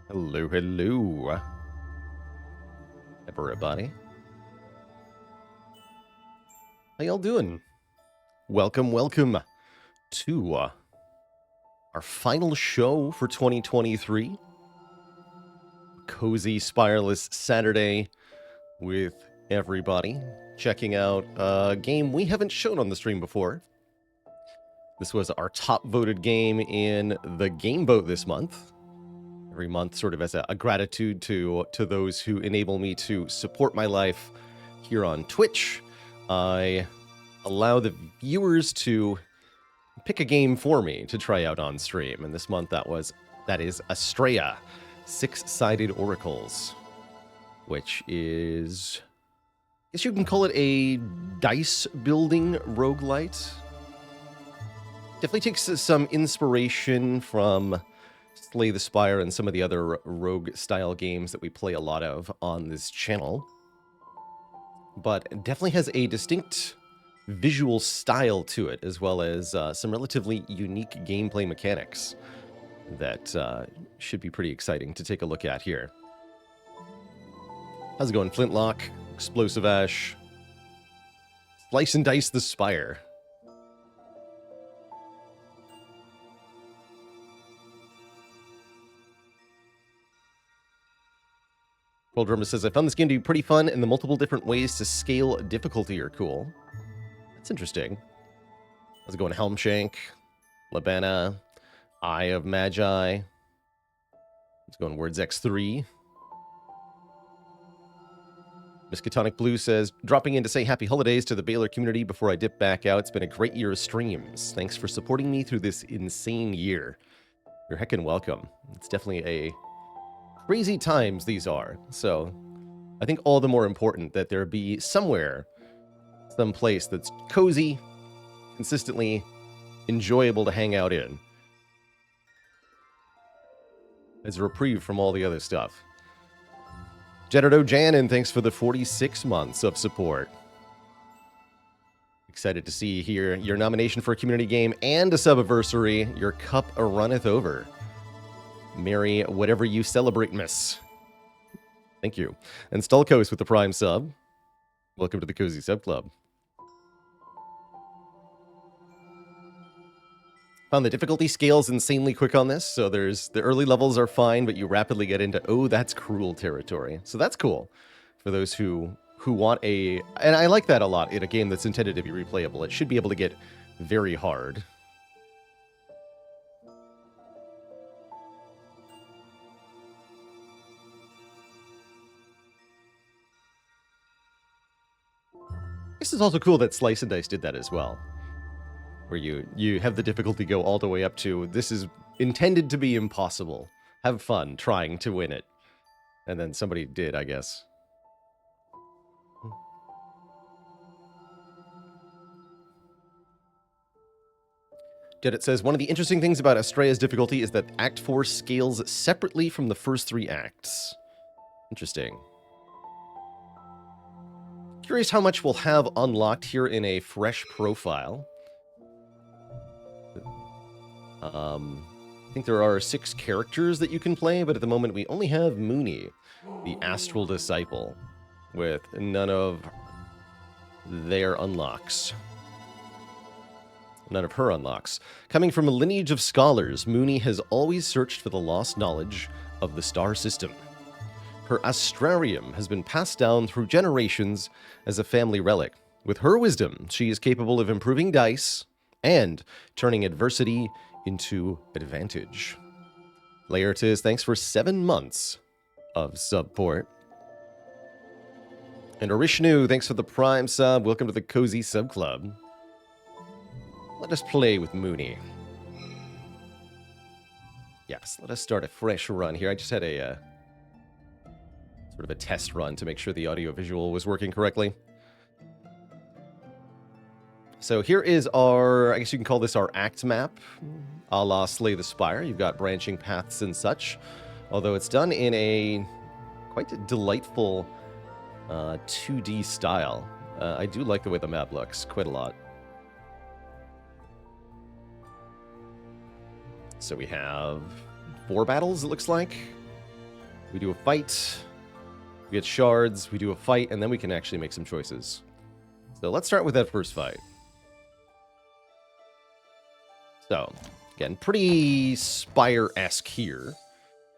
Hello, hello, everybody. How y'all doing? Welcome to our final show for 2023. Cozy, spireless Saturday with everybody. Checking out a game we haven't shown on the stream before. This was our top voted game in the Game Vote this month. Every month, sort of as a gratitude to those who enable me to support my life here on Twitch. I allow the viewers to pick a game for me to try out on stream, and this month that is Astrea, Six-Sided Oracles, which is, I guess you can call it a dice building roguelite. Definitely takes some inspiration from Slay the Spire and some of the other rogue-style games that we play a lot of on this channel. But definitely has a distinct visual style to it, as well as some relatively unique gameplay mechanics that should be pretty exciting to take a look at here. How's it going, Flintlock, Explosive Ash, Slice and Dice the Spire? World Drummer says, I found this game to be pretty fun, and the multiple different ways to scale difficulty are cool. That's interesting. How's it going, Helmshank, Labana, Eye of Magi? Let's go on Words X3. Miskatonic Blue says, dropping in to say happy holidays to the Baylor community before I dip back out. It's been a great year of streams. Thanks for supporting me through this insane year. You're heckin' welcome. It's definitely a crazy times these are. So I think all the more important that there be somewhere, some place that's cozy, consistently enjoyable to hang out in, as a reprieve from all the other stuff. Jeddardo Janin, thanks for the 46 months of support. Excited to see here your nomination for a community game and a sub-anniversary. Your cup runneth over. Merry whatever you celebrate, miss. Thank you. And Stulkos with the Prime sub. Welcome to the Cozy Sub Club. Found the difficulty scales insanely quick on this, so the early levels are fine, but you rapidly get into, oh, that's cruel territory. So that's cool for those who want and I like that a lot in a game that's intended to be replayable. It should be able to get very hard. This is also cool that Slice and Dice did that as well, where you have the difficulty go all the way up to, this is intended to be impossible. Have fun trying to win it. And then somebody did, I guess. Jedit says, one of the interesting things about Astrea's difficulty is that Act 4 scales separately from the first 3 acts. Interesting. Curious how much we'll have unlocked here in a fresh profile. I think there are 6 characters that you can play, but at the moment we only have Mooney, the Astral Disciple, with none of their unlocks. None of her unlocks. Coming from a lineage of scholars, Mooney has always searched for the lost knowledge of the star system. Her astrarium has been passed down through generations as a family relic. With her wisdom, she is capable of improving dice and turning adversity into advantage. Laertes, thanks for 7 months of support. And Orishnu, thanks for the Prime sub. Welcome to the Cozy Sub Club. Let us play with Mooney. Yes, let us start a fresh run here. I just had a sort of a test run to make sure the audio-visual was working correctly. So here is our, I guess you can call this our act map, a la Slay the Spire. You've got branching paths and such, although it's done in a quite delightful 2D style. I do like the way the map looks quite a lot. So we have 4 battles, it looks like. We do a fight, we get shards, we do a fight, and then we can actually make some choices. So let's start with that first fight. So, again, pretty Spire-esque here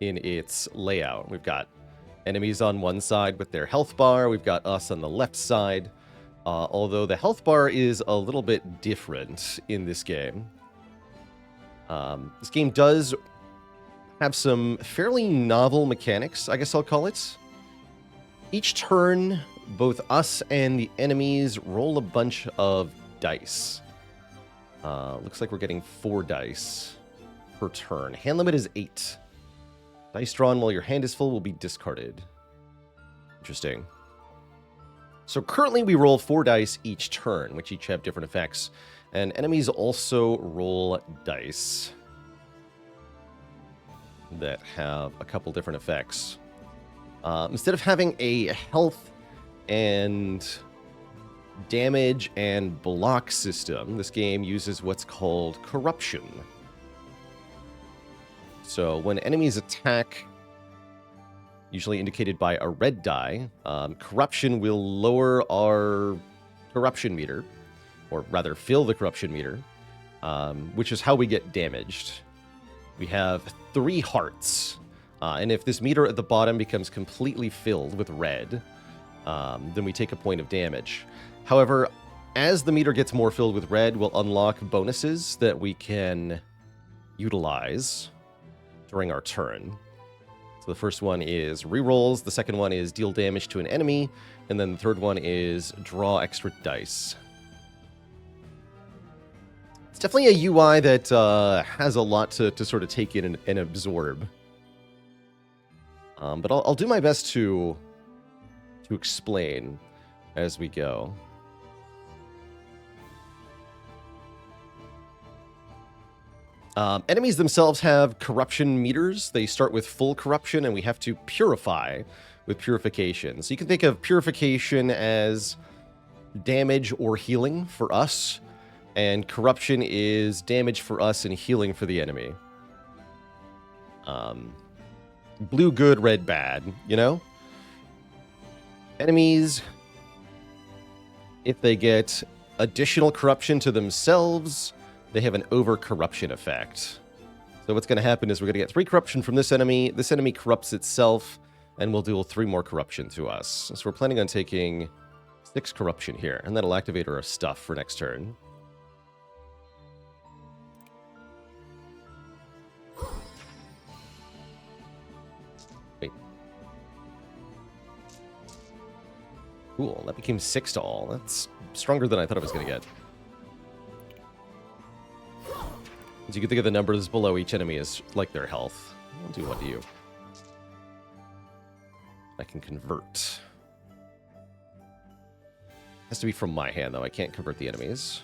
in its layout. We've got enemies on one side with their health bar. We've got us on the left side. Although the health bar is a little bit different in this game. This game does have some fairly novel mechanics, I guess I'll call it. Each turn, both us and the enemies roll a bunch of dice. Looks like we're getting 4 dice per turn. Hand limit is 8. Dice drawn while your hand is full will be discarded. Interesting. So currently we roll 4 dice each turn, which each have different effects. And enemies also roll dice that have a couple different effects. Instead of having a health and damage and block system, this game uses what's called corruption. So when enemies attack, usually indicated by a red die, corruption will lower our corruption meter, or rather fill the corruption meter, which is how we get damaged. We have 3 hearts, and if this meter at the bottom becomes completely filled with red, then we take a point of damage. However, as the meter gets more filled with red, we'll unlock bonuses that we can utilize during our turn. So the first one is rerolls, the second one is deal damage to an enemy, and then the third one is draw extra dice. It's definitely a UI that has a lot to sort of take in and absorb. But I'll do my best to explain as we go. Enemies themselves have corruption meters. They start with full corruption, and we have to purify with purification. So you can think of purification as damage or healing for us, and corruption is damage for us and healing for the enemy. Blue good, red bad, you know? Enemies, if they get additional corruption to themselves, they have an over-corruption effect. So what's going to happen is we're going to get 3 corruption from this enemy corrupts itself, and we'll deal 3 more corruption to us. So we're planning on taking 6 corruption here, and that'll activate our stuff for next turn. Wait. Cool, that became 6 to all. That's stronger than I thought it was going to get. So you can think of the numbers below each enemy as like their health. I'll do 1 to you. I can convert. Has to be from my hand, though. I can't convert the enemies.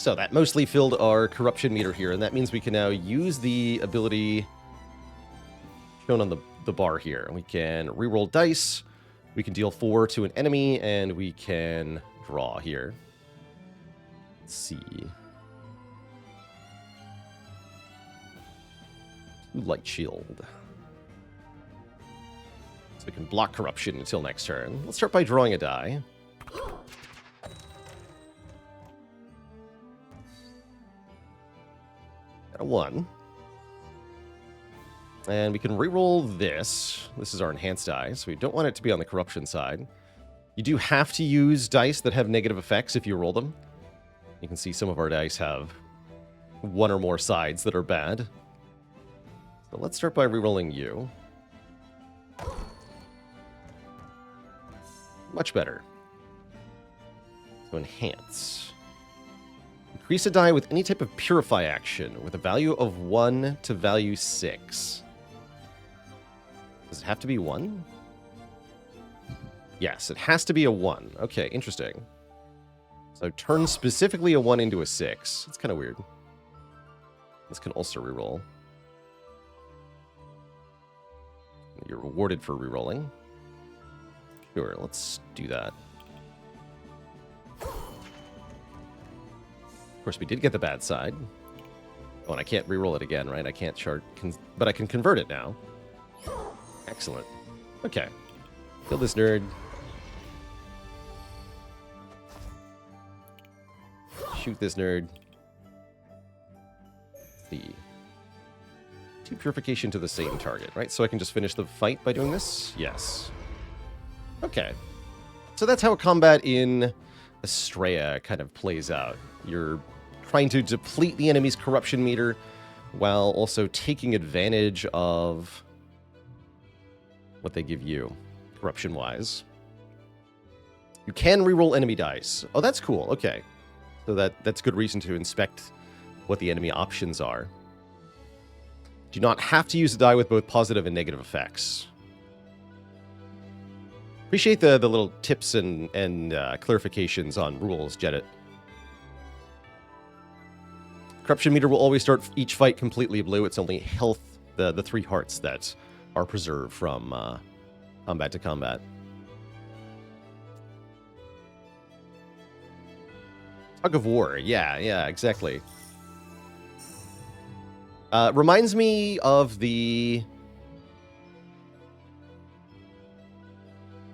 So that mostly filled our corruption meter here, and that means we can now use the ability shown on the bar here. We can reroll dice, we can deal 4 to an enemy, and we can draw here. Let's see. Light shield. So we can block corruption until next turn. Let's start by drawing a die. Got a 1. And we can reroll this. This is our enhanced die, so we don't want it to be on the corruption side. You do have to use dice that have negative effects if you roll them. You can see some of our dice have 1 or more sides that are bad. So let's start by rerolling you. Much better. So enhance. Increase a die with any type of purify action with a value of 1 to value 6. Does it have to be 1? Yes, it has to be a 1. Okay, interesting. So turn specifically a 1 into a 6. It's kind of weird. This can also reroll. You're rewarded for rerolling. Sure, let's do that. Of course, we did get the bad side. Oh, and I can't reroll it again, right? I can't chart, but I can convert it now. Excellent. Okay. Kill this nerd. Shoot this nerd. Let's see. 2 purification to the same target, right? So I can just finish the fight by doing this? Yes. Okay. So that's how combat in Astrea kind of plays out. You're trying to deplete the enemy's corruption meter while also taking advantage of what they give you, corruption-wise. You can reroll enemy dice. Oh, that's cool. Okay. So that's good reason to inspect what the enemy options are. Do not have to use a die with both positive and negative effects. Appreciate the little tips and clarifications on rules, Jedit. Corruption meter will always start each fight completely blue. It's only health, the 3 hearts that are preserved from combat to combat. Tug of War. Yeah, exactly. Reminds me of the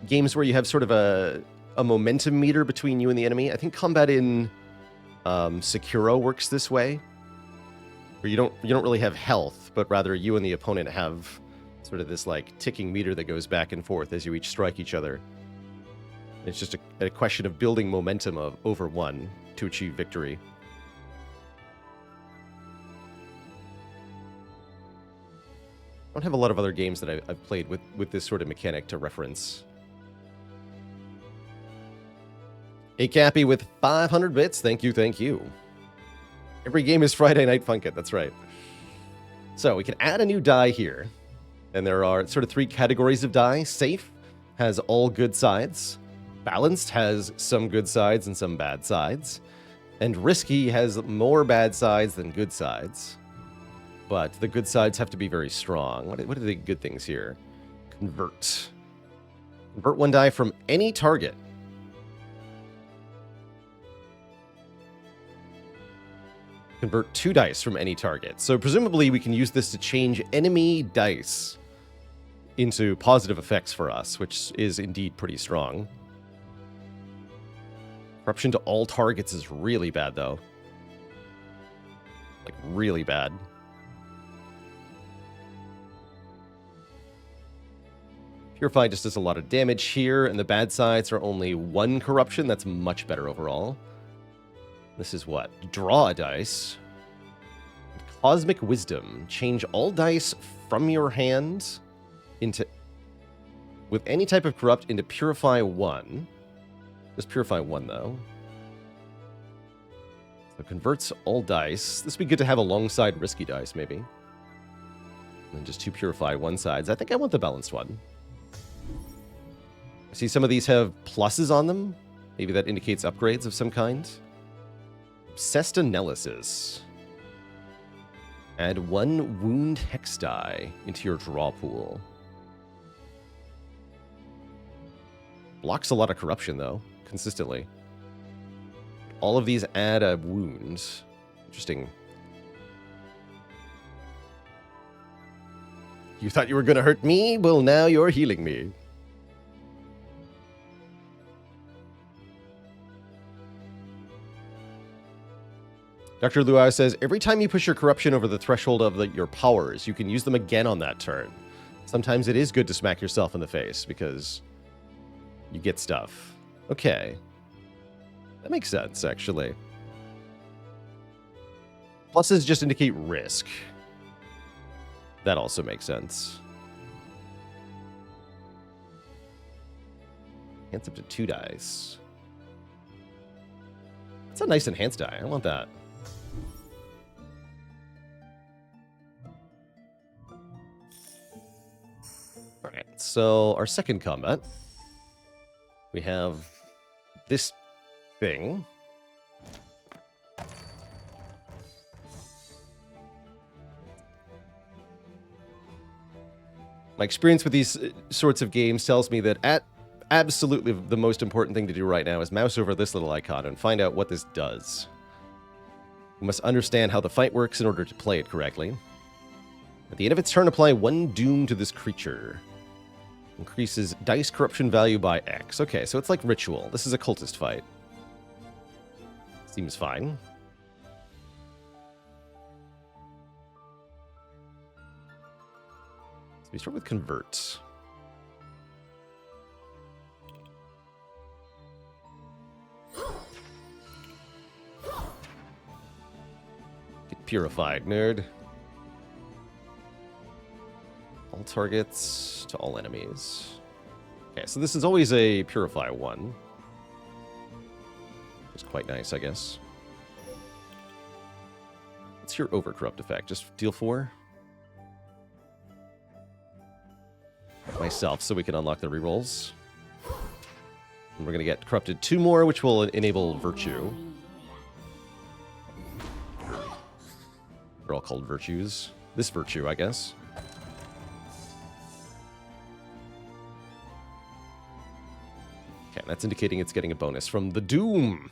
games where you have sort of a momentum meter between you and the enemy. I think combat in Sekiro works this way, where you don't really have health, but rather you and the opponent have sort of this like ticking meter that goes back and forth as you each strike each other. It's just a question of building momentum over one to achieve victory. I don't have a lot of other games that I've played with this sort of mechanic to reference. Hey, Cappy with 500 bits. Thank you. Every game is Friday Night Funkin'. That's right. So we can add a new die here. And there are sort of 3 categories of die. Safe has all good sides. Balanced has some good sides and some bad sides. And risky has more bad sides than good sides. But the good sides have to be very strong. What are the good things here? Convert. Convert 1 die from any target. Convert 2 dice from any target. So presumably we can use this to change enemy dice into positive effects for us, which is indeed pretty strong. Corruption to all targets is really bad, though. Like, really bad. Purify just does a lot of damage here, and the bad sides are only 1 corruption. That's much better overall. This is what? Draw a dice. Cosmic Wisdom. Change all dice from your hand into... with any type of corrupt into Purify 1. Just Purify 1, though. So converts all dice. This would be good to have alongside risky dice, maybe. And then just 2 Purify 1 sides. I think I want the balanced one. I see some of these have pluses on them. Maybe that indicates upgrades of some kind. Obsessed Analysis. Add 1 wound hex die into your draw pool. Blocks a lot of corruption, though, consistently. All of these add a wound. Interesting. You thought you were going to hurt me? Well, now you're healing me. Dr. Luau says, every time you push your corruption over the threshold of your powers, you can use them again on that turn. Sometimes it is good to smack yourself in the face because you get stuff. Okay. That makes sense, actually. Pluses just indicate risk. That also makes sense. Enhance up to 2 dice. That's a nice enhanced die. I want that. Alright, so our second combat. We have this thing. My experience with these sorts of games tells me that absolutely the most important thing to do right now is mouse over this little icon and find out what this does. We must understand how the fight works in order to play it correctly. At the end of its turn, apply 1 doom to this creature. Increases dice corruption value by X. Okay, so it's like ritual. This is a cultist fight. Seems fine. So we start with convert. Get purified, nerd. All targets to all enemies. Okay, so this is always a Purify 1. It's quite nice, I guess. What's your Overcorrupt effect? Just deal 4? Myself, so we can unlock the rerolls. And we're going to get corrupted 2 more, which will enable Virtue. They're all called Virtues. This Virtue, I guess. Okay, that's indicating it's getting a bonus from the Doom.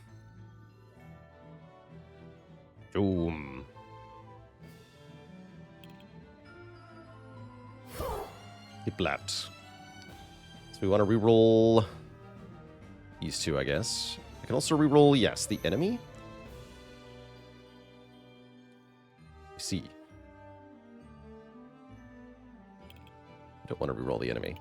Doom. It blapped. So we want to reroll these 2, I guess. I can also reroll, yes, the enemy. I see. I don't want to reroll the enemy.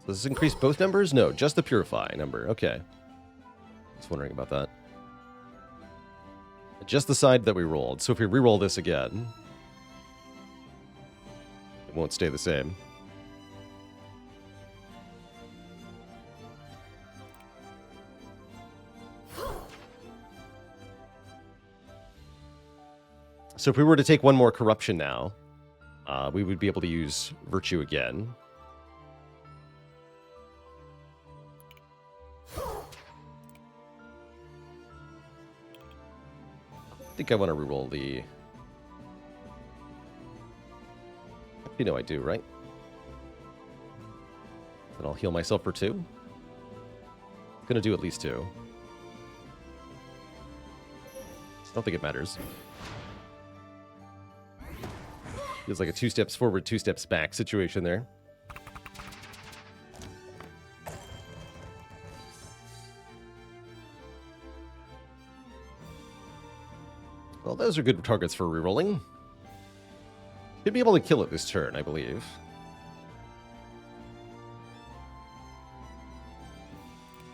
Does this increase both numbers? No, just the Purify number. Okay. Just wondering about that. Just the side that we rolled. So if we reroll this again, it won't stay the same. So if we were to take 1 more corruption now, we would be able to use Virtue again. I think I want to reroll the... You know I do, right? Then I'll heal myself for 2. I'm gonna do at least 2. I don't think it matters. Feels like a 2 steps forward, 2 steps back situation there. Well, those are good targets for rerolling. Should be able to kill it this turn, I believe.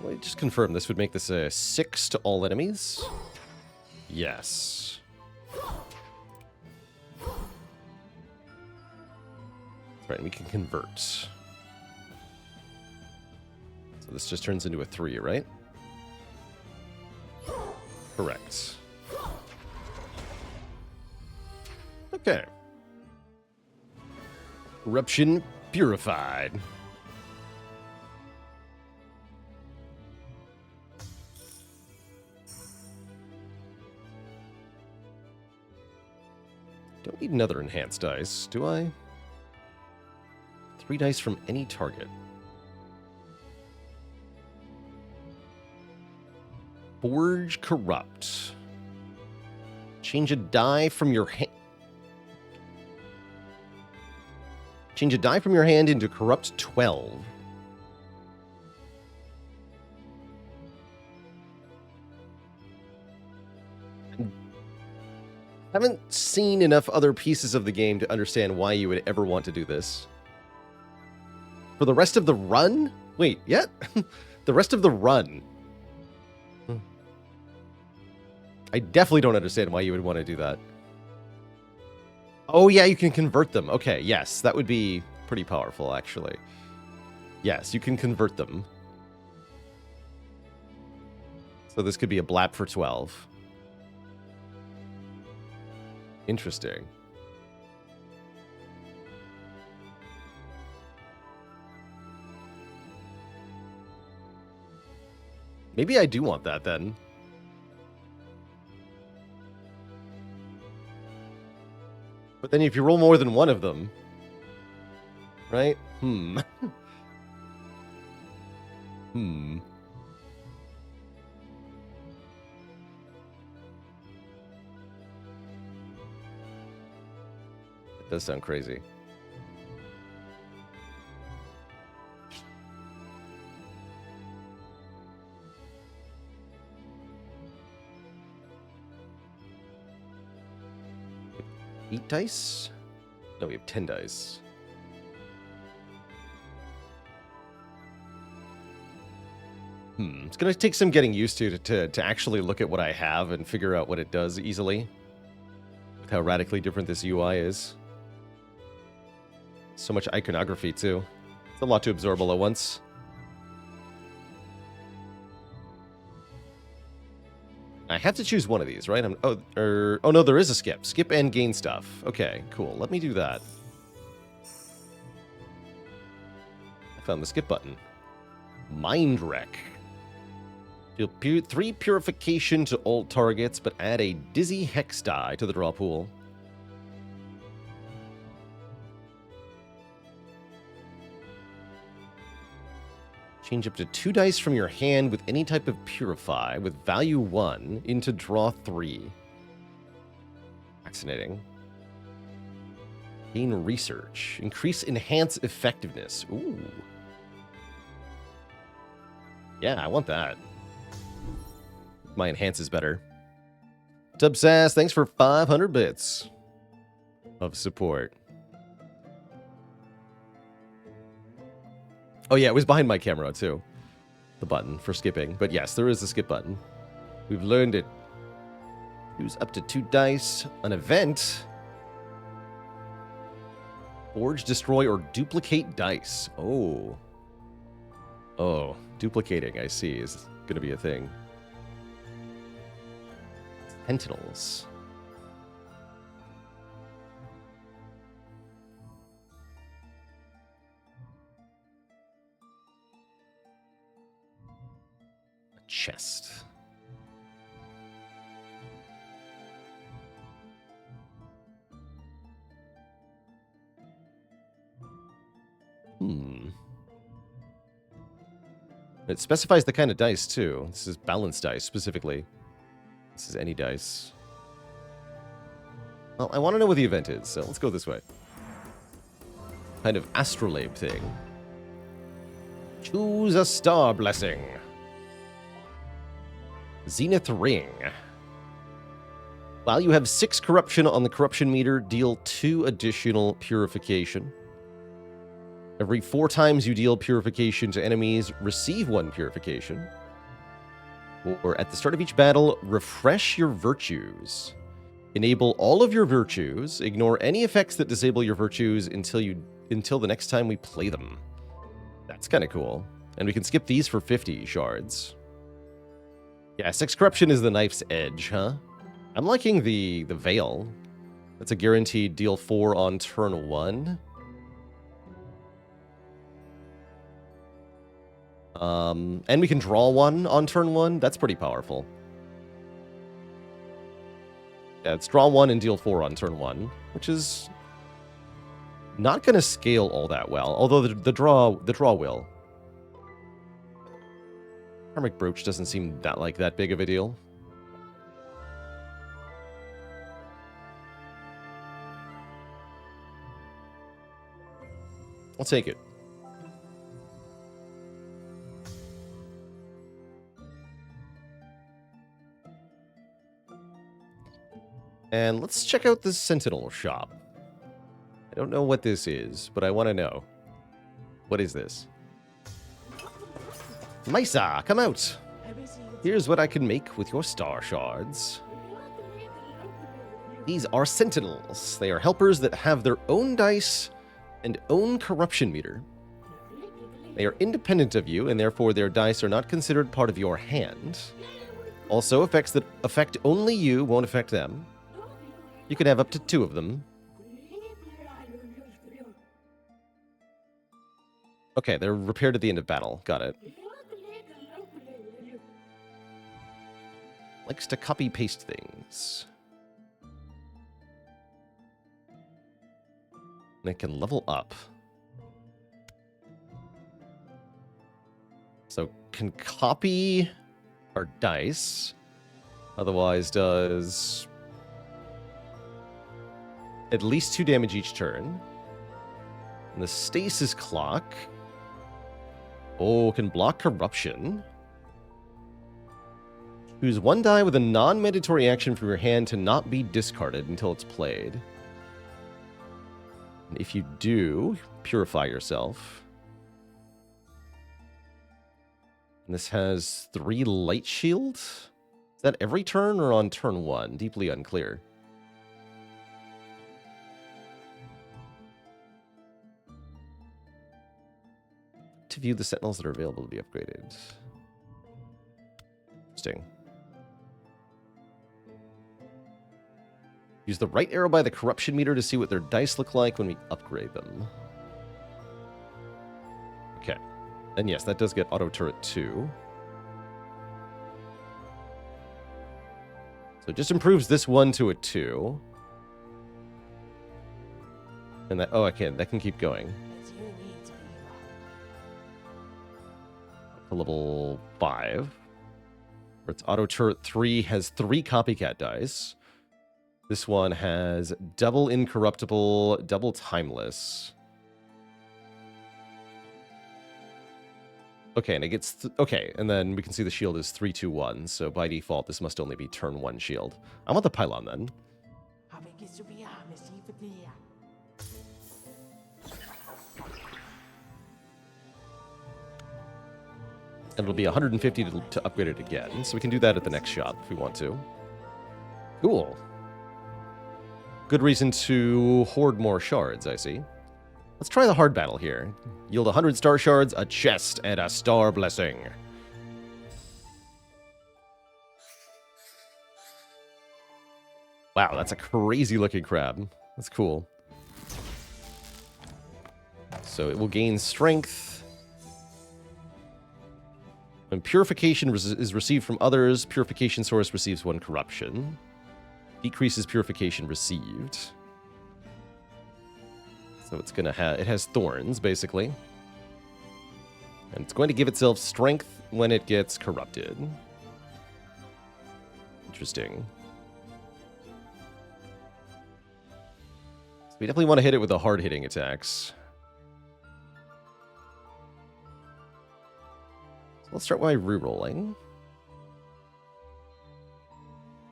Let me just confirm. This would make this a 6 to all enemies. Yes. Right, and we can convert. So this just turns into a 3, right? Correct. Okay. Corruption purified. Don't need another enhanced dice, do I? 3 dice from any target. Forge Corrupt. Change a die from your hand. Change a die from your hand into Corrupt 12. Haven't seen enough other pieces of the game to understand why you would ever want to do this. For the rest of the run? Wait, yet? The rest of the run. I definitely don't understand why you would want to do that. Oh, yeah, you can convert them. Okay, yes, that would be pretty powerful, actually. Yes, you can convert them. So this could be a blap for 12. Interesting. Maybe I do want that then. But then if you roll more than one of them, right? That does sound crazy. Eight dice? No, we have 10 dice. It's going to take some getting used to actually look at what I have and figure out what it does easily. With how radically different this UI is. So much iconography, too. It's a lot to absorb all at once. I have to choose one of these, right? Oh no, there is a skip. Skip and gain stuff. Okay, cool. Let me do that. I found the skip button. Mind Wreck. Deal 3 purification to all targets, but add a Dizzy Hex die to the draw pool. Change up to 2 dice from your hand with any type of Purify with value 1 into draw 3. Fascinating. Gain Research. Increase Enhance Effectiveness. Ooh. Yeah, I want that. My Enhance is better. Tubsass, thanks for 500 bits of support. Oh yeah, it was behind my camera too. The button for skipping. But yes, there is a skip button. We've learned it. Use up to 2 dice. An event. Forge, destroy, or duplicate dice. Oh. Oh, duplicating, I see, is going to be a thing. Sentinels. Chest. It specifies the kind of dice, too. This is balanced dice, specifically. This is any dice. Well, I want to know what the event is, so let's go this way. Kind of astrolabe thing. Choose a star blessing. Zenith Ring. While you have 6 corruption on the corruption meter, deal 2 additional purification. Every 4 times you deal purification to enemies, receive 1 purification. Or at the start of each battle, refresh your virtues. Enable all of your virtues. Ignore any effects that disable your virtues until the next time we play them. That's kind of cool. And we can skip these for 50 shards. Yeah, 6 corruption is the knife's edge, huh? I'm liking the veil. That's a guaranteed deal 4 on turn 1. And we can draw 1 on turn 1. That's pretty powerful. Yeah, it's draw 1 and deal 4 on turn 1, which is not going to scale all that well. Although the draw will. Karmic Brooch doesn't seem that big of a deal. I'll take it. And let's check out the Sentinel shop. I don't know what this is, but I want to know. What is this? Misa, come out! Here's what I can make with your star shards. These are Sentinels. They are helpers that have their own dice and own corruption meter. They are independent of you, and therefore their dice are not considered part of your hand. Also, effects that affect only you won't affect them. You can have up to 2 of them. Okay, they're repaired at the end of battle. Got it. Likes to copy-paste things. And it can level up. So, can copy our dice. Otherwise does at least 2 damage each turn. And the stasis clock. Oh, can block corruption. Choose 1 die with a non-mandatory action from your hand to not be discarded until it's played. And if you do, purify yourself. And this has 3 light shield. Is that every turn or on turn 1? Deeply unclear. To view the sentinels that are available to be upgraded. Interesting. Use the right arrow by the corruption meter to see what their dice look like when we upgrade them. Okay. And yes, that does get auto turret 2. So it just improves this one to a 2. And that, oh, I can. That can keep going. To level 5. Where its auto turret 3 has 3 copycat dice. This one has double incorruptible, double timeless. Okay, and it gets... okay, and then we can see the shield is 3-2-1, so by default, this must only be turn 1 shield. I want the pylon, then. And it'll be 150 to upgrade it again, so we can do that at the next shop if we want to. Cool. Good reason to hoard more shards, I see. Let's try the hard battle here. Yield 100 star shards, a chest, and a star blessing. Wow, that's a crazy looking crab. That's cool. So it will gain strength. When purification is received from others, purification source receives 1 corruption. Decreases purification received. So it's gonna have, it has thorns, basically. And it's going to give itself strength when it gets corrupted. Interesting. So we definitely want to hit it with the hard-hitting attacks. So let's start by re-rolling.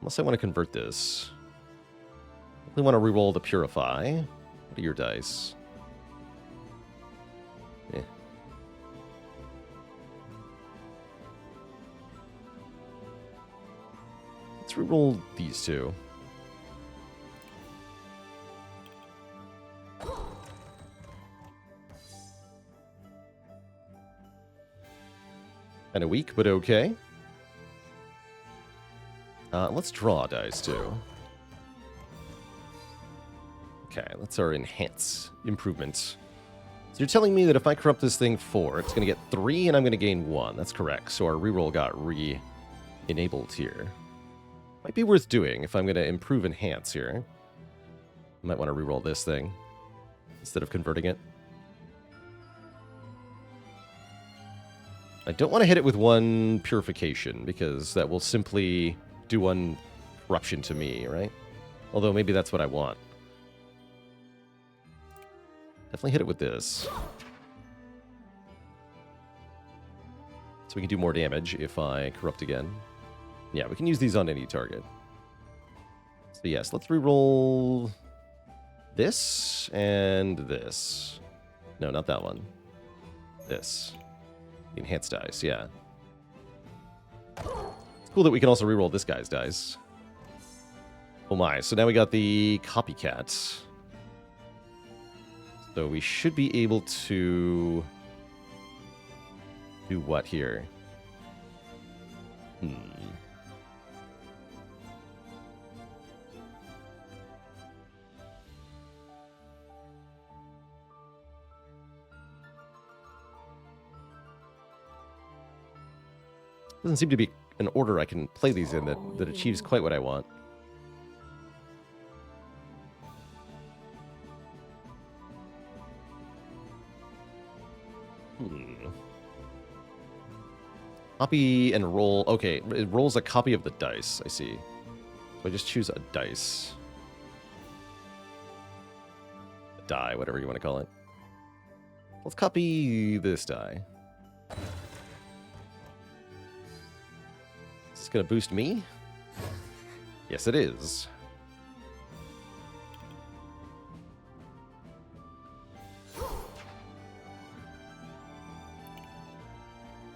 Unless I want to convert this. We want to reroll the Purify. What are your dice? Eh. Let's reroll these 2. Kind of weak, but okay. Let's draw dice, too. Okay, that's our enhance improvement. So you're telling me that if I corrupt this thing 4, it's going to get 3 and I'm going to gain 1. That's correct. So our reroll got re-enabled here. Might be worth doing if I'm going to improve enhance here. I might want to reroll this thing instead of converting it. I don't want to hit it with 1 purification because that will simply do 1 corruption to me, right? Although maybe that's what I want. Definitely hit it with this. So we can do more damage if I corrupt again. Yeah, we can use these on any target. So yes, let's reroll this and this. No, not that one. This. The enhanced dice, yeah. It's cool that we can also reroll this guy's dice. Oh my, so now we got the copycat. So we should be able to do what here? Doesn't seem to be an order I can play these in that achieves quite what I want. Copy and roll. Okay, it rolls a copy of the dice. I see. So I just choose a dice. A die, whatever you want to call it. Let's copy this die. Is this going to boost me? Yes, it is.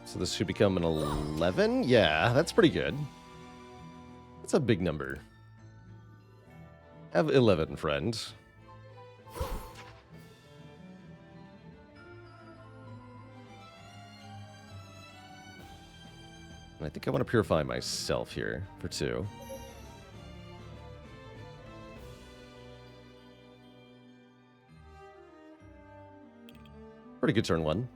So this should become an 11? Yeah, that's pretty good. That's a big number. Have 11, friend. And I think I want to purify myself here for 2. Pretty good turn 1.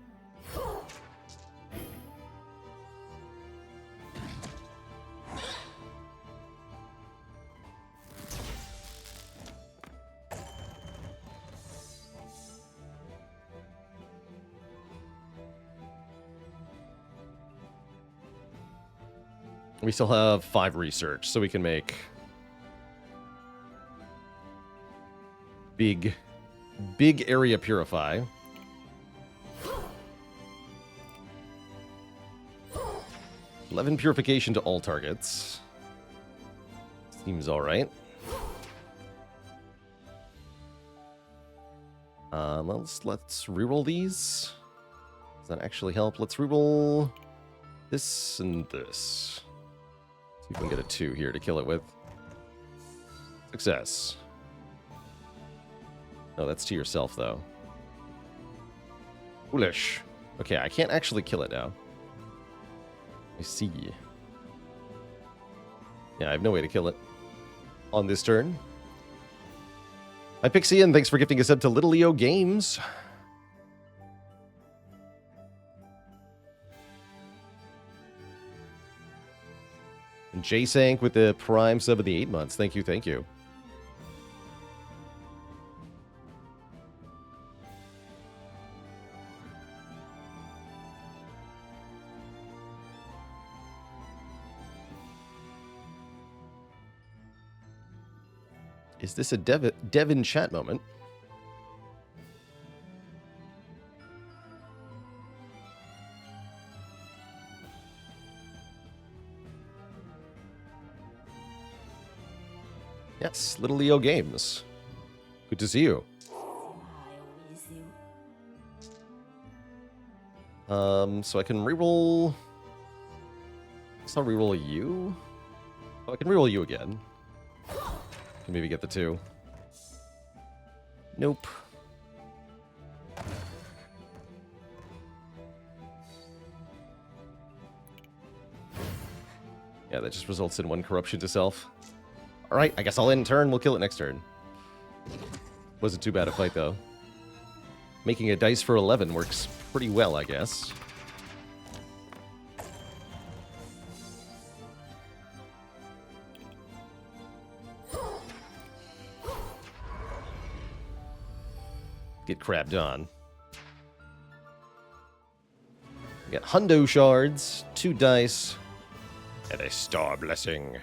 We still have 5 research, so we can make big area purify. $11 purification to all targets. Seems all right. Let's reroll these. Does that actually help? Let's reroll this and this. See if we can get a 2 here to kill it with. Success. No, that's to yourself, though. Foolish. Okay, I can't actually kill it now. I see. Yeah, I have no way to kill it on this turn. Hi, Pixie, and thanks for gifting us up to Little Leo Games. And J-Sank with the Prime sub of the 8 months. Thank you, thank you. Is this a dev in chat moment? Yes, Little Leo Games. Good to see you. So I can reroll. I'll reroll you. Oh, I can reroll you again. Can maybe get the 2. Nope. Yeah, that just results in 1 corruption to self. Alright, I guess I'll end turn. We'll kill it next turn. Wasn't too bad a fight, though. Making a dice for 11 works pretty well, I guess. Get crapped on. We got hundo shards, 2 dice, and a star blessing.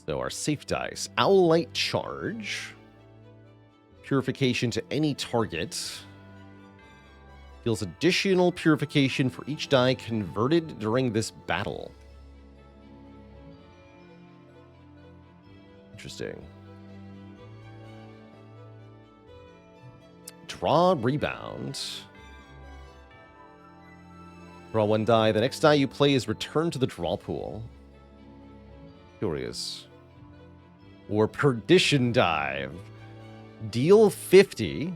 So our safe dice. Owl Light Charge. Purification to any target. Deals additional purification for each die converted during this battle. Interesting. Draw Rebound. Draw 1 die. The next die you play is returned to the draw pool. Curious. Or Perdition Dive. Deal 50.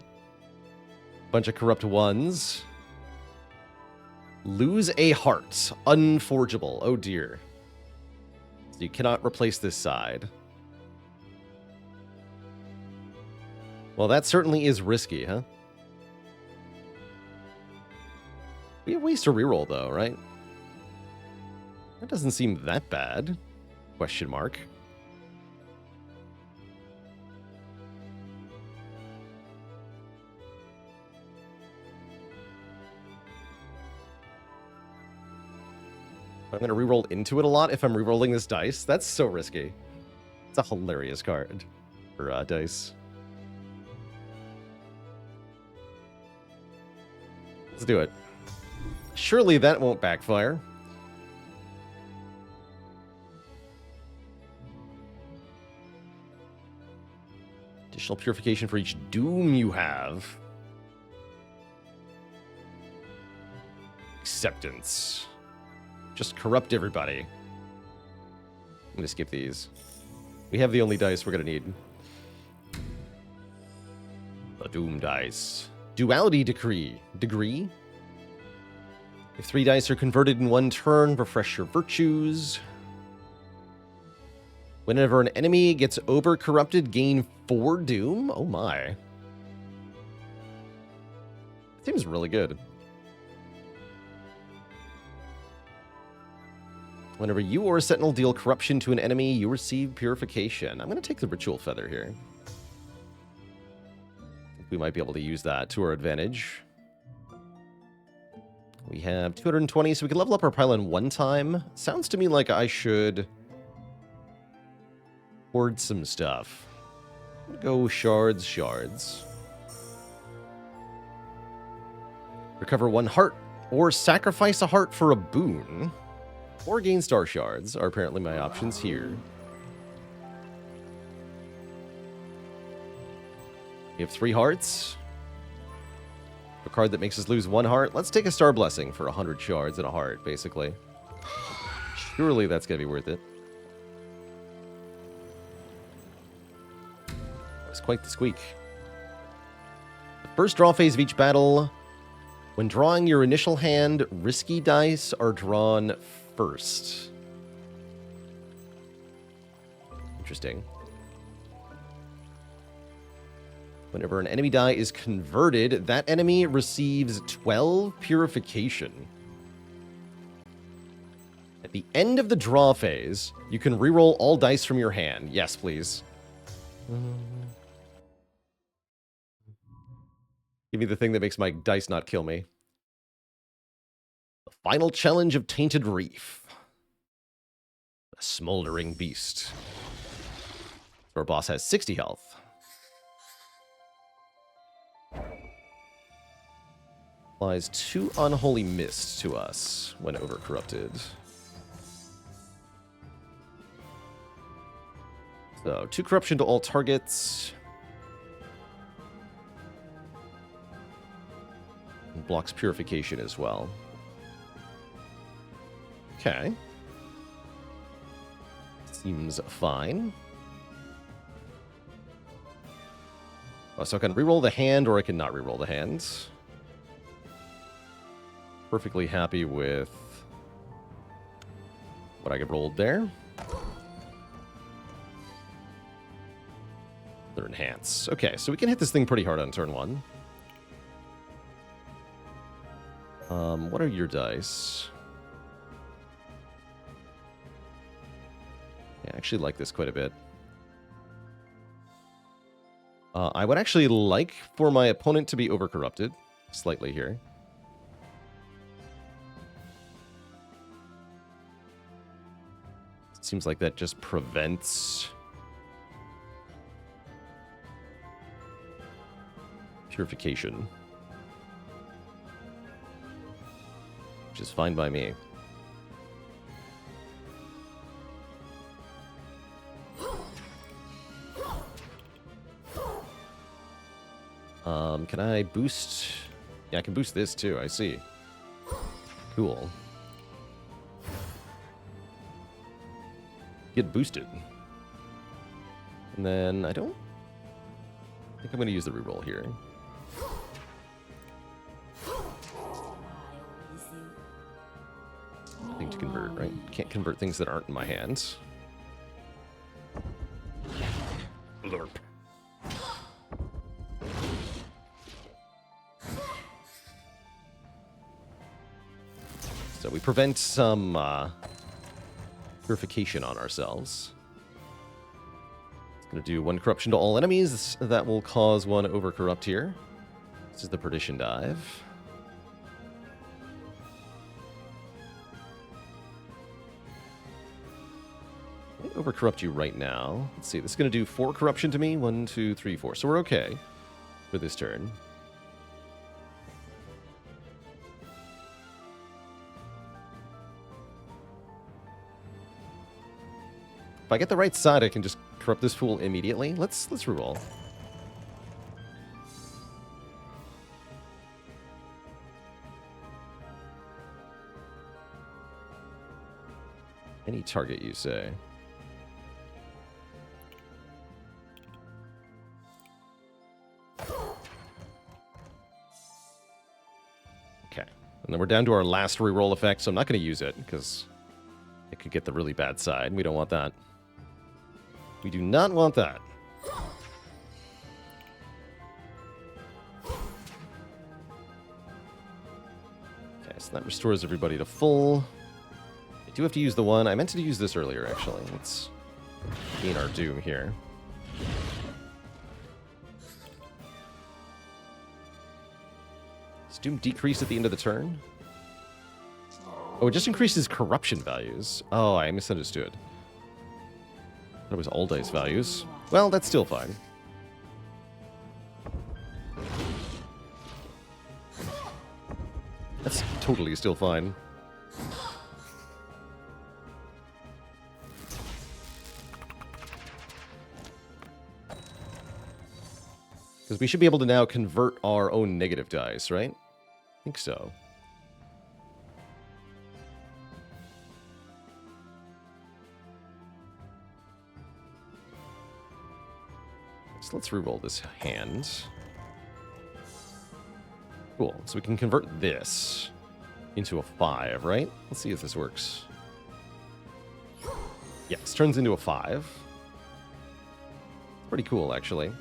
Bunch of corrupt 1s. Lose a heart. Unforgeable. Oh dear. So you cannot replace this side. Well, that certainly is risky, huh? We have ways to reroll, though, right? That doesn't seem that bad. Question mark. I'm going to reroll into it a lot if I'm rerolling this dice. That's so risky. It's a hilarious card for dice. Let's do it. Surely that won't backfire. Additional purification for each doom you have. Acceptance. Just corrupt everybody. I'm going to skip these. We have the only dice we're going to need. The doom dice. Duality Degree. If 3 dice are converted in 1 turn, refresh your virtues. Whenever an enemy gets over-corrupted, gain 4 doom? Oh my. Seems really good. Whenever you or a sentinel deal corruption to an enemy, you receive purification. I'm going to take the Ritual Feather here. I think we might be able to use that to our advantage. We have 220, so we can level up our pylon 1 time. Sounds to me like I should hoard some stuff. Go shards. Recover 1 heart, or sacrifice a heart for a boon. Or gain star shards are apparently my options here. We have 3 hearts. A card that makes us lose 1 heart. Let's take a star blessing for 100 shards and a heart, basically. Surely that's going to be worth it. It's quite the squeak. The first draw phase of each battle. When drawing your initial hand, risky dice are drawn first. Interesting. Whenever an enemy die is converted, that enemy receives 12 purification. At the end of the draw phase, you can reroll all dice from your hand. Yes, please. Give me the thing that makes my dice not kill me. The final challenge of Tainted Reef. A smoldering beast. Our boss has 60 health. Applies 2 Unholy Mist to us when over-corrupted. So, 2 corruption to all targets. And blocks purification as well. Okay. Seems fine. Oh, so I can reroll the hand, or I can not reroll the hand. Perfectly happy with what I got rolled there. They're enhance. Okay, so we can hit this thing pretty hard on turn 1. What are your dice? Yeah, I actually like this quite a bit. I would actually like for my opponent to be overcorrupted slightly here. It seems like that just prevents purification, which is fine by me. Can I boost? Yeah, I can boost this too, I see. Cool. Get boosted. And then I think I'm going to use the reroll here. Thing to convert, right? Can't convert things that aren't in my hands. Lurp. So we prevent some purification on ourselves. It's going to do 1 corruption to all enemies. That will cause 1 overcorrupt here. This is the Perdition Dive. I'm going to overcorrupt you right now. Let's see. This is going to do 4 corruption to me. 1, 2, 3, 4. So we're okay for this turn. If I get the right side, I can just corrupt this fool immediately. Let's reroll. Any target, you say? Okay. And then we're down to our last reroll effect, so I'm not going to use it, because it could get the really bad side. We don't want that. We do not want that. Okay, so that restores everybody to full. I do have to use the one. I meant to use this earlier, actually. Let's gain our doom here. Does doom decrease at the end of the turn? Oh, it just increases corruption values. Oh, I misunderstood. That was all dice values. Well, that's still fine. That's totally still fine. Because we should be able to now convert our own negative dice, right? I think so. So let's reroll this hand. Cool. So we can convert this into a 5, right? Let's see if this works. Yes, turns into a 5. Pretty cool, actually.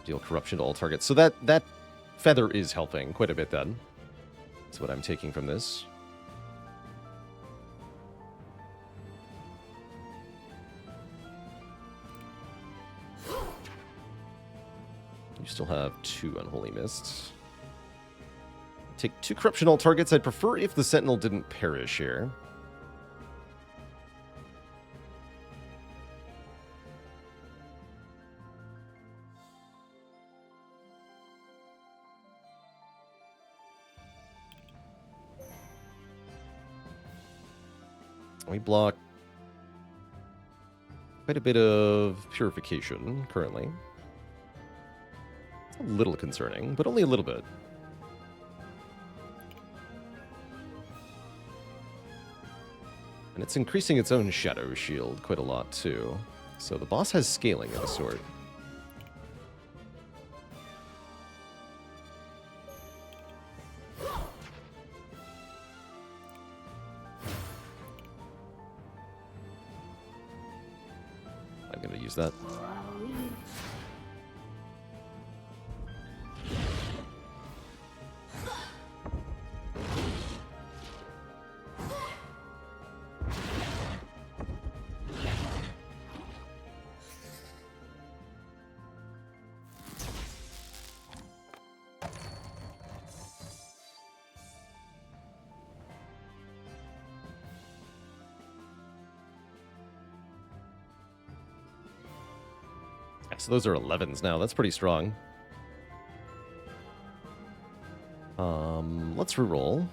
Deal corruption to all targets. So that feather is helping quite a bit then. That's what I'm taking from this. You still have 2 Unholy Mists. Take 2 corruption all targets. I'd prefer if the Sentinel didn't perish here. We block quite a bit of purification currently. It's a little concerning, but only a little bit. And it's increasing its own shadow shield quite a lot too. So the boss has scaling of a sort. I'm going to use that. So those are 11s now. That's pretty strong. Let's reroll.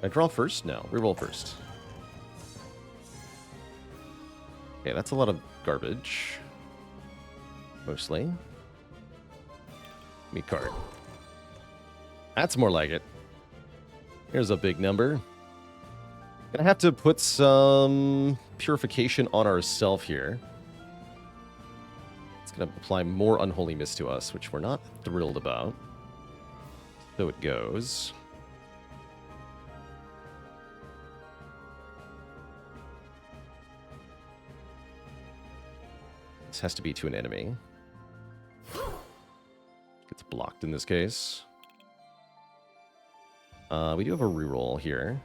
I draw first? No, reroll first. Okay, that's a lot of garbage. Mostly. Me card. That's more like it. Here's a big number. Gonna have to put some purification on ourselves here. It's gonna apply more Unholy Mist to us, which we're not thrilled about. So it goes. This has to be to an enemy. Gets blocked in this case. We do have a reroll here.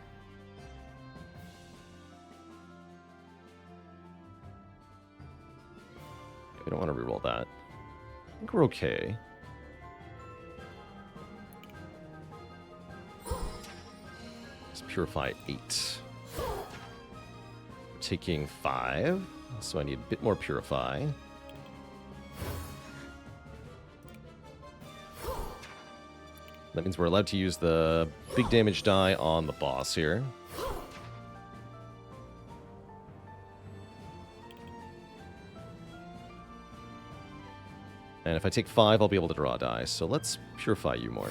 We don't want to reroll that. I think we're okay. Let's purify 8. We're taking 5, so I need a bit more purify. That means we're allowed to use the big damage die on the boss here. And if I take 5, I'll be able to draw a die. So let's purify you more.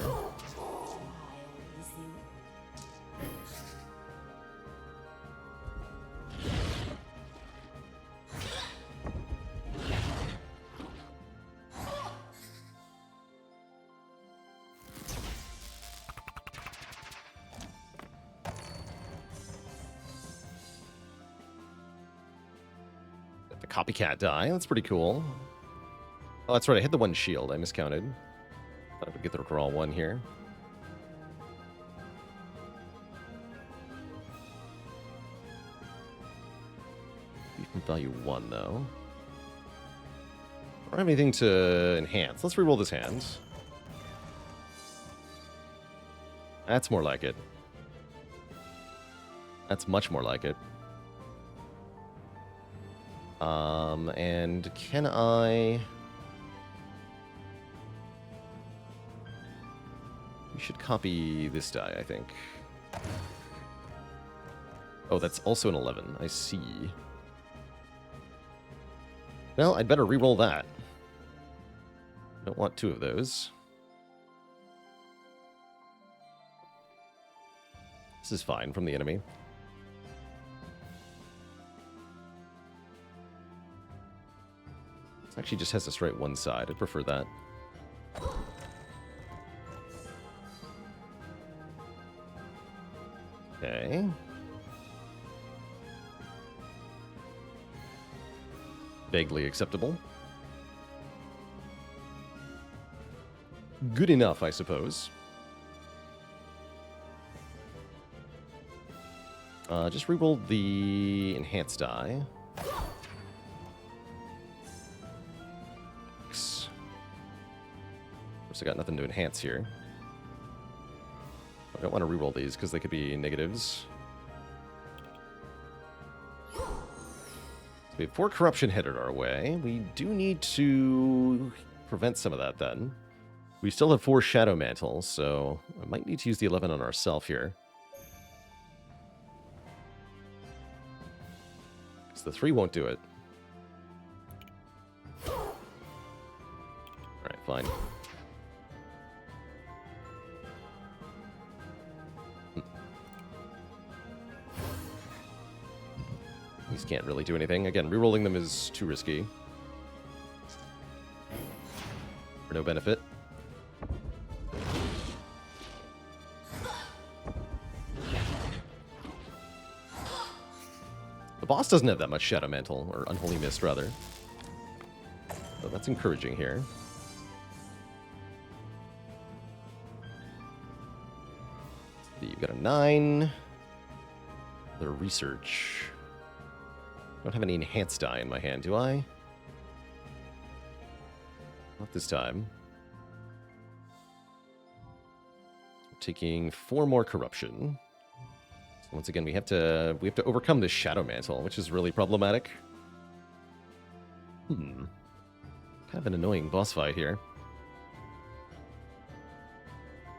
Got the copycat die. That's pretty cool. Oh, that's right. I hit the one shield. I miscounted. Thought I would get the draw 1 here. Defense value 1, though. I don't have anything to enhance. Let's reroll this hand. That's more like it. That's much more like it. And can I... We should copy this die, I think. Oh, that's also an 11. I see. Well, I'd better re-roll that. Don't want 2 of those. This is fine from the enemy. This actually just has to straight one side. I'd prefer that. Okay. Vaguely acceptable. Good enough, I suppose. Just reroll the enhanced die. Of course, I got nothing to enhance here. I don't want to reroll these because they could be negatives. So we have 4 corruption headed our way. We do need to prevent some of that then. We still have 4 shadow mantles, so I might need to use the 11 on ourselves here. Because the 3 won't do it. Alright, fine. These can't really do anything. Again, rerolling them is too risky. For no benefit. The boss doesn't have that much Shadow Mantle, or Unholy Mist, rather. So that's encouraging here. You've got a 9. The research. I don't have any enhanced die in my hand, do I? Not this time. We're taking 4 more corruption. So once again, we have to overcome this Shadow Mantle, which is really problematic. Have an annoying boss fight here.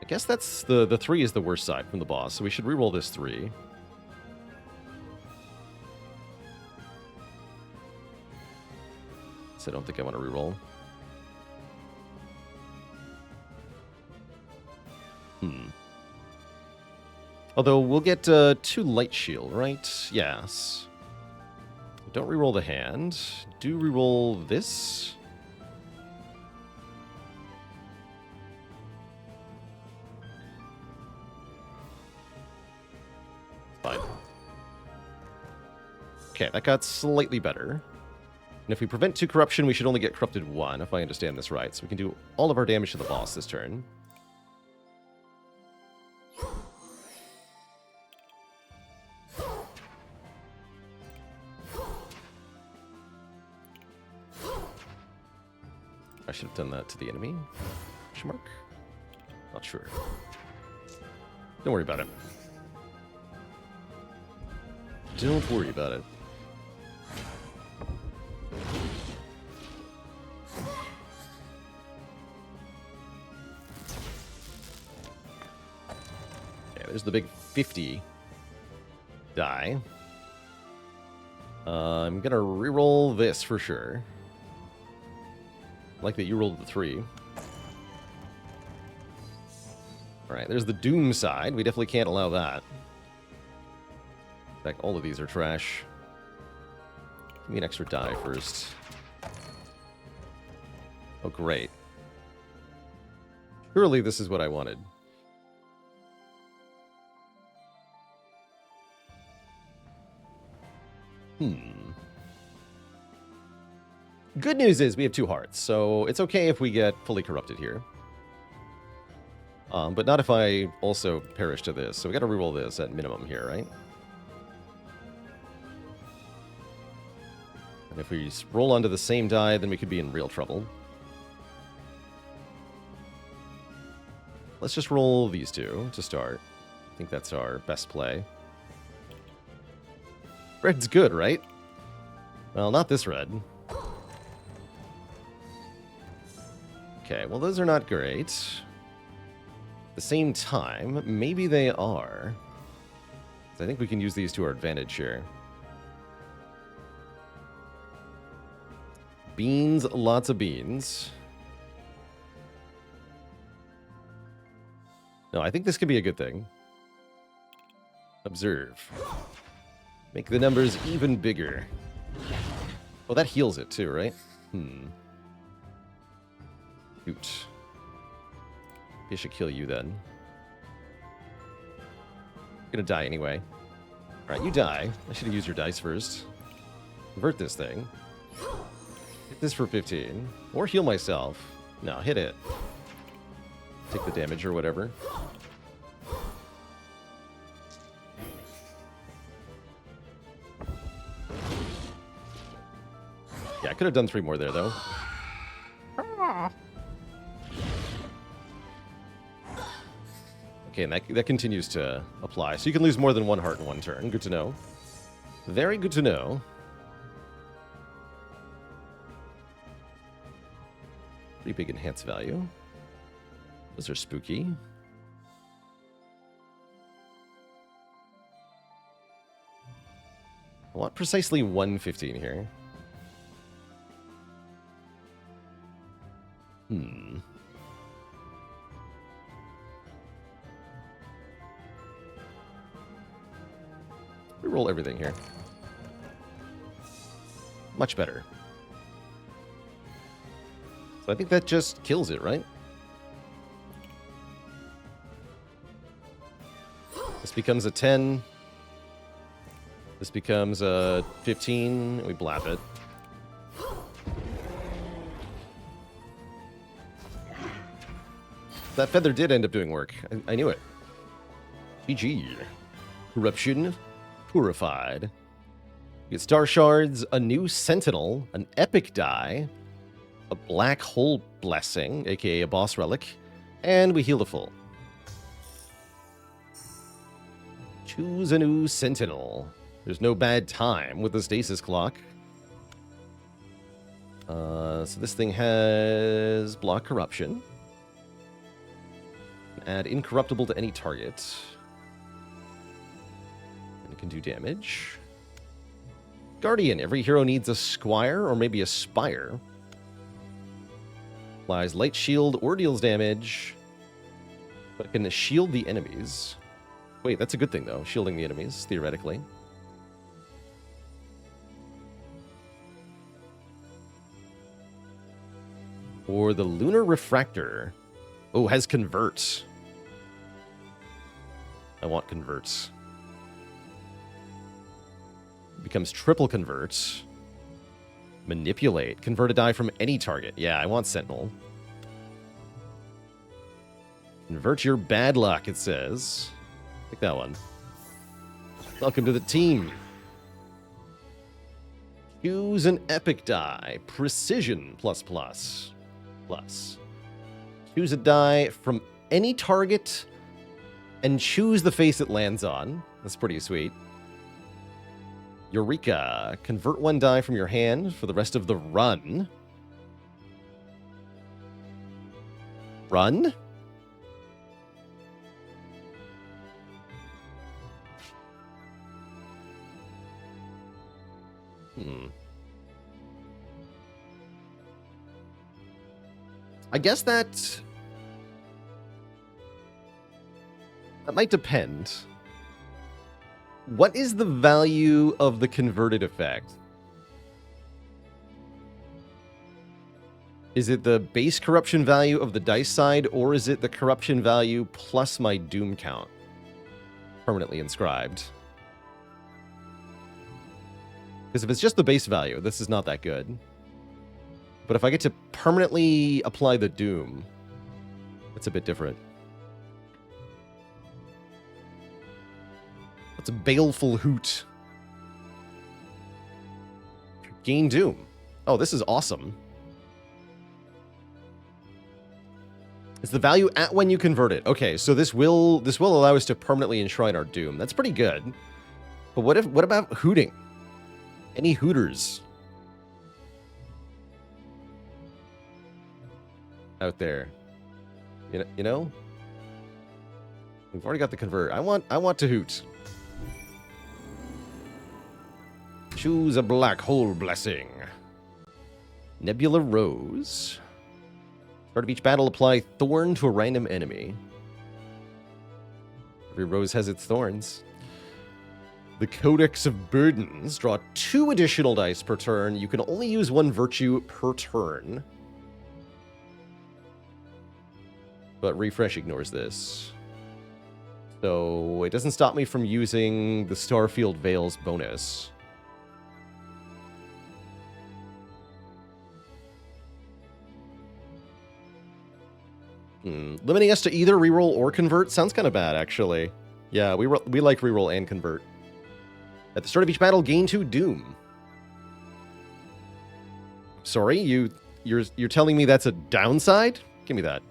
I guess that's the 3 is the worst side from the boss, so we should reroll this 3. So I don't think I want to reroll. Although we'll get 2 light shield, right? Yes. Don't reroll the hand. Do reroll this. Fine. Okay, that got slightly better. And if we prevent 2 corruption, we should only get corrupted 1, if I understand this right. So we can do all of our damage to the boss this turn. I should have done that to the enemy. Question mark? Not sure. Don't worry about it. Don't worry about it. Okay, there's the big 50 die. I'm gonna reroll this for sure. I like that you rolled the 3. Alright, there's the Doom side. We definitely can't allow that. In fact, all of these are trash. Give me an extra die first. Oh, great. Surely this is what I wanted. Good news is we have 2 hearts, so it's okay if we get fully corrupted here. But not if I also perish to this. So we gotta reroll this at minimum here, right? And if we roll onto the same die, then we could be in real trouble. Let's just roll these 2 to start. I think that's our best play. Red's good, right? Well, not this red. Okay, well, those are not great. At the same time, maybe they are. I think we can use these to our advantage here. Beans, lots of beans. No, I think this could be a good thing. Observe. Make the numbers even bigger. Oh, that heals it too, right? Shoot. I should kill you then. You're gonna die anyway. Alright, you die. I should have used your dice first. Convert this thing. Hit this for 15. Or heal myself. No, hit it. Take the damage or whatever. Yeah, I could have done 3 more there, though. Okay, and that continues to apply. So you can lose more than 1 heart in 1 turn. Good to know. Very good to know. Pretty big enhance value. Those are spooky. I want precisely 115 here. Reroll everything here. Much better. So I think that just kills it, right? This becomes a 10. This becomes a 15. We blap it. That feather did end up doing work. I knew it. GG. Corruption purified. We get star shards, a new sentinel, an epic die, a black hole blessing, aka a boss relic, and we heal the full. Choose a new sentinel. There's no bad time with the stasis clock. So this thing has block corruption. Add incorruptible to any target. And it can do damage. Guardian. Every hero needs a squire or maybe a spire. Applies light shield or deals damage. But it can shield the enemies. Wait, that's a good thing, though. Shielding the enemies, theoretically. Or the Lunar Refractor. Oh, has converts. I want converts. Becomes triple converts. Manipulate. Convert a die from any target. Yeah, I want Sentinel. Convert your bad luck, it says. Take that one. Welcome to the team. Choose an epic die. Precision plus. Choose a die from any target and choose the face it lands on. That's pretty sweet. Eureka. Convert one die from your hand for the rest of the run. Run? I guess that might depend. What is the value of the converted effect? Is it the base corruption value of the dice side, or is it the corruption value plus my doom count permanently inscribed? Because if it's just the base value, this is not that good. But if I get to permanently apply the doom, it's a bit different. That's a baleful hoot. Gain doom. Oh, this is awesome. It's the value at when you convert it. Okay, so this will allow us to permanently enshrine our doom. That's pretty good. But what about hooting? Any hooters out there? You know? We've already got the convert. I want to hoot. Choose a black hole blessing. Nebula Rose. Start of each battle, apply thorn to a random enemy. Every rose has its thorns. The Codex of Burdens. Draw 2 additional dice per turn. You can only use 1 virtue per turn. But refresh ignores this. So it doesn't stop me from using the Starfield Veils bonus. Limiting us to either reroll or convert sounds kind of bad, actually. Yeah, we like reroll and convert. At the start of each battle, gain 2 doom. Sorry, you're telling me that's a downside? Give me that.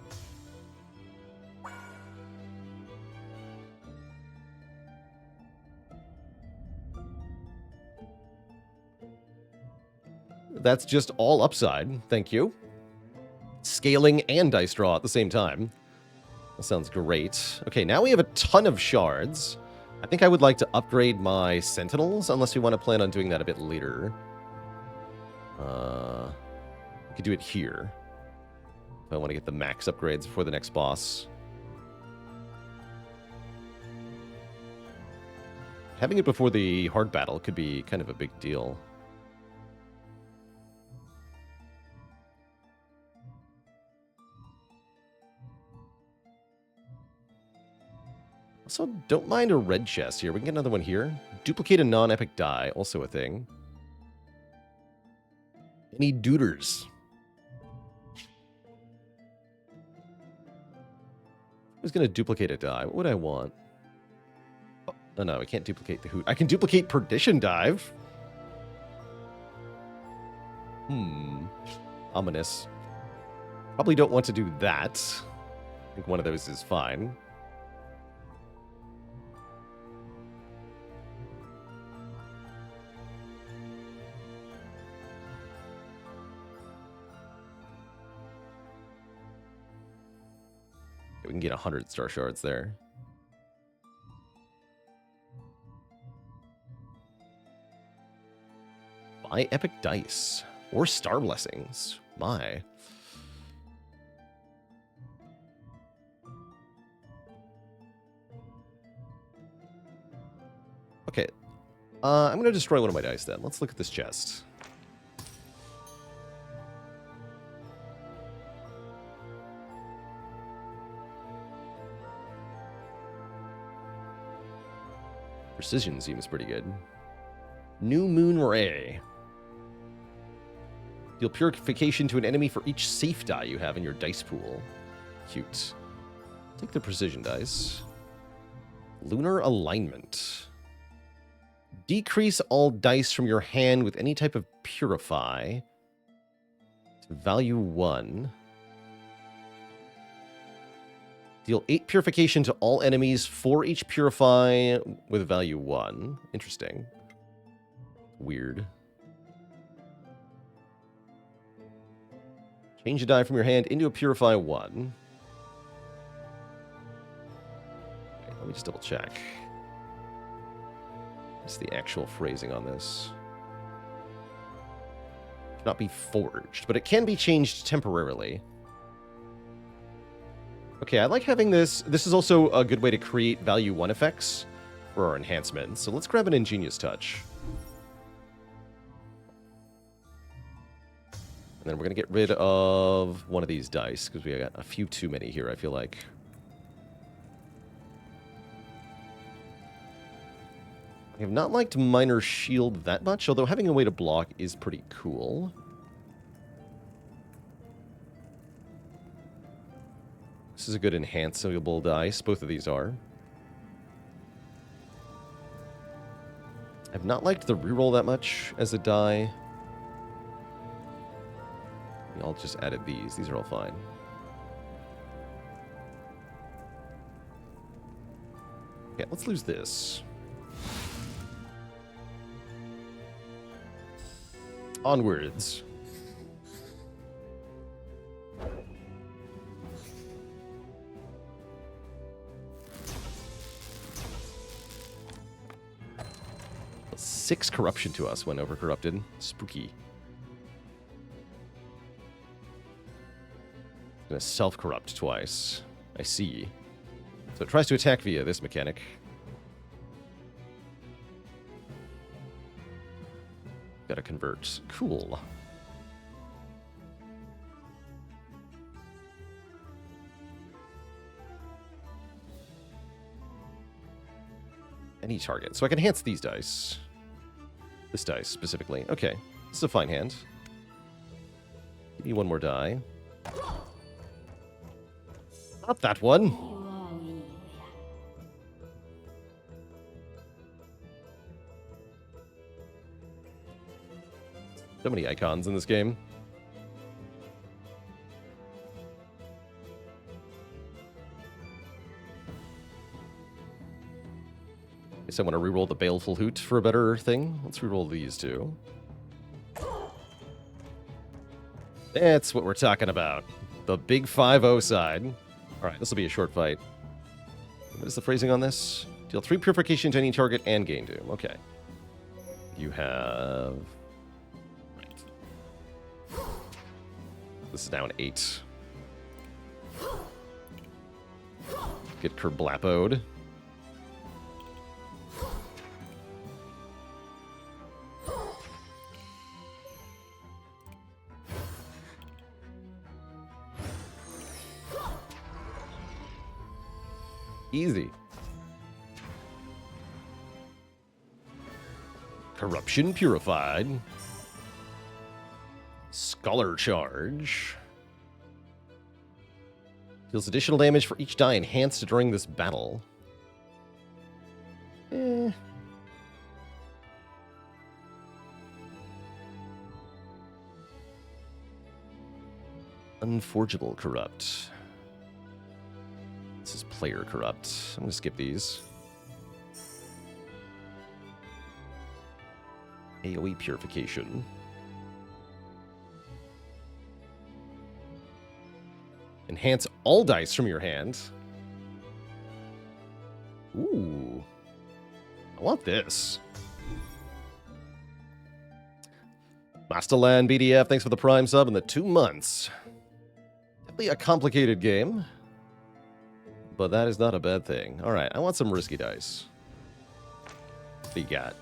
That's just all upside. Thank you. Scaling and dice draw at the same time. That sounds great. Okay, now we have a ton of shards. I think I would like to upgrade my sentinels, unless we want to plan on doing that a bit later. We could do it here. If I want to get the max upgrades before the next boss. Having it before the hard battle could be kind of a big deal. Also, don't mind a red chest here. We can get another one here. Duplicate a non-epic die, also a thing. Any duders? Who's going to duplicate a die? What would I want? Oh, no, I can't duplicate the hoot. I can duplicate Perdition Dive. Ominous. Probably don't want to do that. I think one of those is fine. We can get 100 star shards there. Buy epic dice. Or star blessings. My. Okay. I'm going to destroy one of my dice then. Let's look at this chest. Precision seems pretty good. New Moon Ray. Deal purification to an enemy for each safe die you have in your dice pool. Cute. Take the precision dice. Lunar Alignment. Decrease all dice from your hand with any type of purify to value 1. Deal 8 purification to all enemies for each purify with value 1. Interesting. Weird. Change a die from your hand into a purify 1. Okay, let me just double check. What's the actual phrasing on this? Cannot be forged, but it can be changed temporarily. Okay, I like having this. This is also a good way to create value 1 effects for our enhancements. So let's grab an Ingenious Touch. And then we're going to get rid of one of these dice, because we got a few too many here, I feel like. I have not liked Minor Shield that much, although having a way to block is pretty cool. This is a good enhanceable dice. Both of these are. I've not liked the reroll that much as a die. I'll just added these. These are all fine. Okay, let's lose this. Onwards. Six corruption to us when over-corrupted. Spooky. Gonna self-corrupt twice. I see. So it tries to attack via this mechanic. Gotta convert. Cool. Any target. So I can enhance these dice. This dice, specifically. Okay. This is a fine hand. Give me one more die. Not that one. So many icons in this game. Guess I want to reroll the Baleful Hoot for a better thing. Let's reroll these two. That's what we're talking about. The big 5-0 side. Alright, this will be a short fight. What is the phrasing on this? Deal 3 purification to any target and gain doom. Okay. You have... Right. This is now an 8. Get Kerblapoed. Easy. Corruption Purified. Scholar Charge. Deals additional damage for each die enhanced during this battle. Unforgeable Corrupt. This is Player Corrupt. I'm going to skip these. AoE Purification. Enhance all dice from your hand. Ooh. I want this. Masterland BDF, thanks for the Prime sub and the 2 months. Definitely a complicated game, but that is not a bad thing. All right, I want some risky dice. What do you got?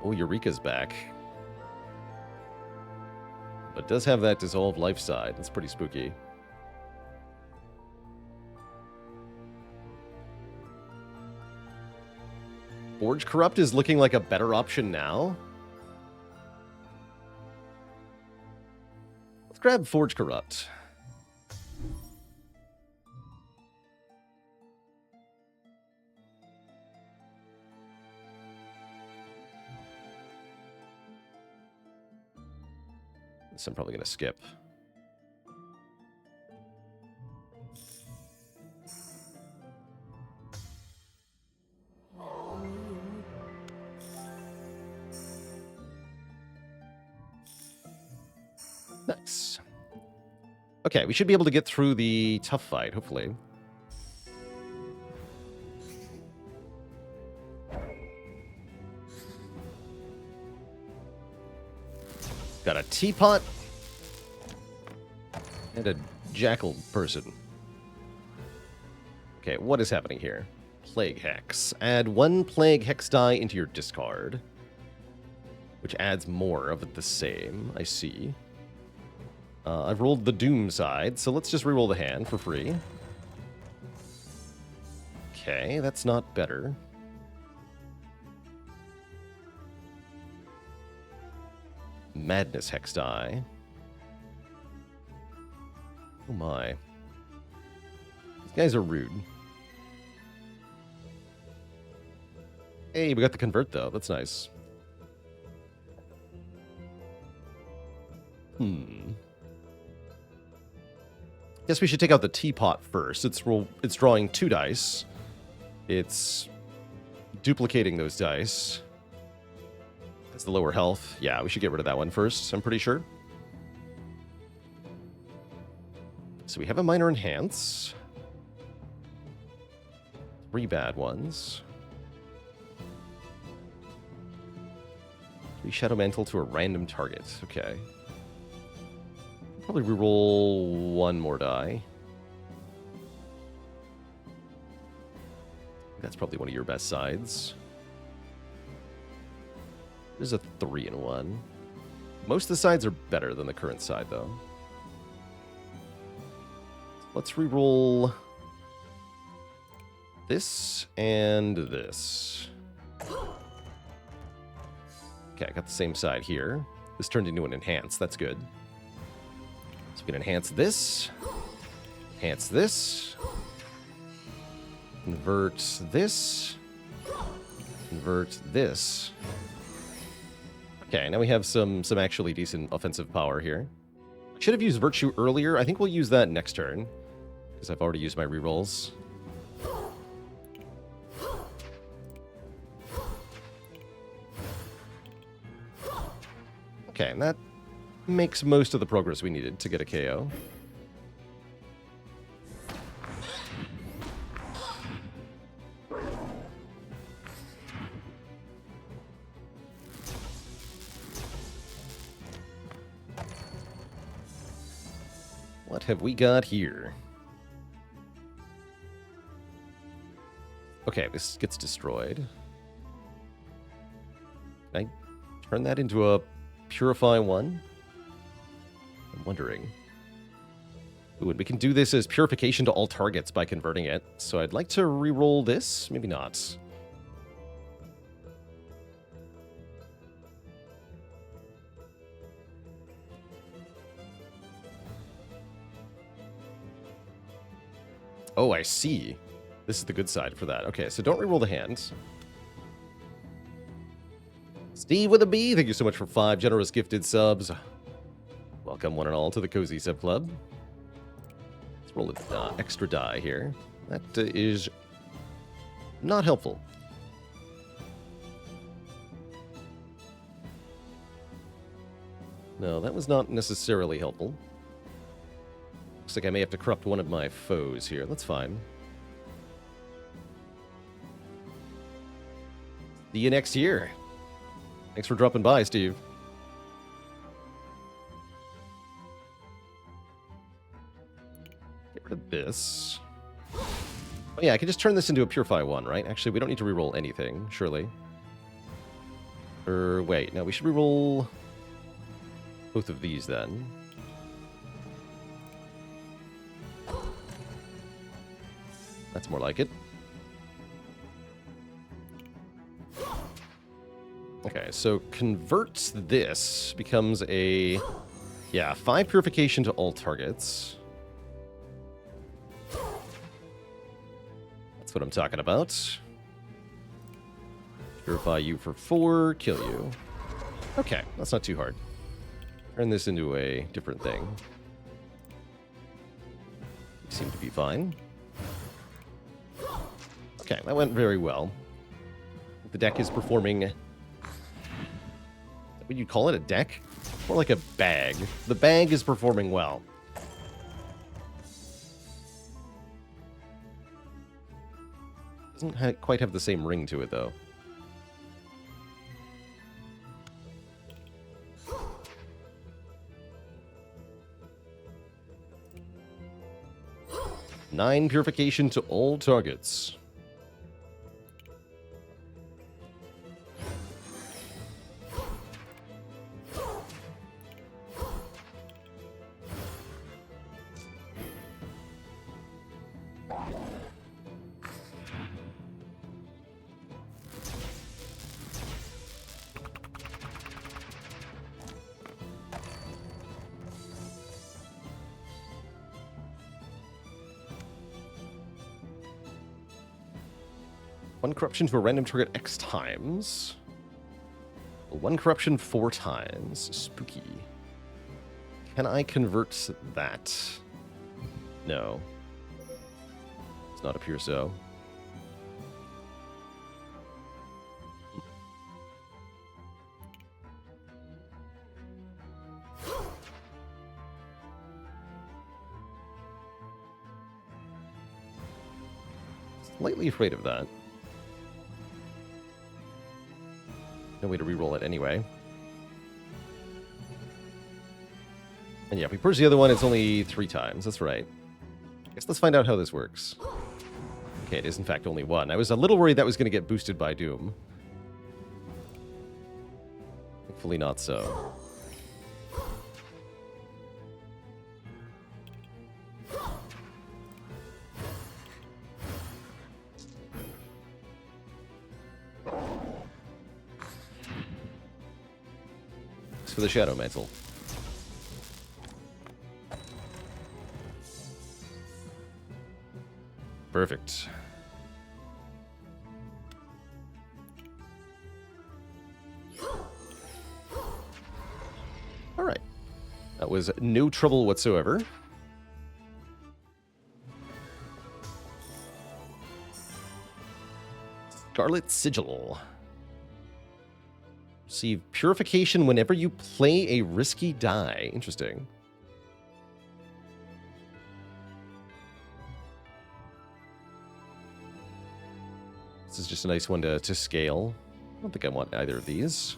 Oh, Eureka's back. But does have that dissolved life side. That's pretty spooky. Forge Corrupt is looking like a better option now. Let's grab Forge Corrupt. This I'm probably going to skip. Nice. Okay, we should be able to get through the tough fight, hopefully. Got a teapot and a jackal person. Okay, what is happening here? Plague Hex. Add 1 Plague Hex die into your discard, which adds more of the same. I see. I've rolled the Doom side, so let's just reroll the hand for free. Okay, that's not better. Madness Hex die. Oh my. These guys are rude. Hey, we got the convert though. That's nice. Guess we should take out the teapot first. It's drawing 2 dice. It's duplicating those dice. That's the lower health. Yeah, we should get rid of that one first, I'm pretty sure. So we have a minor enhance. 3 bad ones. 3 Shadow Mantle to a random target. Okay. Probably reroll 1 more die. That's probably one of your best sides. There's a 3-in-1. Most of the sides are better than the current side, though. Let's reroll this and this. Okay, I got the same side here. This turned into an enhance. That's good. So we can enhance this. Enhance this. Convert this. Convert this. Okay, now we have some actually decent offensive power here. I should have used Virtue earlier. I think we'll use that next turn, because I've already used my rerolls. Okay, and that makes most of the progress we needed to get a KO. What have we got here? Okay, this gets destroyed. Can I turn that into a Purify 1? I'm wondering. Ooh, and we can do this as purification to all targets by converting it. So I'd like to re-roll this. Maybe not. Oh, I see. This is the good side for that. Okay, so don't re-roll the hands. Steve with a B, thank you so much for 5 generous gifted subs. Welcome one and all to the Cozy Sub Club. Let's roll an extra die here. That is not helpful. No, that was not necessarily helpful. Looks like I may have to corrupt one of my foes here. That's fine. See you next year. Thanks for dropping by, Steve. Get rid of this. Oh yeah, I can just turn this into a Purify 1, right? Actually, we don't need to reroll anything, surely. Or wait, no, we should reroll both of these then. That's more like it. Okay, so converts this becomes a, yeah, 5 purification to all targets. That's what I'm talking about. Purify you for 4, kill you. Okay, that's not too hard. Turn this into a different thing. You seem to be fine. Okay, that went very well. The deck is performing... Would you call it a deck? More like a bag. The bag is performing well. Doesn't quite have the same ring to it, though. Nine purification to all targets. One corruption to a random target X times. One corruption 4 times. Spooky. Can I convert that? No. Does not appear so. Slightly afraid of that. No way to reroll it anyway. And yeah, if we purge the other one, it's only 3 times. That's right. I guess let's find out how this works. Okay, it is in fact only 1. I was a little worried that was going to get boosted by Doom. Hopefully not so. For the Shadow Mantle. Perfect. All right. That was no trouble whatsoever. Scarlet Sigil. Receive purification whenever you play a risky die. Interesting. This is just a nice one to scale. I don't think I want either of these.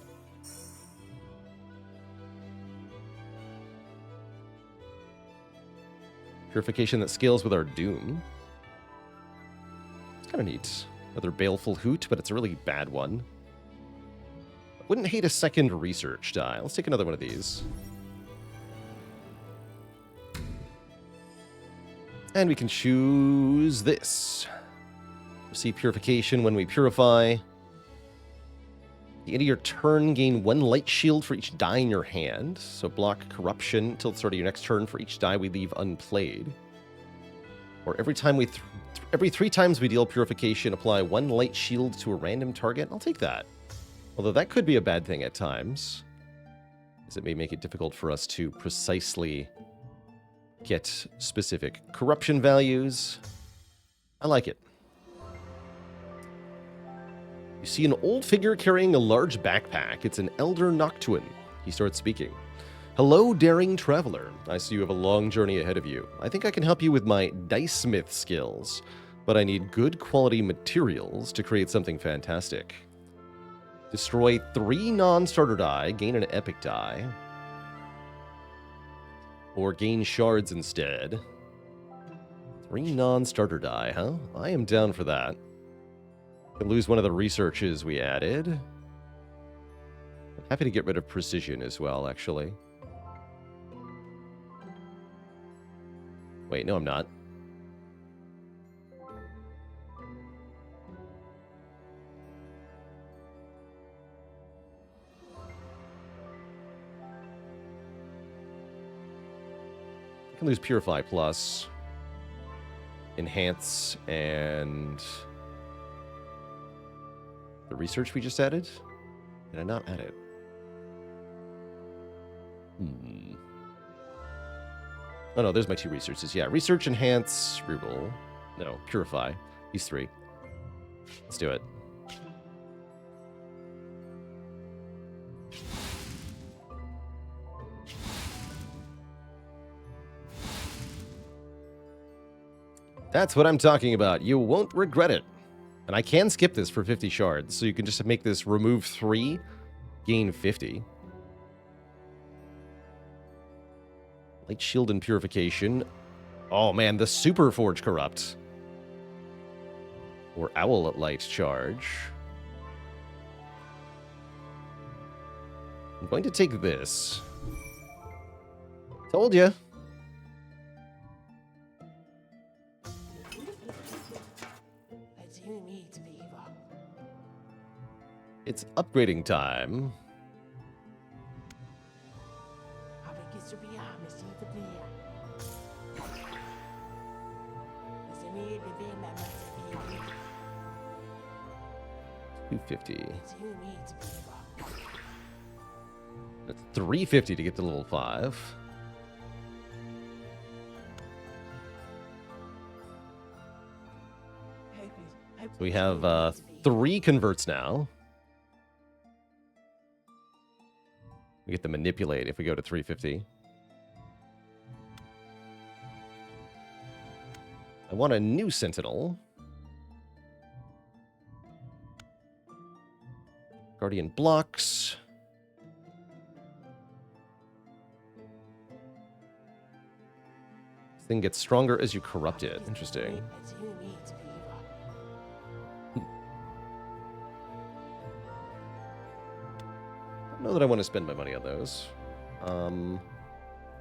Purification that scales with our Doom. It's kind of neat. Another Baleful Hoot, but it's a really bad one. Wouldn't hate a second research die. Let's take another one of these. And we can choose this. Receive purification when we purify. At the end of your turn, gain 1 light shield for each die in your hand. So block corruption until the start of your next turn for each die we leave unplayed. Or every time we every 3 times we deal purification, apply 1 light shield to a random target. I'll take that. Although that could be a bad thing at times, as it may make it difficult for us to precisely get specific corruption values. I like it. You see an old figure carrying a large backpack. It's an Elder Noctuan. He starts speaking. Hello, daring traveler. I see you have a long journey ahead of you. I think I can help you with my dice smith skills, but I need good quality materials to create something fantastic. Destroy 3 non-starter die, gain an epic die. Or gain shards instead. 3 non-starter die, huh? I am down for that. Can lose one of the researches we added. I'm happy to get rid of precision as well, actually. Wait, no, I'm not. I can lose Purify Plus, Enhance, and the research we just added? Did I not add it? Oh no, there's my 2 researches. Yeah, Research, Enhance, Reroll. No, Purify. These 3. Let's do it. That's what I'm talking about. You won't regret it. And I can skip this for 50 shards, so you can just make this remove 3, gain 50. Light Shield and Purification. Oh man, the Super Forge Corrupt. Or Owl at Light Charge. I'm going to take this. Told ya. It's upgrading time. $250. That's $350 to get to level 5. So we have 3 converts now. We get the manipulate if we go to 350. I want a new sentinel. Guardian blocks. This thing gets stronger as you corrupt it. Interesting. I don't know that I want to spend my money on those. What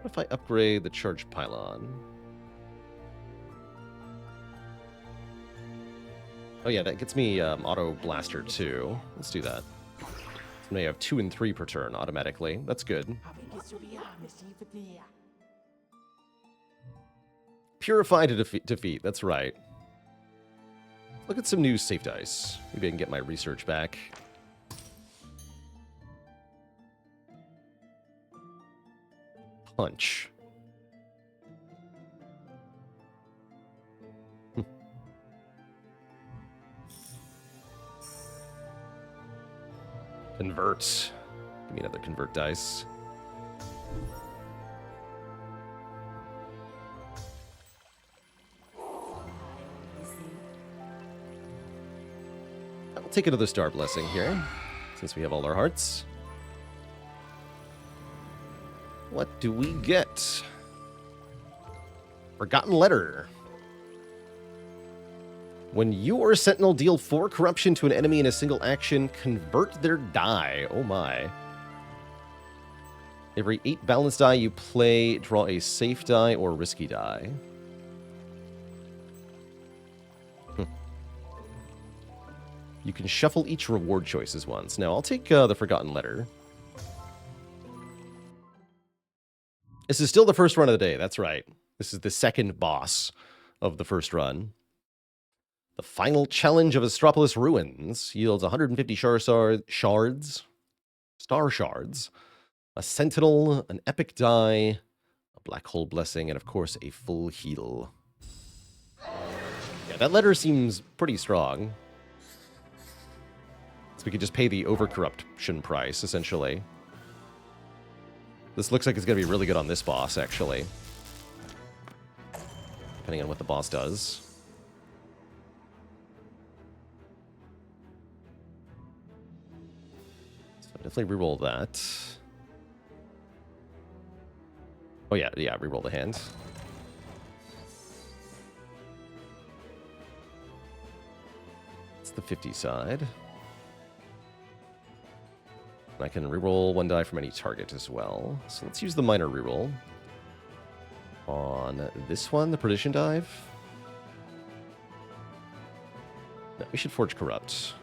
if I upgrade the charge pylon? Oh yeah, that gets me auto blaster too. Let's do that. So now you have 2 and 3 per turn automatically. That's good. Purify to defeat. That's right. Look at some new safe dice. Maybe I can get my research back. Punch. Convert. Give me another convert dice. I'll take another star blessing here, since we have all our hearts. What do we get? Forgotten Letter. When you or a sentinel deal 4 corruption to an enemy in a single action, convert their die. Oh my. Every 8 balanced die you play, draw a safe die or risky die. You can shuffle each reward choices once. Now, I'll take the Forgotten Letter. This is still the first run of the day. That's right. This is the second boss of the first run. The final challenge of Astropolis Ruins yields 150 star shards, a sentinel, an epic die, a black hole blessing, and of course a full heal. Yeah, that letter seems pretty strong. So we could just pay the overcorruption price, essentially. This looks like it's going to be really good on this boss, actually. Depending on what the boss does. So definitely reroll that. Oh yeah, reroll the hand. It's the 50 side. And I can reroll 1 die from any target as well. So let's use the minor reroll. On this one, the Perdition Dive. No, we should Forge Corrupt.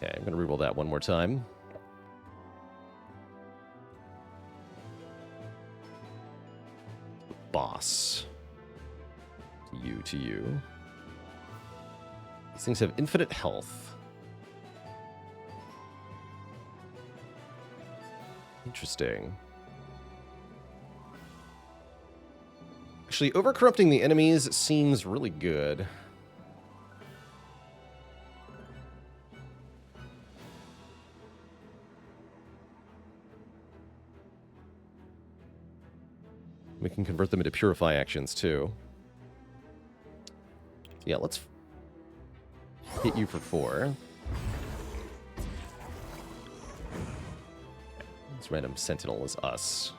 Okay, I'm going to reroll that one more time. Boss. To you. These things have infinite health. Interesting. Actually, overcorrupting the enemies seems really good. We can convert them into purify actions, too. Yeah, let's hit you for 4. This random sentinel is us.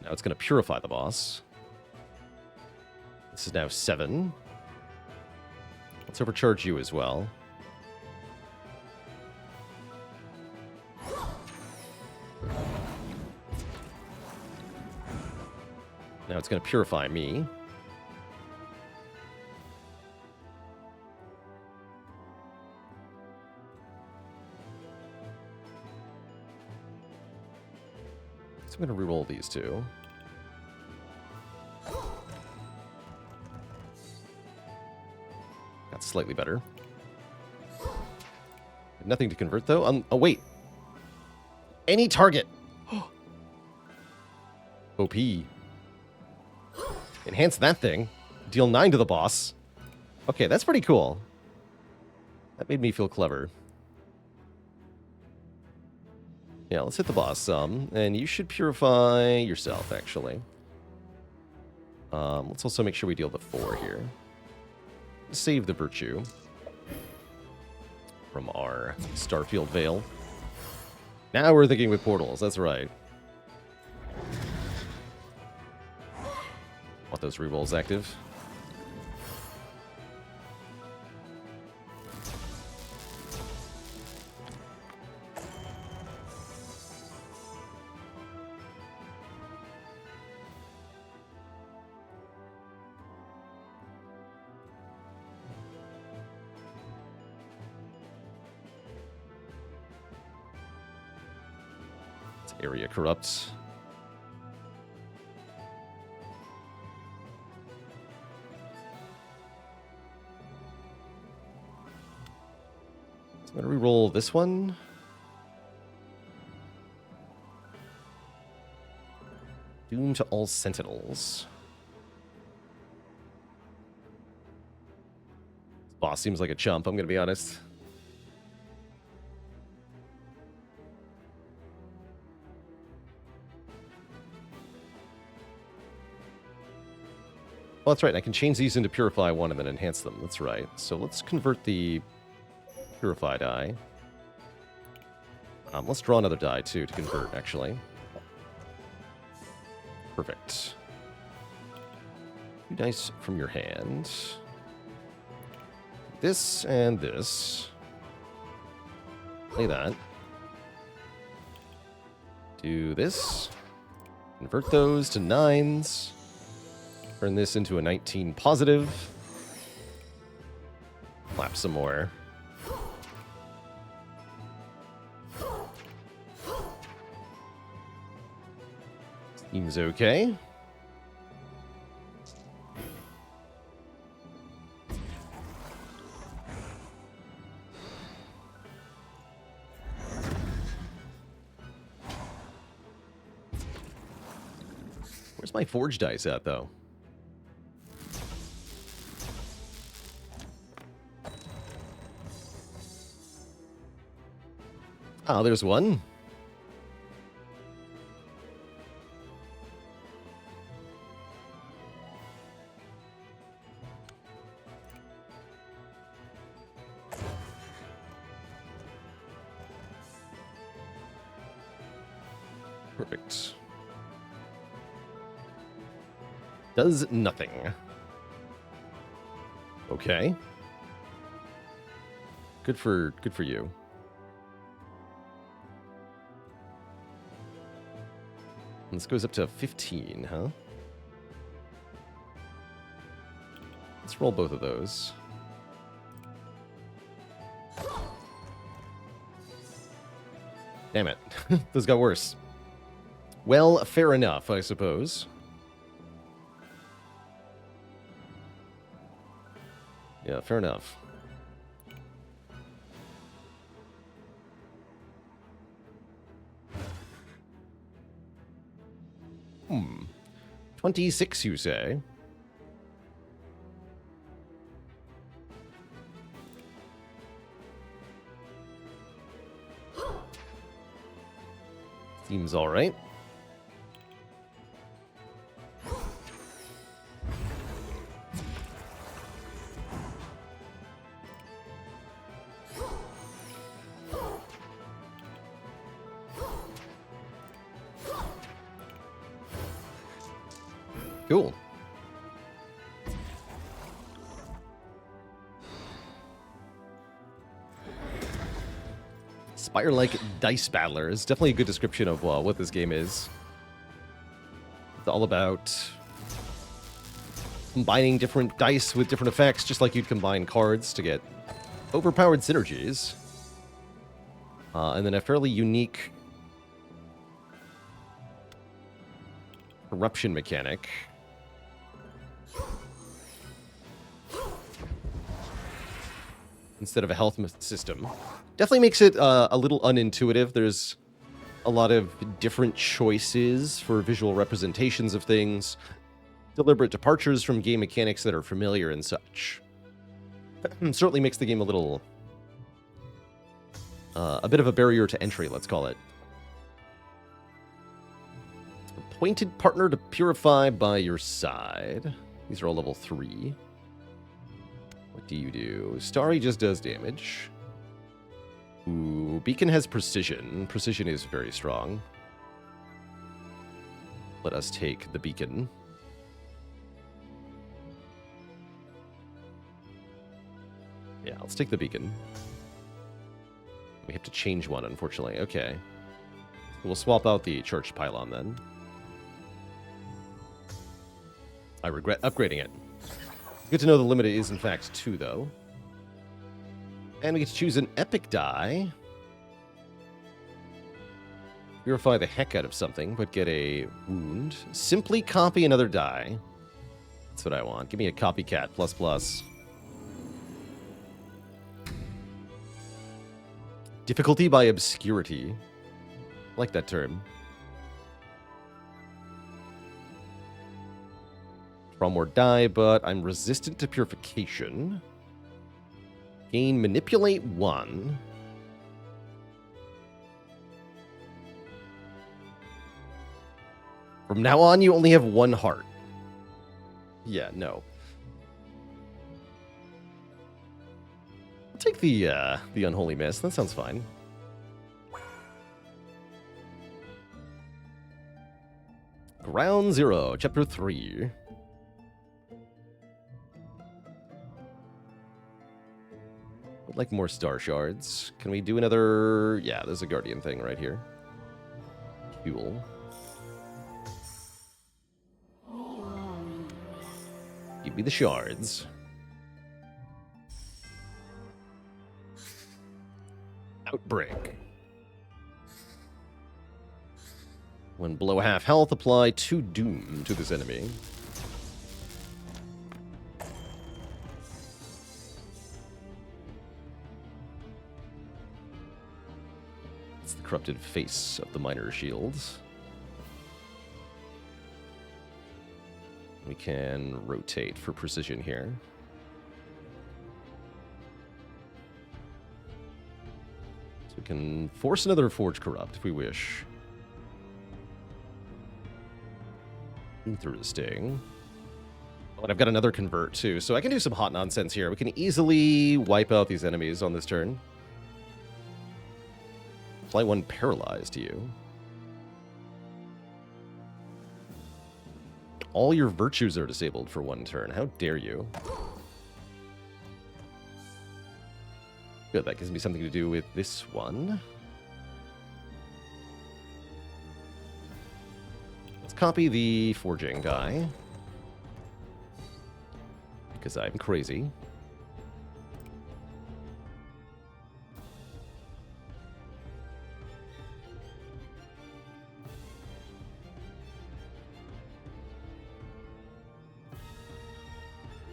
Now it's going to purify the boss. This is now 7. Let's overcharge you as well. Now it's going to purify me. So I'm going to reroll these two. That's slightly better. Nothing to convert, though. Oh, wait. Any target. OP. Enhance that thing. Deal 9 to the boss. Okay, that's pretty cool. That made me feel clever. Yeah, let's hit the boss some. And you should purify yourself, actually. Let's also make sure we deal the 4 here. Save the virtue from our Starfield Veil. Now we're thinking with portals, that's right. Want those rerolls active. Area corrupts. So I'm going to re-roll this one. Doom to all sentinels. This boss seems like a chump, I'm going to be honest. Oh, that's right. I can change these into Purify 1 and then enhance them. That's right. So let's convert the Purify die. Let's draw another die, too, to convert, actually. Perfect. 2 dice from your hand. This and this. Play that. Do this. Convert those to 9s. Turn this into a 19 positive. Clap some more. Seems okay. Where's my forge dice at, though? Ah, there's one. Perfect. Does nothing. Okay. Good for you. And this goes up to 15, huh? Let's roll both of those. Damn it. Those got worse. Well, fair enough, I suppose. Yeah, fair enough. Hmm. 26, you say? Seems all right. Cool. Spire-like dice battler is definitely a good description of what this game is. It's all about combining different dice with different effects, just like you'd combine cards to get overpowered synergies. And then a fairly unique corruption mechanic. Instead of a health system. Definitely makes it a little unintuitive. There's a lot of different choices for visual representations of things, deliberate departures from game mechanics that are familiar and such. Certainly makes the game a little... a bit of a barrier to entry, let's call it. Appointed partner to purify by your side. These are all level 3. What do you do? Starry just does damage. Ooh, Beacon has precision. Precision is very strong. Let us take the Beacon. Yeah, let's take the Beacon. We have to change one, unfortunately. Okay. We'll swap out the Church Pylon, then. I regret upgrading it. Good to know the limit is, in fact, 2, though. And we get to choose an epic die. Purify the heck out of something, but get a wound. Simply copy another die. That's what I want. Give me a copycat ++. Difficulty by obscurity. I like that term. Draw more die, but I'm resistant to purification. Gain manipulate 1. From now on, you only have 1 heart. Yeah, no. I'll take the Unholy Mist. That sounds fine. Ground Zero, Chapter 3. I'd like more star shards. Can we do another... Yeah, there's a Guardian thing right here. Cool. Give me the shards. Outbreak. When below half health, apply 2 Doom to this enemy. It's the corrupted face of the minor shields. We can rotate for precision here. So We can force another Forge Corrupt if we wish. Interesting. Oh, and I've got another Convert too, so I can do some hot nonsense here. We can easily wipe out these enemies on this turn. Fly one Paralyzed to you. All your virtues are disabled for one turn. How dare you? Good, that gives me something to do with this one. Let's copy the forging die. Because I'm crazy.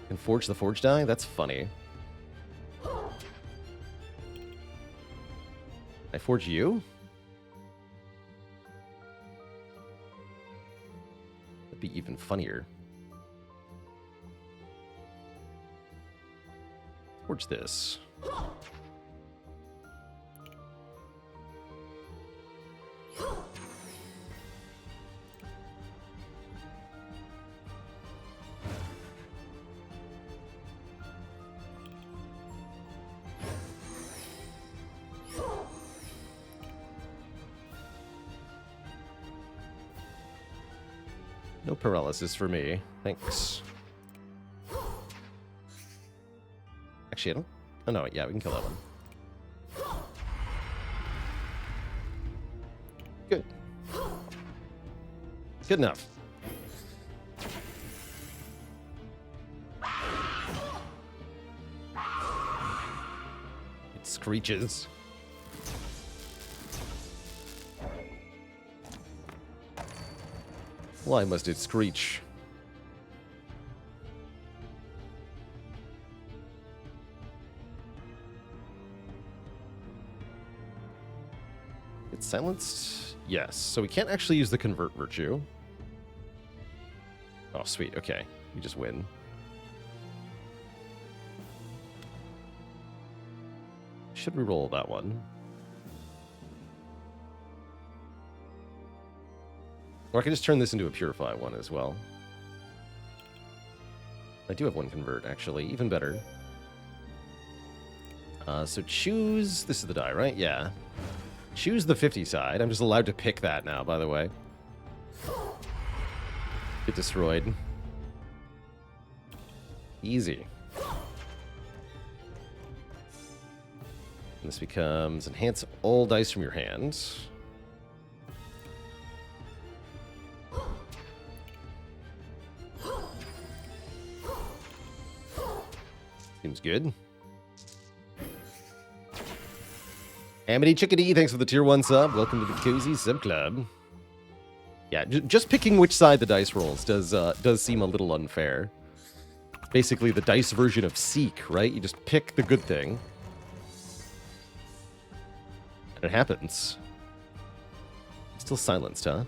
And forge the forge die? That's funny. I forge you? That'd be even funnier. Forge this. No paralysis for me. Thanks. Actually, I don't... Oh, no, yeah, we can kill that one. Good. Good enough. It screeches. Why must it screech? It's silenced? Yes. So we can't actually use the Convert Virtue. Oh, sweet. Okay. We just win. Should we roll that one? Or I can just turn this into a Purify one as well. I do have one Convert, actually. Even better. So choose... This is the die, right? Yeah. Choose the 50 side. I'm just allowed to pick that now, by the way. Get destroyed. Easy. And this becomes enhance all dice from your hand. Seems good. Amity Chickadee, thanks for the tier 1 sub. Welcome to the Cozy Sub Club. Yeah, just picking which side the dice rolls does seem a little unfair. Basically, the dice version of Seek, right? You just pick the good thing. And it happens. Still silenced, huh?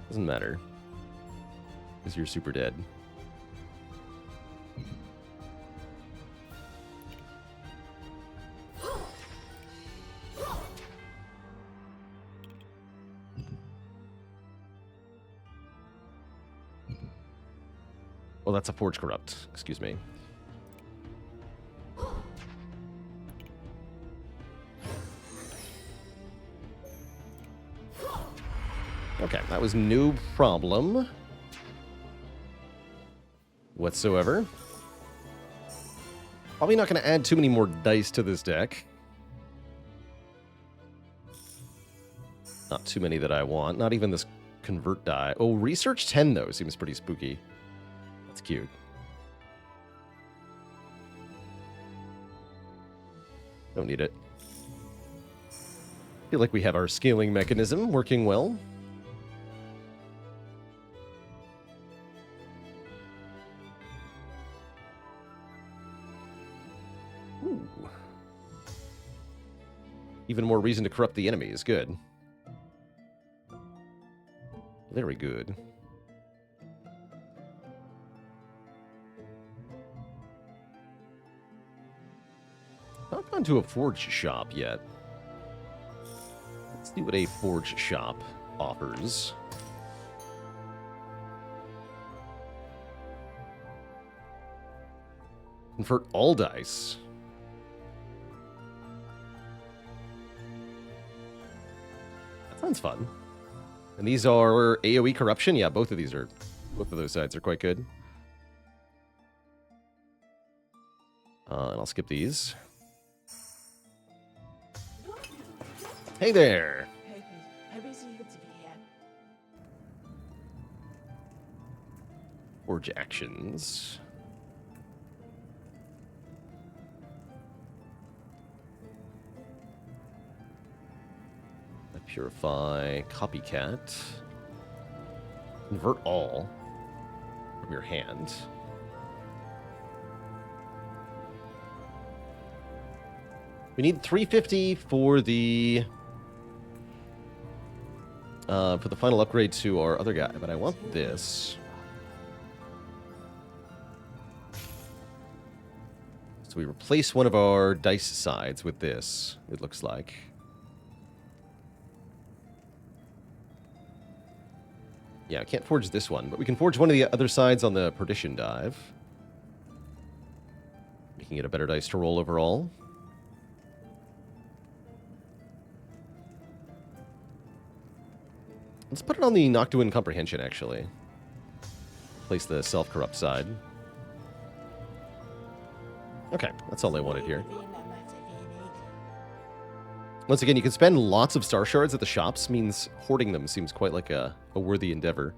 Doesn't matter. Because you're super dead. Well, that's a Forge Corrupt. Excuse me. Okay, that was no problem whatsoever. Probably not going to add too many more dice to this deck. Not too many that I want. Not even this Convert die. Oh, Research 10, though, seems pretty spooky. That's cute. Don't need it. Feel like we have our scaling mechanism working well. Ooh. Even more reason to corrupt the enemy is good. Very good. Not gone to a forge shop yet. Let's see what a forge shop offers. Convert all dice. That sounds fun. And these are AoE corruption? Yeah, both of those sides are quite good. And I'll skip these. Hey there! Forge actions. Purify, copycat. Convert all from your hand. We need 350 for the final upgrade to our other guy, but I want this. So we replace one of our dice sides with this, it looks like. Yeah, I can't forge this one, but we can forge one of the other sides on the Perdition Dive. Making it a better dice to roll overall. Let's put it on the Noctuan Comprehension, actually. Place the self-corrupt side. Okay, that's all I wanted here. Once again, you can spend lots of star shards at the shops, means hoarding them seems quite like a worthy endeavor.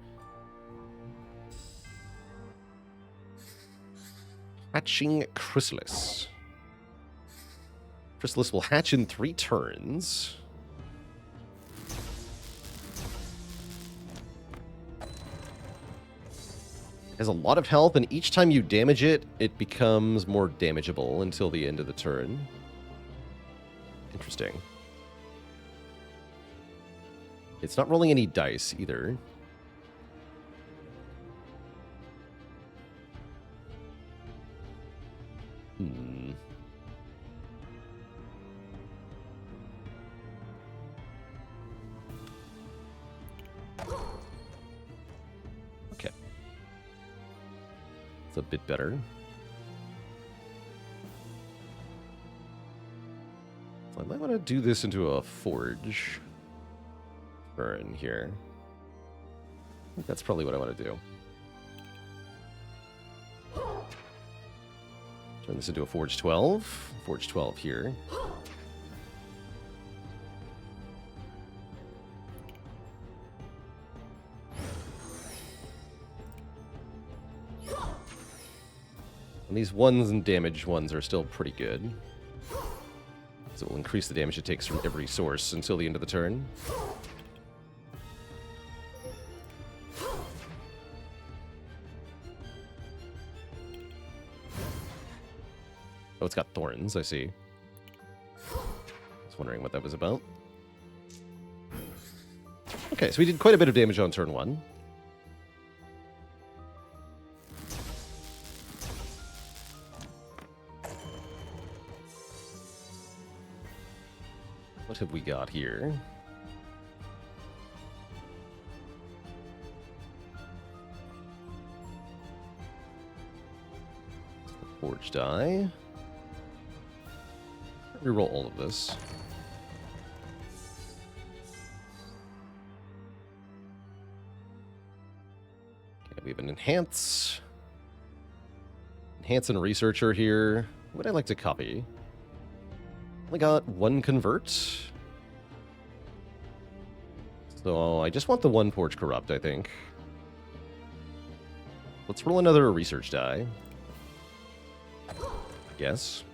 Hatching Chrysalis. Chrysalis will hatch in 3 turns. It has a lot of health, and each time you damage it, it becomes more damageable until the end of the turn. Interesting. It's not rolling any dice, either. Okay. It's a bit better. So I might want to do this into a forge. Burn here. I think that's probably what I want to do. Turn this into a Forge 12. Forge 12 here. And these ones and damage ones are still pretty good. So it will increase the damage it takes from every source until the end of the turn. Oh, it's got thorns, I see. I was wondering what that was about. Okay, so we did quite a bit of damage on turn 1. What have we got here? Forge die. Reroll all of this. Okay, we have an enhance. Enhance and researcher here. What would I like to copy? Only got 1 convert. So I just want the 1 Forge Corrupt, I think. Let's roll another research die. I guess.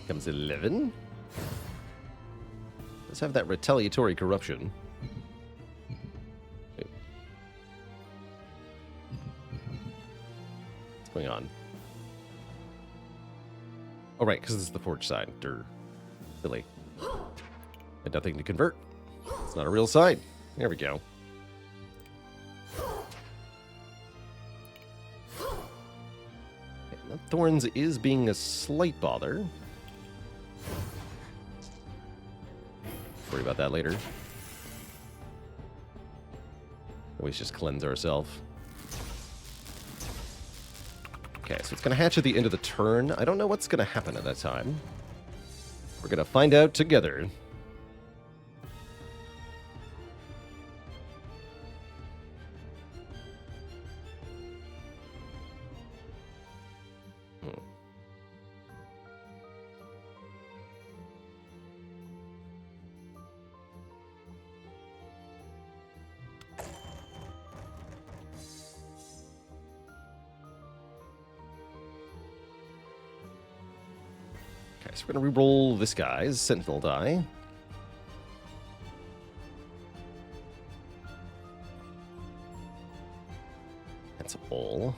Comes 11. Let's have that retaliatory corruption. Wait. What's going on? Oh, right, because this is the forge side. Silly. And nothing to convert. It's not a real sign. There we go. Okay, now Thorns is being a slight bother. Worry about that later. Always just cleanse ourselves. Okay, so it's going to hatch at the end of the turn. I don't know what's going to happen at that time. We're going to find out together. Okay, so we're going to reroll this guy's Sentinel die. That's all.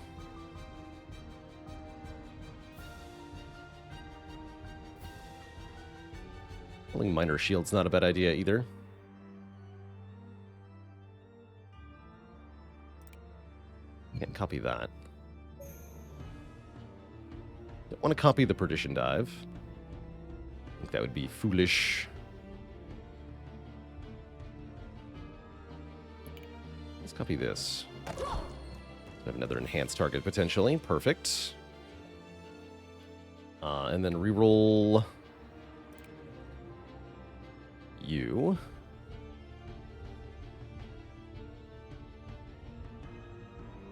Rolling Minor Shield's not a bad idea either. Can't copy that. Don't want to copy the Perdition Dive. I think that would be foolish. Let's copy this. Have another enhanced target potentially. Perfect. And then reroll you.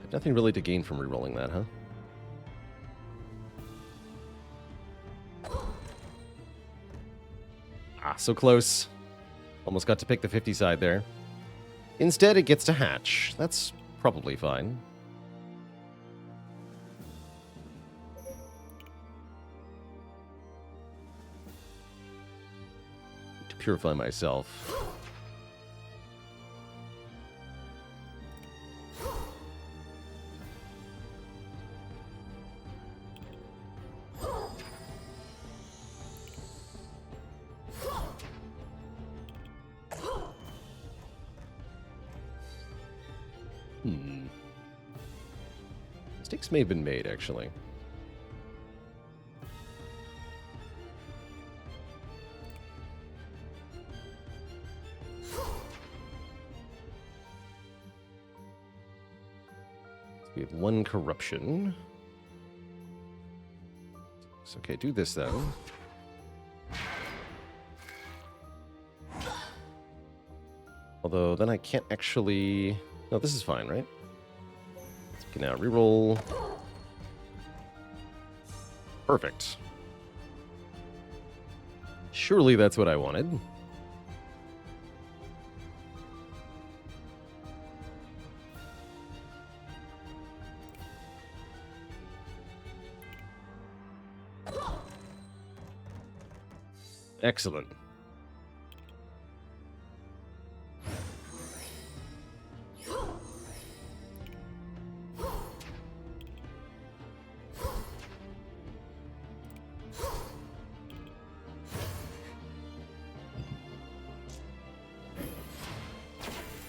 Have nothing really to gain from rerolling that, huh? Ah, so close. Almost got to pick the 50 side there. Instead, it gets to hatch. That's probably fine. To purify myself. Mistakes may have been made, actually. We have one corruption. So, okay, do this then. Although, then I can't actually... No, this is fine, right? So we can now reroll. Perfect. Surely that's what I wanted. Excellent.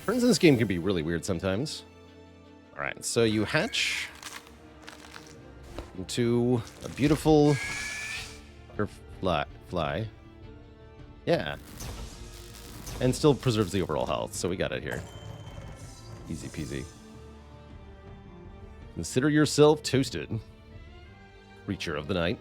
Turns in this game can be really weird sometimes. Alright, so you hatch into a beautiful fly. Yeah. And still preserves the overall health, so we got it here. Easy peasy. Consider yourself toasted. Creature of the night.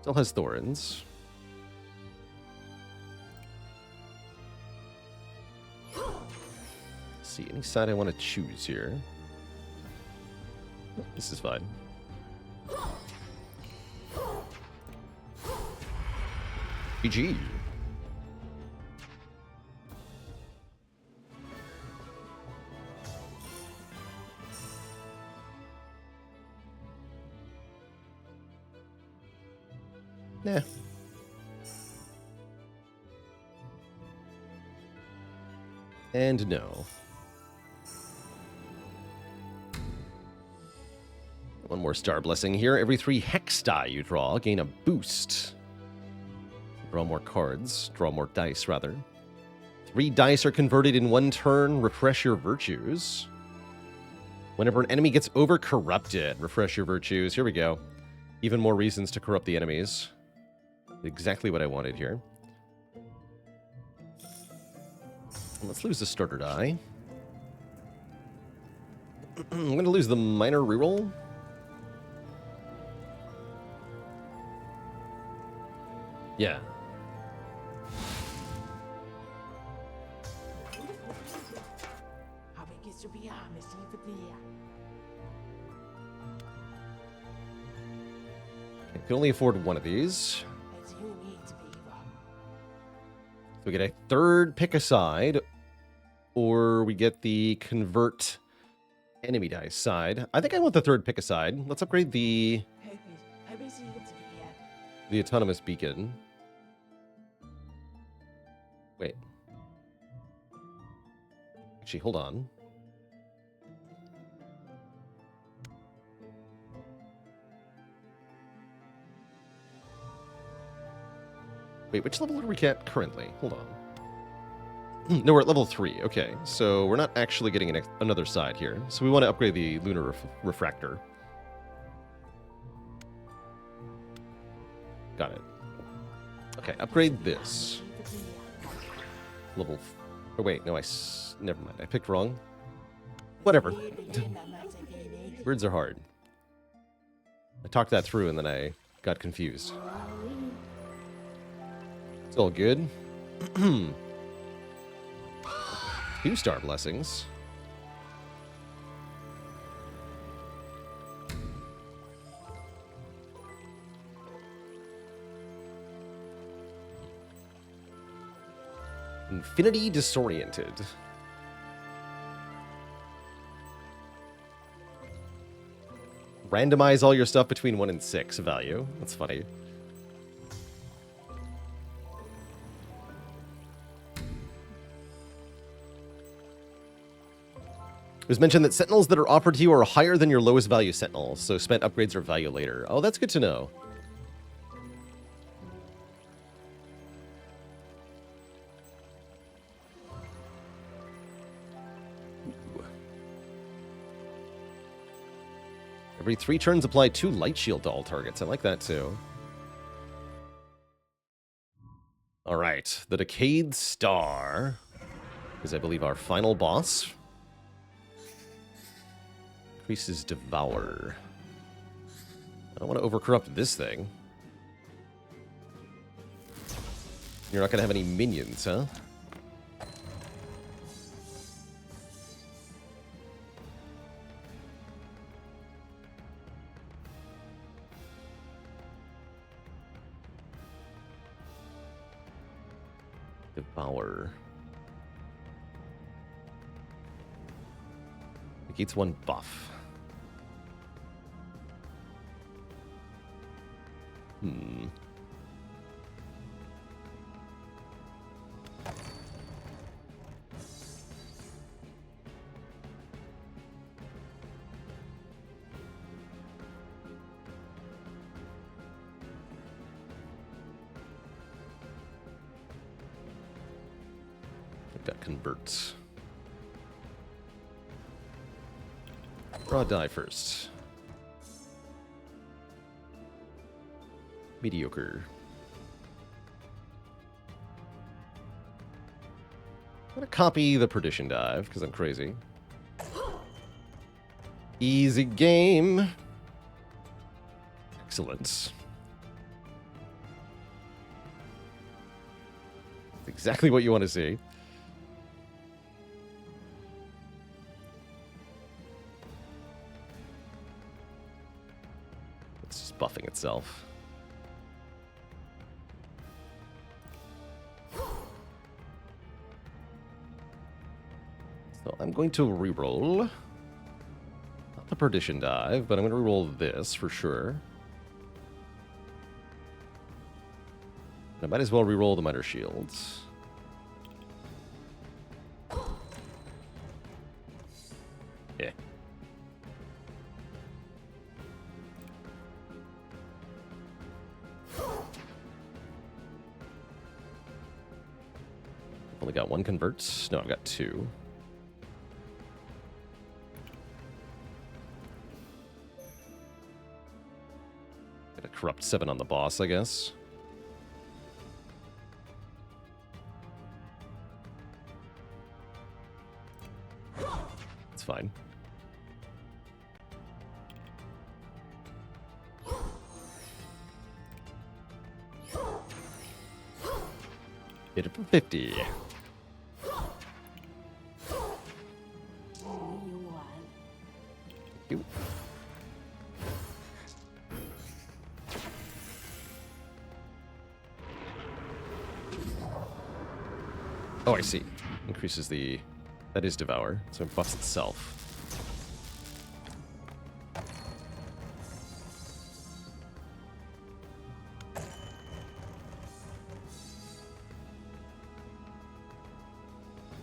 Still has Thorns. Let's see, any side I want to choose here. This is fine. GG. Yeah. And no. One more star blessing here. Every 3 hex die you draw, gain a boost. Draw more cards. Draw more dice, rather. 3 dice are converted in 1 turn. Refresh your virtues. Whenever an enemy gets over-corrupted, refresh your virtues. Here we go. Even more reasons to corrupt the enemies. Exactly what I wanted here. Let's lose the starter die. I'm going to lose the minor reroll. Yeah. I can only afford one of these. So we get a 3rd pick a side, or we get the convert enemy dice side. I think I want the 3rd pick a side. Let's upgrade the autonomous beacon. Wait. Actually, hold on. Wait, which level are we at currently? Hold on. No, we're at level 3. Okay, so we're not actually getting another side here. So we want to upgrade the lunar refractor. Got it. Okay, upgrade this. Level... Oh, wait, no, never mind. I picked wrong. Whatever. Words are hard. I talked that through and then I got confused. It's all good. 2 star blessings. Infinity disoriented. Randomize all your stuff between 1 and 6 value. That's funny. It was mentioned that sentinels that are offered to you are higher than your lowest value sentinels, so spent upgrades are value later. Oh, that's good to know. Ooh. Every 3 turns, apply 2 light shield to all targets. I like that too. All right, the Decayed Star is, I believe, our final boss. Increases Devour. I don't want to overcorrupt this thing. You're not going to have any minions, huh? Devour. Negates 1 buff. That converts. Draw a die first. Mediocre. I'm gonna copy the Perdition Dive, because I'm crazy. Easy game. Excellent. That's exactly what you want to see. It's just buffing itself. So I'm going to reroll. Not the Perdition Dive, but I'm going to reroll this for sure. I might as well reroll the Minor Shields. Yeah. only got one convert. No, I've got two. Got a corrupt 7 on the boss, I guess. It's fine. Hit it for 50. Ew. Oh, I see. Increases the... That is Devour, so it buffs itself.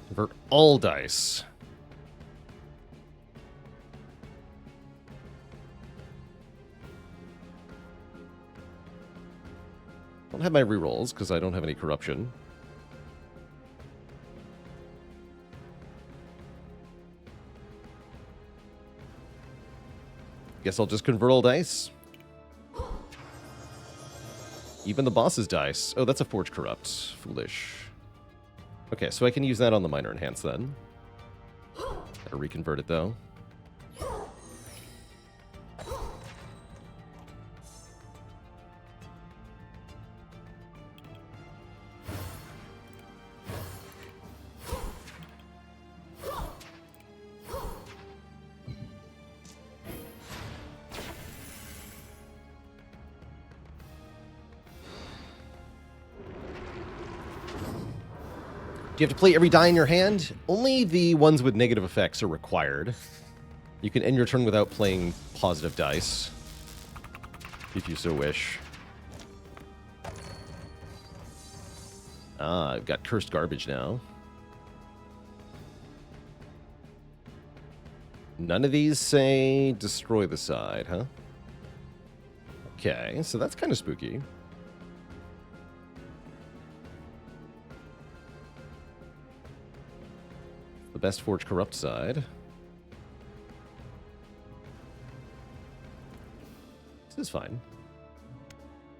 Convert all dice. Don't have my rerolls because I don't have any corruption. Guess I'll just convert all dice. Even the boss's dice. Oh, that's a Forge Corrupt. Foolish. Okay, so I can use that on the Minor Enhance then. Gotta reconvert it though. Do you have to play every die in your hand? Only the ones with negative effects are required. You can end your turn without playing positive dice, if you so wish. Ah, I've got Cursed Garbage now. None of these say destroy the side, huh? Okay, so that's kind of spooky. The best Forge Corrupt side. This is fine.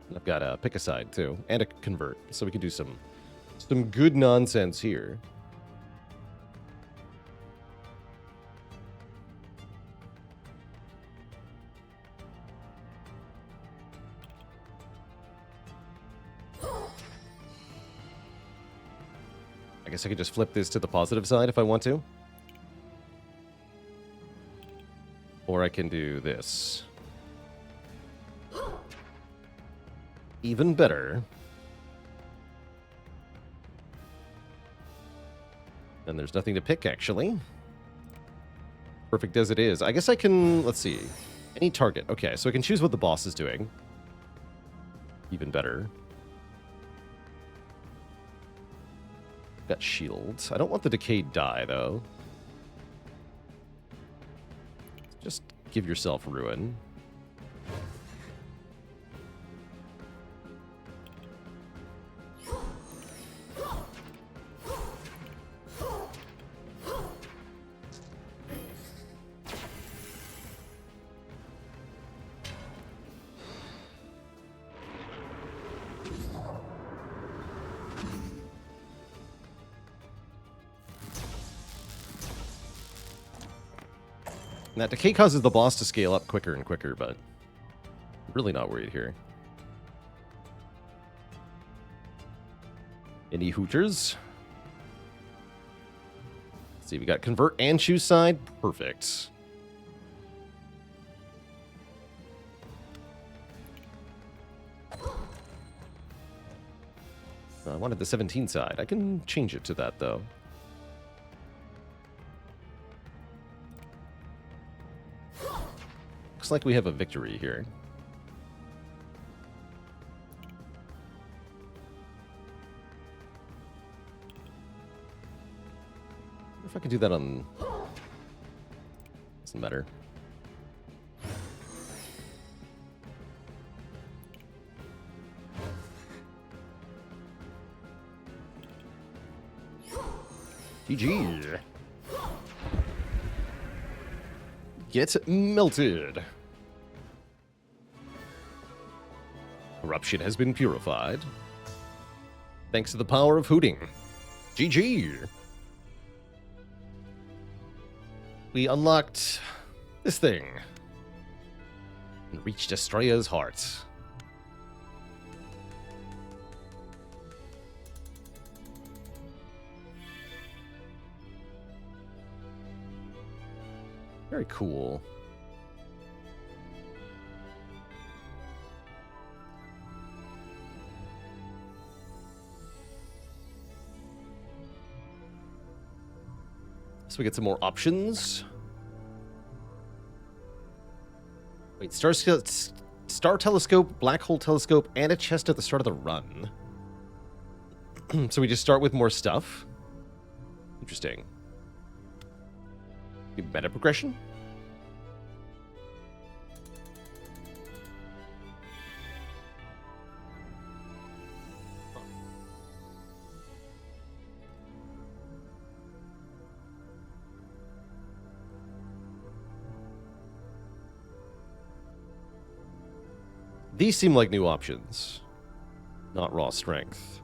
And I've got a pick a side too, and a convert, so we can do some good nonsense here. I guess I could just flip this to the positive side if I want to. Or I can do this. Even better. And there's nothing to pick, actually. Perfect as it is. I guess I can, let's see. Any target. Okay, so I can choose what the boss is doing. Even better. Got shields. I don't want the decayed die, though. Just give yourself ruin. That decay causes the boss to scale up quicker and quicker, but I'm really not worried here. Any hooters? Let's see, we got convert and choose side. Perfect. I wanted the 17 side. I can change it to that, though. Looks like we have a victory here. If I can do that on... Doesn't matter. GG. Get melted. Corruption has been purified. Thanks to the power of hooting. GG. We unlocked this thing. And reached Astrea's heart. Very cool. So we get some more options. Wait, star telescope, black hole telescope, and a chest at the start of the run. So we just start with more stuff. Interesting. Meta progression? These seem like new options. Not raw strength.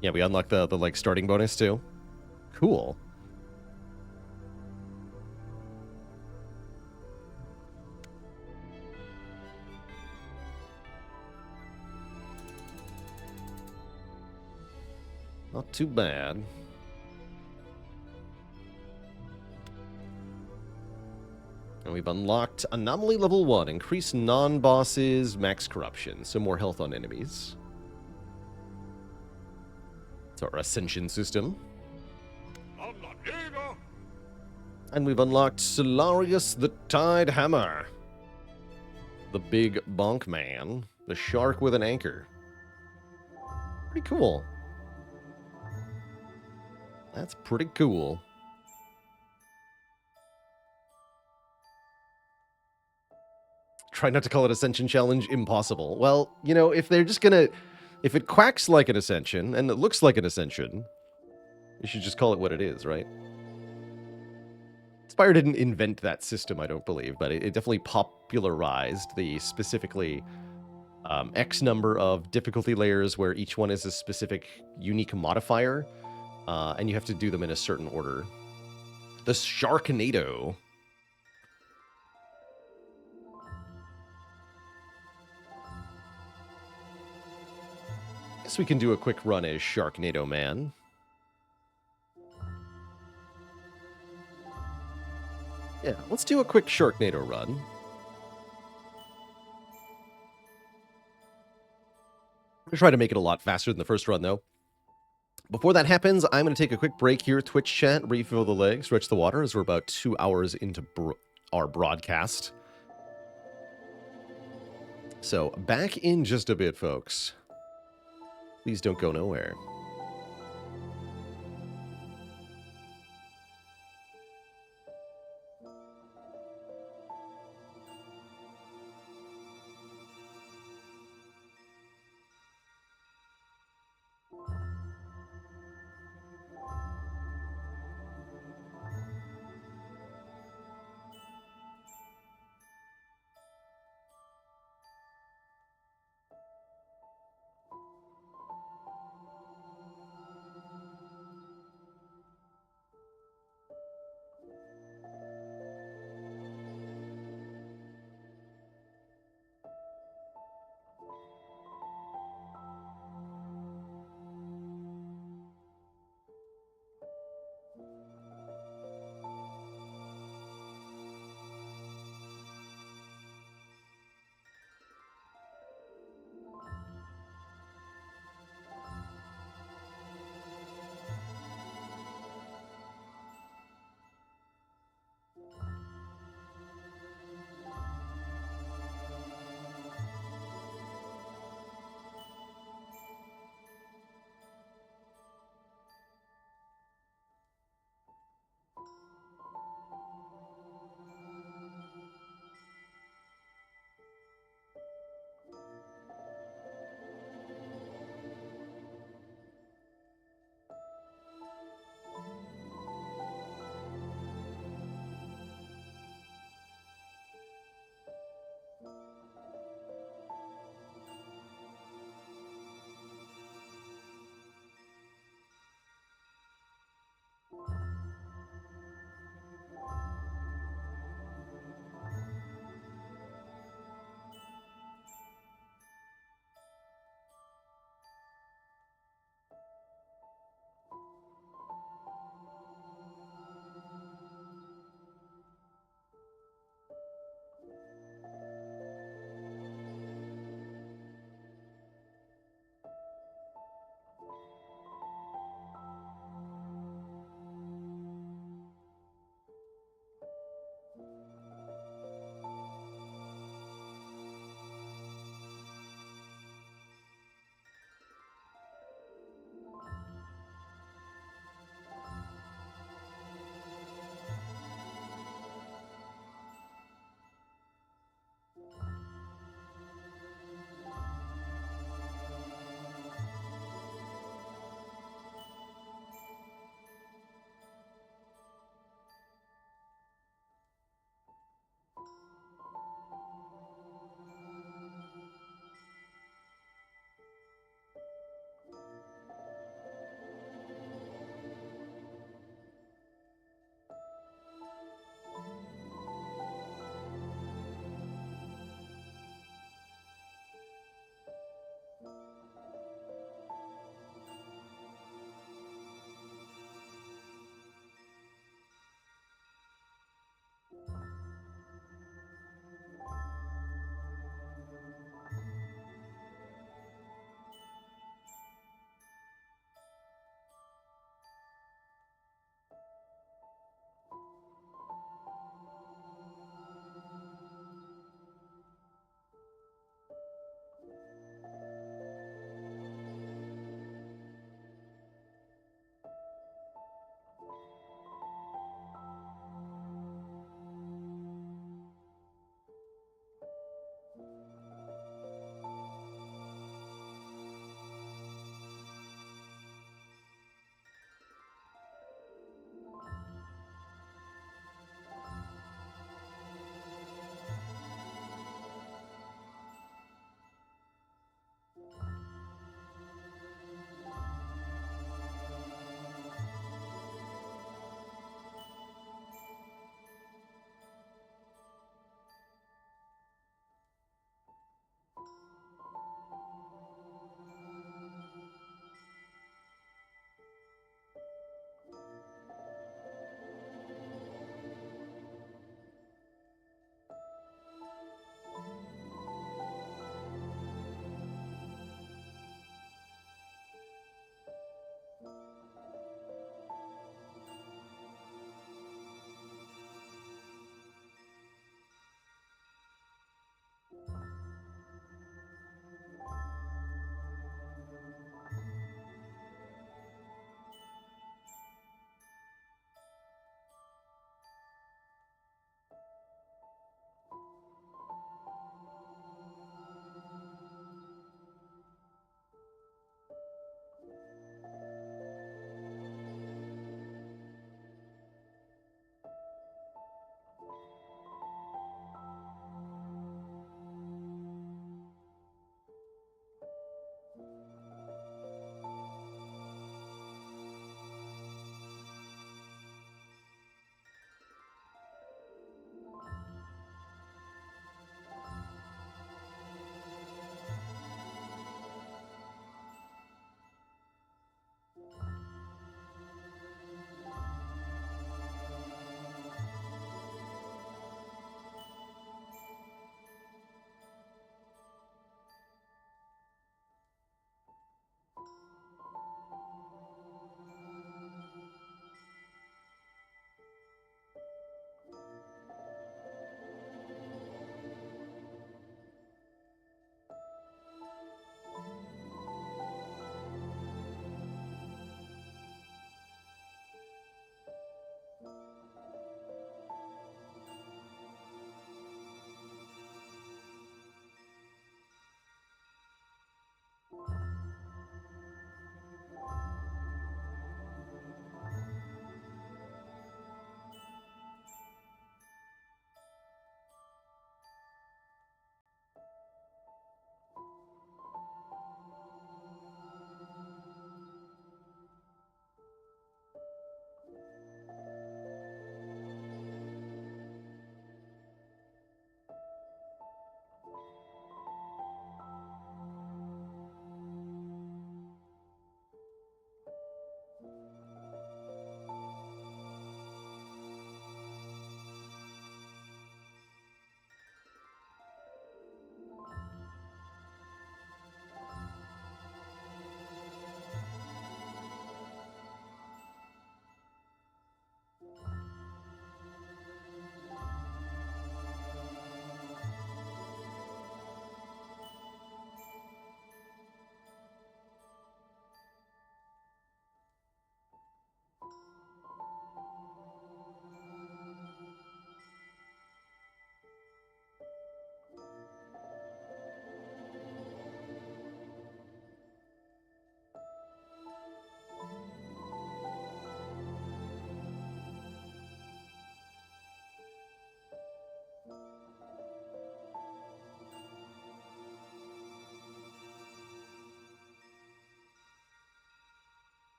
Yeah, we unlock the like starting bonus too. Cool. Not too bad. And we've unlocked Anomaly Level 1. Increase non-bosses, max corruption. So more health on enemies. It's our Ascension system. And we've unlocked Solarius the Tide Hammer. The big bonk man. The shark with an anchor. Pretty cool. That's pretty cool. Try not to call it Ascension Challenge impossible. Well, you know, if they're just gonna... If it quacks like an Ascension, and it looks like an Ascension, you should just call it what it is, right? Spire didn't invent that system, I don't believe, but it definitely popularized the specifically X number of difficulty layers where each one is a specific unique modifier, and you have to do them in a certain order. The Sharknado. Guess we can do a quick run as Sharknado Man. Yeah, let's do a quick Sharknado run. I'm going to try to make it a lot faster than the first run, though. Before that happens, I'm going to take a quick break here. Twitch chat, refill the legs, stretch the water, as we're about 2 hours into our broadcast. So, back in just a bit, folks. Please don't go nowhere.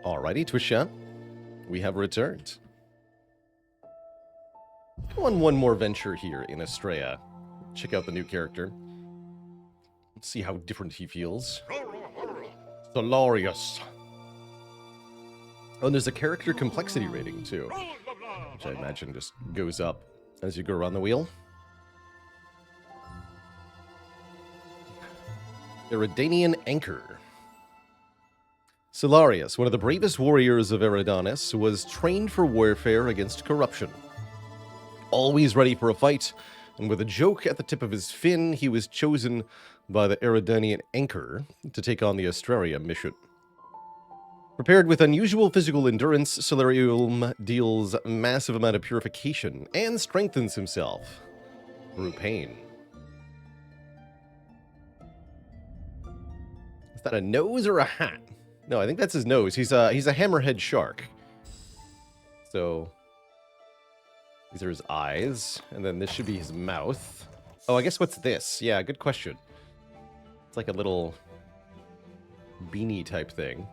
Alrighty, Twisha. We have returned. Go on one more venture here in Astrea. Check out the new character. Let's see how different he feels. Hilarious. Oh, and there's a character complexity rating, too. Which I imagine just goes up as you go around the wheel. Eridanian Anchor. Silarius, one of the bravest warriors of Eridanis, was trained for warfare against corruption. Always ready for a fight, and with a joke at the tip of his fin, he was chosen by the Eridanian Anchor to take on the Astrea mission. Prepared with unusual physical endurance, Solarium deals massive amount of purification and strengthens himself through pain. Is that a nose or a hat? No, I think that's his nose. He's a hammerhead shark. So these are his eyes, and then this should be his mouth. Oh, I guess what's this? Yeah, good question. It's like a little beanie type thing.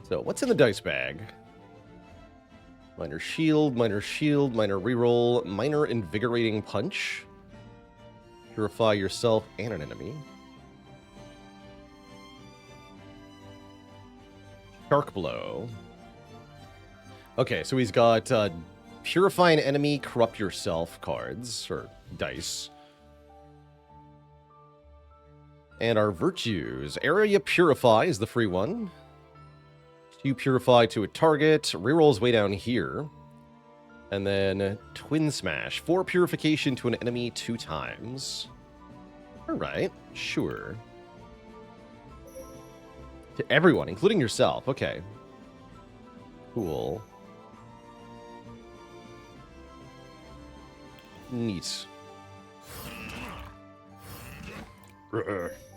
So, what's in the dice bag? Minor shield, minor reroll, minor invigorating punch. Purify yourself and an enemy. Shark blow. Okay, so he's got purify an enemy, corrupt yourself cards, or dice. And our virtues. Area purify is the free one. You purify to a target, rerolls way down here. And then twin smash, 4 purification to an enemy 2 times. Alright, sure. To everyone, including yourself, okay. Cool. Neat.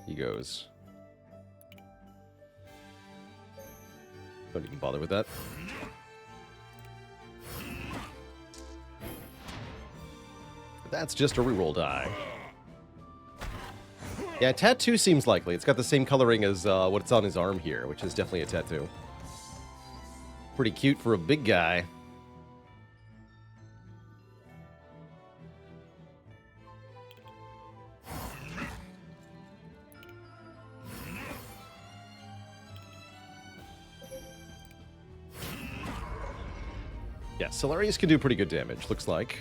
He goes. Don't even bother with that. That's just a reroll die. Yeah, tattoo seems likely. It's got the same coloring as what's on his arm here, which is definitely a tattoo. Pretty cute for a big guy. Yeah, Solarius can do pretty good damage, looks like.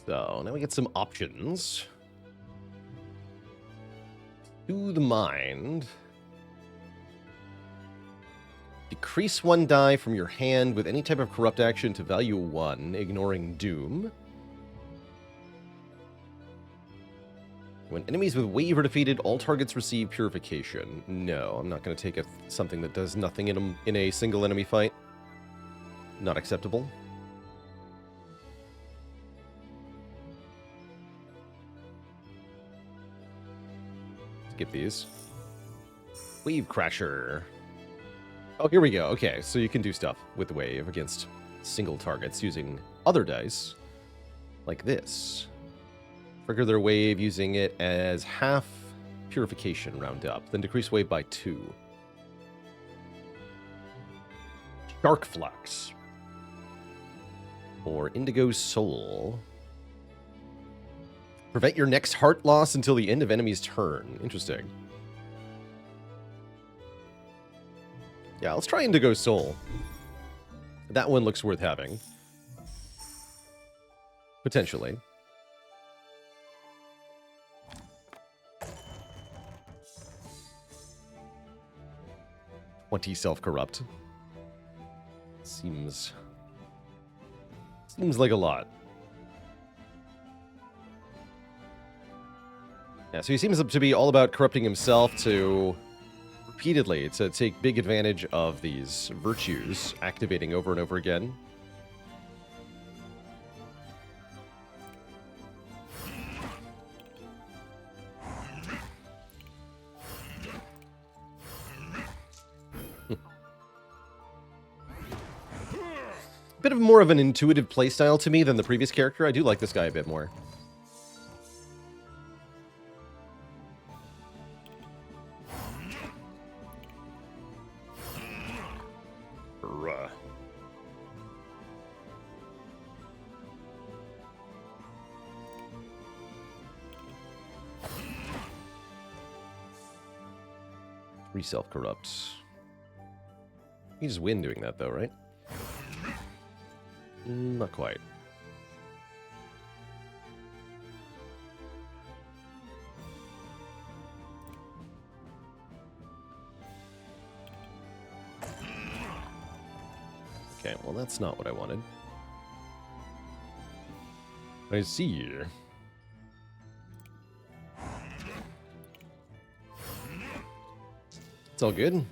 So, now we get some options. To the mind. Decrease 1 die from your hand with any type of corrupt action to value 1, ignoring Doom. When enemies with wave are defeated, all targets receive purification. No, I'm not going to take something that does nothing in a single enemy fight. Not acceptable. Skip these. Wave Crasher. Oh, here we go. Okay, so you can do stuff with the wave against single targets using other dice, like this. Trigger their wave using it as half purification round up, then decrease wave by 2. Shark Flux. Or Indigo Soul. Prevent your next heart loss until the end of enemy's turn. Interesting. Yeah, let's try Indigo Soul. That one looks worth having. Potentially. Self-corrupt. Seems like a lot. Yeah, so he seems to be all about corrupting himself repeatedly to take big advantage of these virtues, activating over and over again. bit of more of an intuitive playstyle to me than the previous character. I do like this guy a bit more. Ruh. Self-corrupt. You just win doing that, though, right? Not quite. Okay, well, that's not what I wanted. I see. It's all good.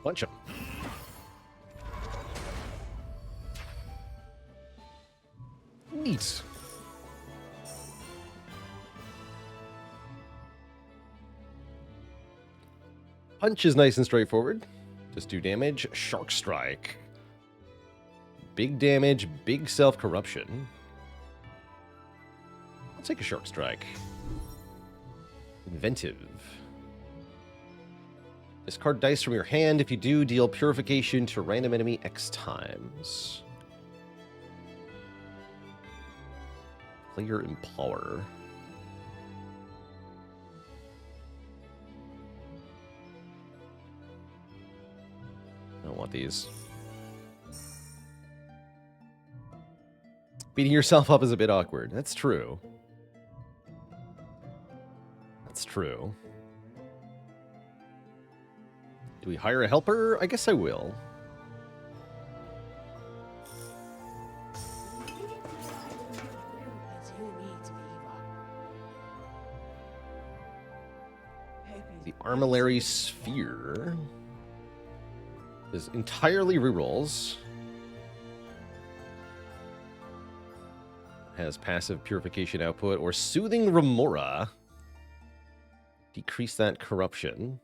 Punch him. Neat. Punch is nice and straightforward. Just do damage. Shark Strike. Big damage, big self-corruption. I'll take a Shark Strike. Inventive. Discard dice from your hand. If you do, deal purification to random enemy X times. Player Empower. I don't want these. Beating yourself up is a bit awkward. That's true. That's true. Do we hire a helper? I guess I will. The Armillary Sphere is entirely rerolls. Has passive purification output or soothing remora. Decrease that corruption.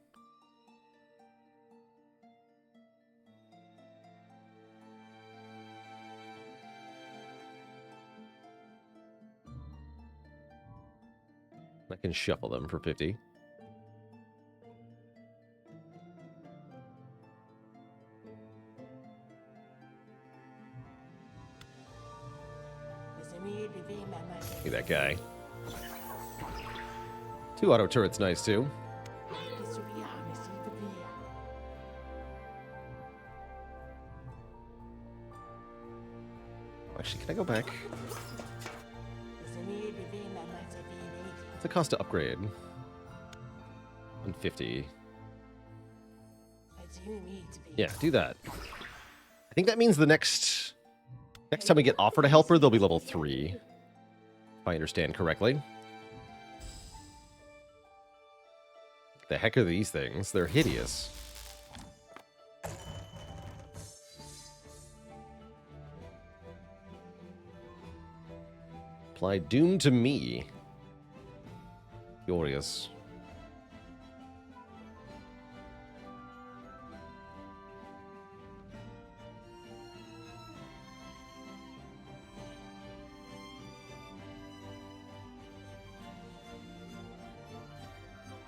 I can shuffle them for 50. Look at that guy. 2 auto turrets, nice too. Actually, can I go back? What's the cost to upgrade? 150. Yeah, do that. I think that means the next time we get offered a helper, they'll be level 3. If I understand correctly. The heck are these things? They're hideous. Apply doom to me. Glorious.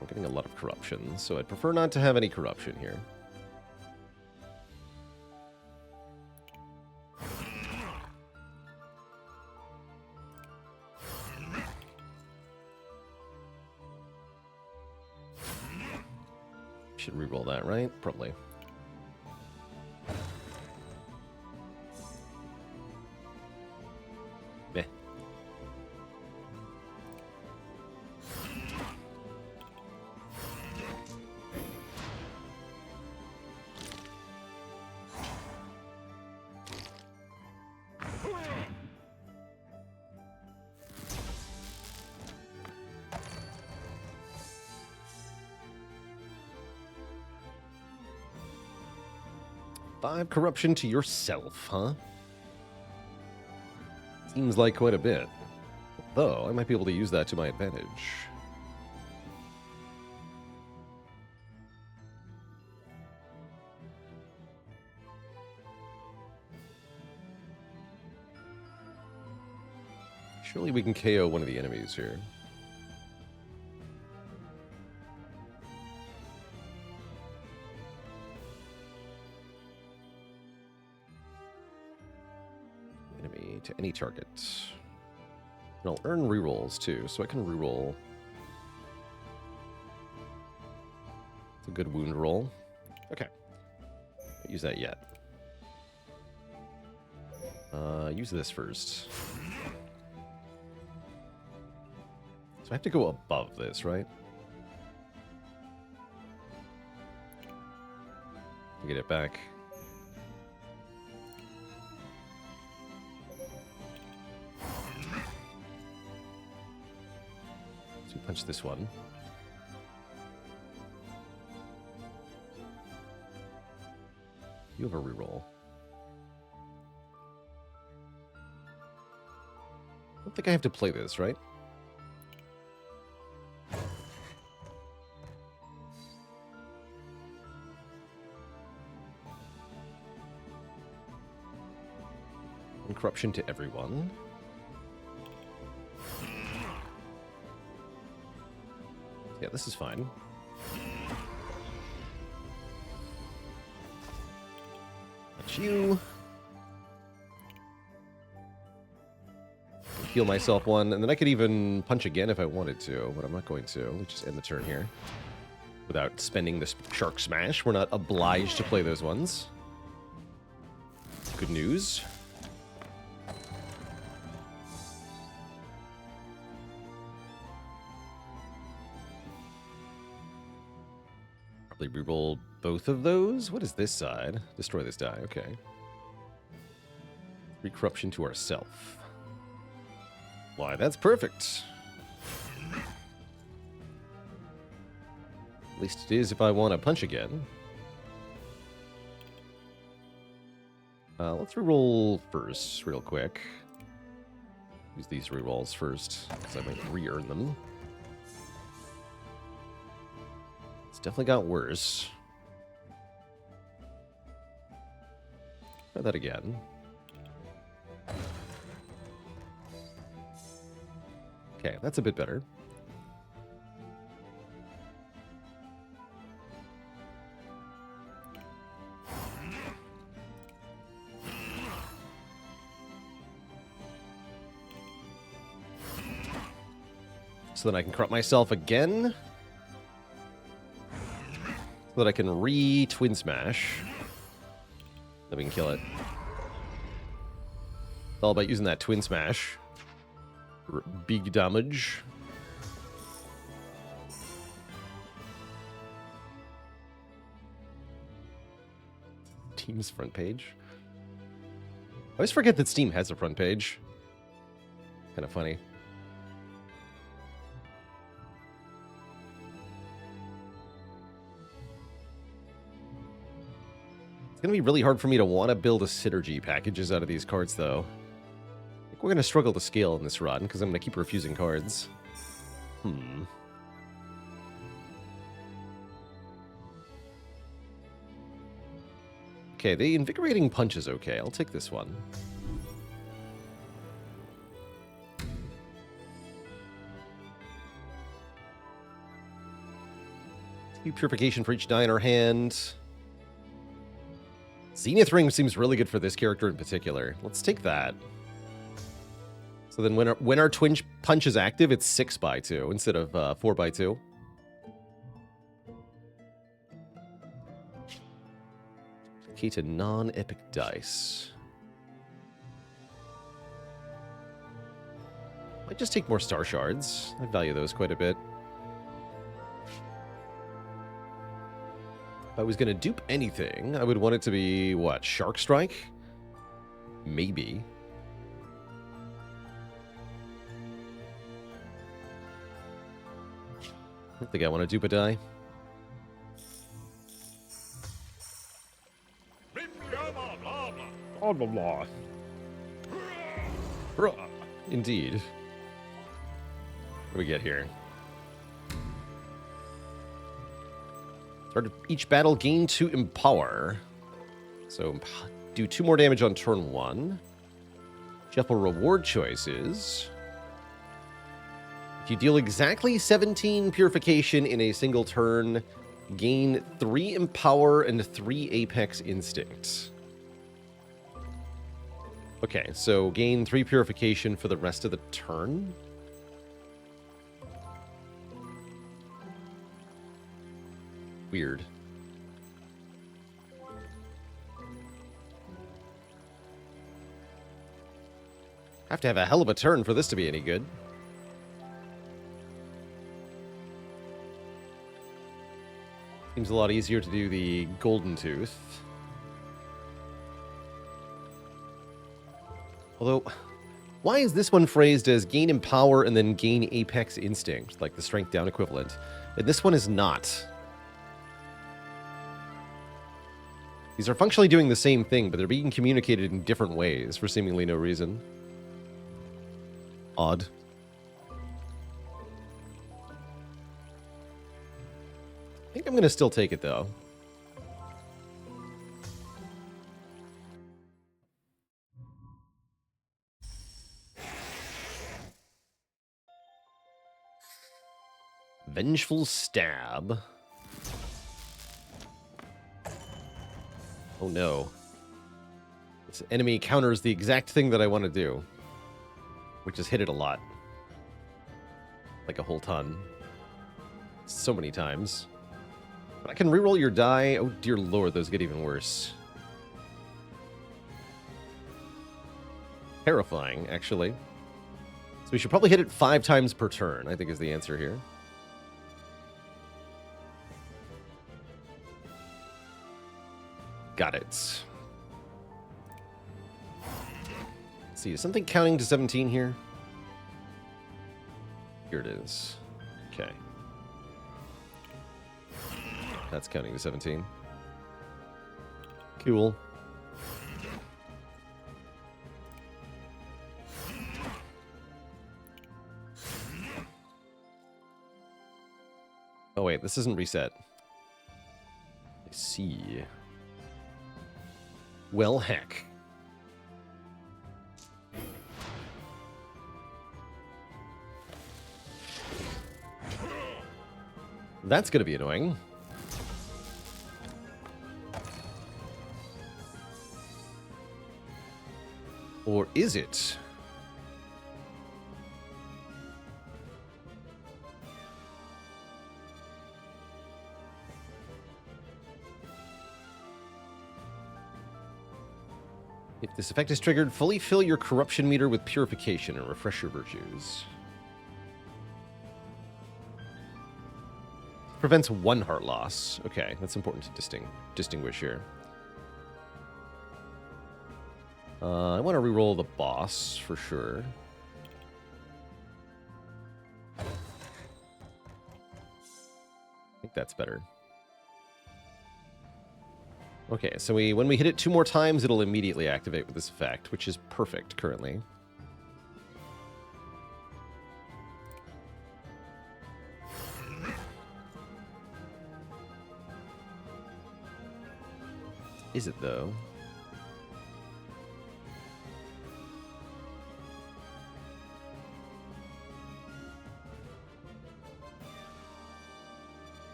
We're getting a lot of corruption, so I'd prefer not to have any corruption here. Should reroll that, right? Probably. Meh. 5 corruption to yourself, huh? Seems like quite a bit. Though, I might be able to use that to my advantage. Surely we can KO one of the enemies here. Enemy to any target. And I'll earn rerolls too, so I can reroll. It's a good wound roll. Okay. Don't use that yet. Use this first. So I have to go above this, right? To get it back. So we punch this one. You have a reroll. I don't think I have to play this, right? And corruption to everyone. Yeah, this is fine. That's you. Heal myself one, and then I could even punch again if I wanted to, but I'm not going to. Let's just end the turn here. Without spending this Shark Smash. We're not obliged to play those ones. Good news. Probably reroll both of those. What is this side? Destroy this die, okay. Recorruption to ourself. Why, that's perfect. At least it is if I want to punch again. Let's reroll first, real quick. Use these rerolls first, because I might re-earn them. It's definitely got worse. Try that again. Okay, that's a bit better. So then I can corrupt myself again. So that I can re-twin smash. Then we can kill it. It's all about using that twin smash. For big damage. Steam's front page. I always forget that Steam has a front page. Kind of funny. It's going to be really hard for me to want to build a synergy packages out of these cards, though. I think we're going to struggle to scale in this run, because I'm going to keep refusing cards. Okay, the Invigorating Punch is okay. I'll take this one. Purification for each die in our hand. Zenith Ring seems really good for this character in particular. Let's take that. So then when our Twin Punch is active, it's 6x2 instead of 4x2. Key to non-epic dice. Might just take more Star Shards. I value those quite a bit. If I was going to dupe anything, I would want it to be, what, Shark Strike? Maybe. I don't think I want to dupe a die. Blah, blah, blah. Indeed. What do we get here? Start of each battle, gain 2 empower. So do 2 more damage on turn 1. Shuffle reward choices. If you deal exactly 17 purification in a single turn, gain 3 empower and 3 apex instinct. Okay, so gain 3 purification for the rest of the turn. Weird. Have to have a hell of a turn for this to be any good. Seems a lot easier to do the Golden Tooth. Although, why is this one phrased as gain empower and then gain apex instinct, like the strength down equivalent? And this one is not. These are functionally doing the same thing, but they're being communicated in different ways for seemingly no reason. Odd. I think I'm going to still take it, though. Vengeful Stab. Oh no. This enemy counters the exact thing that I want to do, which is hit it a lot. Like a whole ton. So many times. But I can reroll your die. Oh dear lord, those get even worse. Terrifying, actually. So we should probably hit it 5 times per turn, I think is the answer here. Got it. Let's see, is something counting to 17 here? Here it is. Okay. That's counting to 17. Cool. Oh wait, this isn't reset. I see. Well, heck. That's gonna be annoying. Or is it? If this effect is triggered, fully fill your corruption meter with purification and refresh your virtues. Prevents 1 heart loss. Okay, that's important to distinguish here. I want to reroll the boss for sure. I think that's better. Okay, so when we hit it 2 more times, it'll immediately activate with this effect, which is perfect currently. Is it, though?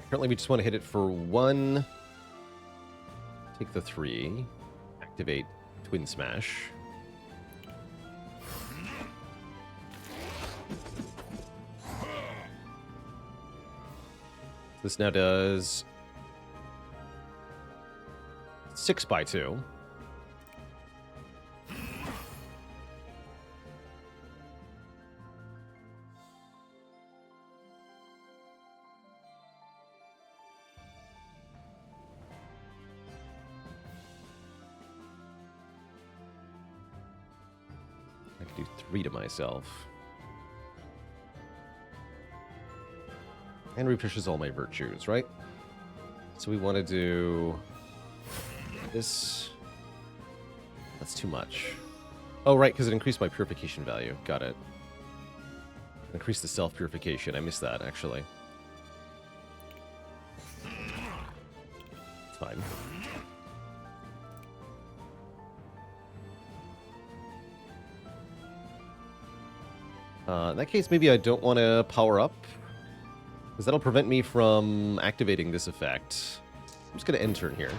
Currently, we just want to hit it for 1... Take the 3. Activate Twin Smash. This now does 6 by 2. I could do 3 to myself. And refreshes all my virtues, right? So we want to do this, That's too much. Oh, right, because it increased my purification value. Got it. Increased the self-purification. I missed that, actually. It's fine. In that case, maybe I don't want to power up, because that'll prevent me from activating this effect. I'm just going to end turn here.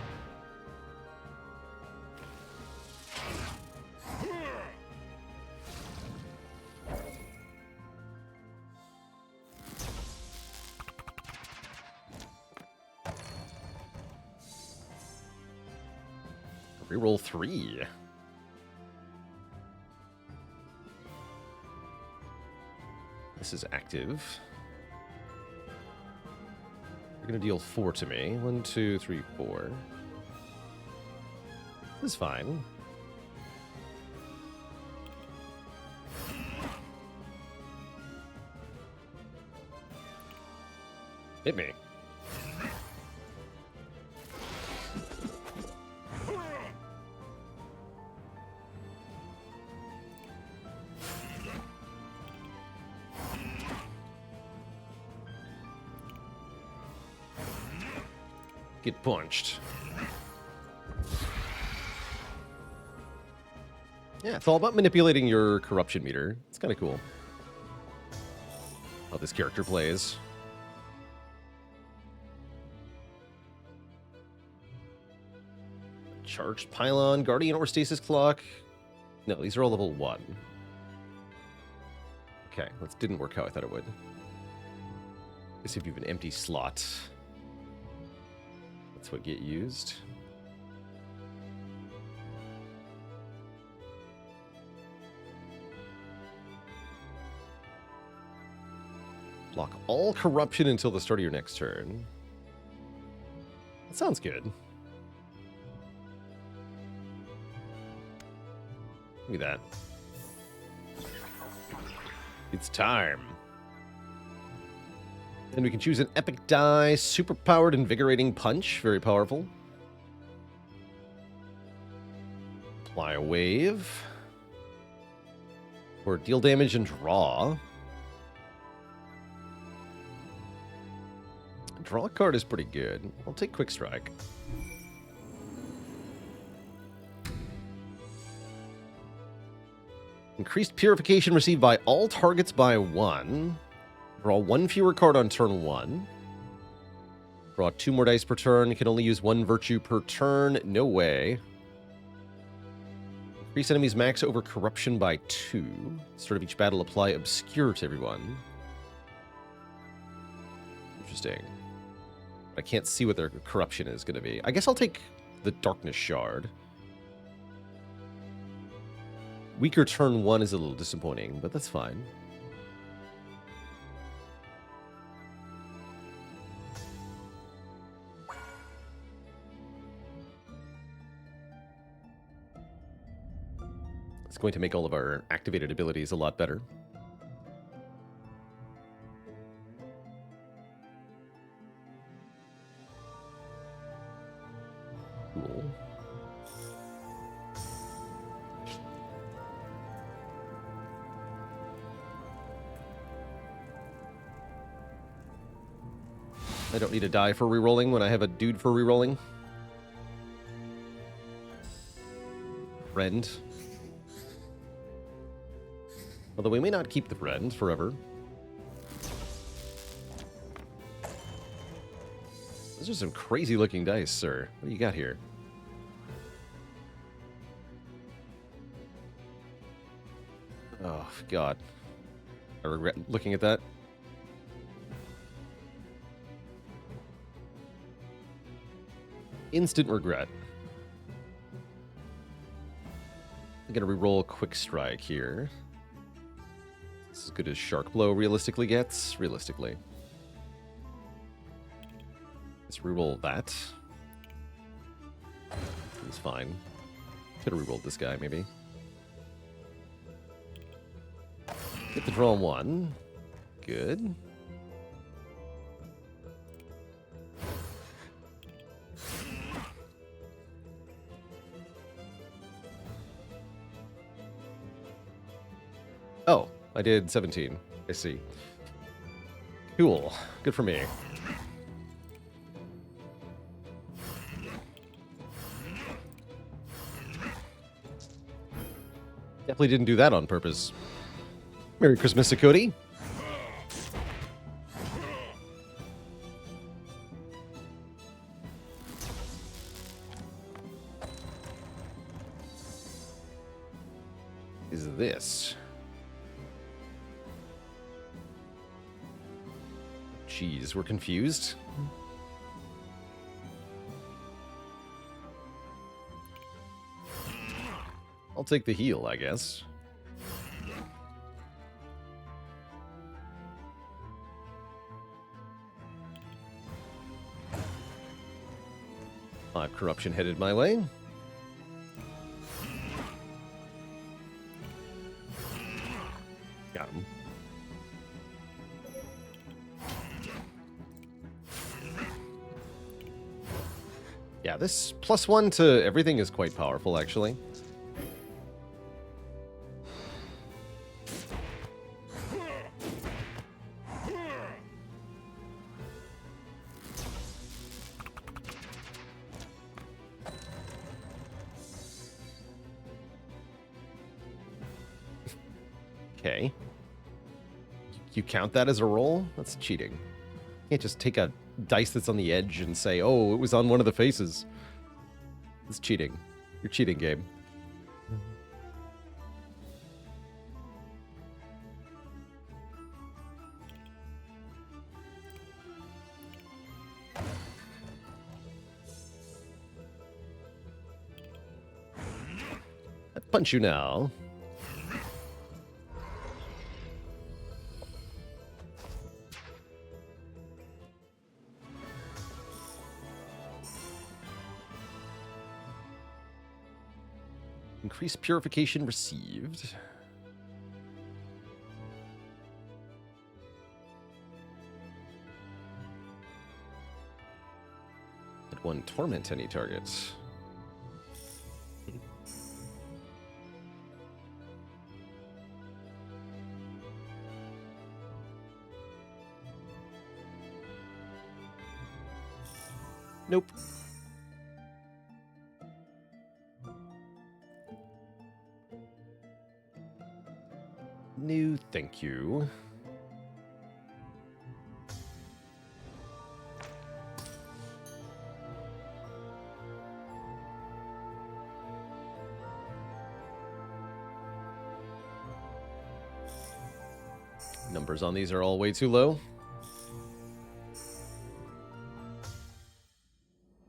Reroll 3. This is active. You're going to deal 4 to me. 1, 2, 3, 4. This is fine. Hit me. Get punched. Yeah, it's all about manipulating your corruption meter. It's kind of cool how this character plays. Charged Pylon, Guardian or Stasis Clock. No, these are all level 1. Okay, that didn't work how I thought it would. Let's see if you have an empty slot. That's what get used. Block all corruption until the start of your next turn. That sounds good. Give me that. It's time. And we can choose an epic die, superpowered invigorating punch, very powerful. Apply a wave. Or deal damage and draw. Draw card is pretty good. I'll take Quick Strike. Increased purification received by all targets by 1. Draw 1 fewer card on turn 1. Draw 2 more dice per turn. You can only use 1 virtue per turn. No way. Increase enemies max over corruption by 2. Start of each battle, apply obscure to everyone. Interesting. I can't see what their corruption is going to be. I guess I'll take the Darkness Shard. Weaker turn 1 is a little disappointing, but that's fine. It's going to make all of our activated abilities a lot better. Cool. I don't need a die for rerolling when I have a dude for rerolling. Friend. Although we may not keep the friend forever. Those are some crazy looking dice, sir. What do you got here? Oh, God. I regret looking at that. Instant regret. I'm gonna reroll Quick Strike here. It's as good as Shark Blow realistically gets. Realistically. Let's reroll that. It's fine. Could have rerolled this guy, maybe. Get the draw 1. Good. Oh, I did 17. I see. Cool. Good for me. Definitely didn't do that on purpose. Merry Christmas to Cody. Is this? Jeez, we're confused. I'll take the heal, I guess. Corruption headed my way. Got him. Yeah, this +1 to everything is quite powerful, actually. Okay. You count that as a roll? That's cheating. You can't just take a dice that's on the edge and say, oh, it was on one of the faces. It's cheating. You're cheating, Gabe. I'd punch you now. Increased purification received. At 1 torment any targets. Nope. No, thank you. Numbers on these are all way too low.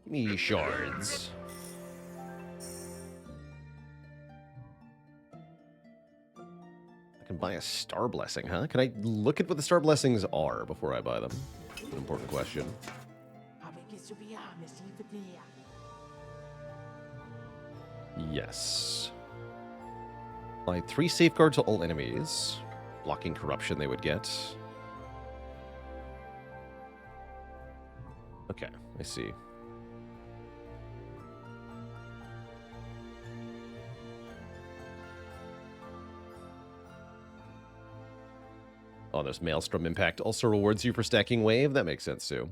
Give me shards. I can buy a star blessing, huh? Can I look at what the star blessings are before I buy them? An important question. Yes. Apply 3 safeguard to all enemies. Blocking corruption they would get. Okay, I see. Oh, there's Maelstrom Impact also rewards you for stacking Wave. That makes sense, too.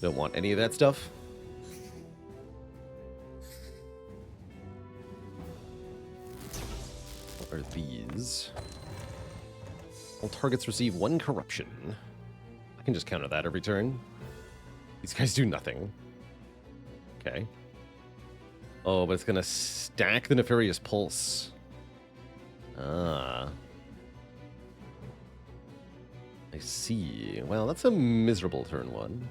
Don't want any of that stuff. What are these? All targets receive 1 corruption. I can just counter that every turn. These guys do nothing. Okay. Oh, but it's going to stack the Nefarious Pulse. Ah. I see. Well, that's a miserable turn 1.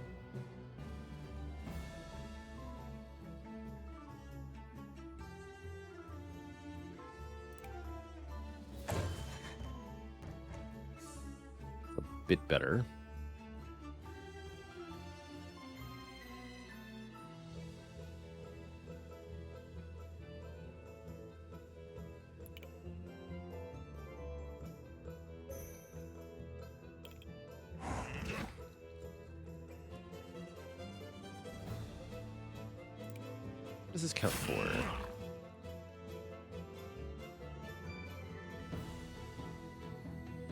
A bit better. What does this count for?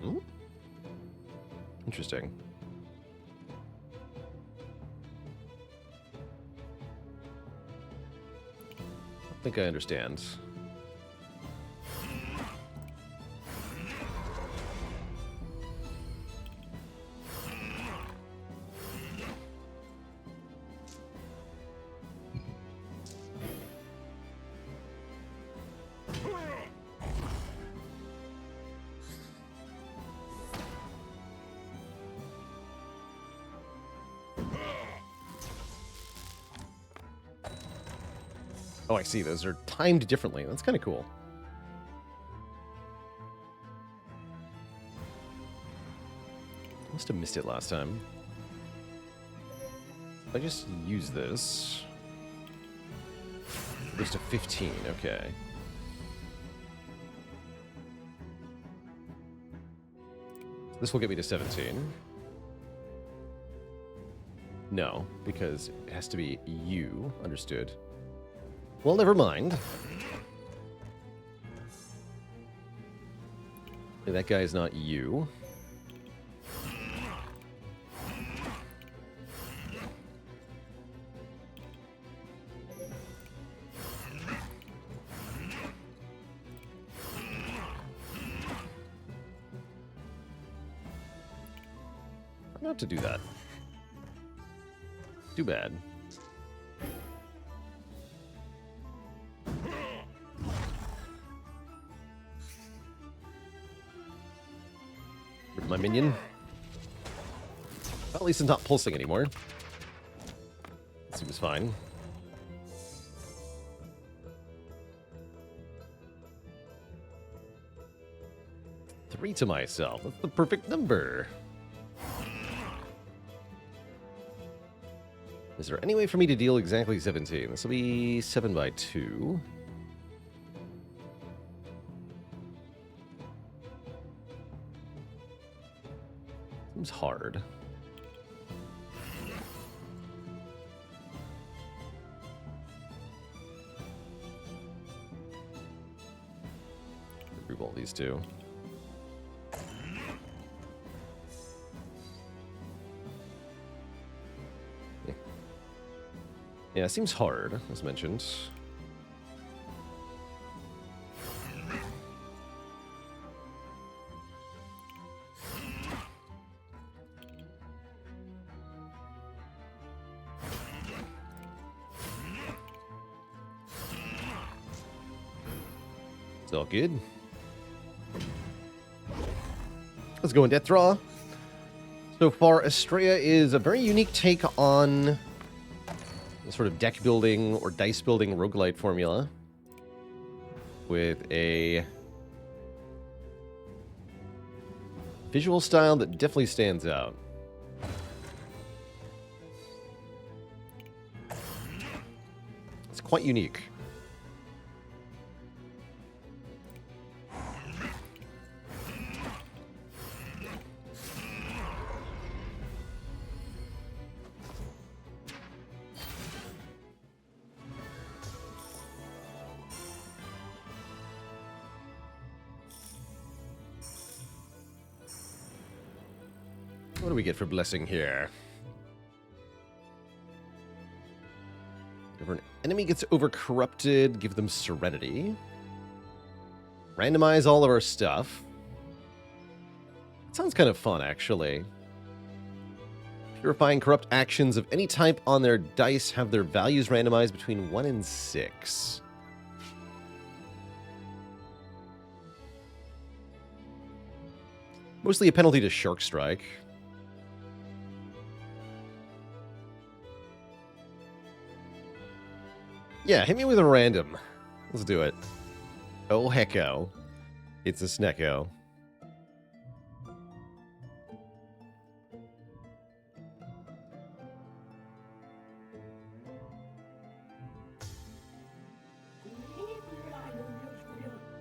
Hmm? Interesting. I think I understand. Oh, I see. Those are timed differently. That's kind of cool. Must have missed it last time. If I just use this. It goes to 15. Okay. This will get me to 17. No, because it has to be you. Understood. Well, never mind. That guy's not you. Not to do that. Too bad. My minion. Well, at least it's not pulsing anymore. Seems fine. Three to myself. That's the perfect number. Is there any way for me to deal exactly 17? This will be 7 by 2. Seems hard. Group all these two. Yeah, it seems hard, as mentioned. It's all good. Let's go in death draw. So far, Astrea is a very unique take on the sort of deck building or dice building roguelite formula with a visual style that definitely stands out. It's quite unique. What do we get for blessing here? If an enemy gets overcorrupted, give them serenity. Randomize all of our stuff. That sounds kind of fun, actually. Purifying corrupt actions of any type on their dice have their values randomized between 1 and 6. Mostly a penalty to Shark Strike. Yeah, hit me with a random. Let's do it. Oh, hecko. It's a Snecko.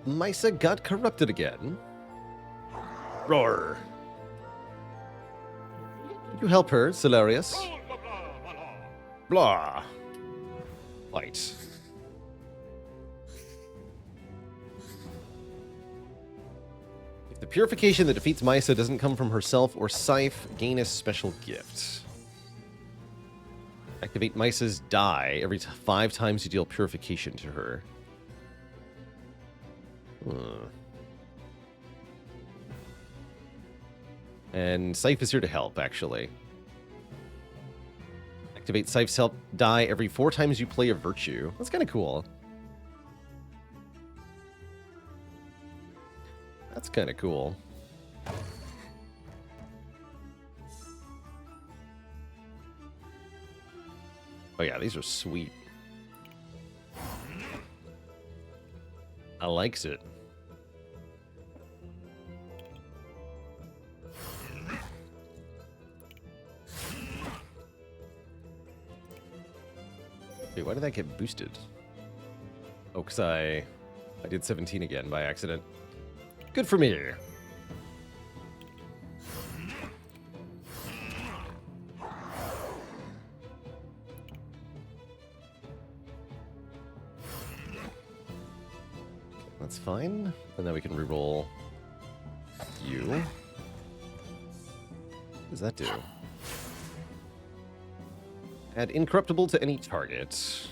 Misa got corrupted again. Roar. Did you help her, Celarius? Blah. Fight. purification that defeats Mysa doesn't come from herself or Scythe. Gain a special gift. Activate Mysa's die every 5 times you deal purification to her. And Scythe is here to help, actually. Activate Scythe's help die every 4 times you play a virtue. That's kind of cool. That's kind of cool. Oh yeah, these are sweet. I likes it. Wait, why did that get boosted? Oh, because I did 17 again by accident. Good for me. That's fine. And then we can reroll you. What does that do? Add incorruptible to any target.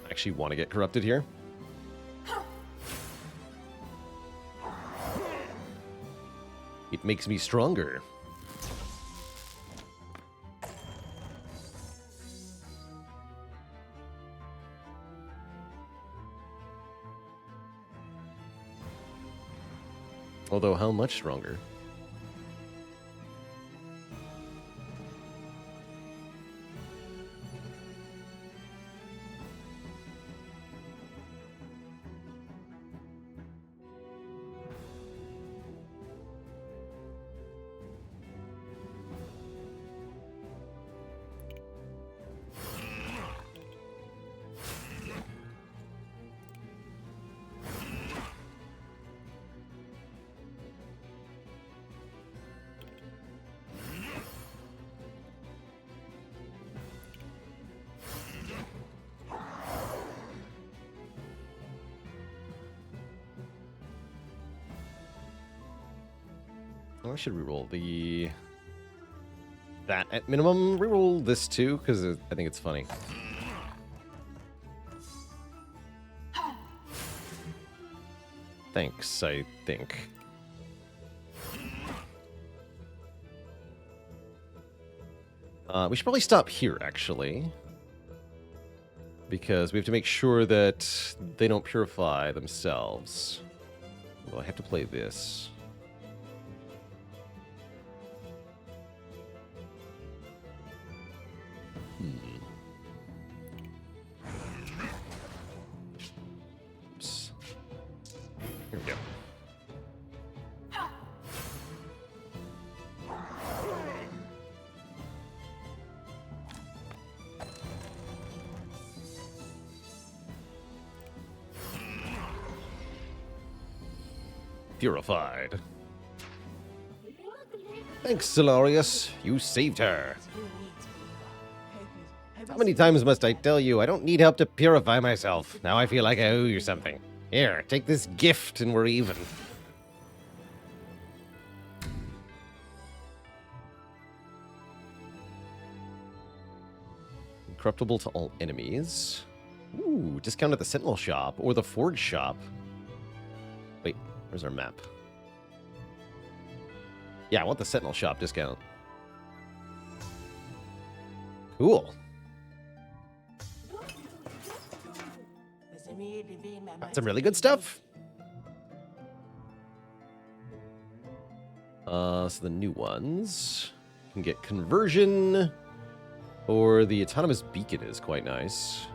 Actually want to get corrupted here. It makes me stronger. Although, how much stronger? Oh, I should reroll that at minimum. Reroll this too, because I think it's funny. Thanks, I think. We should probably stop here, actually. Because we have to make sure that they don't purify themselves. Well, I have to play this. Oops. Here we go. Purified. Thanks, Solarius. You saved her. How many times must I tell you I don't need help to purify myself? Now I feel like I owe you something. Here, take this gift and we're even. Incorruptible to all enemies. Ooh, discount at the Sentinel shop or the Forge shop. Wait, where's our map? Yeah, I want the Sentinel shop discount. Cool. Got some really good stuff. So the new ones can get conversion, or the autonomous beacon is quite nice.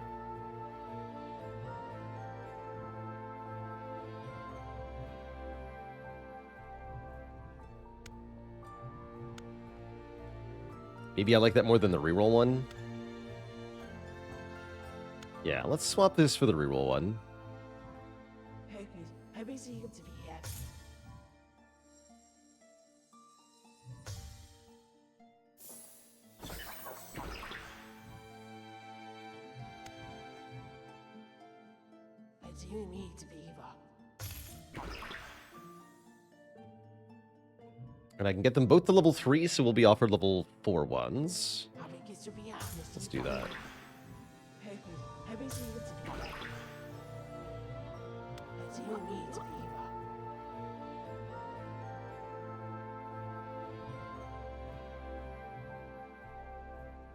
Maybe I like that more than the reroll one. Yeah, let's swap this for the reroll one. you meet Beaver. And I can get them both to level 3, so we'll be offered level 4 ones. Let's do that.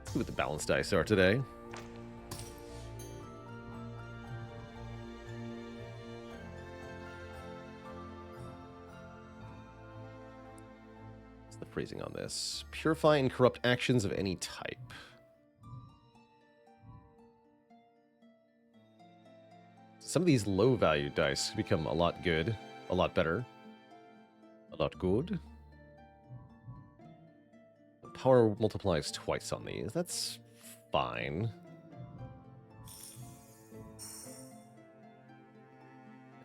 Let's see what the balanced dice are today. What's the phrasing on this? Purify and corrupt actions of any type. Some of these low-value dice become a lot good, a lot better, a lot good. The power multiplies twice on these. That's fine.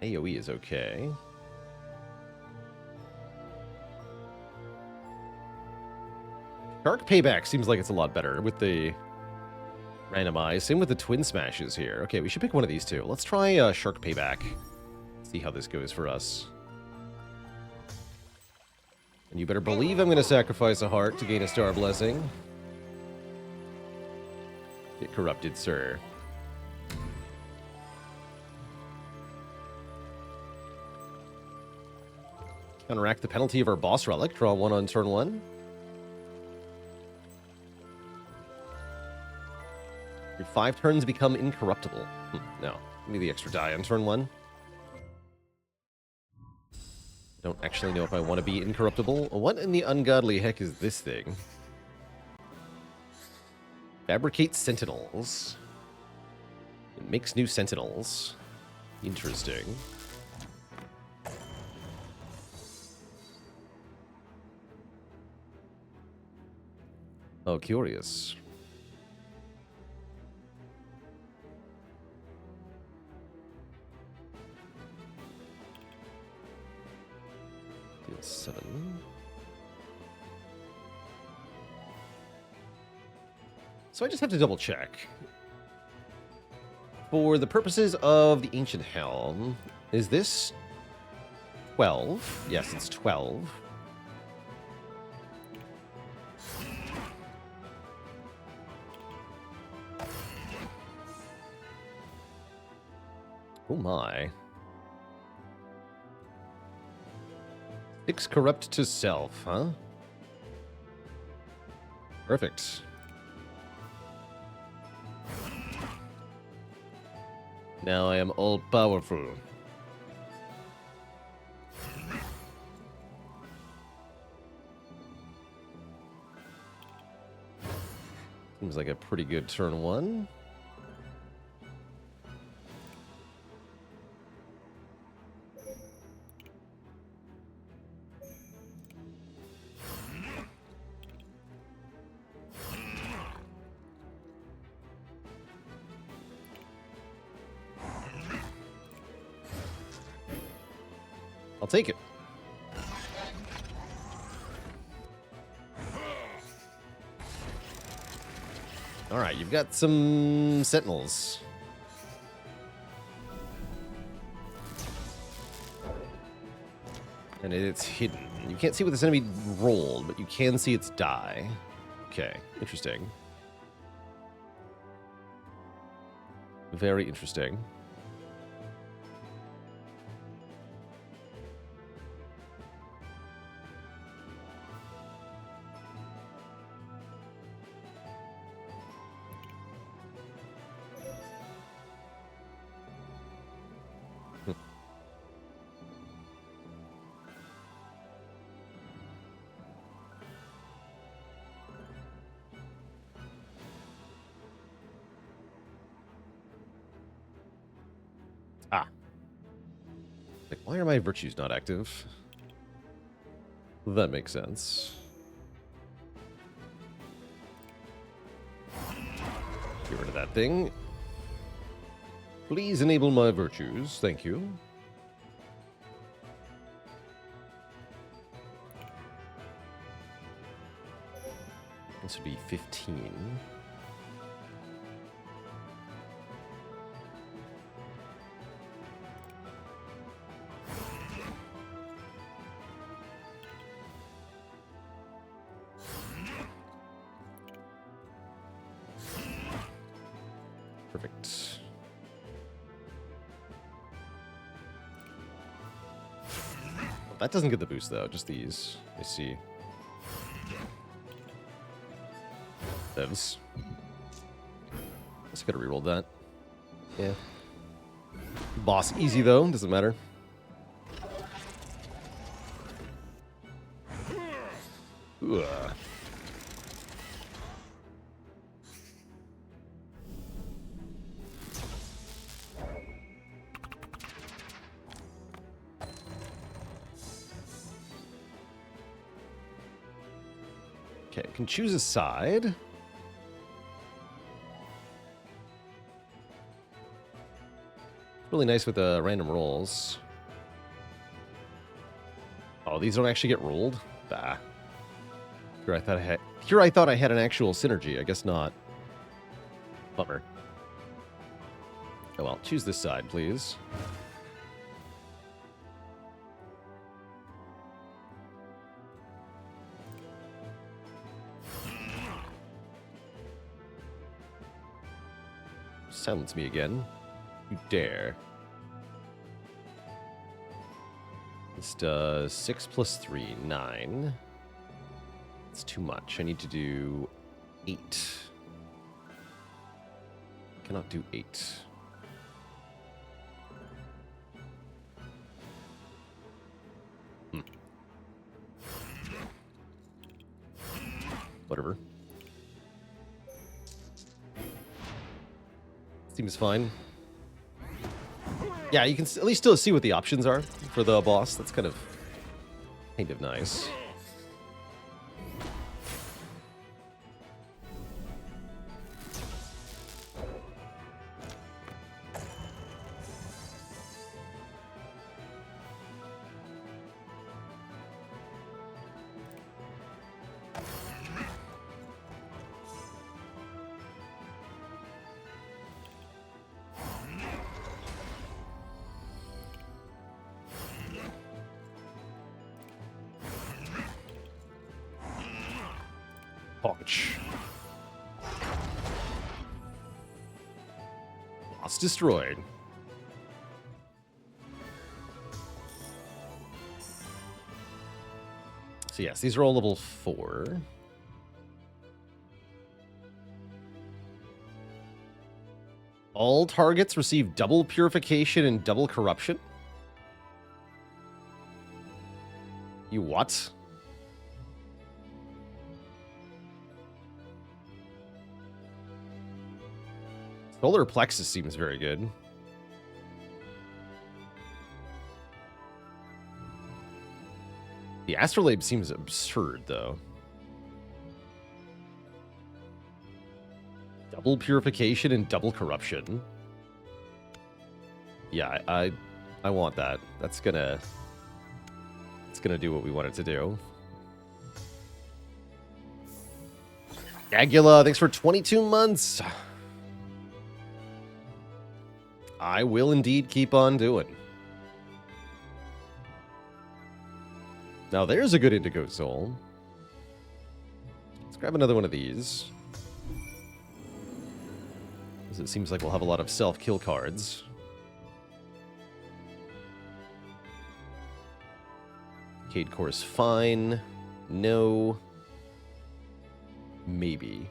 AoE is okay. Shark Payback seems like it's a lot better with the randomized. Same with the twin smashes here. Okay, we should pick one of these two. Let's try Shark Payback. See how this goes for us. And you better believe I'm going to sacrifice a heart to gain a star blessing. Get corrupted, sir. Counteract the penalty of our boss relic. Draw 1 on turn 1. Your 5 turns become incorruptible. No. Give me the extra die on turn 1. I don't actually know if I want to be incorruptible. What in the ungodly heck is this thing? Fabricate sentinels. It makes new sentinels. Interesting. Oh, curious. Deal 7. So I just have to double check. For the purposes of the Ancient Helm, is this 12? Yes, it's 12. Oh my. 6 corrupt to self, huh? Perfect. Now I am all powerful. Seems like a pretty good turn 1. I'll take it. All right, you've got some sentinels. And it's hidden. You can't see what this enemy rolled, but you can see its die. Okay, interesting. Very interesting. Ah. Like, why are my virtues not active? That makes sense. Get rid of that thing. Please enable my virtues. Thank you. This would be 15. Perfect. That doesn't get the boost, though. Just these. I see. Devs. Just gotta reroll that. Yeah. Boss easy, though. Doesn't matter. Ugh. Okay, can choose a side. Really nice with the random rolls. Oh, these don't actually get rolled? Bah. Here I thought I had an actual synergy. I guess not. Bummer. Oh well, choose this side, please. Silence me again. You dare. This does 6 plus 3, 9. It's too much. I need to do 8. Cannot do 8. Whatever. Seems fine. Yeah, you can at least still see what the options are for the boss. That's kind of nice. Punch. Boss destroyed. So yes, these are all level 4. All targets receive double purification and double corruption. You what? Solar Plexus seems very good. The Astrolabe seems absurd, though. Double purification and double corruption. Yeah, I want that. It's gonna do what we want it to do. Agula, thanks for 22 months. I will indeed keep on doing. Now there's a good Indigo Soul. Let's grab another one of these. Because it seems like we'll have a lot of self-kill cards. Cade Core is fine. No. Maybe.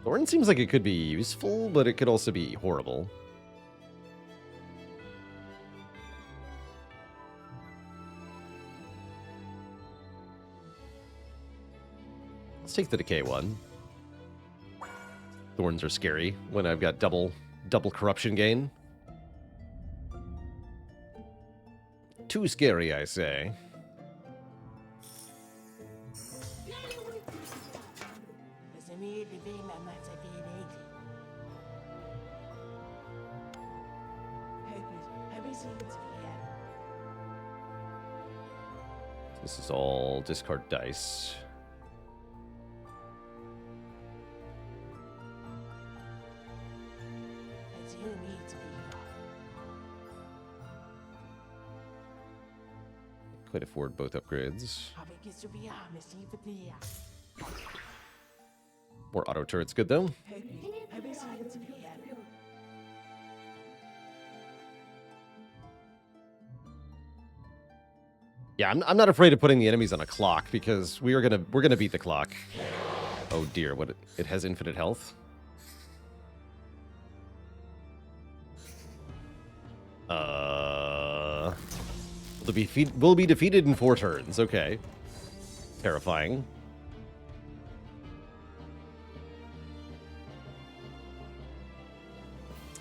Thorn seems like it could be useful, but it could also be horrible. Let's take the Decay one. Thorns are scary when I've got double corruption gain. Too scary, I say. This is all discard dice. Quite afford both upgrades. More auto turrets good though. Yeah, I'm not afraid of putting the enemies on a clock because we're gonna beat the clock. Oh dear, what it has infinite health. Will be defeated in 4 turns. Okay. Terrifying.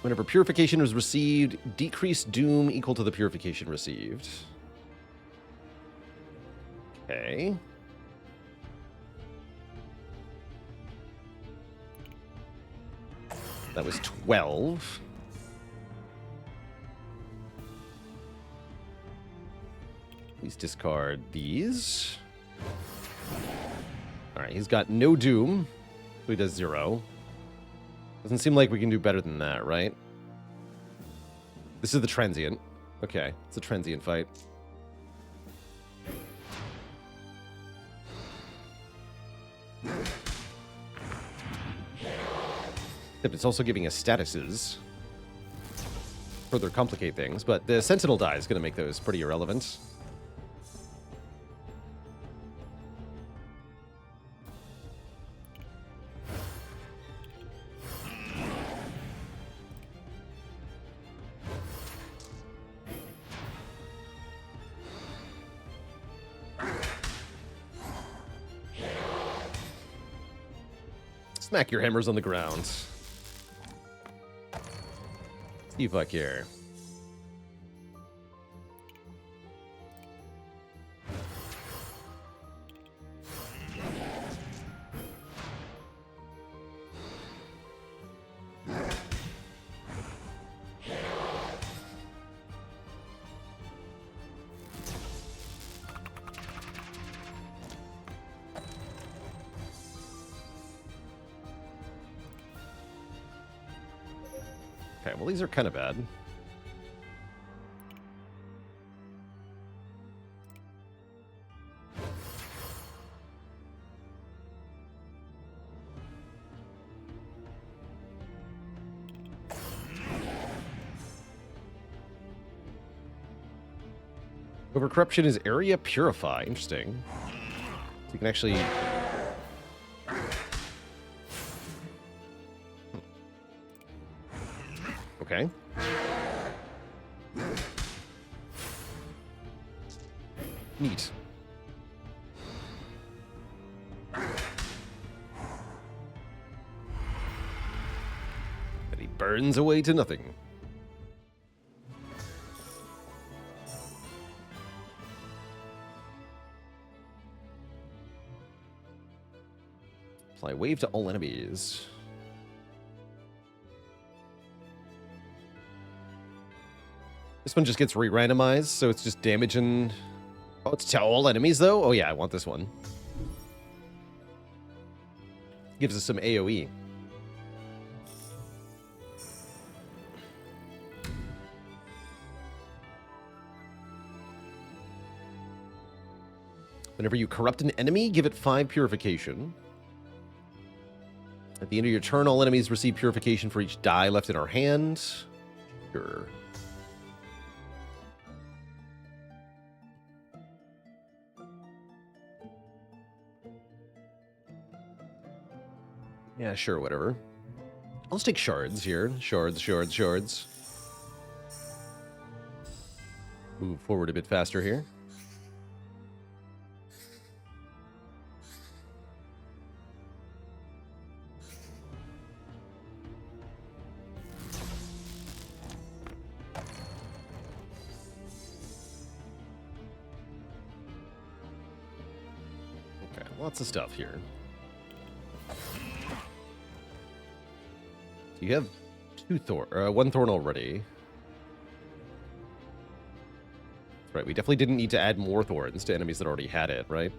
Whenever purification is received, decrease doom equal to the purification received. Okay. That was 12. Please discard these. Alright, he's got no doom. So he does 0. Doesn't seem like we can do better than that, right? This is the transient. Okay, it's a transient fight. Except it's also giving us statuses. Further complicate things, but the Sentinel die is going to make those pretty irrelevant. Smack your hammers on the ground. See if I care. Okay, well, these are kind of bad. Overcorruption is area purify. Interesting. So you can actually... Okay. Neat. And he burns away to nothing. Apply wave to all enemies. This one just gets re-randomized, so it's just damage and... Oh, it's to all enemies, though? Oh, yeah, I want this one. Gives us some AoE. Whenever you corrupt an enemy, give it 5 purification. At the end of your turn, all enemies receive purification for each die left in our hand. Sure. Yeah, sure, whatever. Let's take shards here. Shards. Move forward a bit faster here. Okay, lots of stuff here. You have 1 thorn already. That's right, we definitely didn't need to add more thorns to enemies that already had it, right?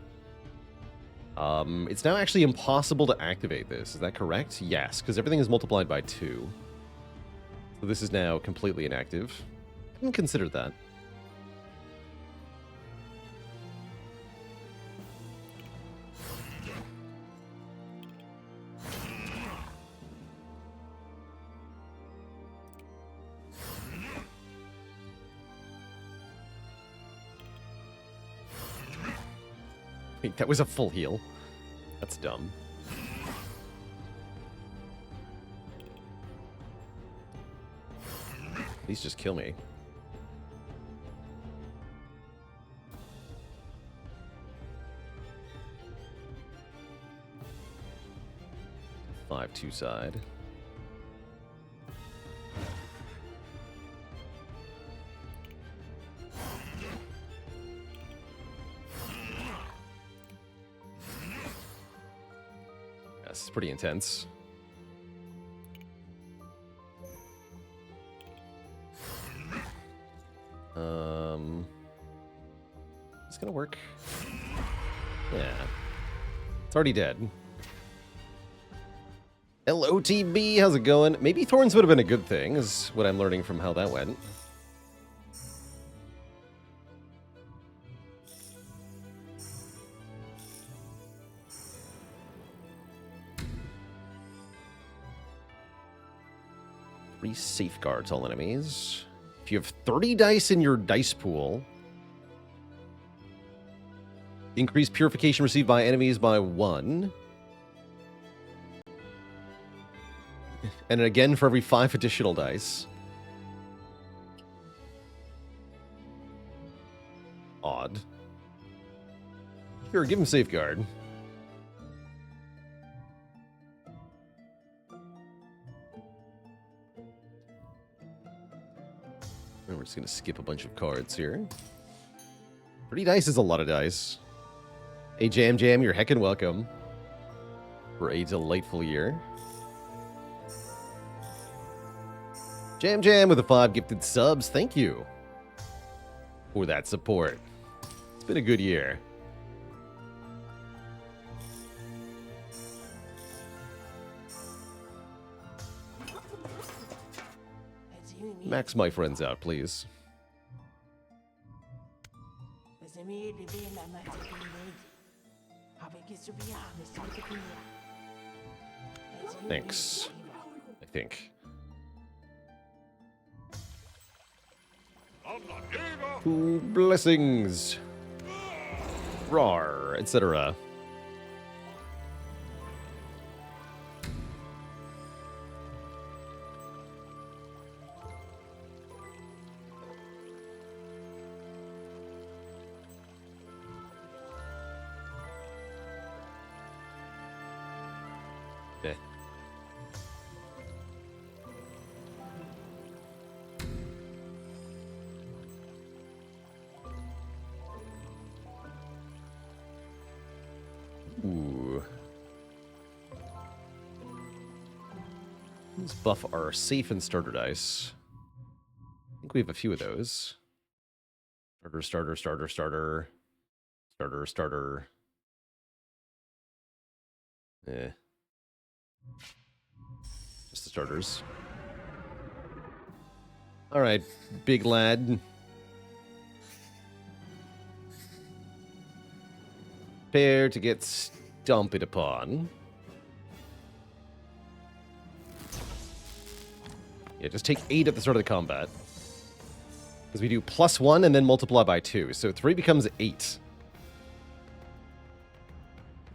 It's now actually impossible to activate this, is that correct? Yes, because everything is multiplied by 2. So this is now completely inactive. I hadn't considered that. Wait, that was a full heal. That's dumb. Please just kill me. Five two side. This is pretty intense. It's gonna work. Yeah. It's already dead. LOTB, how's it going? Maybe Thorns would have been a good thing, is what I'm learning from how that went. Three safeguards all enemies. If you have 30 dice in your dice pool, increase purification received by enemies by 1. And again for every 5 additional dice. Odd. Here, give him safeguard. And we're just going to skip a bunch of cards here. 30 dice is a lot of dice. Hey, Jam Jam, you're heckin' welcome for a delightful year. Jam Jam with the 5 gifted subs. Thank you for that support. It's been a good year. Max my friends out, please. Thanks. I think. Ooh, blessings. Rar, etc. Okay. Ooh. Let's buff our safe and starter dice. I think we have a few of those. Starter, starter, starter, starter. Starter, starter. Eh. Just the starters. Alright, big lad. Prepare to get stomped upon. Yeah, just take 8 at the start of the combat. Because we do +1 and then multiply by 2. So 3 becomes 8.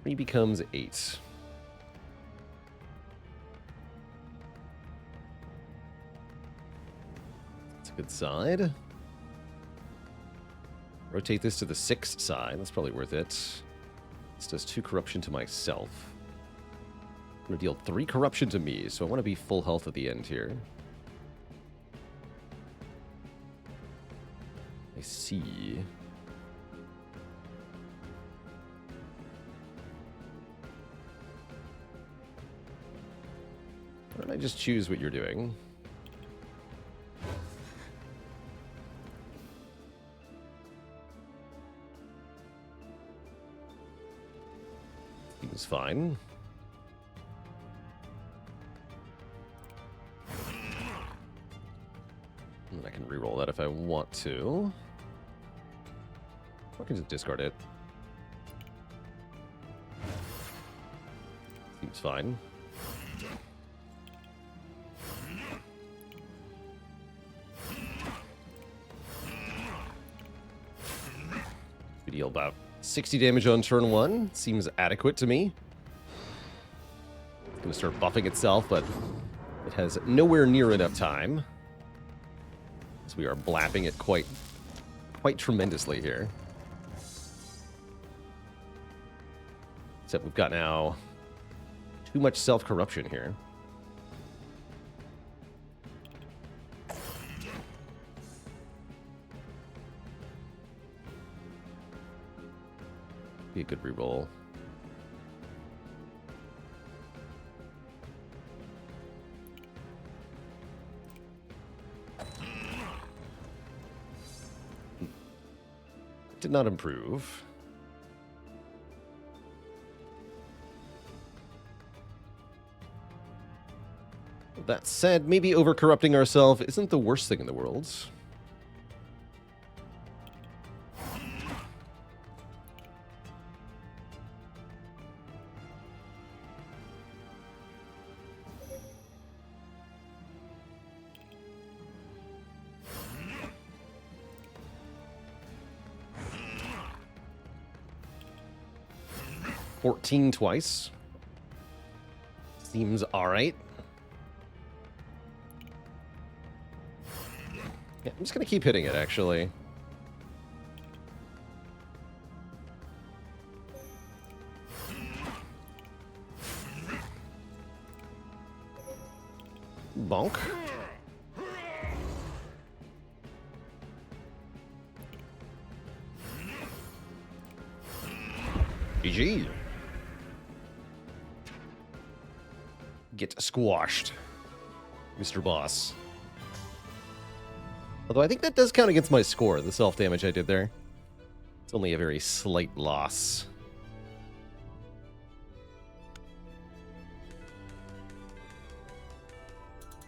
3 becomes 8. That's a good side. Rotate this to the 6 side. That's probably worth it. This does 2 corruption to myself. I'm going to deal 3 corruption to me, so I want to be full health at the end here. I see. Why don't I just choose what you're doing? Seems fine. And I can reroll that if I want to. Or I can just discard it. Seems fine. We deal about 60 damage on turn 1 seems adequate to me. It's going to start buffing itself, but it has nowhere near enough time. So we are blapping it quite tremendously here. Except we've got now too much self-corruption here. Be a good reroll. Did not improve. That said, maybe over-corrupting ourselves isn't the worst thing in the world. $14 twice. Seems alright. Yeah, I'm just going to keep hitting it, actually. Bonk. GG. Get squashed, Mr. Boss. Although I think that does count against my score, the self-damage I did there. It's only a very slight loss.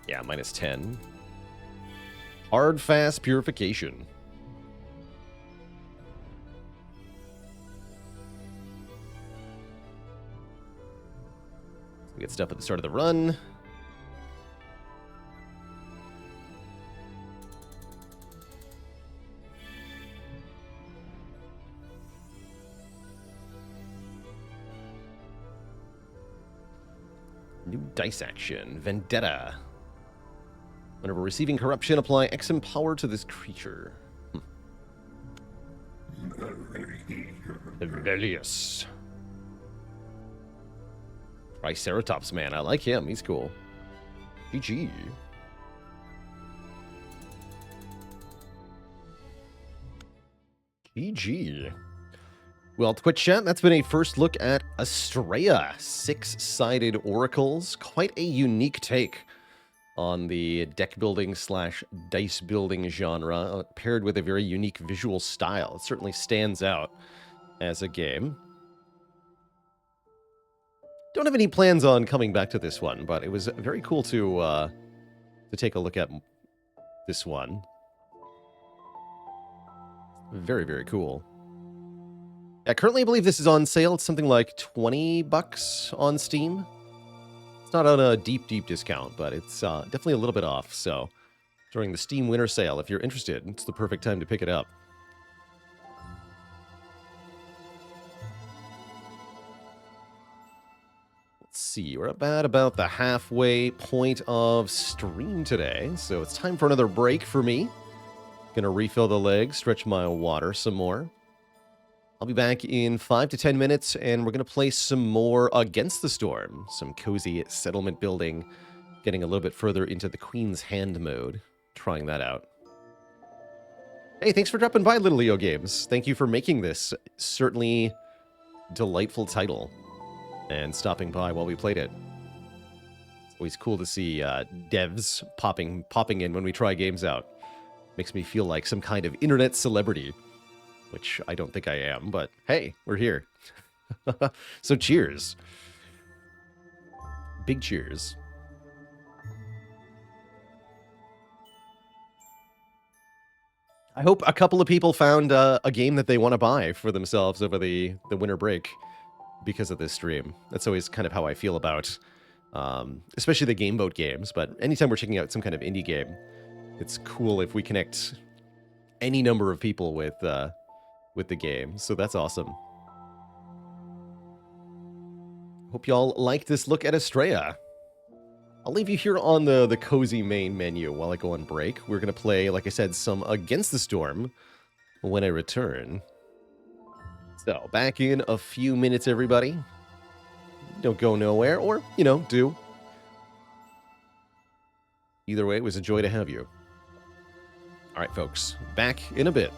Yeah, minus 10. Hard, fast purification. We get stuff at the start of the run. New dice action. Vendetta. Whenever receiving corruption, apply X power to this creature. Velius. Triceratops, man. I like him. He's cool. GG. GG. Well, Twitch chat, that's been a first look at Astrea. 6-sided oracles. Quite a unique take on the deck building / dice building genre, paired with a very unique visual style. It certainly stands out as a game. Don't have any plans on coming back to this one, but it was very cool to take a look at this one. Very, very cool. I currently believe this is on sale. It's something like $20 on Steam. It's not on a deep, deep discount, but it's definitely a little bit off. So during the Steam Winter Sale, if you're interested, it's the perfect time to pick it up. Let's see, we're about the halfway point of stream today, so it's time for another break for me. Gonna refill the legs, stretch my water some more. I'll be back in 5 to 10 minutes, and we're gonna play some more Against the Storm, some cozy settlement building, getting a little bit further into the Queen's Hand mode, trying that out. Hey, thanks for dropping by, Little Leo Games. Thank you for making this certainly delightful title and stopping by while we played it. It's always cool to see devs popping in when we try games out. Makes me feel like some kind of internet celebrity, which I don't think I am, but hey, we're here. So cheers. Big cheers. I hope a couple of people found a game that they want to buy for themselves over the winter break because of this stream. That's always kind of how I feel about, especially the game boat games, but anytime we're checking out some kind of indie game, it's cool if we connect any number of people with with the game, so that's awesome. Hope y'all like this look at Astrea. I'll leave you here on the cozy main menu while I go on break. We're going to play, like I said, some Against the Storm when I return. So, back in a few minutes, everybody. Don't go nowhere, or, do. Either way, it was a joy to have you. All right, folks, back in a bit.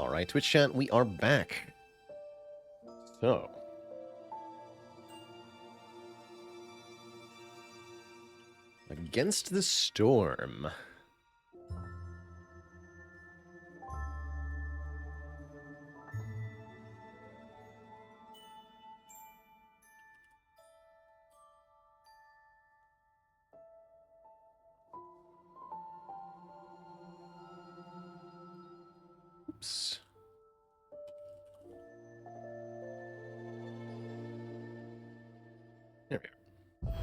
All right, Twitch chat, we are back. So, Against the Storm. Oops. There we are.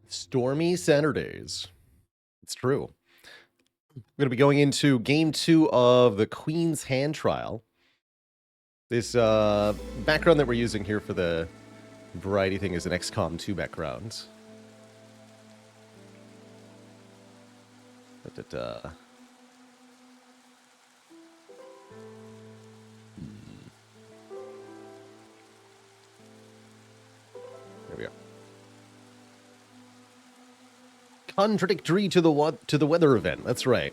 Stormy Saturdays. It's true. We're going to be going into game 2 of the Queen's Hand Trial. This background that we're using here for the variety thing is an XCOM 2 background. Da-da-da. There we go. Contradictory to the weather event. That's right.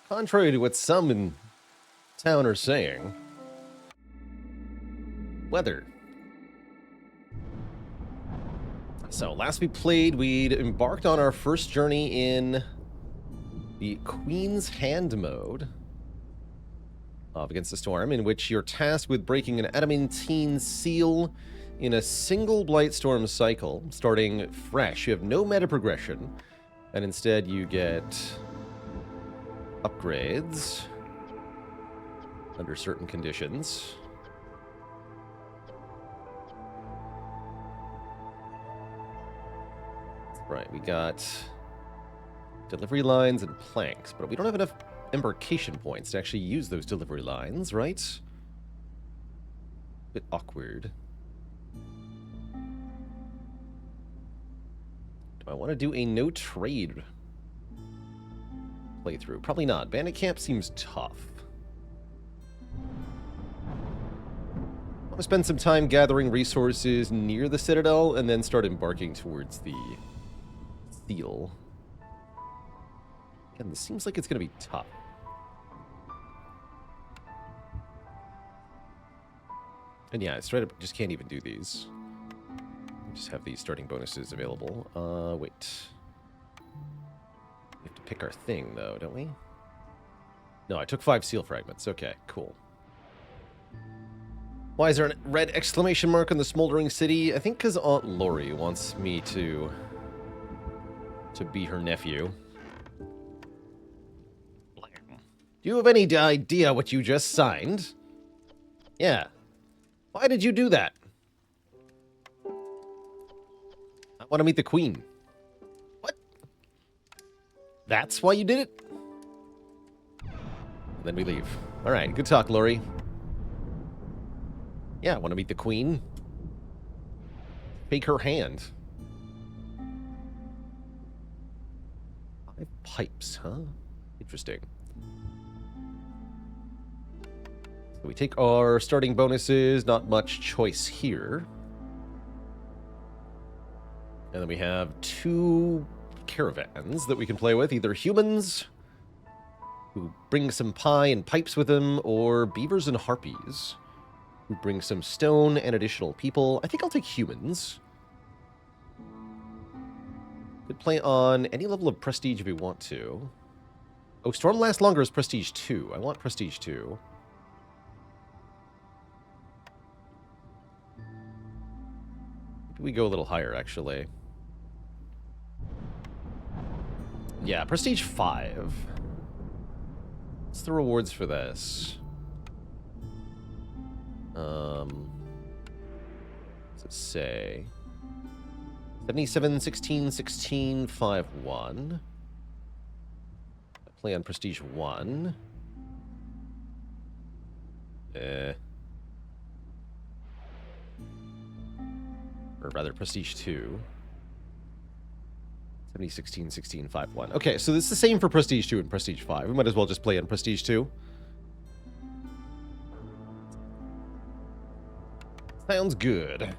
Contrary to what some in town are saying. Weather. So, last we played, we'd embarked on our first journey in the Queen's Hand mode of Against the Storm, in which you're tasked with breaking an adamantine seal in a single Blightstorm cycle, starting fresh. You have no meta progression, and instead you get upgrades under certain conditions. Right, we got delivery lines and planks, but we don't have enough embarkation points to actually use those delivery lines, right? Bit awkward. Do I want to do a no trade playthrough? Probably not. Bandit Camp seems tough. I want to spend some time gathering resources near the Citadel and then start embarking towards the seal. Again, this seems like it's going to be tough. And yeah, I straight up just can't even do these. Just have these starting bonuses available. Wait. We have to pick our thing, though, don't we? No, I took 5 seal fragments. Okay, cool. Why is there a red exclamation mark on the smoldering city? I think because Aunt Lori wants me to be her nephew. Do you have any idea what you just signed? Yeah. Why did you do that? I want to meet the Queen. What? That's why you did it? And then we leave. All right, good talk, Lori. Yeah, I want to meet the Queen. Shake her hand. 5 pipes, huh? Interesting. So we take our starting bonuses, not much choice here. And then we have 2 caravans that we can play with, either humans who bring some pie and pipes with them, or beavers and harpies who bring some stone and additional people. I think I'll take humans. Could play on any level of prestige if we want to. Oh, Storm lasts longer is prestige 2. I want prestige 2. Maybe we go a little higher, actually. Yeah, prestige 5. What's the rewards for this? What does it say? 77, 16, 16, 5, 1. I play on prestige 1. Or rather, prestige 2. 70, 16, 16, 5, 1. Okay, so this is the same for Prestige 2 and Prestige 5. We might as well just play on Prestige 2. Sounds good.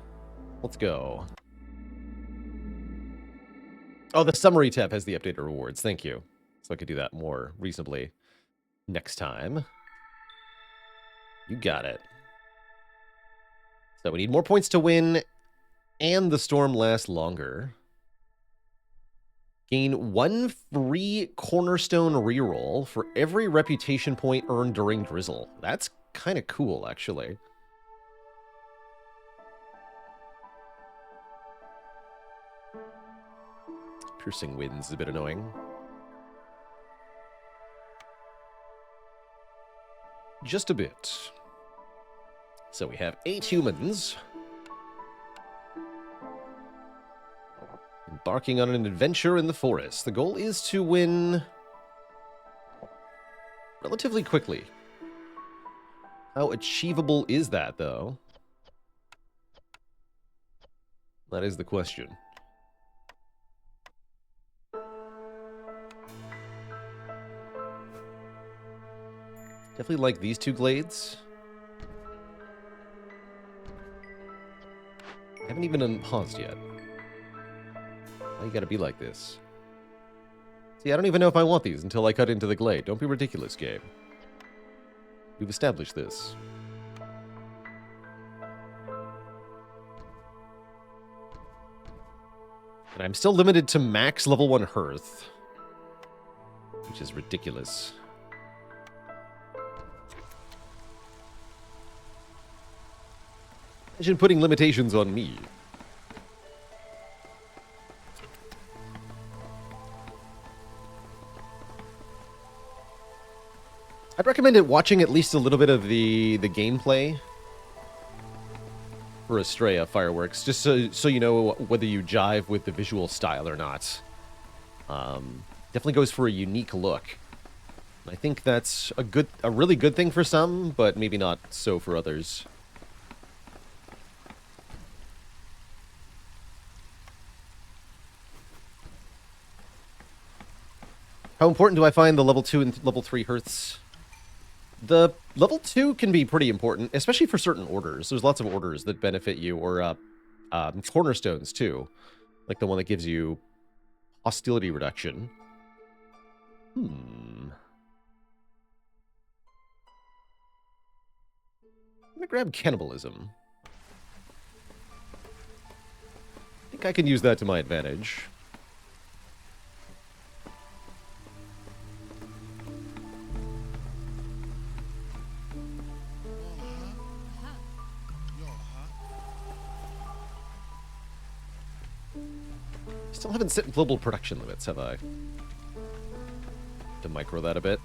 Let's go. Oh, the summary tab has the updated rewards. Thank you. So I could do that more reasonably next time. You got it. So we need more points to win, and the storm lasts longer. Gain 1 free cornerstone reroll for every reputation point earned during Drizzle. That's kind of cool, actually. Piercing Winds is a bit annoying. Just a bit. So we have 8 humans embarking on an adventure in the forest. The goal is to win relatively quickly. How achievable is that, though? That is the question. Definitely like these two glades. I haven't even unpaused yet. Why you gotta be like this? See, I don't even know if I want these until I cut into the glade. Don't be ridiculous, game. We've established this. And I'm still limited to max level 1 Hearth, which is ridiculous. Imagine putting limitations on me. I'd recommend watching at least a little bit of the gameplay for Astrea Fireworks, just so you know whether you jive with the visual style or not. Definitely goes for a unique look. I think that's a really good thing for some, but maybe not so for others. How important do I find the level 2 and level 3 Hearths? The level 2 can be pretty important, especially for certain orders. There's lots of orders that benefit you, or cornerstones too. Like the one that gives you hostility reduction. I'm gonna grab cannibalism. I think I can use that to my advantage. Still haven't set global production limits, have I? To micro that a bit.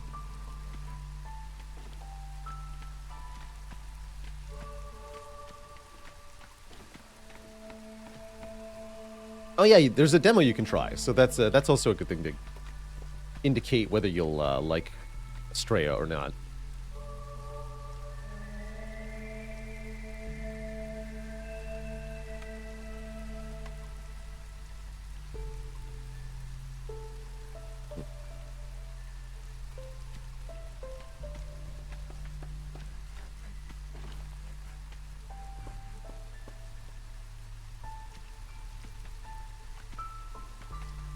Oh yeah, there's a demo you can try, so that's also a good thing to indicate whether you'll like Astrea or not.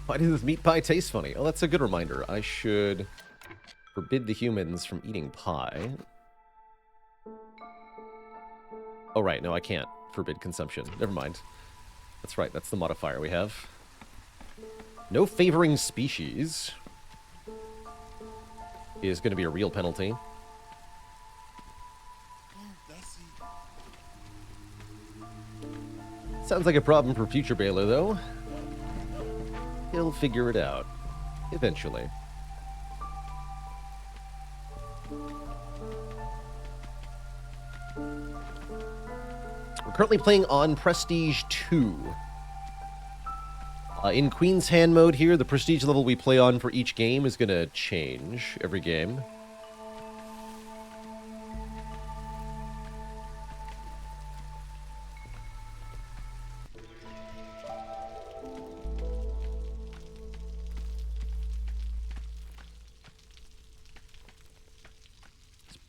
Why does this meat pie taste funny? Oh, that's a good reminder. I should forbid the humans from eating pie. Oh, right. No, I can't forbid consumption. Never mind. That's right. That's the modifier we have. No favoring species is going to be a real penalty. Sounds like a problem for future Baylor, though. He'll figure it out. Eventually. We're currently playing on Prestige 2. In Queen's Hand mode here, the prestige level we play on for each game is going to change every game.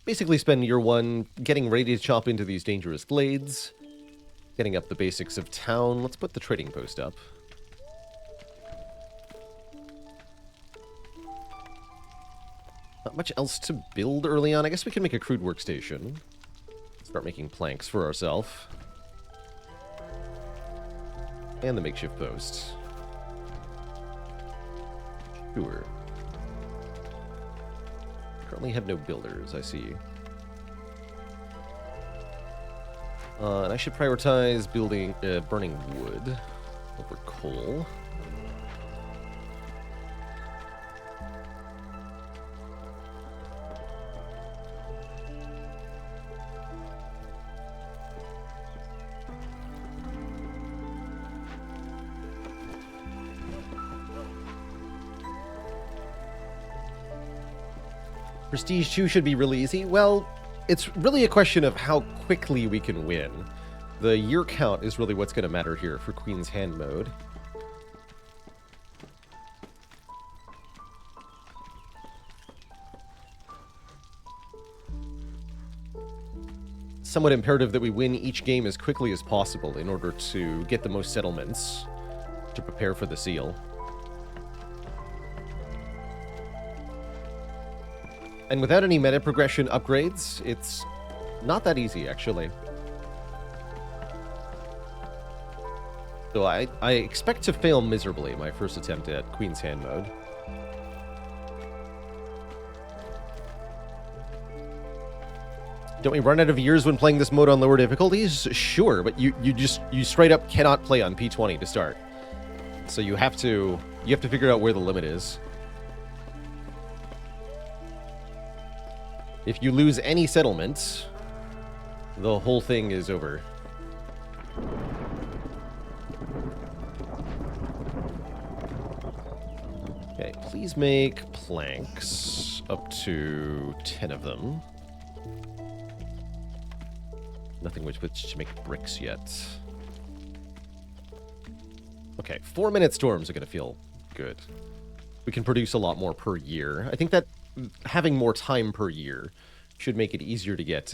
basically spend year one getting ready to chop into these dangerous glades, getting up the basics of town. Let's put the trading post up. Not much else to build early on. I guess we can make a crude workstation. Start making planks for ourselves. And the makeshift post. Sure. Currently have no builders, I see. And I should prioritize building, burning wood over coal. Prestige 2 should be really easy. Well, it's really a question of how quickly we can win. The year count is really what's going to matter here for Queen's Hand mode. Somewhat imperative that we win each game as quickly as possible in order to get the most settlements to prepare for the seal. And without any meta progression upgrades, it's not that easy, actually. So I expect to fail miserably my first attempt at Queen's Hand mode. Don't we run out of years when playing this mode on lower difficulties? Sure, but you straight up cannot play on P20 to start. So you have to figure out where the limit is. If you lose any settlement, the whole thing is over. Okay, please make planks up to 10 of them. Nothing with which to make bricks yet. Okay, 4-minute storms are going to feel good. We can produce a lot more per year. I think that having more time per year should make it easier to get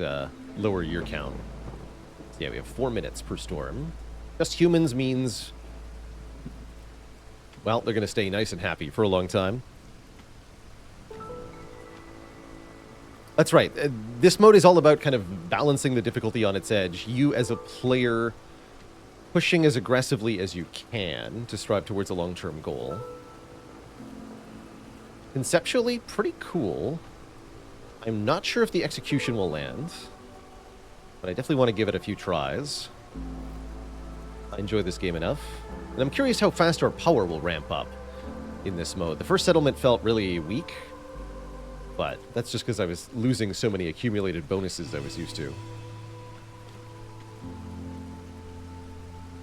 lower year count. Yeah, we have 4 minutes per storm. Just humans means, well, they're going to stay nice and happy for a long time. That's right. This mode is all about kind of balancing the difficulty on its edge. You as a player pushing as aggressively as you can to strive towards a long-term goal. Conceptually, pretty cool. I'm not sure if the execution will land, but I definitely want to give it a few tries. I enjoy this game enough. And I'm curious how fast our power will ramp up in this mode. The first settlement felt really weak, but that's just because I was losing so many accumulated bonuses I was used to.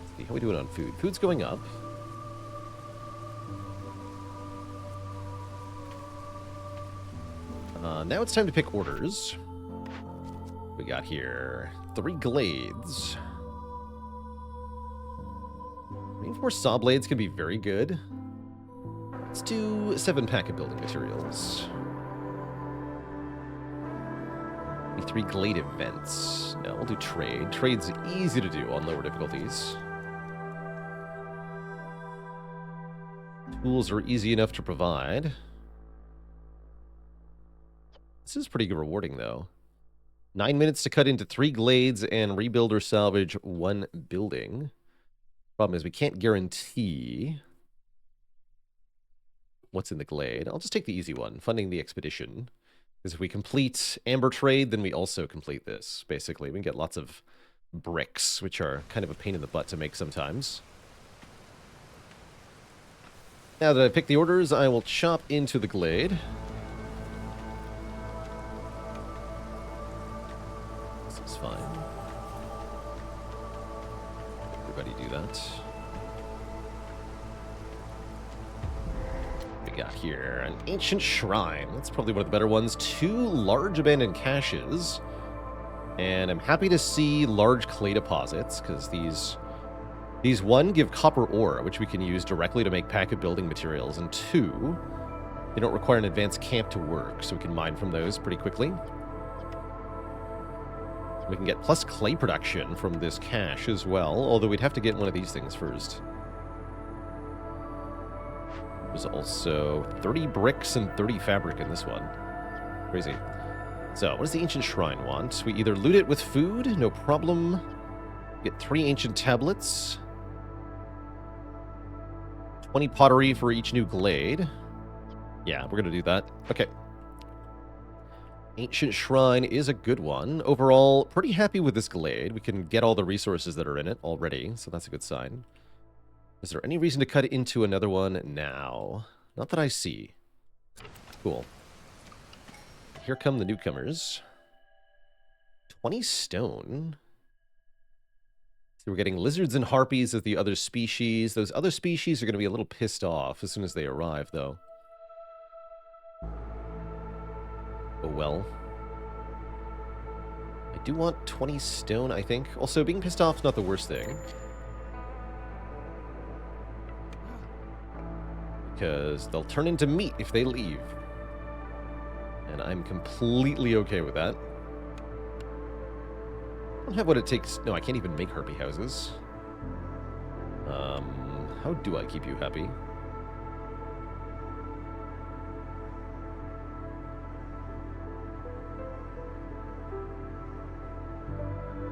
Let's see, how are we doing on food? Food's going up. Now it's time to pick orders. We got here 3 glades. Maybe 4 saw blades could be very good. Let's do 7 pack of building materials. 3 glade events. No, we'll do trade. Trade's easy to do on lower difficulties. Tools are easy enough to provide. This is pretty rewarding, though. 9 minutes to cut into 3 glades and rebuild or salvage 1 building. Problem is we can't guarantee what's in the glade. I'll just take the easy one, funding the expedition. Because if we complete Amber Trade, then we also complete this, basically. We can get lots of bricks, which are kind of a pain in the butt to make sometimes. Now that I've picked the orders, I will chop into the glade. This is fine. Everybody do that. Got here an ancient shrine. That's probably one of the better ones. 2 large abandoned caches. And I'm happy to see large clay deposits, because these 1 give copper ore, which we can use directly to make pack of building materials, and 2, they don't require an advanced camp to work, so we can mine from those pretty quickly. We can get plus clay production from this cache as well, although we'd have to get one of these things first. There's also 30 bricks and 30 fabric in this one. Crazy. So, what does the ancient shrine want? We either loot it with food, no problem. Get 3 ancient tablets. 20 pottery for each new glade. Yeah, we're going to do that. Okay. Ancient Shrine is a good one. Overall, pretty happy with this glade. We can get all the resources that are in it already, so that's a good sign. Is there any reason to cut it into another one now? Not that I see. Cool. Here come the newcomers. 20 stone. So we're getting lizards and harpies as the other species. Those other species are going to be a little pissed off as soon as they arrive, though. Oh well. I do want 20 stone, I think. Also, being pissed off is not the worst thing. Because they'll turn into meat if they leave. And I'm completely okay with that. I don't have what it takes. No, I can't even make harpy houses. How do I keep you happy?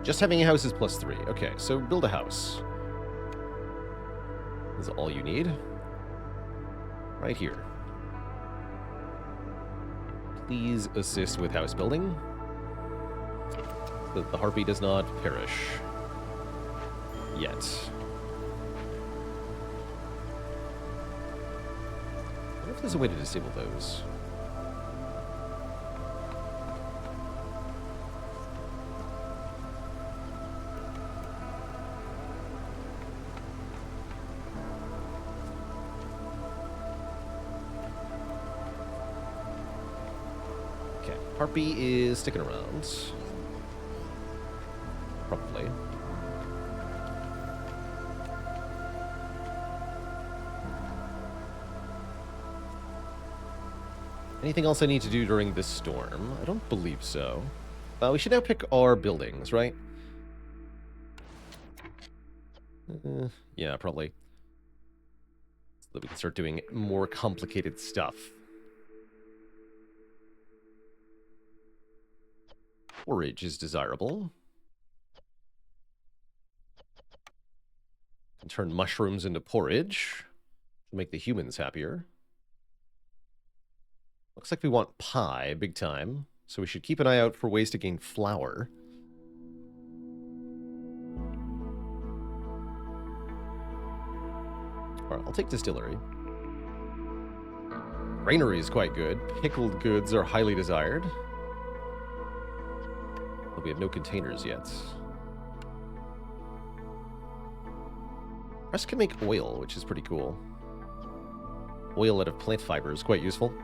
Just having a house is +3. Okay, so build a house. This is all you need. Right here. Please assist with house building. So that the harpy does not perish. Yet. I wonder if there's a way to disable those. Harpy is sticking around. Probably. Anything else I need to do during this storm? I don't believe so. We should now pick our buildings, right? Yeah, probably. So that we can start doing more complicated stuff. Forage is desirable. Can turn mushrooms into porridge to make the humans happier. Looks like we want pie big time, so we should keep an eye out for ways to gain flour. Alright, I'll take distillery. Granary is quite good. Pickled goods are highly desired. But we have no containers yet. Press can make oil, which is pretty cool. Oil out of plant fiber is quite useful.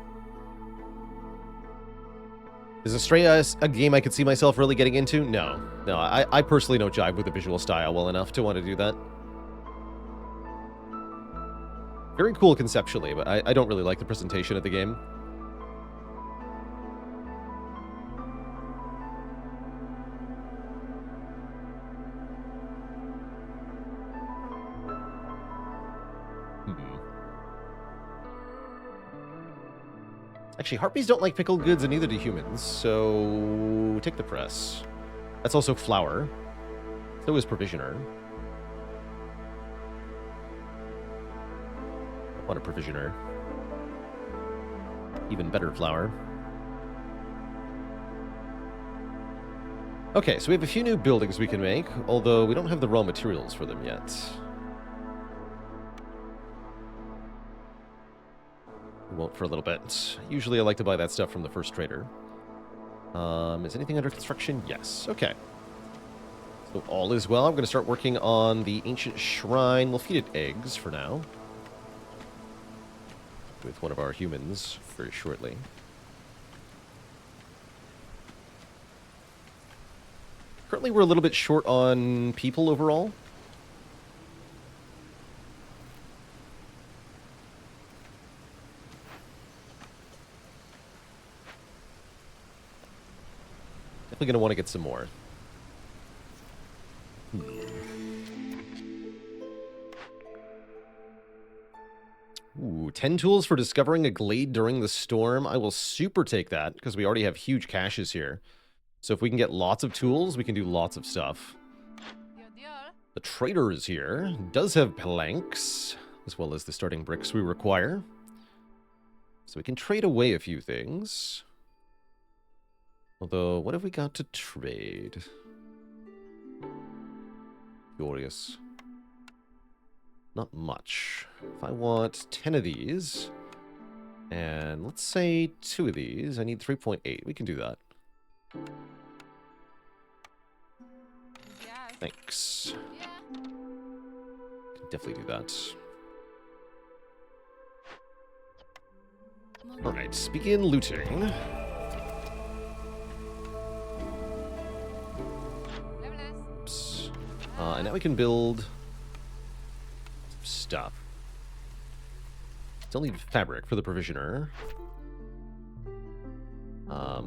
Is Astrea a game I could see myself really getting into? No. No, I personally don't jive with the visual style well enough to want to do that. Very cool conceptually, but I don't really like the presentation of the game. Actually, harpies don't like pickled goods, and neither do humans, so take the press. That's also flour. So is provisioner. I want a provisioner. Even better flour. Okay, so we have a few new buildings we can make, although we don't have the raw materials for them yet. We won't for a little bit. Usually I like to buy that stuff from the first trader. Is anything under construction? Yes. Okay. So all is well. I'm going to start working on the ancient shrine. We'll feed it eggs for now. With one of our humans very shortly. Currently we're a little bit short on people overall. Definitely going to want to get some more. Ooh, 10 tools for discovering a glade during the storm. I will super take that, because we already have huge caches here. So if we can get lots of tools, we can do lots of stuff. The trader is here. Does have planks, as well as the starting bricks we require. So we can trade away a few things. Although, what have we got to trade? Curious. Not much. If I want 10 of these, and let's say 2 of these, I need 3.8. We can do that. Thanks. Can definitely do that. Alright, begin looting. Oops. And now we can build stuff. Still need fabric for the provisioner.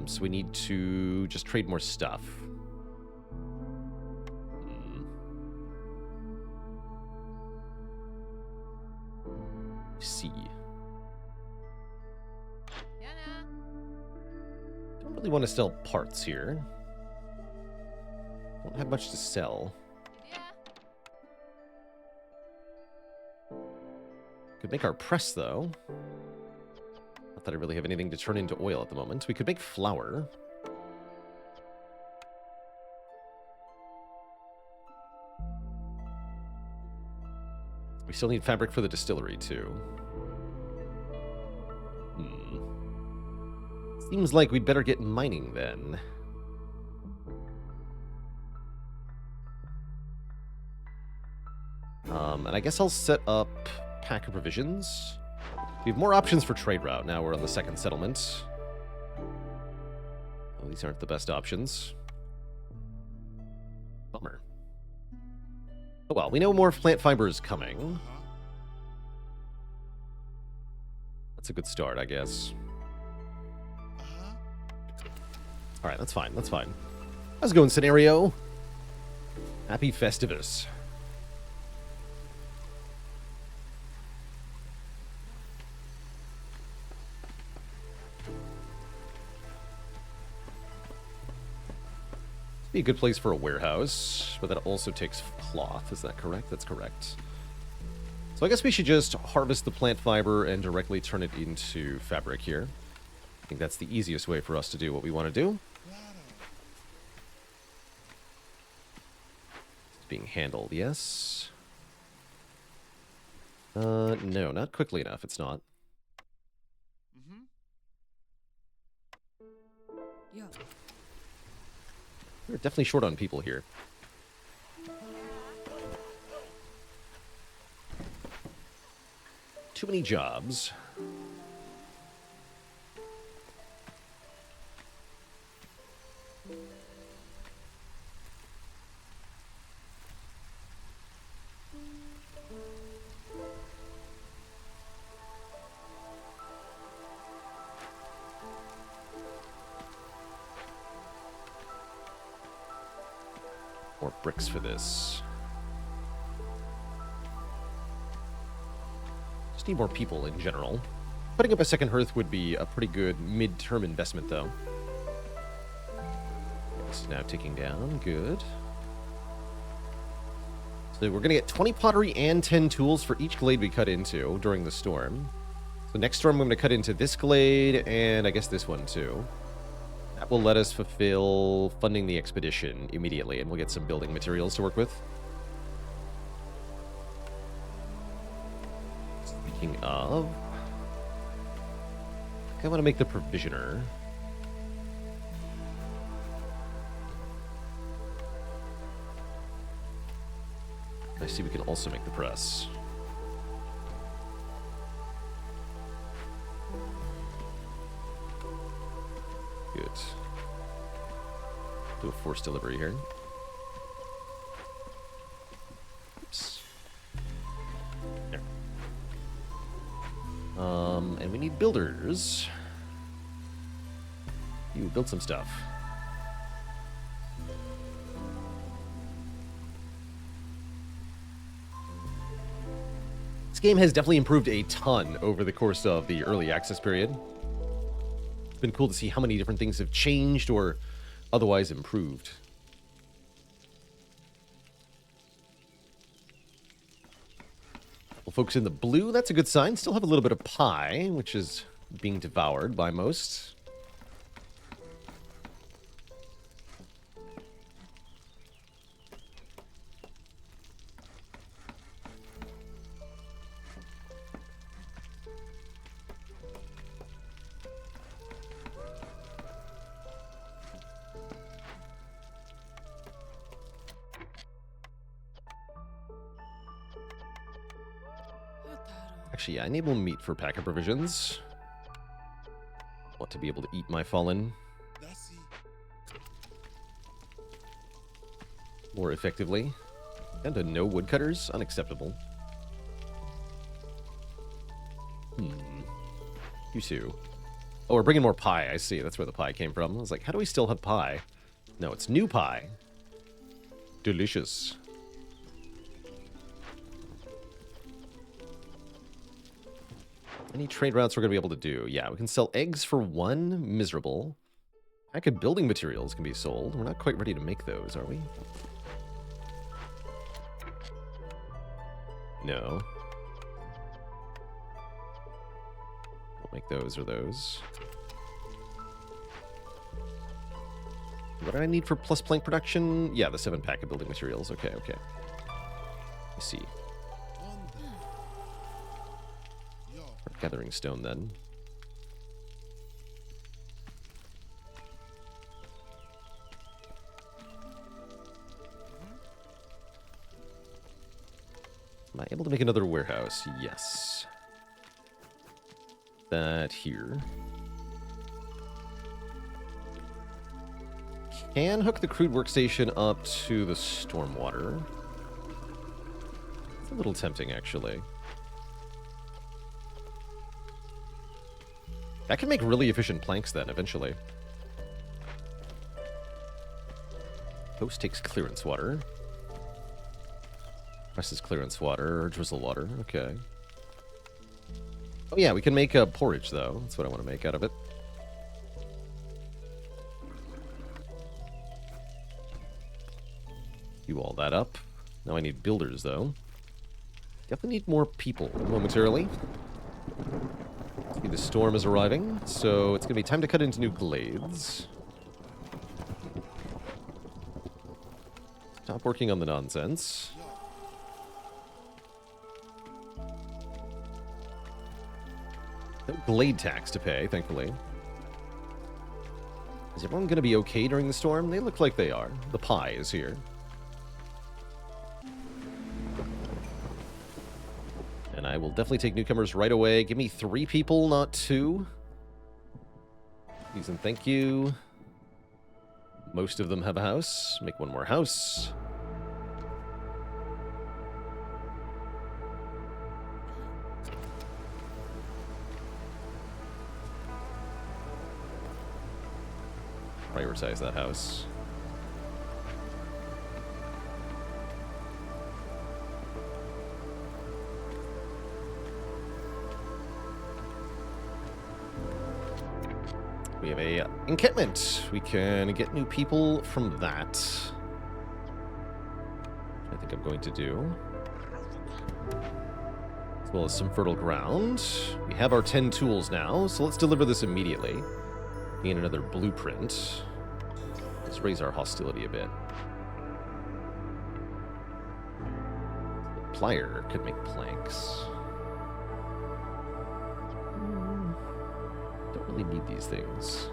So we need to just trade more stuff. See. Don't really want to sell parts here. Don't have much to sell. Could make our press, though. Not that I really have anything to turn into oil at the moment. We could make flour. We still need fabric for the distillery, too. Seems like we'd better get mining, then. And I guess I'll set up pack of provisions. We have more options for trade route. Now we're on the second settlement. Well, these aren't the best options. Bummer. Oh well, we know more plant fiber is coming. That's a good start, I guess. Alright, that's fine, that's fine. How's it going, scenario? Happy Festivus. Be a good place for a warehouse, but that also takes cloth. Is that correct? That's correct. So I guess we should just harvest the plant fiber and directly turn it into fabric here. I think that's the easiest way for us to do what we want to do. It's being handled, yes. No, not quickly enough. It's not. Yeah. We're definitely short on people here. Too many jobs. More bricks for this. Just need more people in general. Putting up a second hearth would be a pretty good mid-term investment, though. This is now ticking down. Good. So we're going to get 20 pottery and 10 tools for each glade we cut into during the storm. So next storm, I'm going to cut into this glade, and I guess this one, too. That will let us fulfill funding the expedition immediately, and we'll get some building materials to work with. Speaking of, I want to make the provisioner. I see we can also make the press. Good. Do a forced delivery here. Oops. There. And we need builders. You build some stuff. game has definitely improved a ton over the course of the early access period. It's been cool to see how many different things have changed or otherwise improved. Well, folks in the blue, that's a good sign. Still have a little bit of pie, which is being devoured by most. Actually, yeah, enable meat for pack of provisions. Want to be able to eat my fallen more effectively. And to no woodcutters? Unacceptable. You too. Oh, we're bringing more pie. I see. That's where the pie came from. I was like, how do we still have pie? No, it's new pie. Delicious. Any trade routes we're going to be able to do? Yeah, we can sell eggs for 1. Miserable. Pack of building materials can be sold. We're not quite ready to make those, are we? No. Don't make those or those. What do I need for plus plank production? Yeah, the 7 pack of building materials. Okay, okay. Let's see. Gathering stone, then. Am I able to make another warehouse? Yes. That here. Can hook the crude workstation up to the stormwater. It's a little tempting, actually. I can make really efficient planks then, eventually. Host takes clearance water. Rest is clearance water, or drizzle water. Okay. Oh yeah, we can make a porridge, though. That's what I want to make out of it. Do all that up. Now I need builders, though. Definitely need more people momentarily. The storm is arriving, so it's going to be time to cut into new glades. Stop working on the nonsense. No glade tax to pay, thankfully. Is everyone going to be okay during the storm? They look like they are. The pie is here. And I will definitely take newcomers right away. Give me 3 people, not 2. Please and thank you. Most of them have a house. Make 1 more house. Prioritize that house. We have a encampment. We can get new people from that. I think I'm going to do. As well as some fertile ground. We have our 10 tools now, so let's deliver this immediately. Gain another blueprint. Let's raise our hostility a bit. Plier could make planks. Don't really need these things.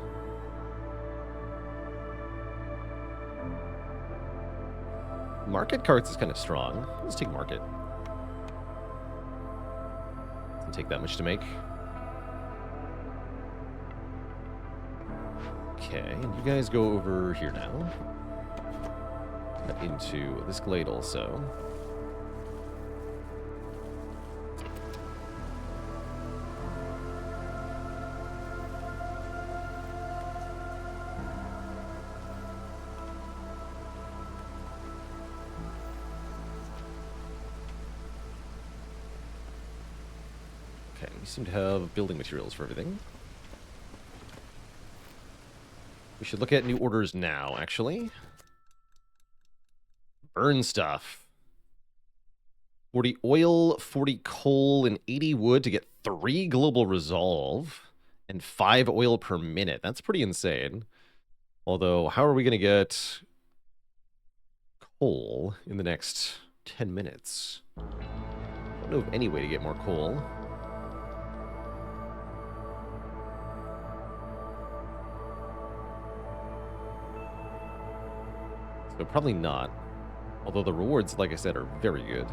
Market carts is kind of strong. Let's take market. Doesn't take that much to make. Okay, and you guys go over here now. Cut into this glade also. Okay, we seem to have building materials for everything. We should look at new orders now, actually. Burn stuff. 40 oil, 40 coal, and 80 wood to get 3 global resolve and 5 oil per minute. That's pretty insane. Although, how are we going to get coal in the next 10 minutes? I don't know of any way to get more coal. So probably not. Although the rewards, like I said, are very good.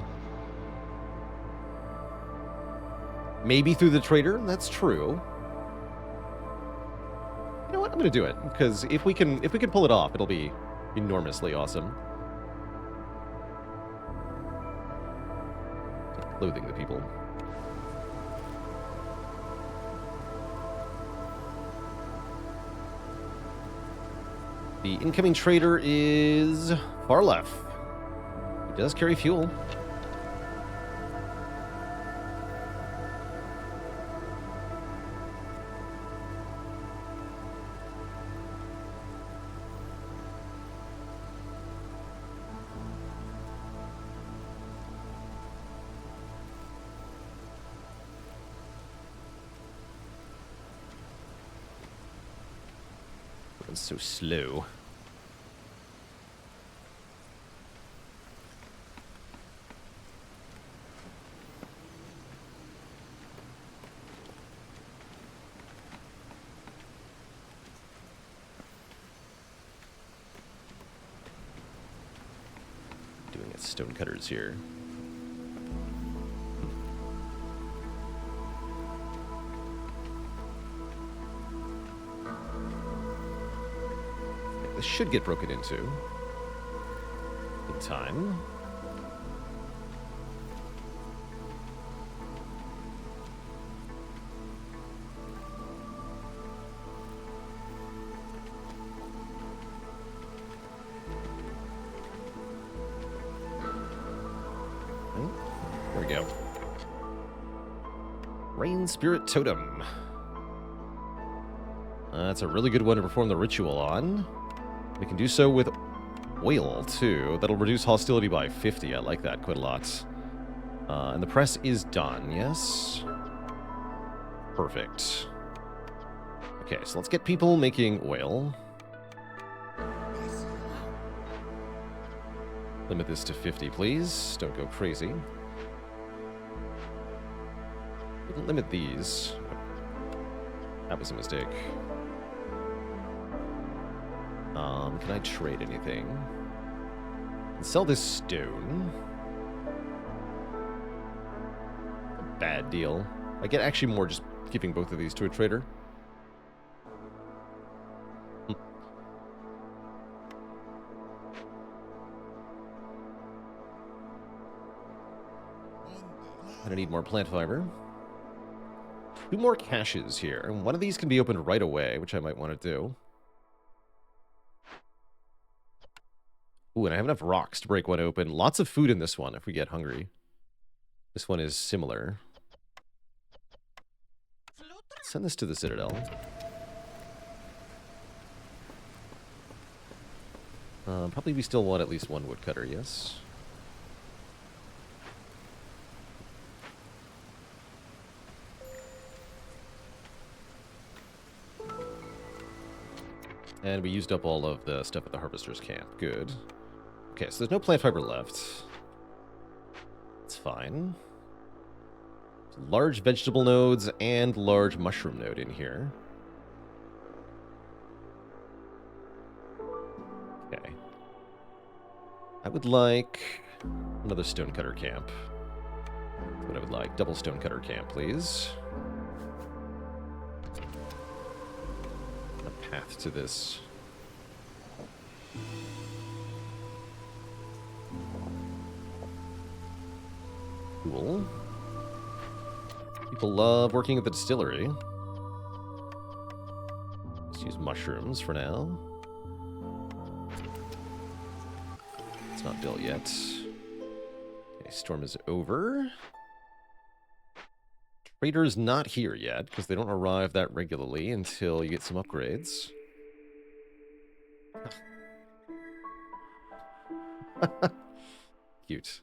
Maybe through the trader, that's true. You know what? I'm gonna do it because if we can pull it off, it'll be enormously awesome. Clothing the people. The incoming trader is far left. He does carry fuel. It's so slow. Doing it stonecutters here. This should get broken into in time. There we go. Rain Spirit Totem. That's a really good one to perform the ritual on. We can do so with oil, too. That'll reduce hostility by 50. I like that quite a lot. And the press is done, yes? Perfect. Okay, so let's get people making oil. Limit this to 50, please. Don't go crazy. Didn't limit these. That was a mistake. Can I trade anything? Sell this stone. A bad deal. I get actually more just giving both of these to a trader. I need more plant fiber. 2 more caches here. And one of these can be opened right away, which I might want to do. Ooh, and I have enough rocks to break one open. Lots of food in this one if we get hungry. This one is similar. Send this to the Citadel. Probably we still want at least 1 woodcutter, yes. And we used up all of the stuff at the Harvester's Camp. Good. Okay, so there's no plant fiber left. It's fine. Large vegetable nodes and large mushroom node in here. Okay. I would like another stonecutter camp. That's what I would like. Double stonecutter camp, please. A path to this. Cool. People love working at the distillery. Let's use mushrooms for now. It's not built yet. Okay, storm is over. Trader's not here yet, because they don't arrive that regularly until you get some upgrades. Cute.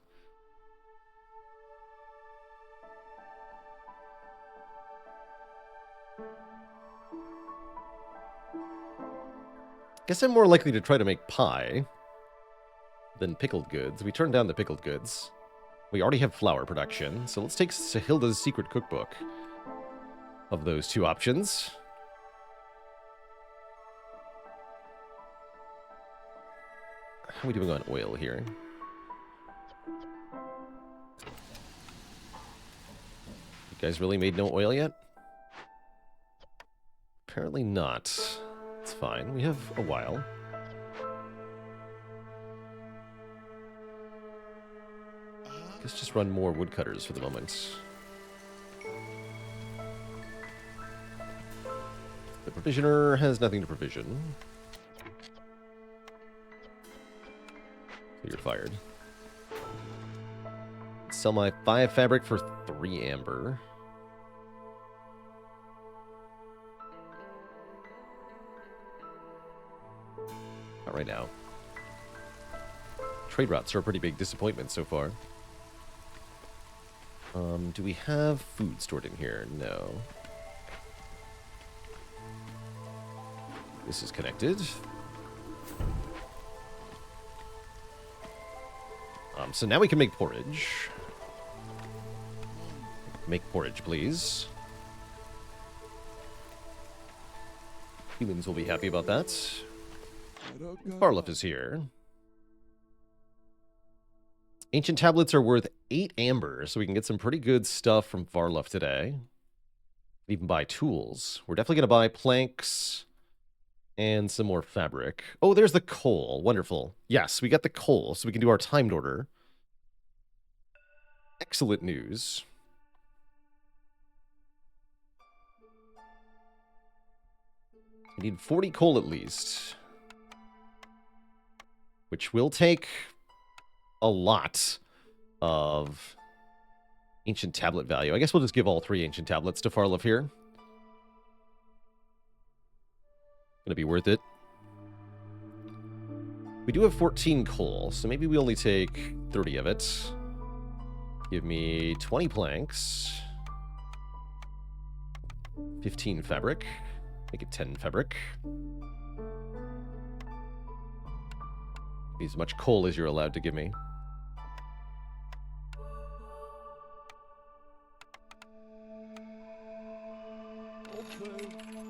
Guess I'm more likely to try to make pie than pickled goods. We turned down the pickled goods. We already have flour production, so let's take Sahilda's secret cookbook of those two options. How are we doing on oil here? You guys really made no oil yet? Apparently not. It's fine. We have a while. Let's just run more woodcutters for the moment. The provisioner has nothing to provision. So you're fired. Sell my 5 fabric for 3 amber. Not right now. Trade routes are a pretty big disappointment so far. Do we have food stored in here? No. This is connected. So now we can make porridge. Make porridge, please. Humans will be happy about that. Farluff is here. Ancient tablets are worth 8 amber, so we can get some pretty good stuff from Farluff today. Even buy tools. We're definitely going to buy planks and some more fabric. Oh, there's the coal. Wonderful. Yes, we got the coal, so we can do our timed order. Excellent news. I need 40 coal at least. Which will take a lot of ancient tablet value. I guess we'll just give all 3 ancient tablets to Farluff here. Gonna be worth it. We do have 14 coal, so maybe we only take 30 of it. Give me 20 planks. 15 fabric. Make it 10 fabric. As much coal as you're allowed to give me.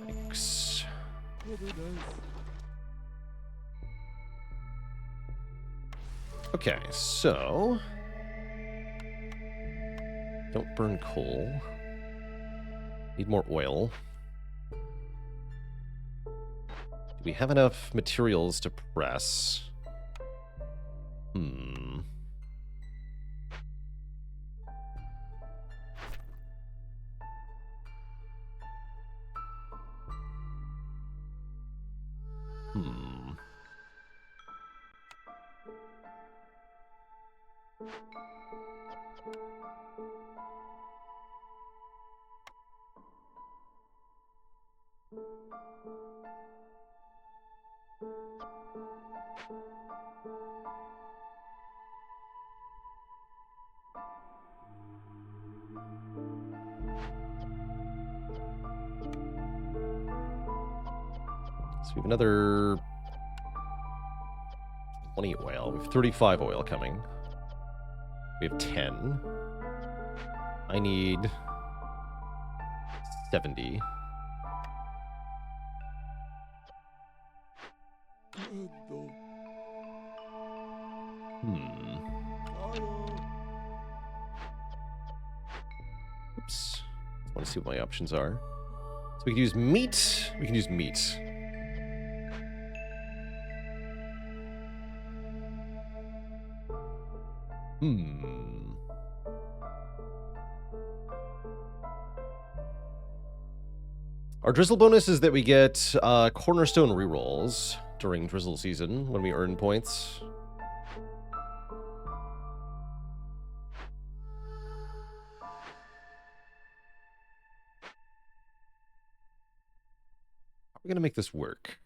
Thanks. Okay, so... Don't burn coal. Need more oil. Do we have enough materials to press? Hmm. So we have another 20 oil. We have 35 oil coming. We have 10. I need 70. Oops. I want to see what my options are. So we can use meat. We can use meat. Our drizzle bonus is that we get cornerstone rerolls during drizzle season when we earn points. We're going to make this work.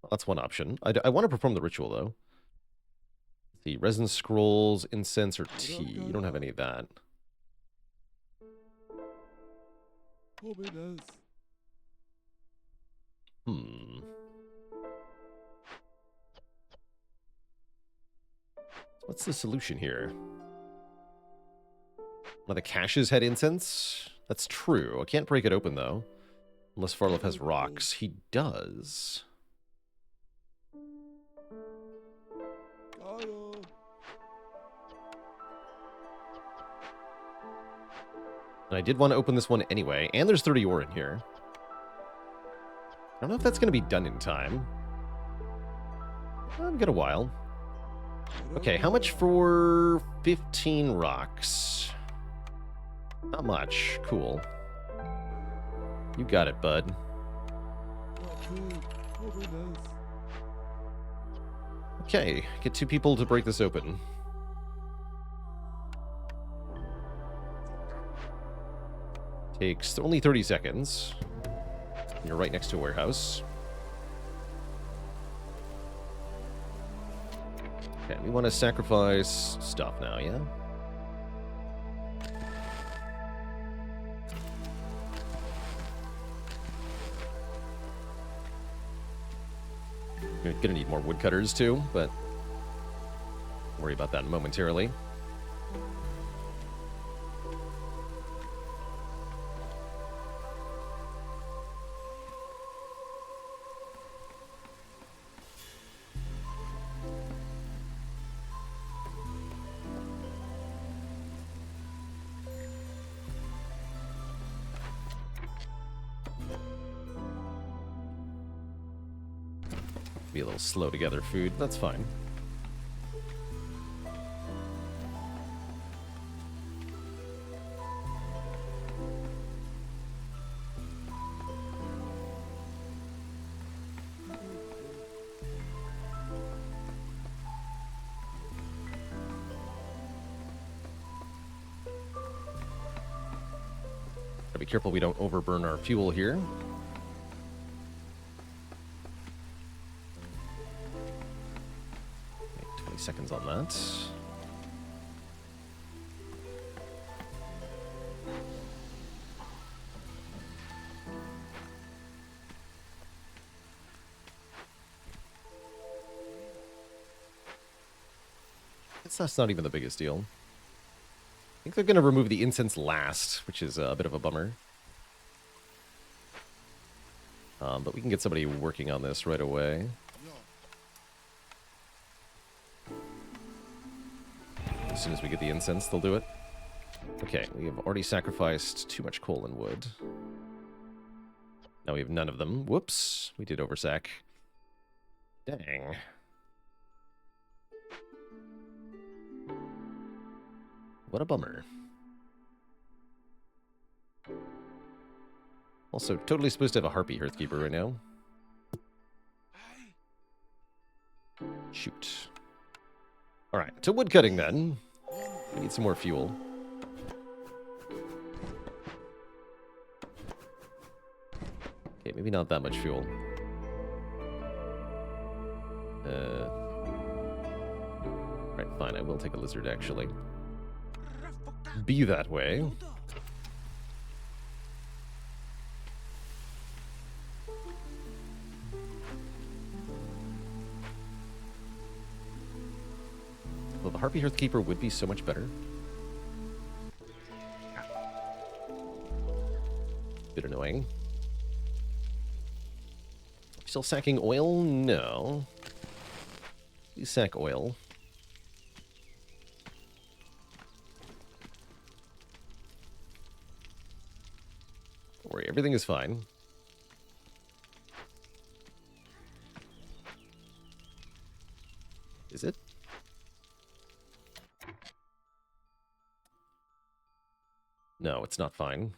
Well, that's one option. I want to perform the ritual, though. Let's see, resin scrolls, incense, or tea. You don't have any of that. Hmm. What's the solution here? One of the caches had incense? That's true. I can't break it open, though. Unless Farloff has rocks. He does. And I did want to open this one anyway. And there's 30 ore in here. I don't know if that's going to be done in time. I've got a while. Okay, how much for 15 rocks? Not much. Cool. You got it, bud. Okay, get 2 people to break this open. Takes only 30 seconds. And you're right next to a warehouse. Okay, we want to sacrifice stuff now, yeah? We're gonna need more woodcutters too, but worry about that momentarily. Be a little slow to gather food. That's fine. Gotta be careful we don't overburn our fuel here. Seconds on that. Guess that's not even the biggest deal. I think they're going to remove the incense last, which is a bit of a bummer. But we can get somebody working on this right away. As soon as we get the incense, they'll do it. Okay, we have already sacrificed too much coal and wood. Now we have none of them. Whoops, we did oversack. Dang. What a bummer. Also, totally supposed to have a harpy Hearthkeeper right now. Shoot. Alright, to woodcutting then. We need some more fuel. Okay, maybe not that much fuel. Right, fine, I will take a lizard, actually. Be that way. Well, the Harpy Hearthkeeper would be so much better. Bit annoying. Still sacking oil? No. Please sack oil. Don't worry, everything is fine. Is it? No, it's not fine.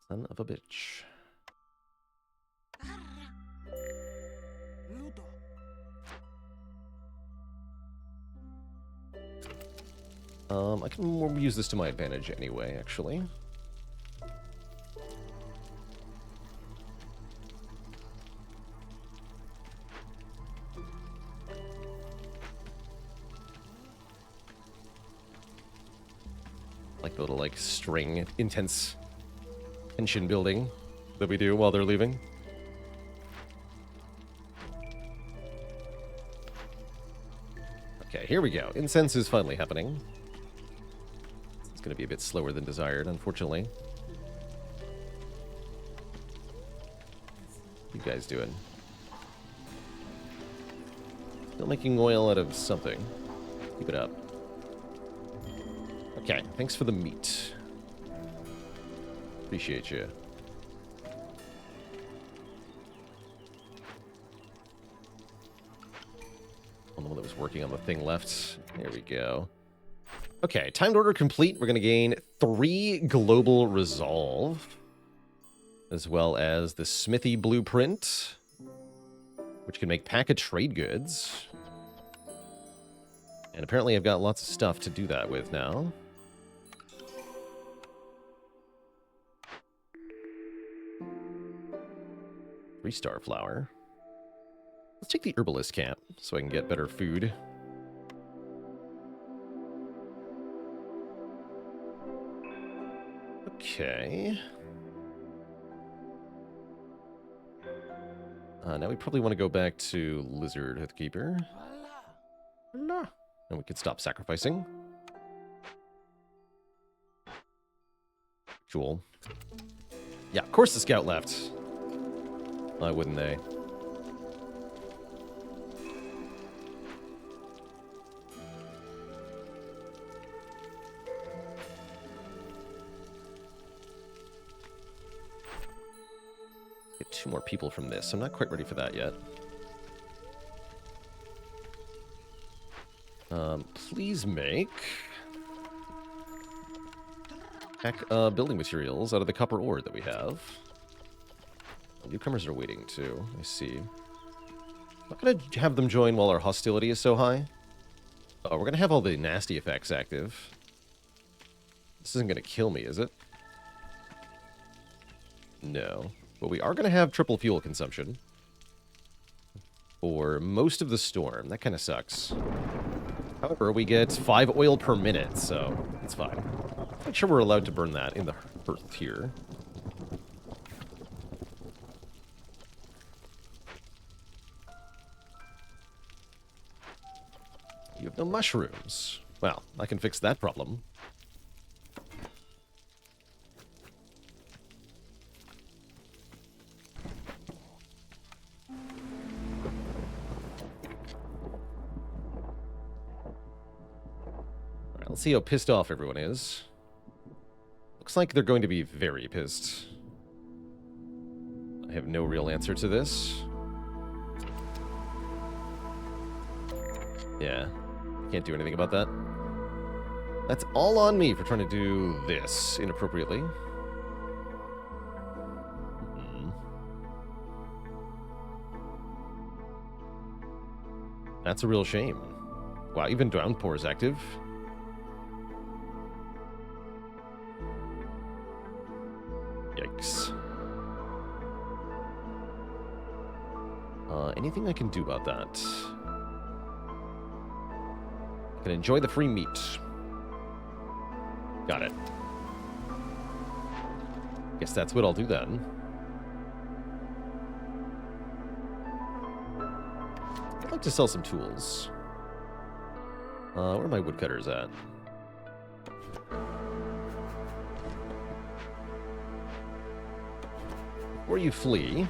Son of a bitch. I can use this to my advantage anyway, actually. Like the little, like, string, intense tension building that we do while they're leaving. Okay, here we go. Incense is finally happening. It's going to be a bit slower than desired, unfortunately. What you guys doing? Still making oil out of something. Keep it up. Okay, thanks for the meat. Appreciate you. I'm the one that was working on the thing left. There we go. Okay, timed order complete. We're going to gain 3 global resolve, as well as the smithy blueprint, which can make pack of trade goods. And apparently I've got lots of stuff to do that with now. 3-star flower. Let's take the herbalist camp so I can get better food. Okay. Now we probably want to go back to Lizard Heathkeeper. Voila. And we can stop sacrificing. Jewel. Yeah, of course the scout left. Why wouldn't they? Get 2 more people from this. I'm not quite ready for that yet. Please make building materials out of the copper ore that we have. Newcomers are waiting too. I see. I'm not gonna have them join while our hostility is so high. Oh, we're gonna have all the nasty effects active. This isn't gonna kill me, is it? No. But we are gonna have triple fuel consumption for most of the storm. That kind of sucks. However, we get 5 oil per minute, so it's fine. Not sure we're allowed to burn that in the hearth here. You have no mushrooms. Well, I can fix that problem. Alright, let's see how pissed off everyone is. Looks like they're going to be very pissed. I have no real answer to this. Yeah. Can't do anything about that. That's all on me for trying to do this inappropriately. That's a real shame. Wow, even Downpour is active. Yikes. Anything I can do about that? Can enjoy the free meat. Got it. Guess that's what I'll do then. I'd like to sell some tools. Where are my woodcutters at? Before you flee,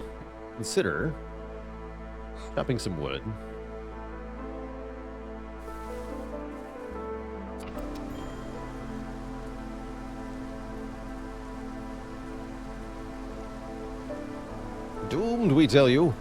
consider chopping some wood. Doomed, we tell you.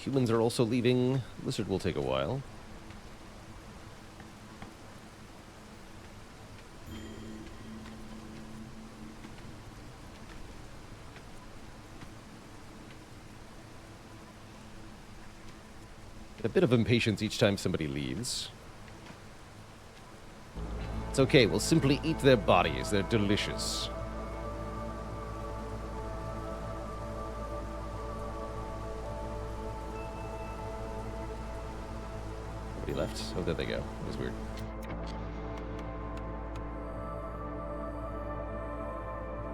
Humans are also leaving. Lizard will take a while. A bit of impatience each time somebody leaves. It's okay, we'll simply eat their bodies. They're delicious. Nobody left. Oh, there they go. That was weird.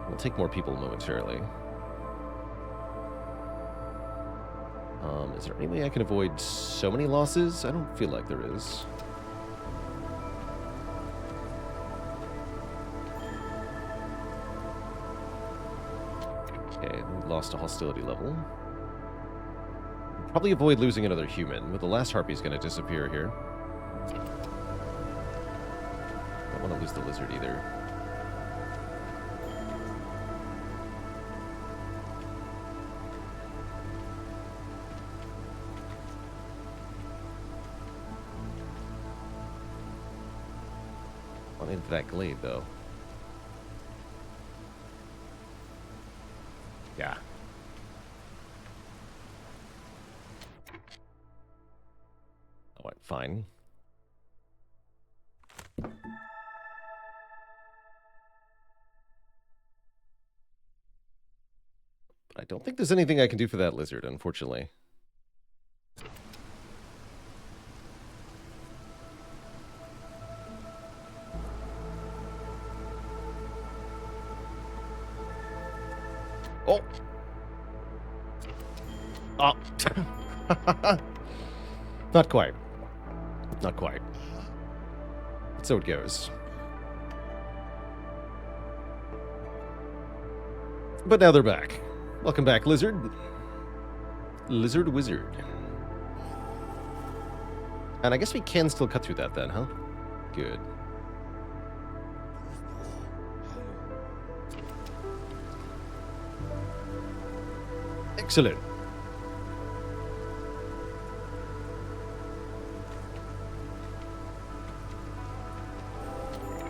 We'll take more people momentarily. Is there any way I can avoid so many losses? I don't feel like there is. Okay, we lost a hostility level. Probably avoid losing another human, but the last harpy's going to disappear here. Don't want to lose the lizard either. On into that glade, though. Yeah. Alright, fine. But I don't think there's anything I can do for that lizard, unfortunately. Oh! Oh! Not quite. Not quite. So it goes. But now they're back. Welcome back, Lizard. Lizard Wizard. And I guess we can still cut through that then, huh? Good. Excellent.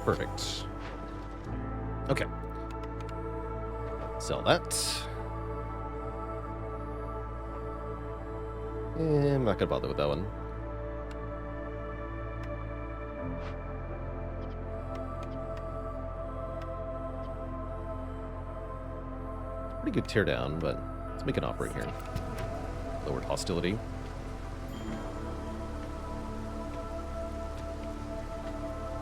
Perfect. Okay. Sell that. I'm not gonna bother with that one. Pretty good teardown, but let's make an offering here. Lowered hostility.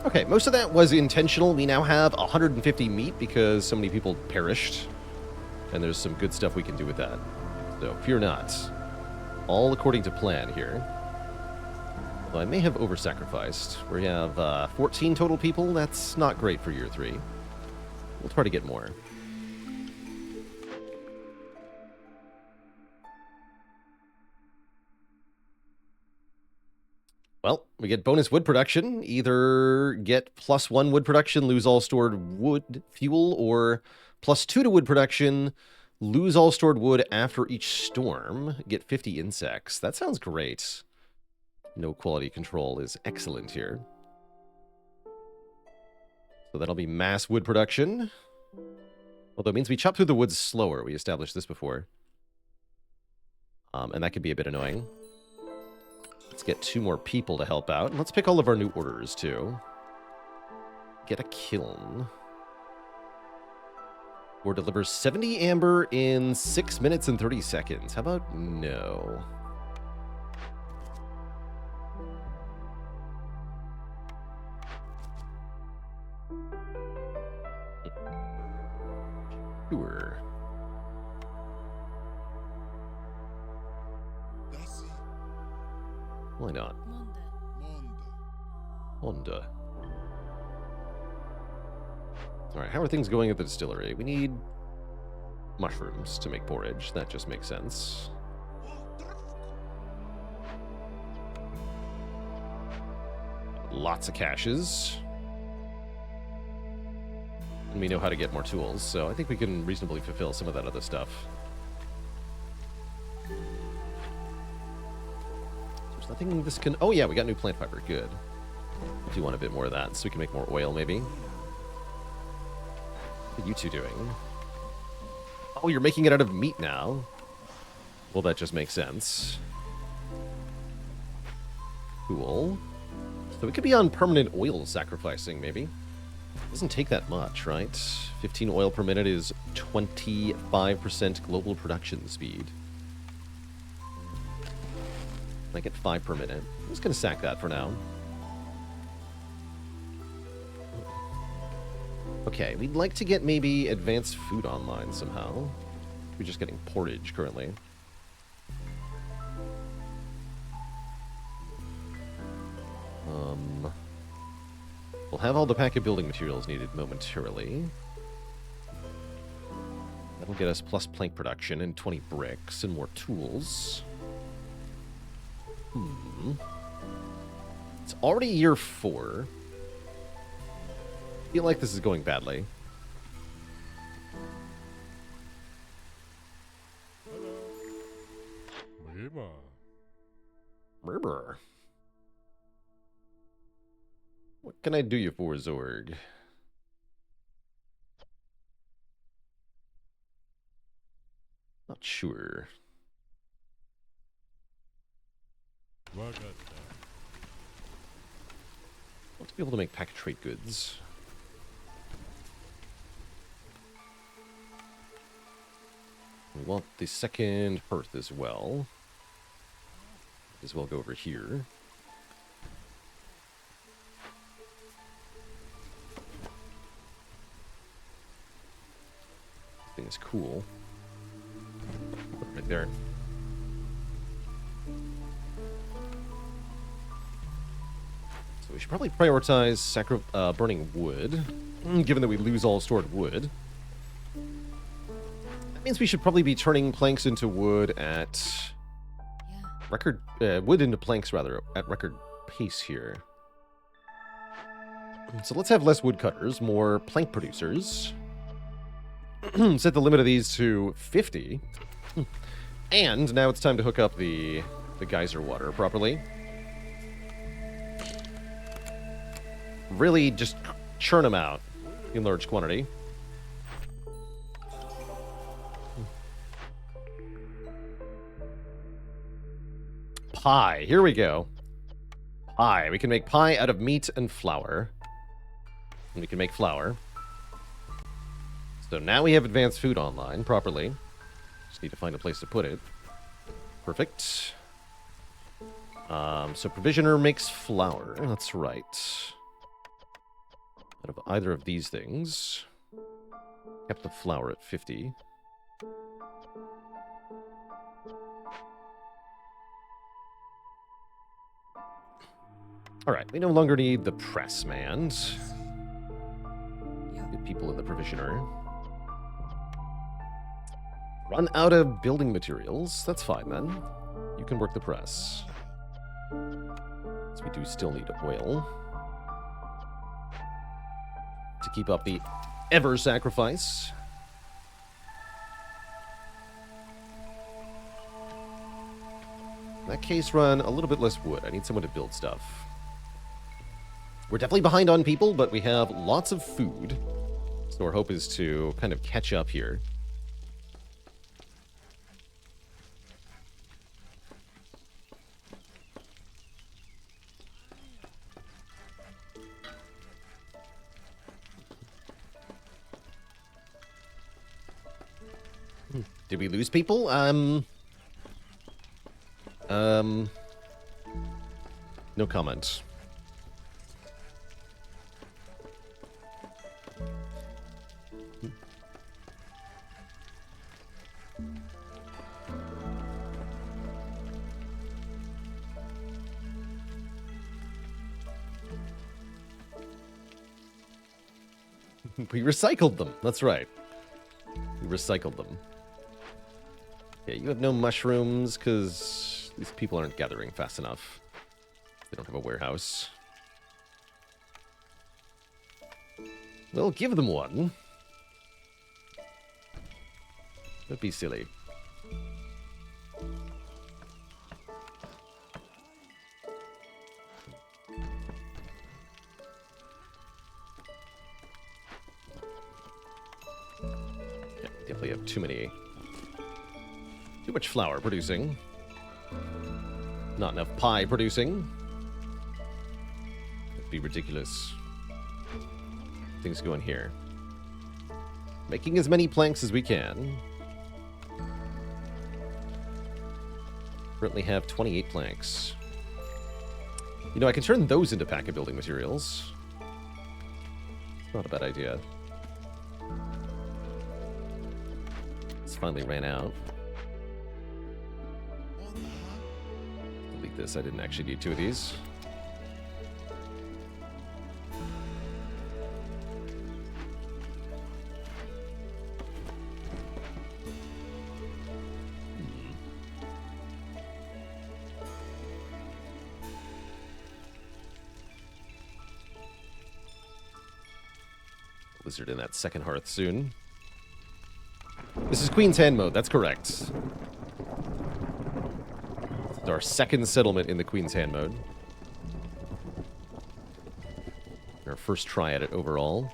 Okay, most of that was intentional. We now have 150 meat because so many people perished. And there's some good stuff we can do with that. So, fear not. All according to plan here. Although I may have over-sacrificed. We have 14 total people. That's not great for year 3. We'll try to get more. Well, we get bonus wood production. Either get +1 wood production, lose all stored wood fuel, or +2 to wood production, lose all stored wood after each storm, get 50 insects. That sounds great. No quality control is excellent here. So that'll be mass wood production. Although it means we chop through the woods slower. We established this before. And that could be a bit annoying. Let's get 2 more people to help out. And let's pick all of our new orders, too. Get a kiln. Or delivers 70 amber in 6 minutes and 30 seconds. How about no? Sure. Why not? Honda. Alright, how are things going at the distillery? We need mushrooms to make porridge. That just makes sense. Lots of caches. And we know how to get more tools, so I think we can reasonably fulfill some of that other stuff. There's nothing this can... Oh, yeah, we got new plant fiber. Good. If you want a bit more of that, so we can make more oil, maybe. What are you two doing? Oh, you're making it out of meat now. Well, that just makes sense. Cool. So we could be on permanent oil sacrificing, maybe. Doesn't take that much, right? 15 oil per minute is 25% global production speed. I get 5 per minute. I'm just going to sack that for now. Okay, we'd like to get maybe advanced food online somehow. We're just getting portage currently. We'll have all the packet building materials needed momentarily. That'll get us plus plank production and 20 bricks and more tools. It's already year 4. I feel like this is going badly. Brr. What can I do you for, Zorg? Not sure. Want to be able to make packet trade goods. We want the second hearth as well. As well go over here. Thing is cool. Put it right there. So we should probably prioritize burning wood, given that we lose all stored wood. That means we should probably be turning planks into wood at wood into planks rather at record pace here. So let's have less woodcutters, more plank producers. Set the limit of these to 50. And now it's time to hook up the geyser water properly. Really just churn them out in large quantity. Pie. Here we go. Pie. We can make pie out of meat and flour. And we can make flour. So now we have advanced food online properly. Just need to find a place to put it. Perfect. So provisioner makes flour. That's right. Out of either of these things. Kept the flour at 50. Alright, we no longer need the press man. Get people in the provisioner. Run out of building materials. That's fine then. You can work the press. So we do still need oil. To keep up the ever-sacrifice. In that case, run a little bit less wood. I need someone to build stuff. We're definitely behind on people, but we have lots of food. So our hope is to kind of catch up here. Did we lose people? No comment. We recycled them. That's right. We recycled them. Yeah, you have no mushrooms because these people aren't gathering fast enough. They don't have a warehouse. Well, give them one. Don't be silly. Definitely have too much flour producing. Not enough pie producing. That'd be ridiculous. Things go in here. Making as many planks as we can. Currently have 28 planks. You know, I can turn those into packet building materials. Not a bad idea. This finally ran out. Delete this. I didn't actually need 2 of these. Blizzard in that second hearth soon. This is Queen's Hand mode, that's correct. This is our second settlement in the Queen's Hand mode. Our first try at it overall.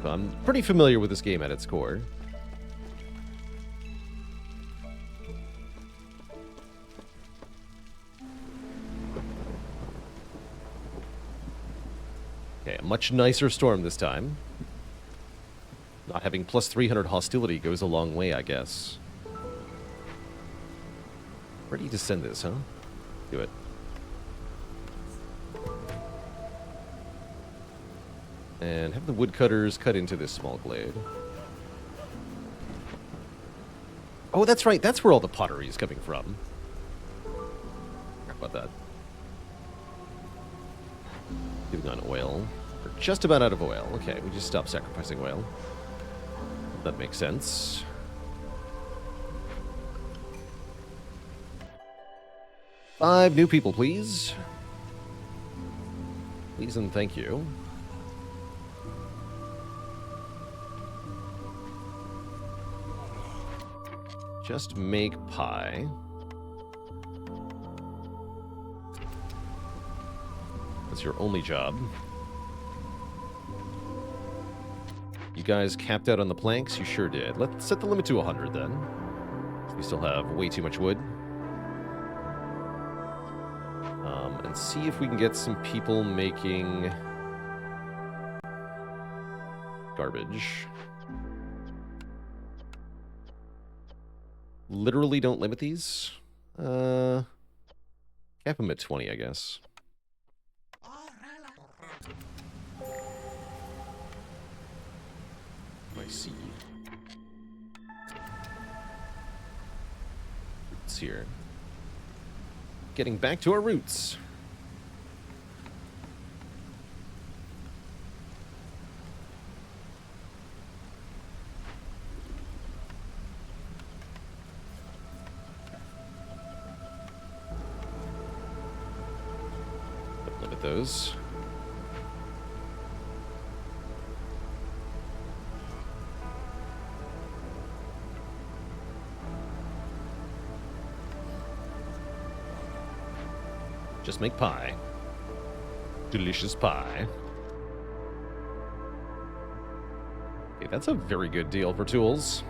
So I'm pretty familiar with this game at its core. Okay, a much nicer storm this time. Not having plus 300 hostility goes a long way, I guess. Where do you just send this, huh? Do it. And have the woodcutters cut into this small glade. Oh, that's right. That's where all the pottery is coming from. How about that? Giving on oil. We're just about out of oil. Okay, we just stopped sacrificing oil. That makes sense. Five new people, please. Please and thank you. Just make pie. That's your only job. You guys capped out on the planks? You sure did. Let's set the limit to 100 then. We still have way too much wood. And see if we can get some people making garbage. Literally don't limit these. Cap them at 20, I guess. I see. Roots here. Getting back to our roots. Look at those. Just make pie. Delicious pie. Okay, that's a very good deal for tools.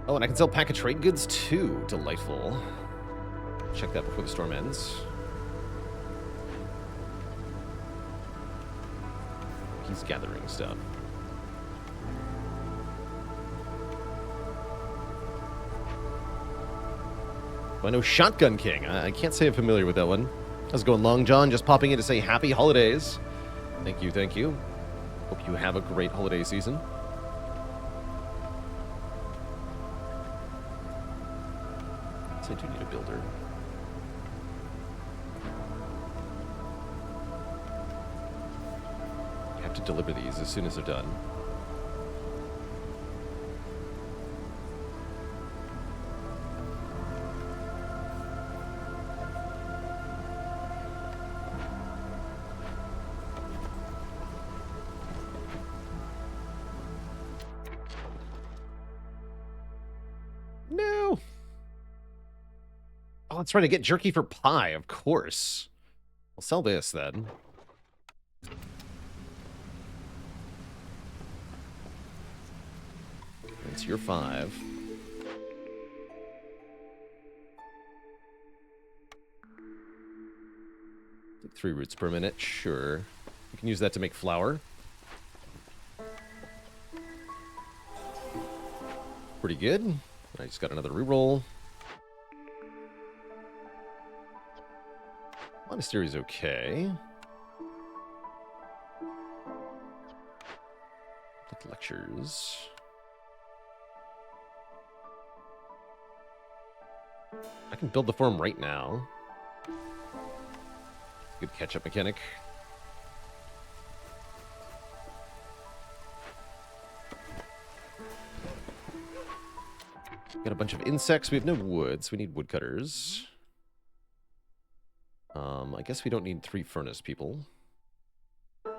Oh, and I can sell pack-a trade goods too. Delightful. Check that before the storm ends. He's gathering stuff. I know Shotgun King. I can't say I'm familiar with that one. How's it going, Long John? Just popping in to say happy holidays. Thank you, thank you. Hope you have a great holiday season. So I do need a builder. I have to deliver these as soon as they're done. Oh, that's right. I get jerky for pie, of course. I'll sell this then. It's your 5. Take 3 roots per minute, sure. You can use that to make flour. Pretty good. I just got another reroll. Monastery's okay. Take lectures. I can build the farm right now. Good catch-up mechanic. Got a bunch of insects. We have no wood, so we need woodcutters. I guess we don't need 3 furnace people. That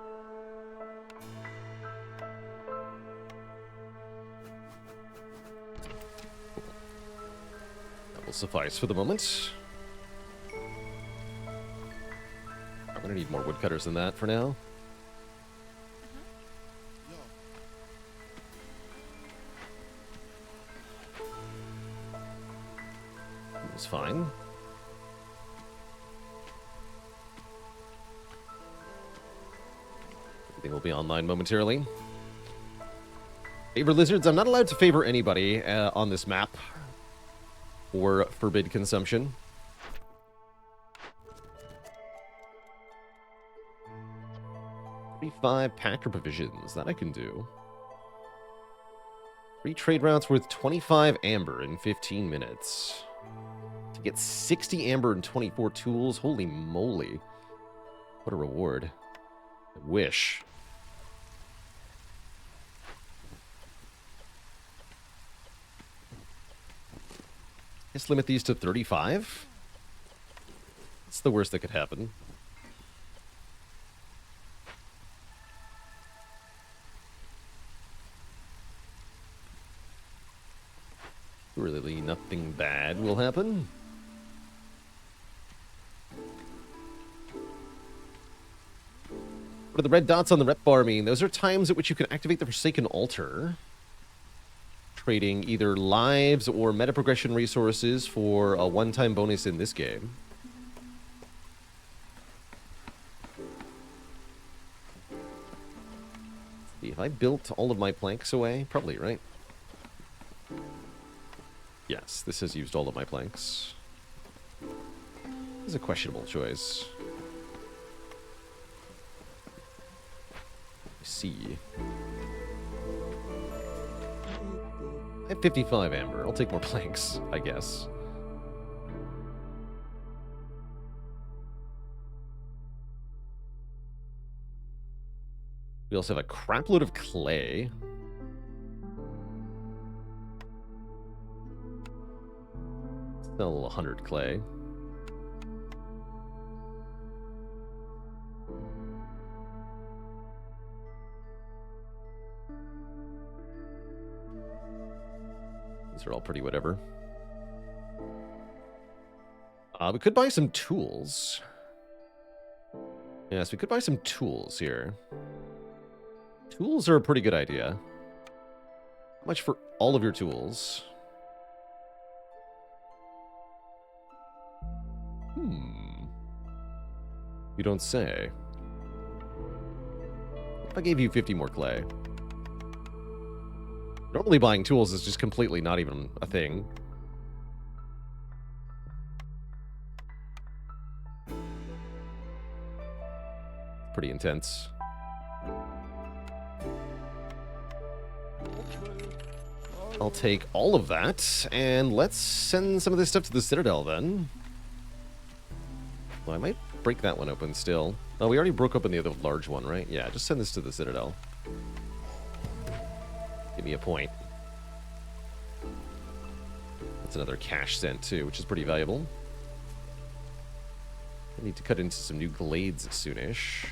will suffice for the moment. I'm gonna need more woodcutters than that for now. It's fine. Everything will be online momentarily. Favor lizards. I'm not allowed to favor anybody on this map or forbid consumption. $35 packer provisions. That I can do. 3 trade routes worth 25 amber in 15 minutes. To get 60 amber and 24 tools. Holy moly. What a reward. I wish. Let's limit these to 35. That's the worst that could happen. Really, nothing bad will happen. What do the red dots on the rep bar mean? Those are times at which you can activate the Forsaken Altar, trading either lives or meta progression resources for a one-time bonus in this game. Have I built all of my planks away? Probably, right? Yes, this has used all of my planks. This is a questionable choice. Let's see. I have 55 amber. I'll take more planks, I guess. We also have a crap load of clay. Still 100 clay. These are all pretty whatever. We could buy some tools. Yes, we could buy some tools here. Tools are a pretty good idea. How much for all of your tools? You don't say. If I gave you 50 more clay. Normally buying tools is just completely not even a thing. Pretty intense. I'll take all of that, and let's send some of this stuff to the Citadel then. Well, I might break that one open still. Oh, we already broke open the other large one, right? Yeah, just send this to the Citadel. Give me a point. That's another cash sent too, which is pretty valuable. I need to cut into some new glades soonish.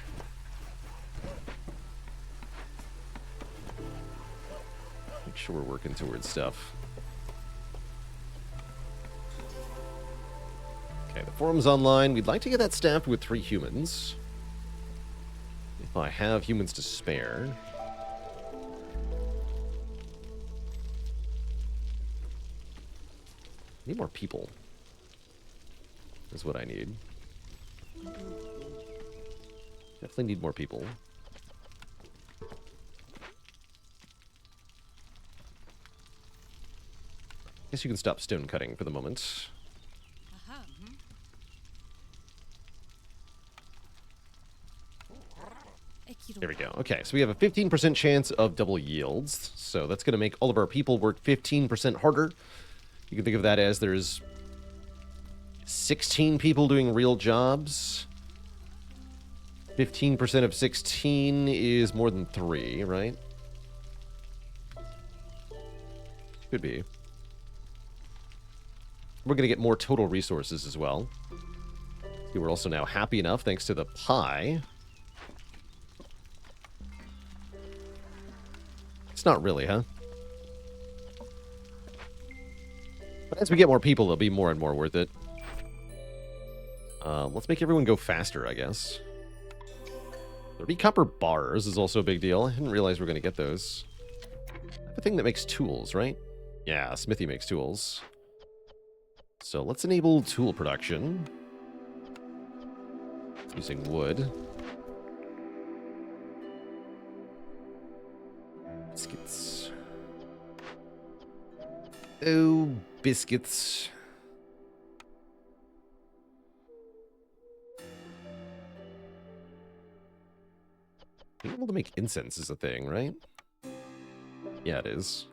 Make sure we're working towards stuff. Okay, the forum's online. We'd like to get that staffed with 3 humans. If I have humans to spare. Need more people. Is what I need. Definitely need more people. Guess you can stop stone cutting for the moment. There we go. Okay, so we have a 15% chance of double yields. So that's going to make all of our people work 15% harder. You can think of that as there's 16 people doing real jobs. 15% of 16 is more than 3, right? Could be. We're going to get more total resources as well. See, we're also now happy enough, thanks to the pie. It's not really, huh? But as we get more people, it'll be more and more worth it. Let's make everyone go faster, I guess. 30 copper bars is also a big deal. I didn't realize we were going to get those. I have a thing that makes tools, right? Yeah, Smithy makes tools. So let's enable tool production. Using wood. Biscuits. Oh, biscuits. Being able to make incense is a thing, right? Yeah, it is.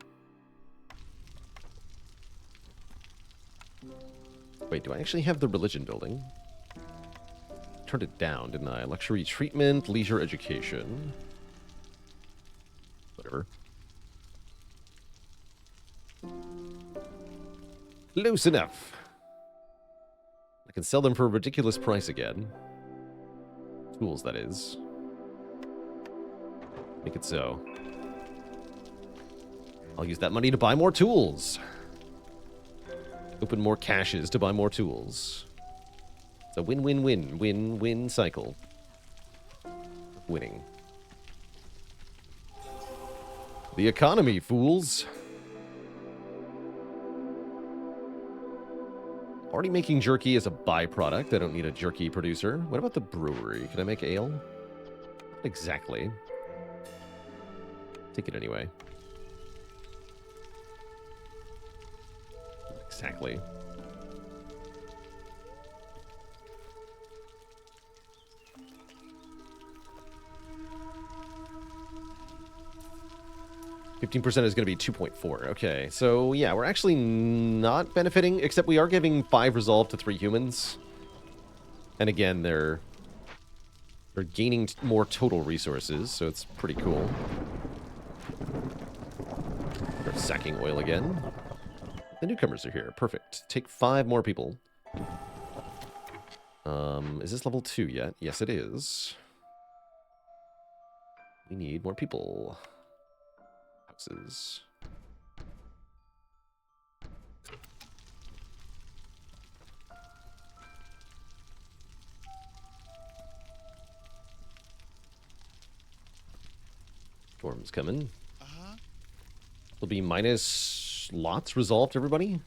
Wait, do I actually have the religion building? Turned it down, didn't I? Luxury treatment, leisure education. Whatever. Close enough. I can sell them for a ridiculous price again. Tools, that is. Make it so. I'll use that money to buy more tools. Open more caches to buy more tools. It's a win-win-win, win-win cycle. Winning. The economy, fools. Already making jerky as a byproduct. I don't need a jerky producer. What about the brewery? Can I make ale? Not exactly. Take it anyway. Exactly. $15% is going to be 2.4. Okay, so yeah, we're actually not benefiting, except we are giving 5 resolve to 3 humans. And again, they're gaining more total resources, so it's pretty cool. They're sacking oil again. The newcomers are here. Perfect. Take 5 more people. Is this level 2 yet? Yes, it is. We need more people. Houses. Storm's coming. There'll be minus lots resolved, everybody.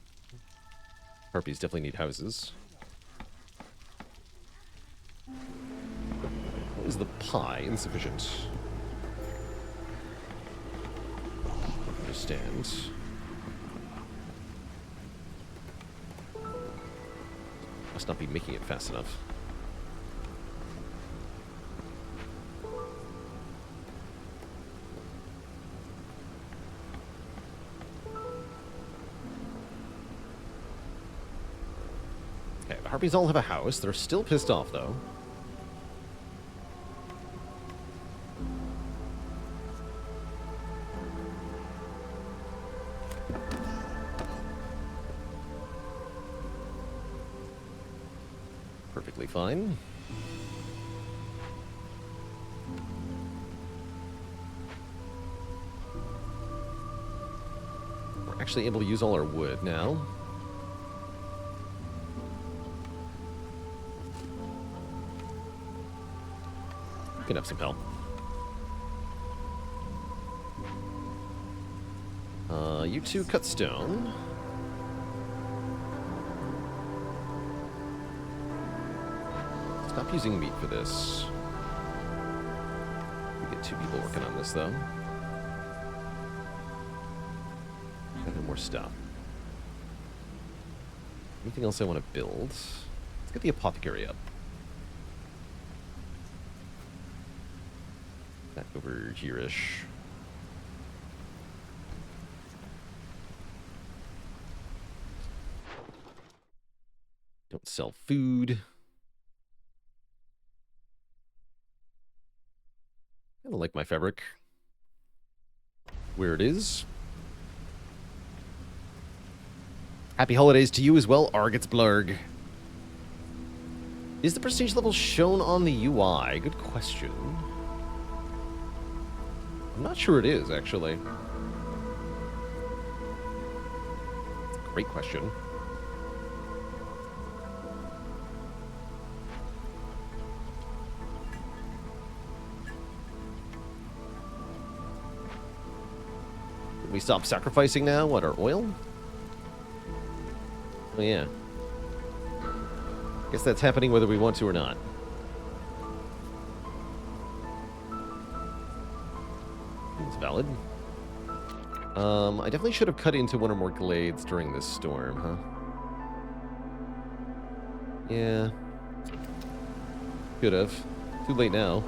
Harpies definitely need houses. Is the pie insufficient? Understand. Must not be making it fast enough. Okay, the Harpies all have a house. They're still pissed off, though. Perfectly fine. We're actually able to use all our wood now. can have some help. You two cut stone. Stop using meat for this. We get 2 people working on this, though. And more stuff. Anything else I want to build? Let's get the apothecary up. Back over here-ish. Don't sell food. I don't like my fabric. Where it is. Happy holidays to you as well, Argot's Blurg. Is the prestige level shown on the UI? Good question. I'm not sure it is, actually. Great question. Did we stop sacrificing now? What, our oil? Oh, yeah. Guess that's happening whether we want to or not. It's valid. I definitely should have cut into one or more glades during this storm, huh? Yeah. Could have. Too late now.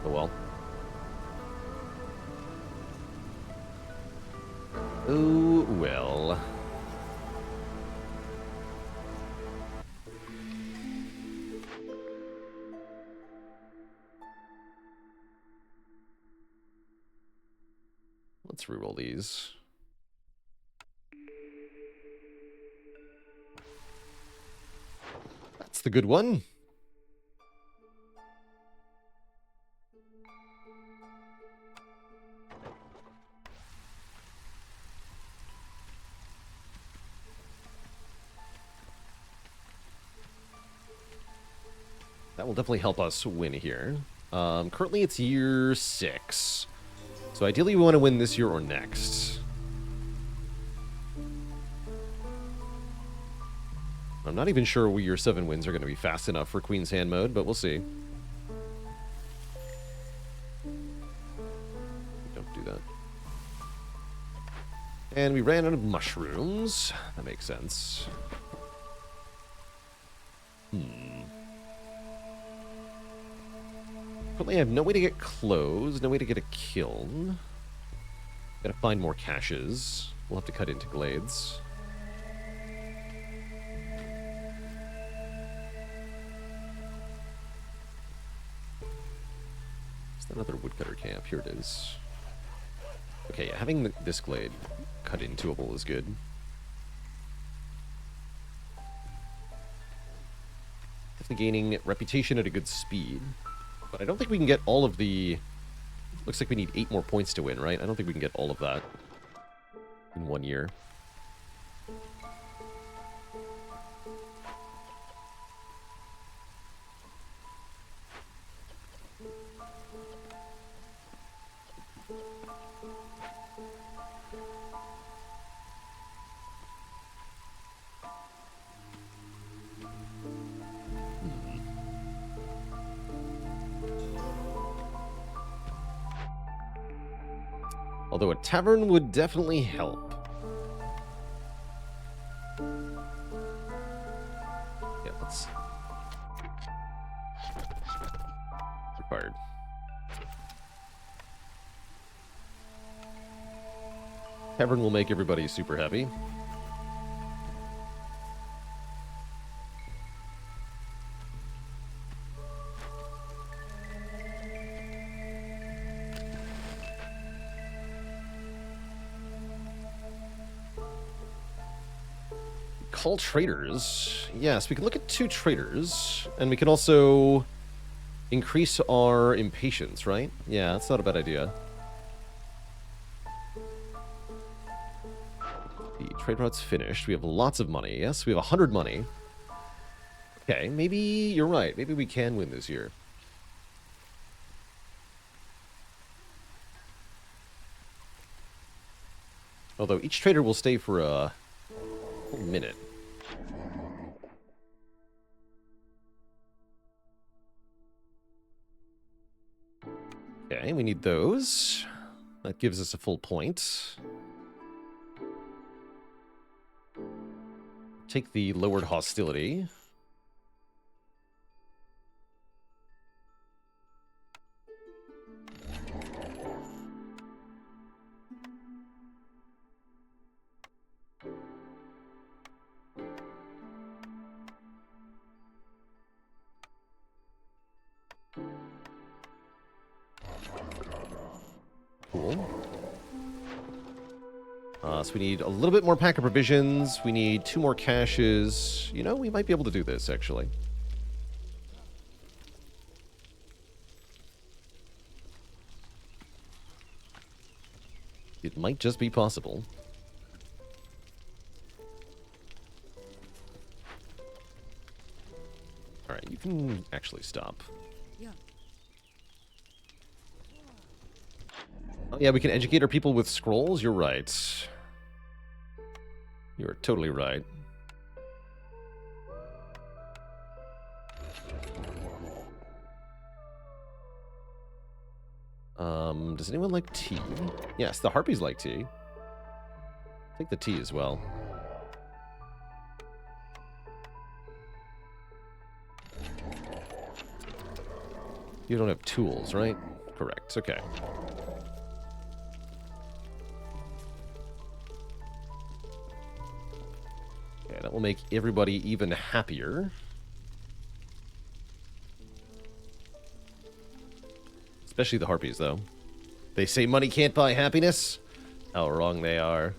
Oh well. Oh well. Let's reroll these. That's the good one. That will definitely help us win here. Currently it's year 6. So ideally we want to win this year or next. I'm not even sure year 7 wins are going to be fast enough for Queen's Hand mode, but we'll see. Don't do that. And we ran out of mushrooms. That makes sense. Currently I have no way to get clothes, no way to get a kiln. Gotta find more caches. We'll have to cut into glades. Is that another woodcutter camp? Here it is. Okay, yeah, having this glade cut intoable is good. Definitely gaining reputation at a good speed. But I don't think we can get all of the... Looks like we need 8 more points to win, right? I don't think we can get all of that in 1 year. Although a tavern would definitely help. Yeah, let's... Required. Tavern will make everybody super happy. Call traders. Yes, we can look at 2 traders, and we can also increase our impatience, right? Yeah, that's not a bad idea. The trade route's finished. We have lots of money. Yes, we have 100 money. Okay, maybe you're right. Maybe we can win this year. Although each trader will stay for a whole minute. Okay, we need those. That gives us a full point. Take the lowered hostility. Cool. So we need a little bit more pack of provisions. We need 2 more caches. You know, we might be able to do this, actually. It might just be possible. Alright, you can actually stop. Oh, yeah, we can educate our people with scrolls? You're right. You're totally right. Does anyone like tea? Yes, the harpies like tea. Take the tea as well. You don't have tools, right? Correct, okay. Okay, that will make everybody even happier. Especially the harpies, though. They say money can't buy happiness. How wrong they are.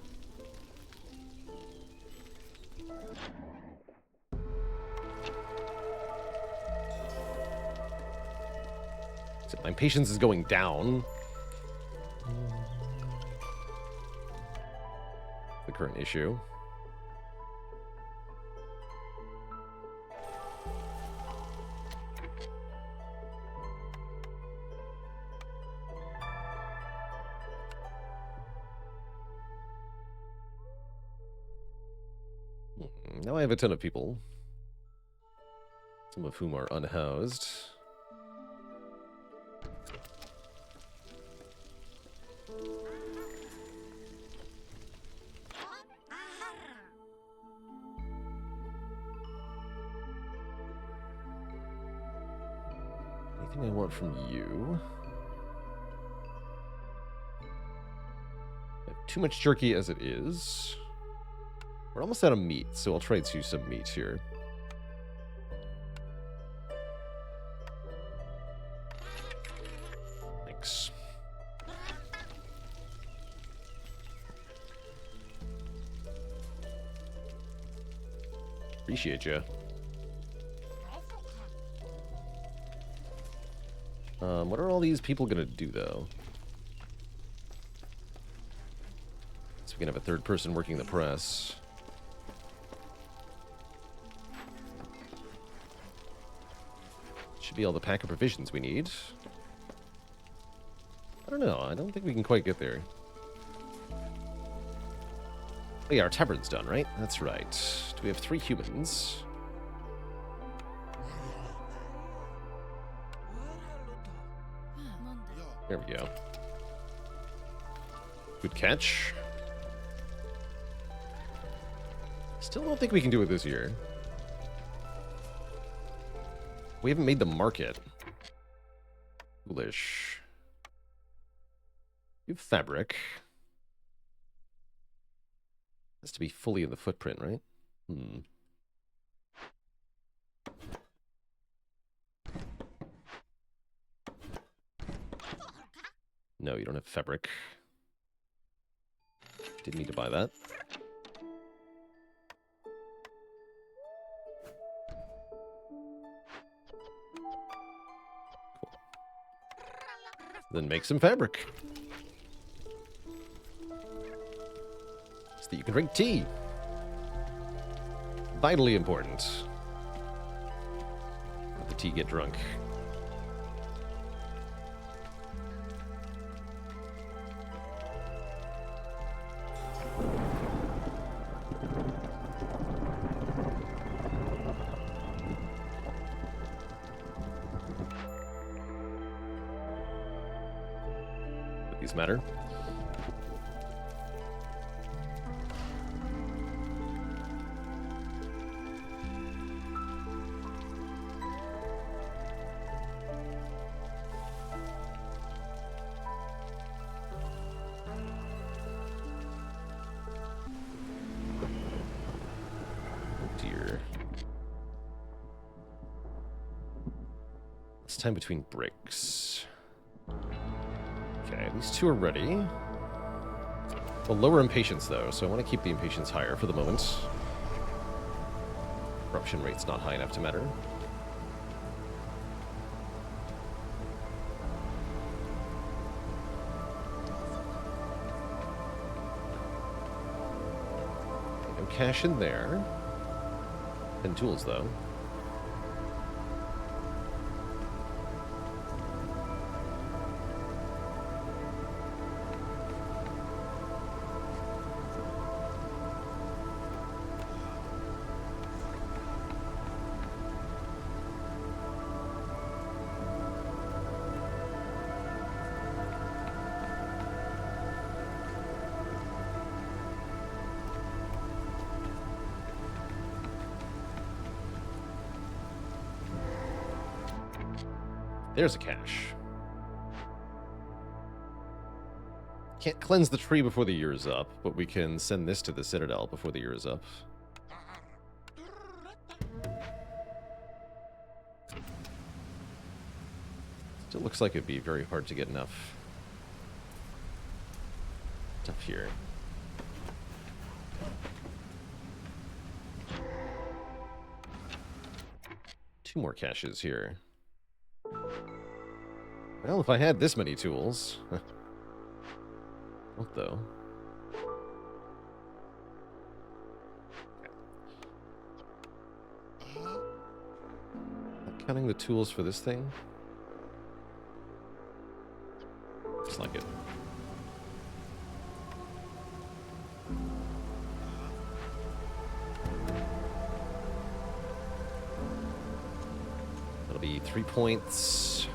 So my patience is going down. The current issue. Now I have a ton of people. Some of whom are unhoused. Anything I want from you? I have too much jerky as it is. We're almost out of meat, so I'll trade you some meat here. Thanks. Appreciate you. What are all these people gonna do, though? So we can have a third person working the press. Should be all the pack of provisions we need. I don't know. I don't think we can quite get there. Oh yeah, our tavern's done, right? That's right. Do we have 3 humans? There we go. Good catch. Still don't think we can do it this year. We haven't made the market. Foolish. You have fabric. Has to be fully in the footprint, right? No, you don't have fabric. Didn't need to buy that. Cool. Then make some fabric. So that you can drink tea. Vitally important. Let the tea get drunk. things matter. Time between breaks. Okay, these two are ready. Well, lower impatience, though, so I want to keep the impatience higher for the moment. Corruption rate's not high enough to matter. No cash in there. 10 tools, though. There's a cache. Can't cleanse the tree before the year is up, but we can send this to the Citadel before the year is up. Still looks like it'd be very hard to get enough stuff here. Two more caches here. Well, if I had this many tools... What, though? Not counting the tools for this thing? Looks like it. That'll be 3 points.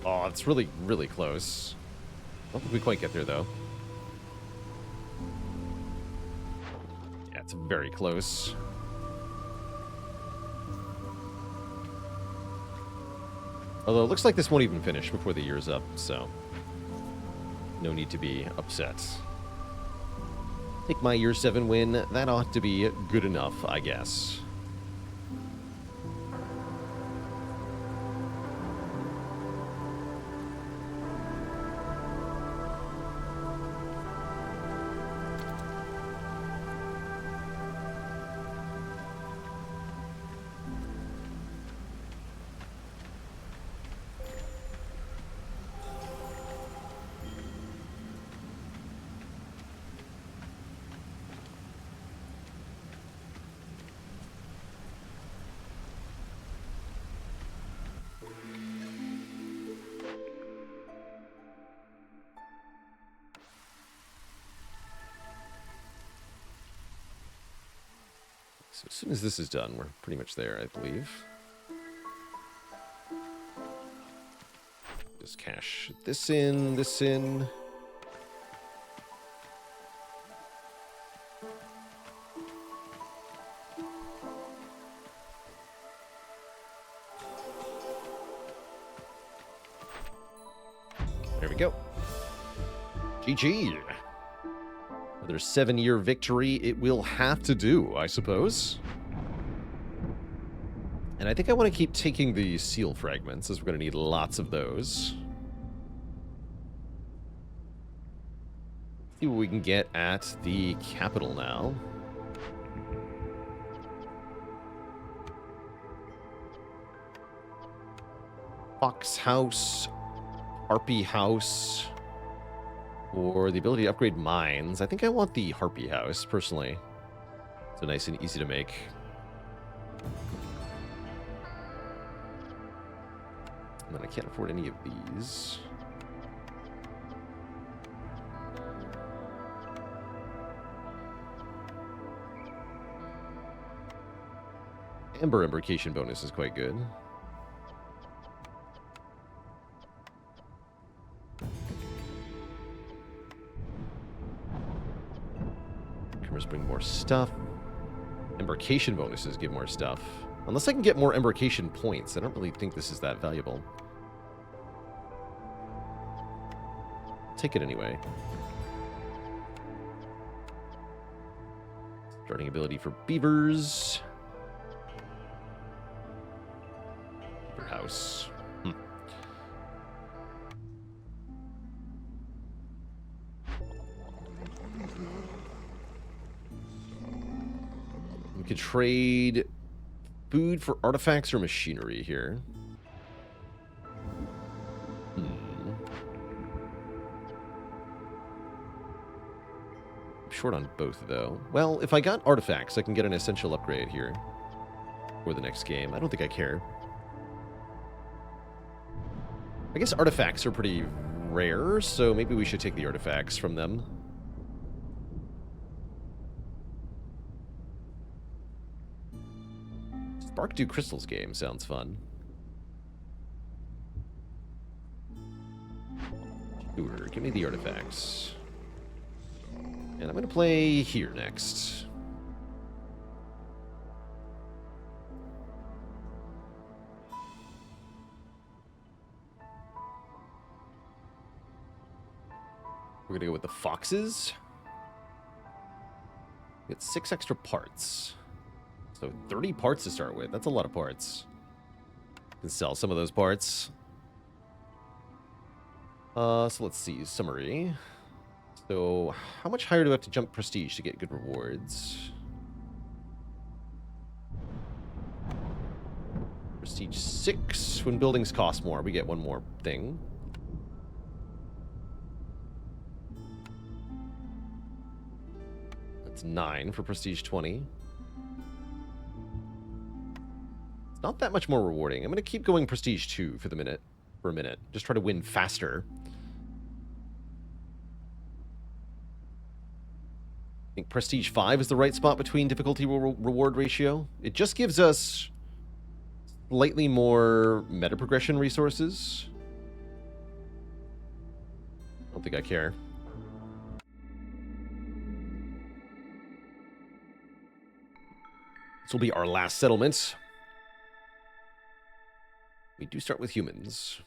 Oh, it's really, really close. I don't think we quite get there, though. Yeah, it's very close. Although it looks like this won't even finish before the year's up, so no need to be upset. Take my year 7 win. That ought to be good enough, I guess. So as soon as this is done, we're pretty much there, I believe. Just cash this in, this in. There we go. GG. Another 7-year victory. It will have to do, I suppose. And I think I want to keep taking the seal fragments, as we're going to need lots of those. See what we can get at the capital now. Fox House, Harpy House, or the ability to upgrade mines. I think I want the Harpy House, personally. So nice and easy to make. And then I can't afford any of these. Ember Embarkation bonus is quite good. Tremors bring more stuff. Embarkation bonuses give more stuff. Unless I can get more embarkation points, I don't really think this is that valuable. Take it anyway. Starting ability for beavers. Beaver house. We could trade food for artifacts or machinery here. Short on both, though. Well, if I got artifacts, I can get an essential upgrade here for the next game. I don't think I care. I guess artifacts are pretty rare, so maybe we should take the artifacts from them. Spark Do Crystals game sounds fun. Sure, give me the artifacts. And I'm going to play here next. We're going to go with the foxes. Get 6 extra parts. So 30 parts to start with. That's a lot of parts. Can sell some of those parts. So let's see. Summary. So, how much higher do I have to jump prestige to get good rewards? Prestige 6. When buildings cost more, we get one more thing. That's 9 for prestige 20. It's not that much more rewarding. I'm going to keep going prestige 2 for a minute. Just try to win faster. I think Prestige 5 is the right spot between difficulty reward ratio. It just gives us slightly more meta progression resources. I don't think I care. This will be our last settlement. We do start with humans.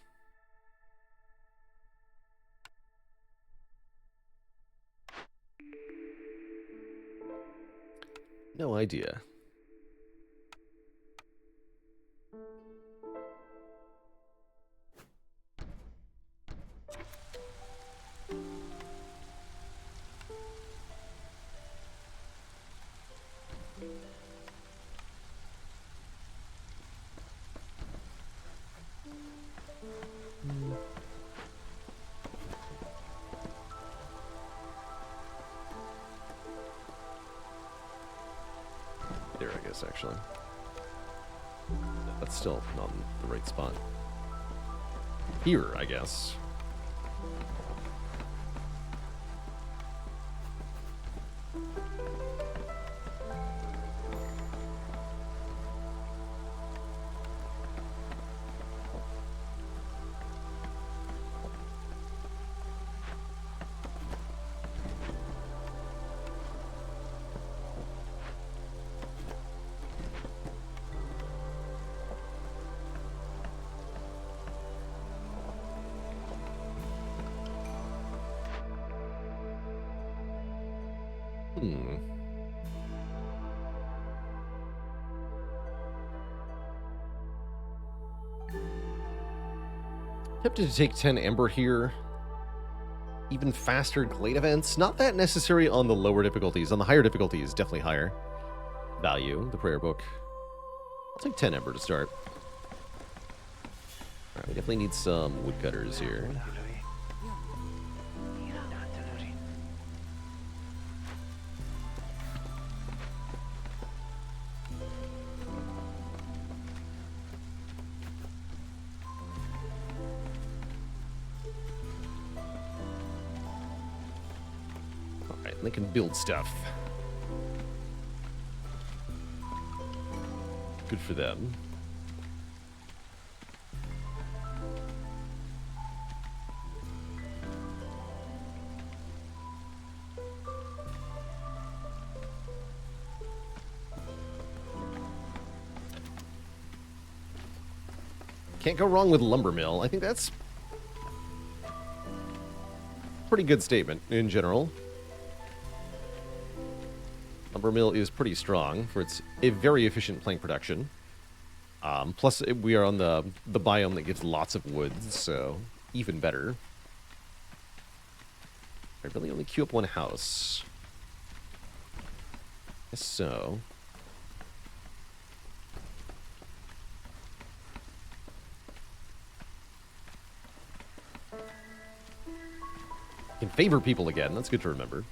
No idea. There, I guess, actually. That's still not in the right spot. Here, I guess. Tempted to take 10 Ember here. Even faster Glade events. Not that necessary on the lower difficulties. On the higher difficulties, definitely higher value. The prayer book. I'll take 10 Ember to start. Alright, we definitely need some woodcutters here. They can build stuff. Good for them. Can't go wrong with lumber mill. I think that's a pretty good statement in general. Lumber mill is pretty strong for its a very efficient plank production. Plus, we are on the biome that gives lots of woods, so even better. I really only queue up one house. Guess so. Can favor people again. That's good to remember.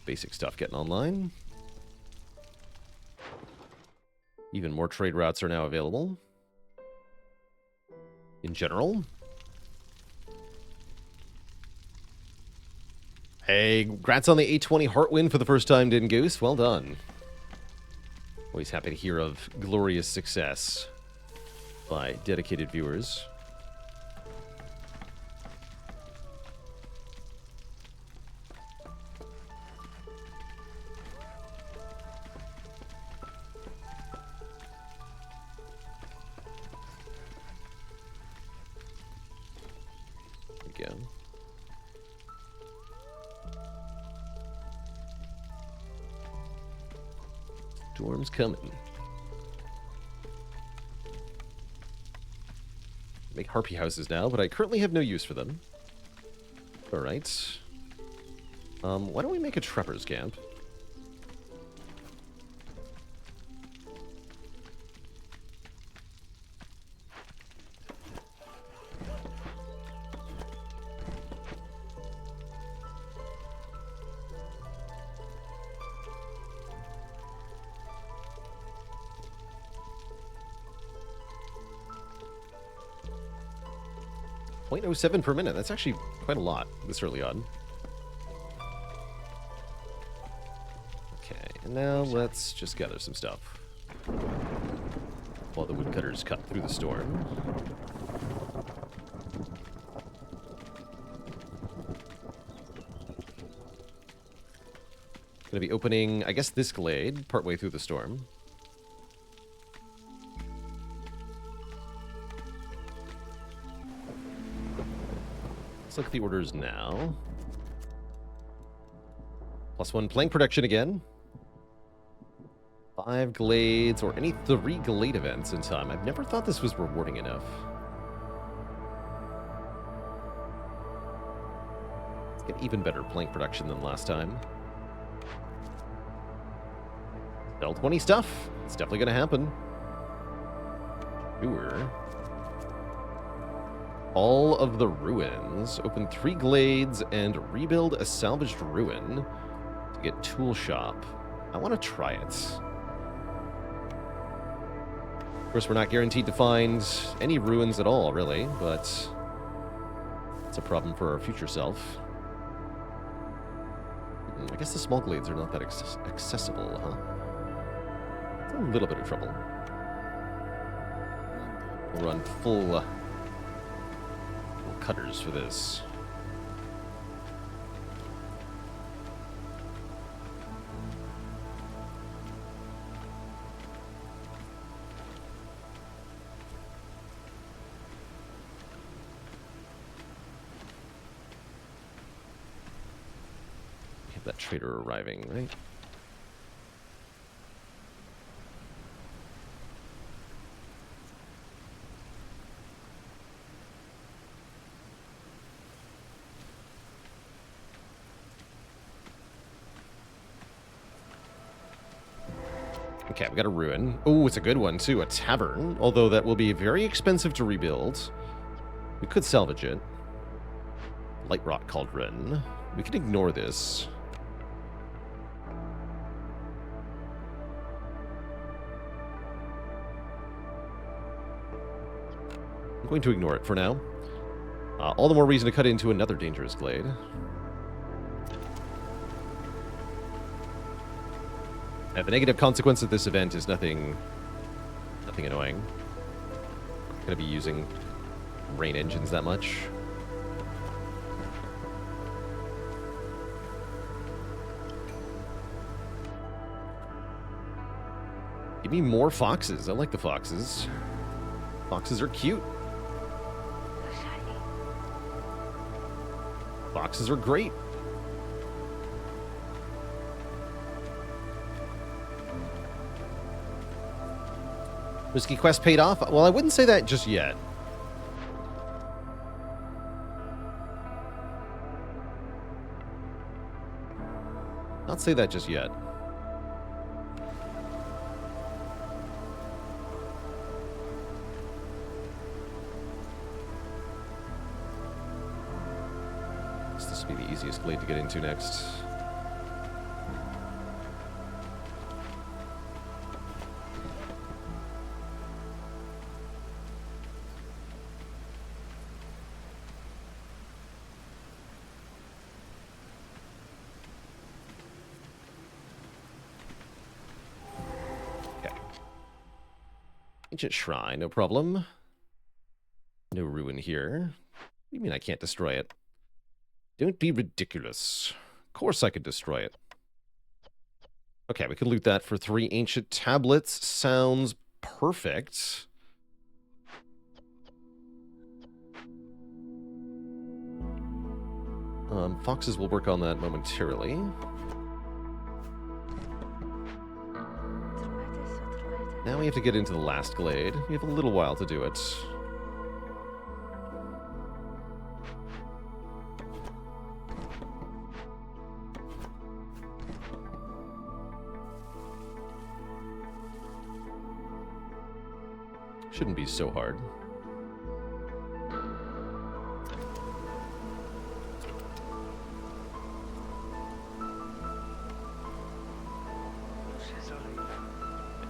Basic stuff getting online. Even more trade routes are now available. In general. Hey, congrats on the 820 heart win for the first time, Din Goose. Well done. Always happy to hear of glorious success by dedicated viewers. Again. Storm's coming. Make harpy houses now, but I currently have no use for them. Alright. Why don't we make a trapper's camp? .07 per minute. That's actually quite a lot this early on. Okay, and now let's just gather some stuff while the woodcutters cut through the storm. Gonna be opening, I guess, this glade partway through the storm. Let's look at the orders now. +1 plank production again. 5 glades, or any 3 glade events in time. I've never thought this was rewarding enough. Let's get even better plank production than last time. L20 stuff. It's definitely going to happen. Sure. All of the ruins. Open 3 glades and rebuild a salvaged ruin to get tool shop. I want to try it. Of course, we're not guaranteed to find any ruins at all, really, but it's a problem for our future self. I guess the small glades are not that accessible, huh? It's a little bit of trouble. We'll run full cutters for this. We have that trader arriving, right? Okay, we got a ruin. Oh, it's a good one, too. A tavern. Although that will be very expensive to rebuild. We could salvage it. Light Rot Cauldron. We can ignore this. I'm going to ignore it for now. All the more reason to cut into another dangerous glade. The negative consequence of this event is nothing annoying. I'm not going to be using rain engines that much. Give me more foxes. I like the foxes. Foxes are cute. Foxes are great. Risky quest paid off? Well, I wouldn't say that just yet. Not say that just yet. This will be the easiest glade to get into next. Ancient shrine, no problem. No ruin here. What do you mean I can't destroy it? Don't be ridiculous. Of course I could destroy it. Okay, we could loot that for 3 ancient tablets. Sounds perfect. Foxes will work on that momentarily. Now we have to get into the last glade. We have a little while to do it. Shouldn't be so hard.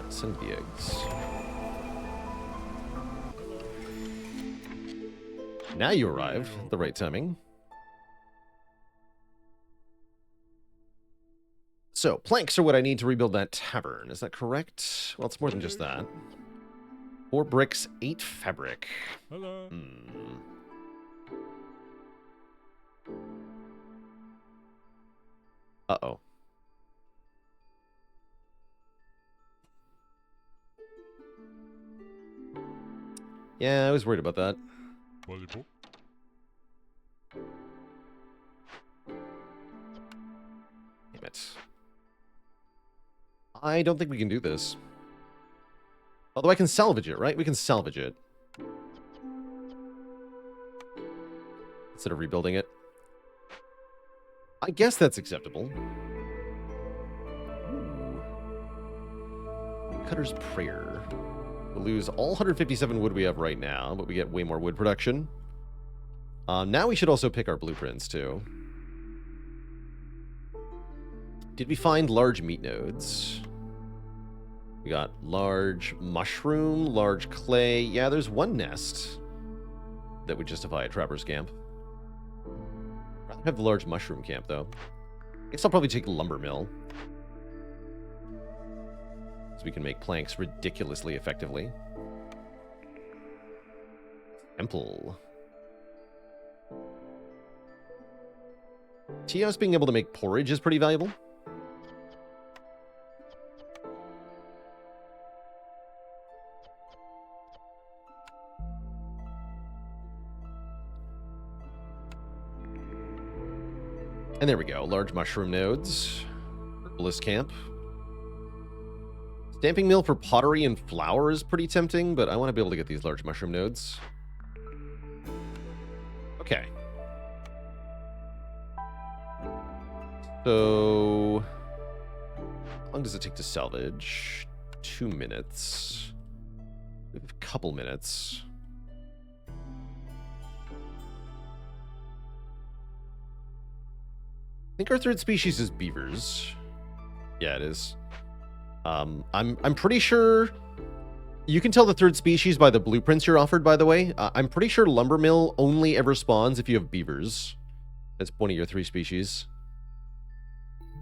Send the eggs. Now you arrive at the right timing. So, planks are what I need to rebuild that tavern. Is that correct? Well, it's more than just that. 4 bricks, 8 fabric. Hello. Uh-oh. Yeah, I was worried about that. Volleyball. Damn it. I don't think we can do this. Although I can salvage it, right? We can salvage it. Instead of rebuilding it. I guess that's acceptable. Ooh. Cutter's Prayer. We'll lose all 157 wood we have right now, but we get way more wood production. Now we should also pick our blueprints, too. Did we find large meat nodes? We got large mushroom, large clay. Yeah, there's one nest that would justify a trapper's camp. I'd rather have the large mushroom camp, though. I guess I'll probably take the lumber mill. So we can make planks ridiculously effectively. Temple. Tios being able to make porridge is pretty valuable. And there we go. Large mushroom nodes. Herbalist camp. Stamping mill for pottery and flour is pretty tempting, but I want to be able to get these large mushroom nodes. Okay. So, how long does it take to salvage? 2 minutes. We have a couple minutes. I think our third species is beavers. Yeah, it is. I'm pretty sure You can tell the third species by the blueprints you're offered, by the way. I'm pretty sure lumber mill only ever spawns if you have beavers. That's one of your 3 species.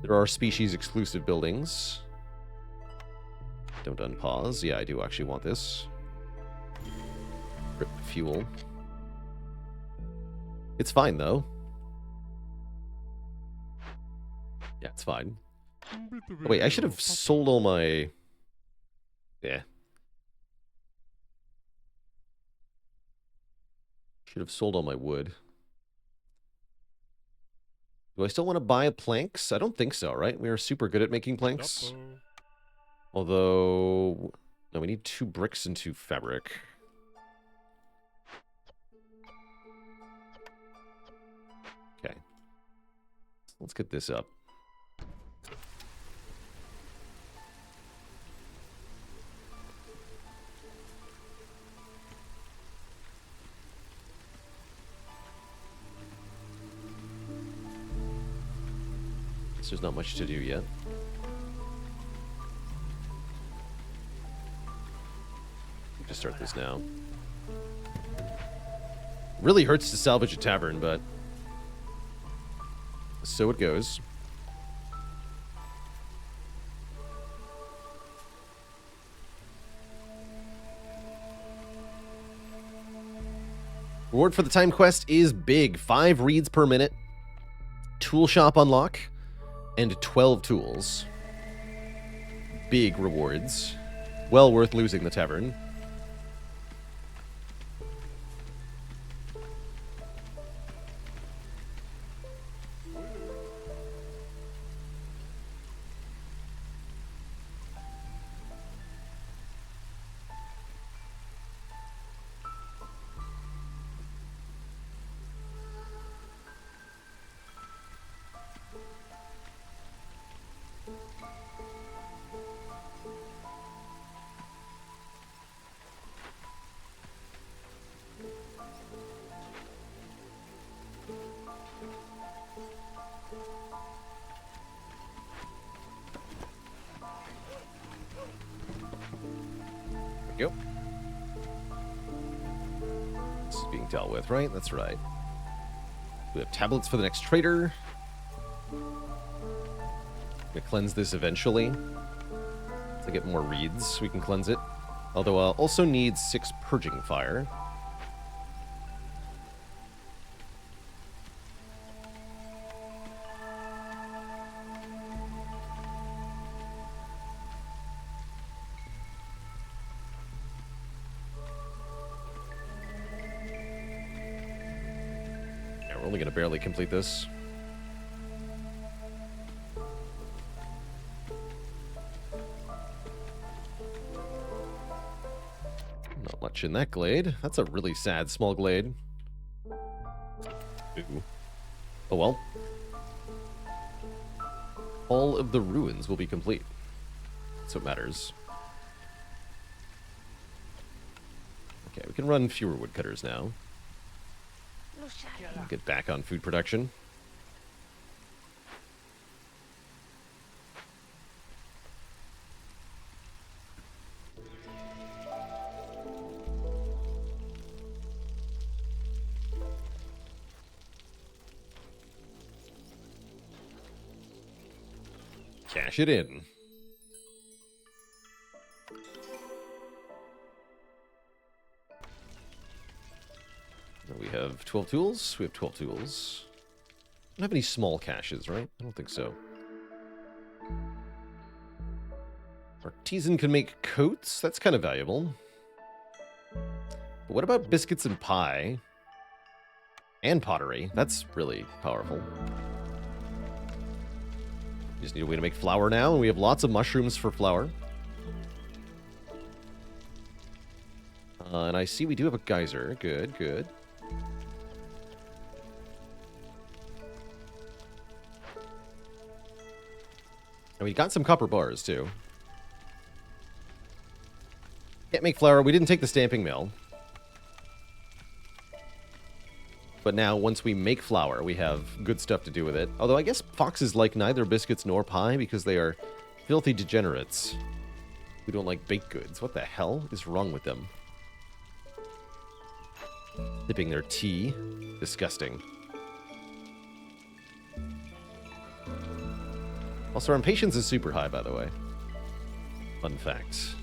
There are species-exclusive buildings. Don't unpause. Yeah, I do actually want this. Rip fuel. It's fine, though. Yeah, it's fine. Oh, wait, I should have sold all my... Yeah. Should have sold all my wood. Do I still want to buy planks? I don't think so, right? We are super good at making planks. Although... No, we need 2 bricks and 2 fabric. Okay. Let's get this up. There's not much to do yet. Just start this now. Really hurts to salvage a tavern, but so it goes. Reward for the time quest is big. 5 reads per minute. Tool shop unlock. And 12 tools. Big rewards. Well worth losing the tavern. Yep. This is being dealt with, right? That's right. We have tablets for the next trader. Gonna cleanse this eventually. To get more reeds, we can cleanse it. Although I'll also need 6 purging fire. We're only going to barely complete this. Not much in that glade. That's a really sad small glade. Ooh. Oh well. All of the ruins will be complete. That's what matters. Okay, we can run fewer woodcutters now. Get back on food production. Cash it in. We have 12 tools. We have 12 tools. Don't have any small caches, right? I don't think so. Artisan can make coats. That's kind of valuable. But what about biscuits and pie? And pottery. That's really powerful. We just need a way to make flour now, and we have lots of mushrooms for flour. And I see we do have a geyser. Good, good. And we got some copper bars, too. Can't make flour. We didn't take the stamping mill. But now, once we make flour, we have good stuff to do with it. Although, I guess foxes like neither biscuits nor pie because they are filthy degenerates who don't like baked goods. What the hell is wrong with them? Sipping their tea. Disgusting. Also, our impatience is super high, by the way. Fun fact.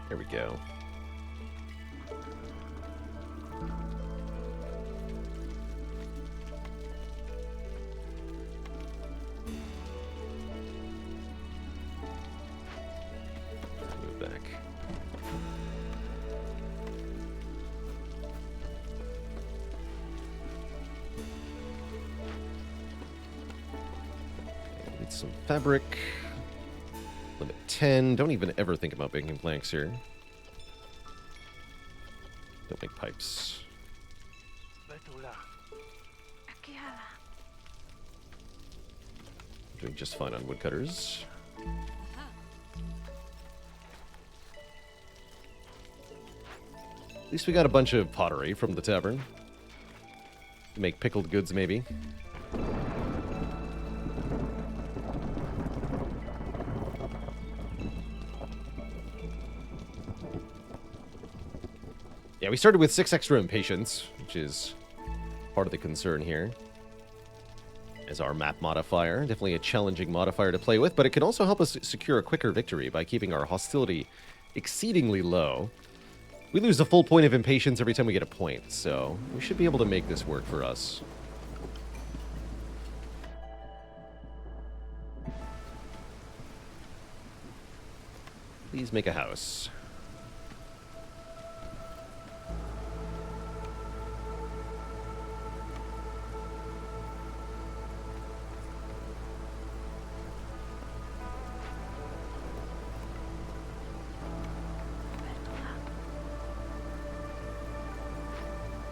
There we go. Move back. Need some fabric. Limit 10. Don't even ever think about making planks here. Don't make pipes. Doing just fine on woodcutters. At least we got a bunch of pottery from the tavern. Make pickled goods, maybe. Yeah, we started with 6 extra impatience, which is part of the concern here. As our map modifier. Definitely a challenging modifier to play with, but it can also help us secure a quicker victory by keeping our hostility exceedingly low. We lose a full point of impatience every time we get a point, so we should be able to make this work for us. Please make a house.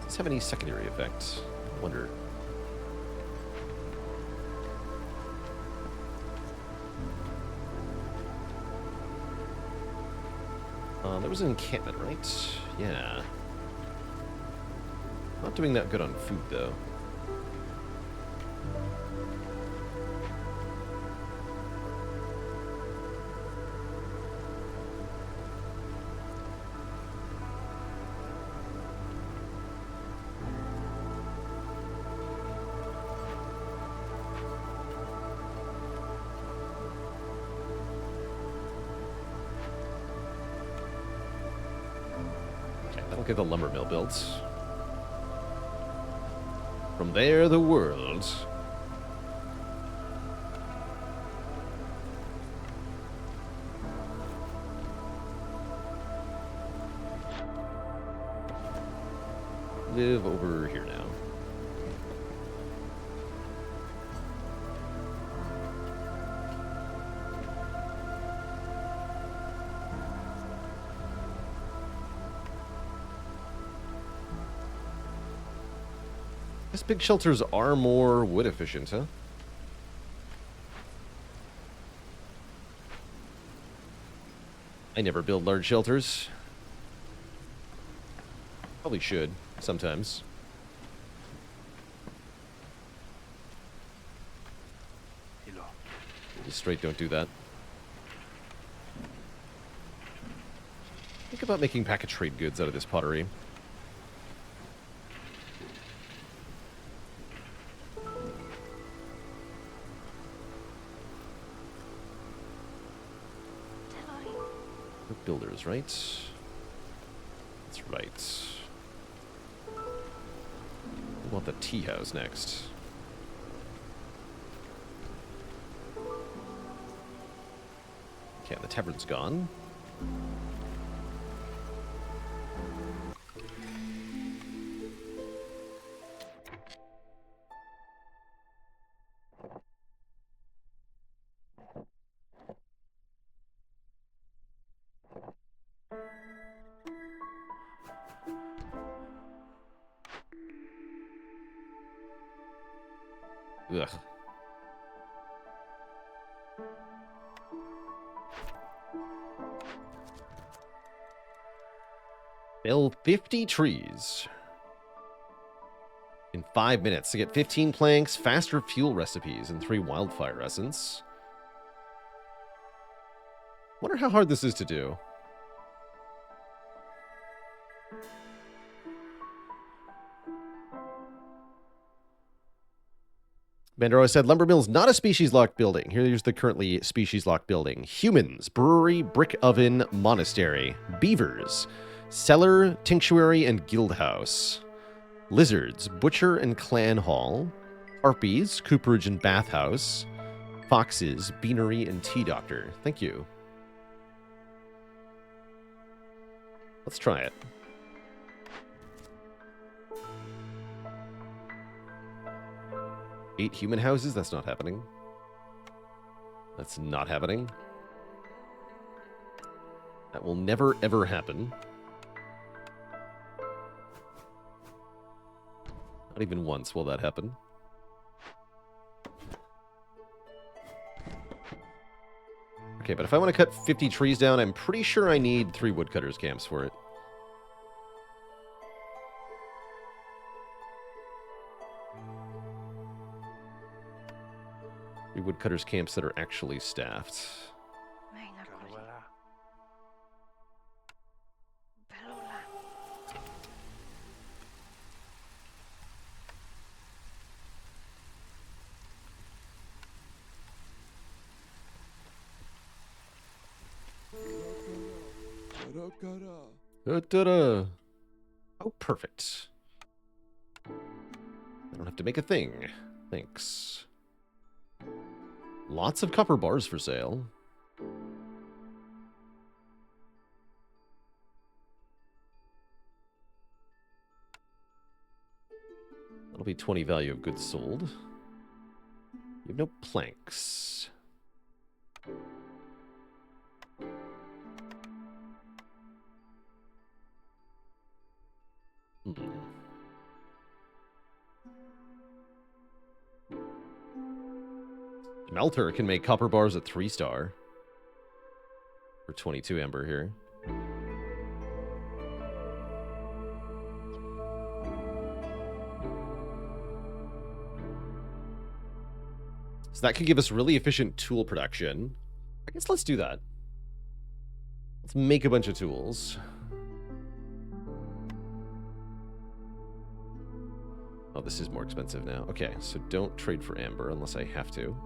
Does this have any secondary effects? I wonder. There was an encampment, right? Yeah. Not doing that good on food, though. That'll get the lumber mill built. From there, the world. Live over here now. Guess big shelters are more wood efficient, huh? I never build large shelters. Probably should, sometimes. Just straight don't do that. Think about making pack of trade goods out of this pottery. Builders, right? That's right. We want the tea house next. Okay, the tavern's gone. Ugh. Fell 50 trees in 5 minutes to get 15 planks, faster fuel recipes, and 3 wildfire essence. Wonder how hard this is to do. Bandero said, Lumber Mill's not a species-locked building. Here's the currently species-locked building. Humans, brewery, brick oven, monastery. Beavers, cellar, tinctuary, and guild house. Lizards, butcher and clan hall. Harpies, cooperage and bathhouse. Foxes, beanery, and tea doctor. Thank you. Let's try it. Eight human houses? That's not happening. That's not happening. That will never, ever happen. Not even once will that happen. Okay, but if I want to cut 50 trees down, I'm pretty sure I need 3 woodcutters camps for it. Woodcutters camps that are actually staffed. Oh, perfect. I don't have to make a thing. Thanks. Lots of copper bars for sale. That'll be 20 value of goods sold. You have no planks. Melter can make copper bars at 3-star. For 22 ember here. So that could give us really efficient tool production. I guess let's do that. Let's make a bunch of tools. Oh, this is more expensive now. Okay, so don't trade for amber unless I have to.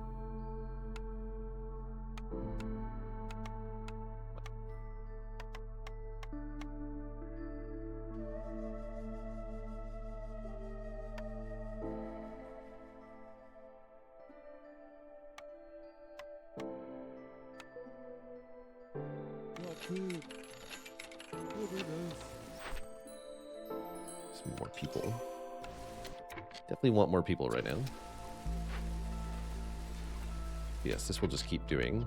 Some more people. Definitely want more people right now. Yes, this will just keep doing.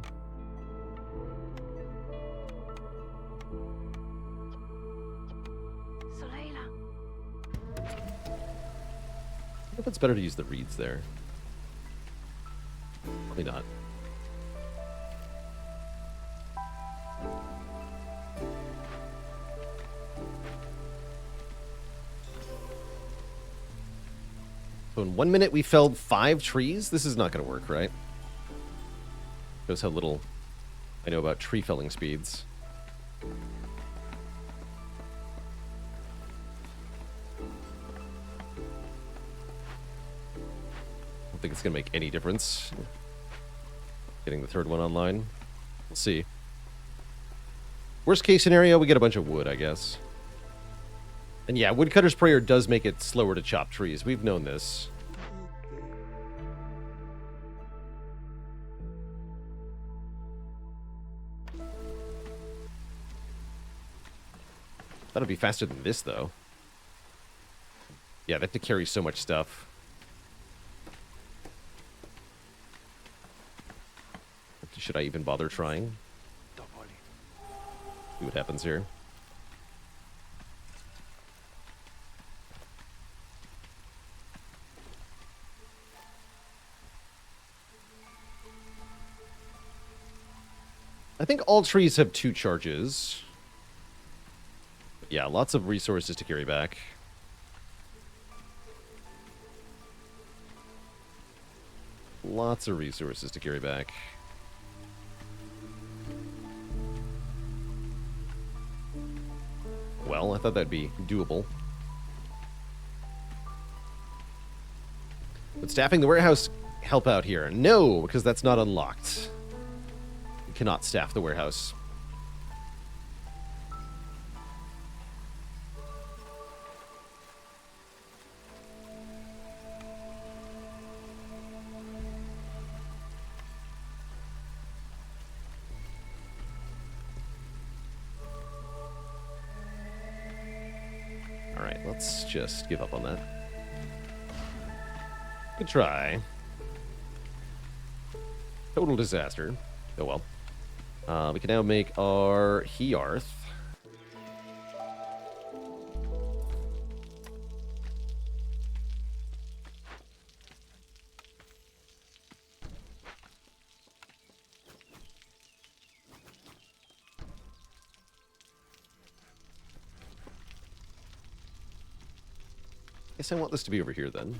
I think it's better to use the reeds there. Probably not. So in 1 minute we felled 5 trees? This is not going to work, right? Shows how little I know about tree felling speeds. I don't think it's going to make any difference. Getting the third one online. We'll see. Worst case scenario, we get a bunch of wood, I guess. And yeah, Woodcutter's Prayer does make it slower to chop trees. We've known this. That'll be faster than this, though. Yeah, they have to carry so much stuff. Should I even bother trying? See what happens here. I think all trees have 2 charges. Yeah, lots of resources to carry back. Lots of resources to carry back. Well, I thought that'd be doable. Would staffing the warehouse help out here? No, because that's not unlocked. You cannot staff the warehouse. Alright, let's just give up on that. Good try. Total disaster. Oh well. We can now make our Hearth. Guess I want this to be over here then.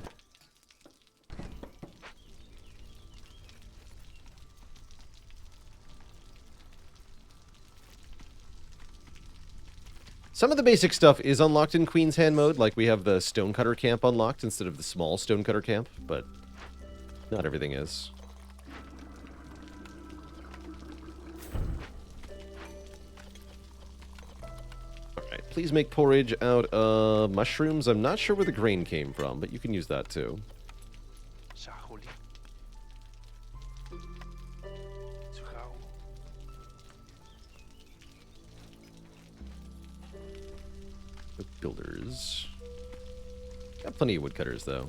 Some of the basic stuff is unlocked in Queen's Hand mode, like we have the Stonecutter Camp unlocked instead of the small Stonecutter Camp, but not everything is. Alright, please make porridge out of mushrooms. I'm not sure where the grain came from, but you can use that too. Builders. Got plenty of woodcutters, though.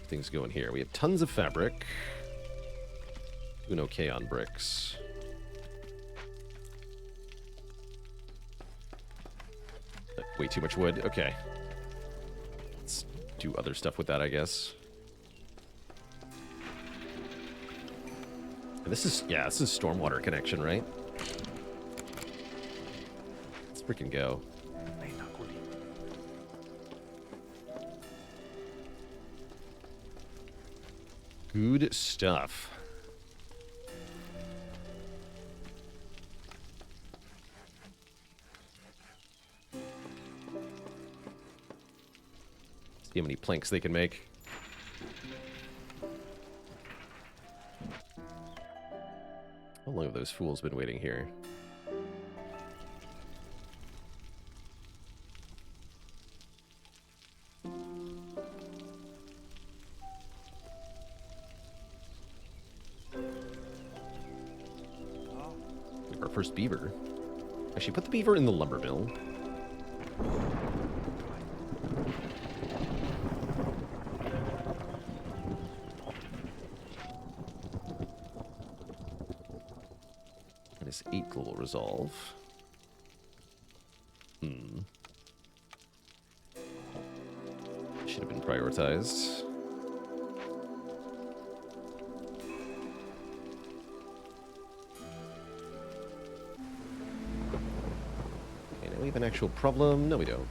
Things going here. We have tons of fabric. Doing okay on bricks. Way too much wood. Okay. Let's do other stuff with that, I guess. And this is, yeah, this is stormwater connection, right? Let's freaking go. Good stuff. See how many planks they can make. How long have those fools been waiting here? Our first beaver. Actually, put the beaver in the lumber mill. Minus 8 global resolve. Should have been prioritized. Okay, now we have an actual problem. No, we don't.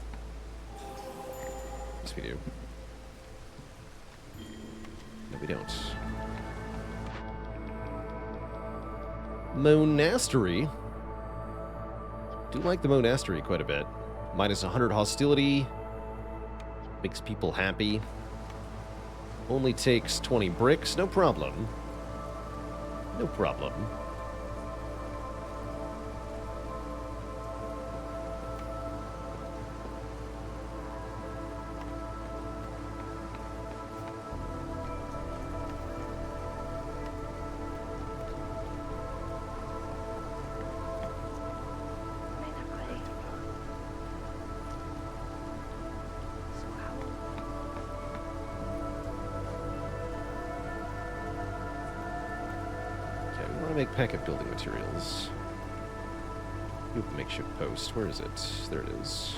Yes, we do. No, we don't. Monastery. Do like the monastery quite a bit. Minus 100 hostility. Makes people happy. Only takes 20 bricks. No problem. No problem. Make packet building materials. Ooh, makeshift post. Where is it? There it is.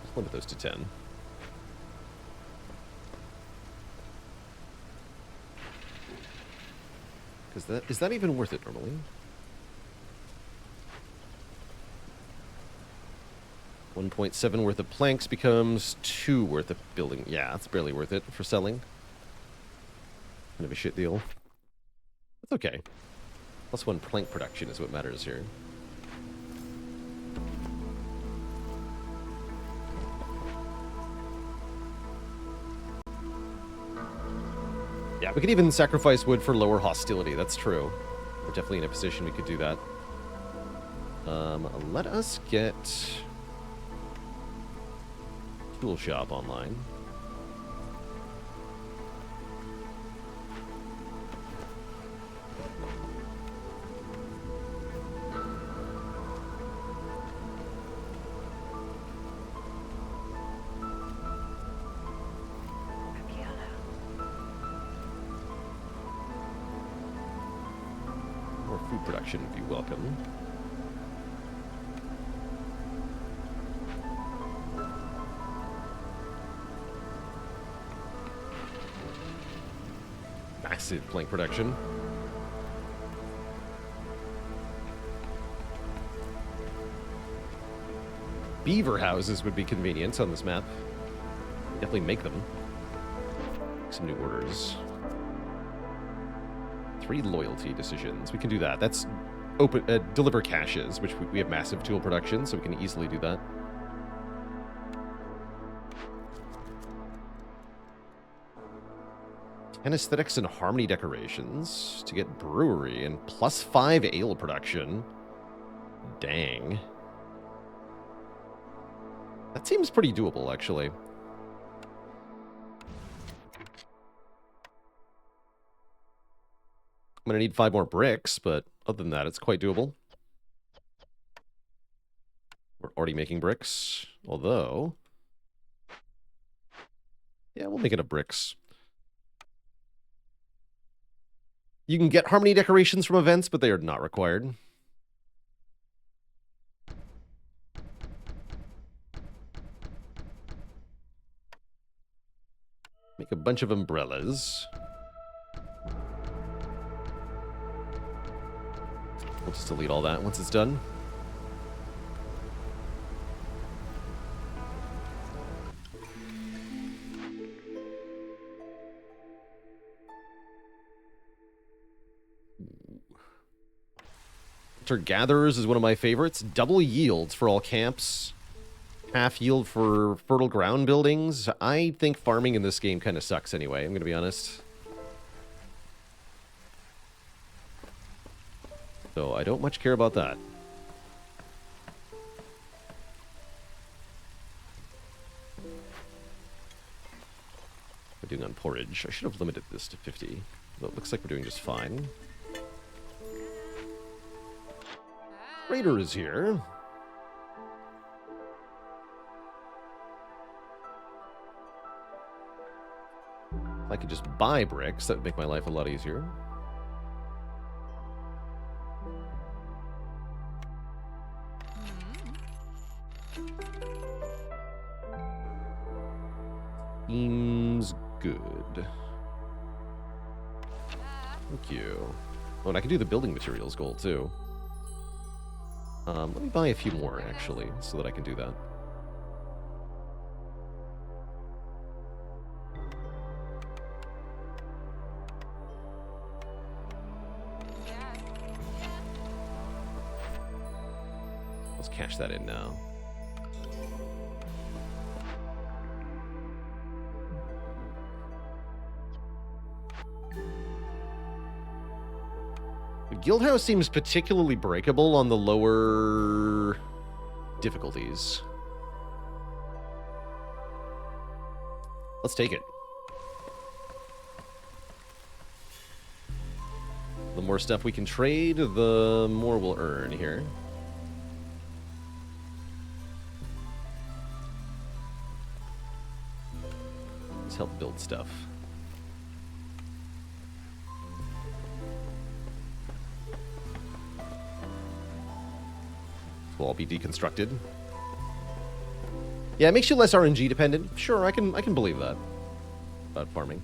Let's limit those to 10. Because is that even worth it normally? 1.7 worth of planks becomes 2 worth of building. Yeah, it's barely worth it for selling. Kind of a shit deal. That's okay. Plus 1 plank production is what matters here. Yeah, we could even sacrifice wood for lower hostility. That's true. We're definitely in a position we could do that. Let us get tool shop online. More food production would be welcome. Massive plank production. Beaver houses would be convenient on this map. Definitely make them. Make some new orders. 3 loyalty decisions. We can do that. That's open. Deliver caches, which we have massive tool production, so we can easily do that. And aesthetics and harmony decorations to get brewery and +5 ale production. Dang. That seems pretty doable, actually. I'm going to need 5 more bricks, but other than that, it's quite doable. We're already making bricks, although... yeah, we'll make it of bricks. You can get harmony decorations from events, but they are not required. Make a bunch of umbrellas. We'll just delete all that once it's done. Winter Gatherers is one of my favorites. Double yields for all camps. Half yield for fertile ground buildings. I think farming in this game kind of sucks anyway, I'm going to be honest. So I don't much care about that. We're doing on porridge. I should have limited this to 50, but it looks like we're doing just fine. Raider is here. If I could just buy bricks, that would make my life a lot easier. Seems good. Thank you. Oh, and I can do the building materials goal, too. Let me buy a few more, actually, so that I can do that. Let's cash that in now. Guildhouse seems particularly breakable on the lower difficulties. Let's take it. The more stuff we can trade, the more we'll earn here. Let's help build stuff. Will all be deconstructed. Yeah, it makes you less RNG dependent. Sure, I can believe that about farming.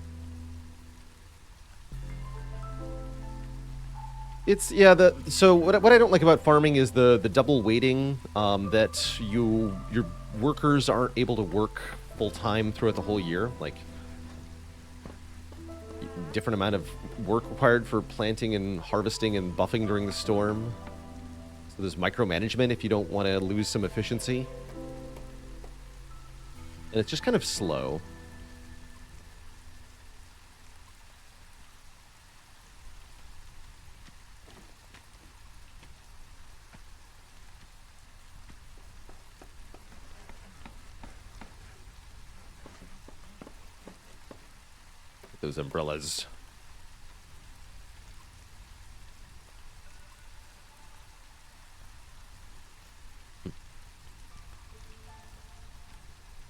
It's yeah. So what I don't like about farming is the double waiting. That your workers aren't able to work full time throughout the whole year. Like different amount of work required for planting and harvesting and buffing during the storm. So there's micromanagement if you don't want to lose some efficiency. And it's just kind of slow. Those umbrellas.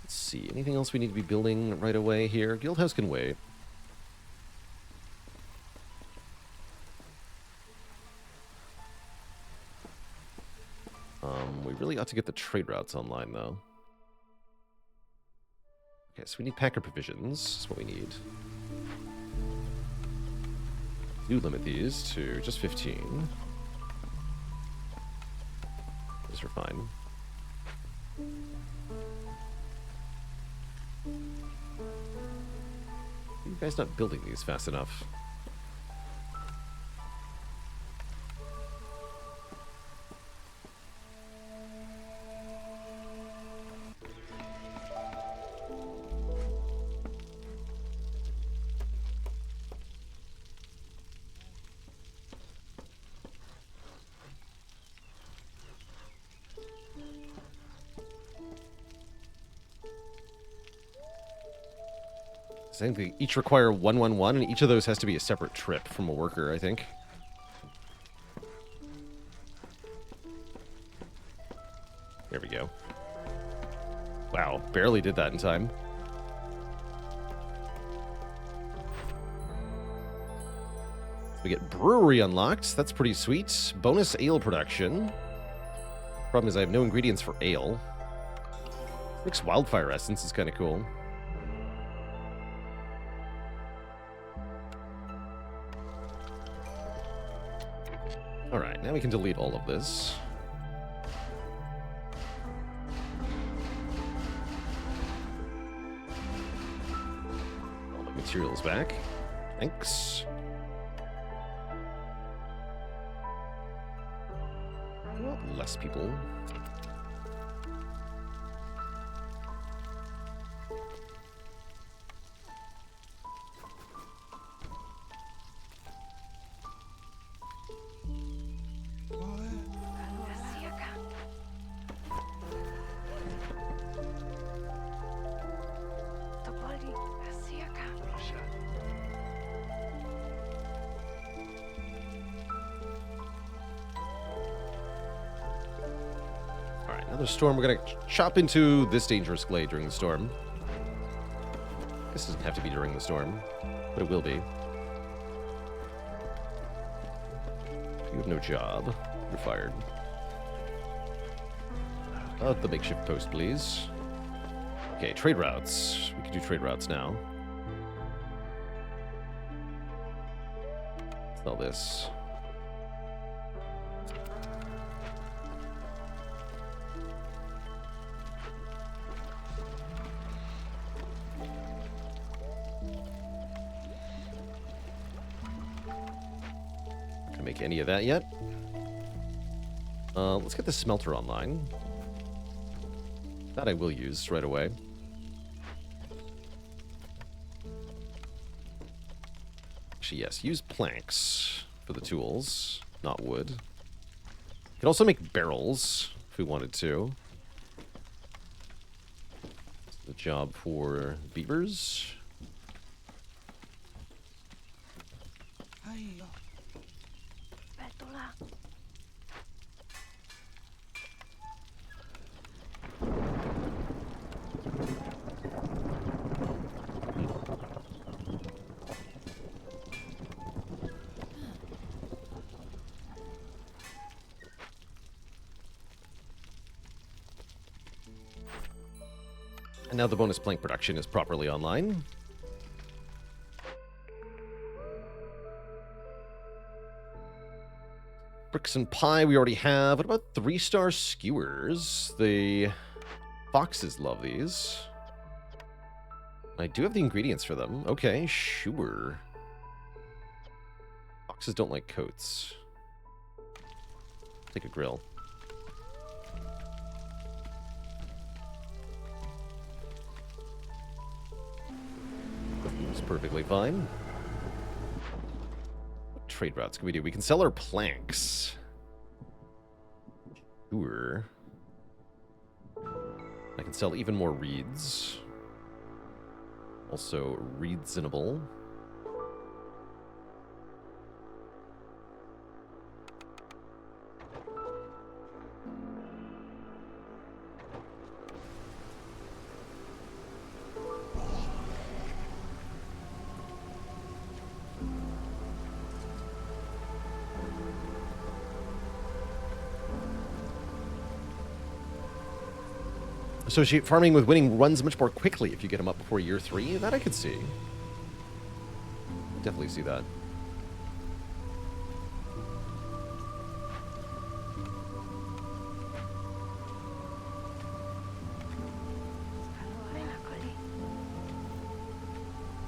Let's see. Anything else we need to be building right away here? Guildhouse can wait. We really ought to get the trade routes online, though. Okay, so we need packer provisions. That's what we need. Do limit these to just 15. These are fine. You guys not building these fast enough. I think they each require 111, and each of those has to be a separate trip from a worker, I think. There we go. Wow, barely did that in time. We get brewery unlocked. That's pretty sweet. Bonus ale production. Problem is I have no ingredients for ale. Mixed wildfire essence is kind of cool. Alright, now we can delete all of this. All the materials back. Thanks. Well, less people. Another storm. We're going to chop into this dangerous glade during the storm. This doesn't have to be during the storm, but it will be. You have no job. You're fired. The makeshift post, please. Okay, trade routes. We can do trade routes now. Sell this. Make any of that yet. Let's get the smelter online. That I will use right away. Actually, yes, use planks for the tools, not wood. Could also make barrels if we wanted to. The job for beavers. And now the bonus plank production is properly online. Bricks and pie we already have. What about 3-star skewers? The foxes love these. I do have the ingredients for them. Okay, sure. Foxes don't like coats. Take a grill. It's perfectly fine. What trade routes can we do? We can sell our planks. Sure. I can sell even more reeds. Also reasonable. Associate farming with winning runs much more quickly if you get them up before year 3. That I could see. Definitely see that.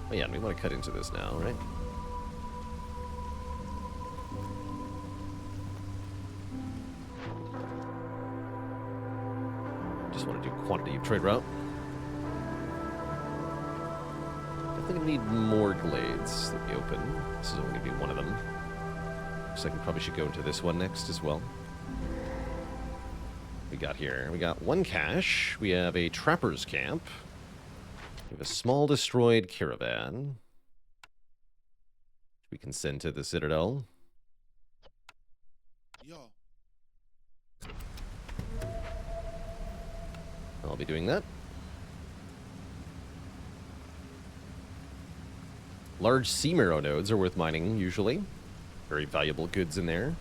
Oh yeah, we want to cut into this now, right? Just want to do quantity of trade route. Definitely gonna need more glades that we open. This is only gonna be one of them. So I probably should go into this one next as well. We got here. We got 1 cache. We have a trapper's camp. We have a small destroyed caravan. We can send to the Citadel. Yo. I'll be doing that. Large sea marrow nodes are worth mining, usually. Very valuable goods in there.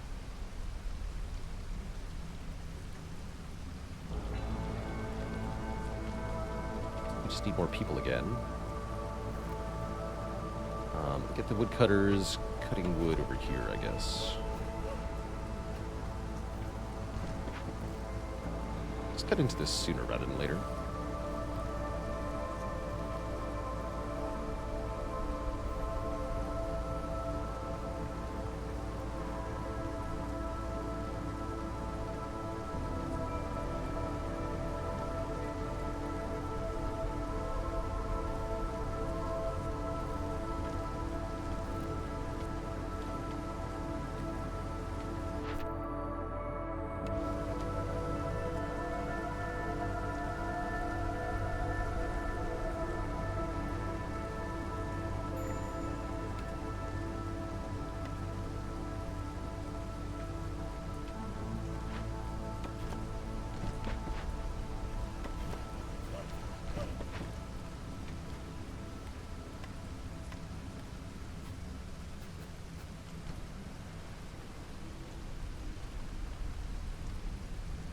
We just need more people again. Get the woodcutters cutting wood over here, I guess. Let's cut into this sooner rather than later.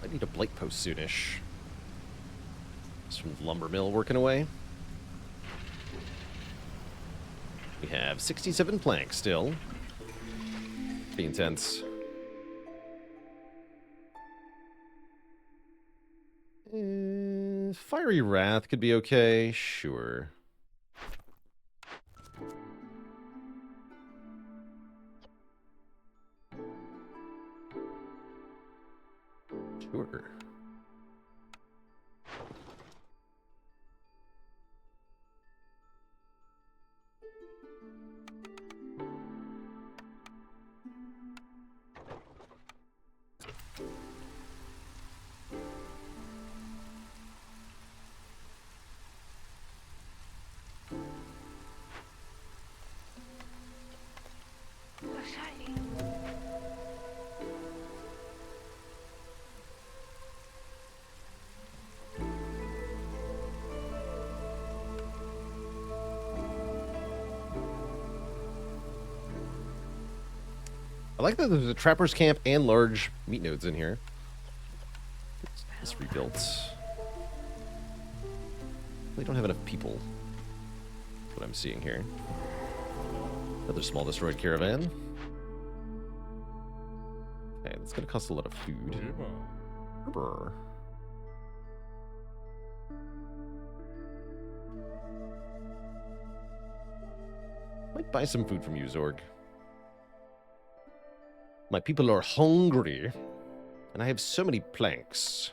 I need a blight post soonish. It's from the lumber mill working away. We have 67 planks still. Be intense. Fiery Wrath could be okay, sure. Sure. I like that there's a trapper's camp and large meat nodes in here. It's rebuilt. We don't have enough people. That's what I'm seeing here. Another small destroyed caravan. Okay, It's going to cost a lot of food. Brr. Might buy some food from you, Zorg. My people are hungry, and I have so many planks.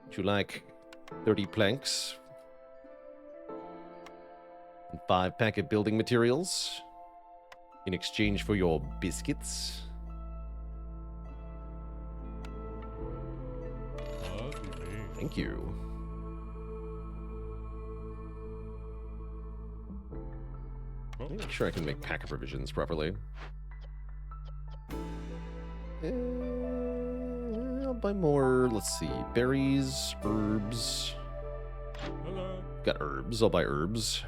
Would you like 30 planks? And 5 packet building materials? In exchange for your biscuits? Thank you. Make sure I can make packet provisions properly. I'll buy more, let's see, berries, herbs. Hello. Got herbs, I'll buy herbs.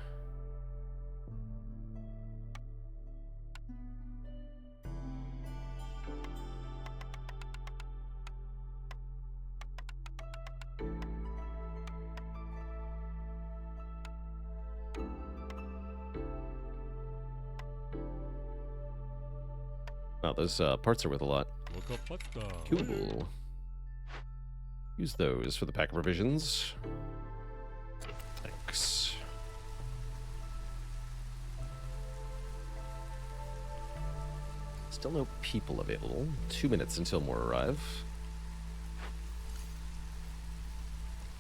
Wow, those parts are worth a lot. Cool. Use those for the pack of provisions. Thanks. Still no people available. 2 minutes until more arrive.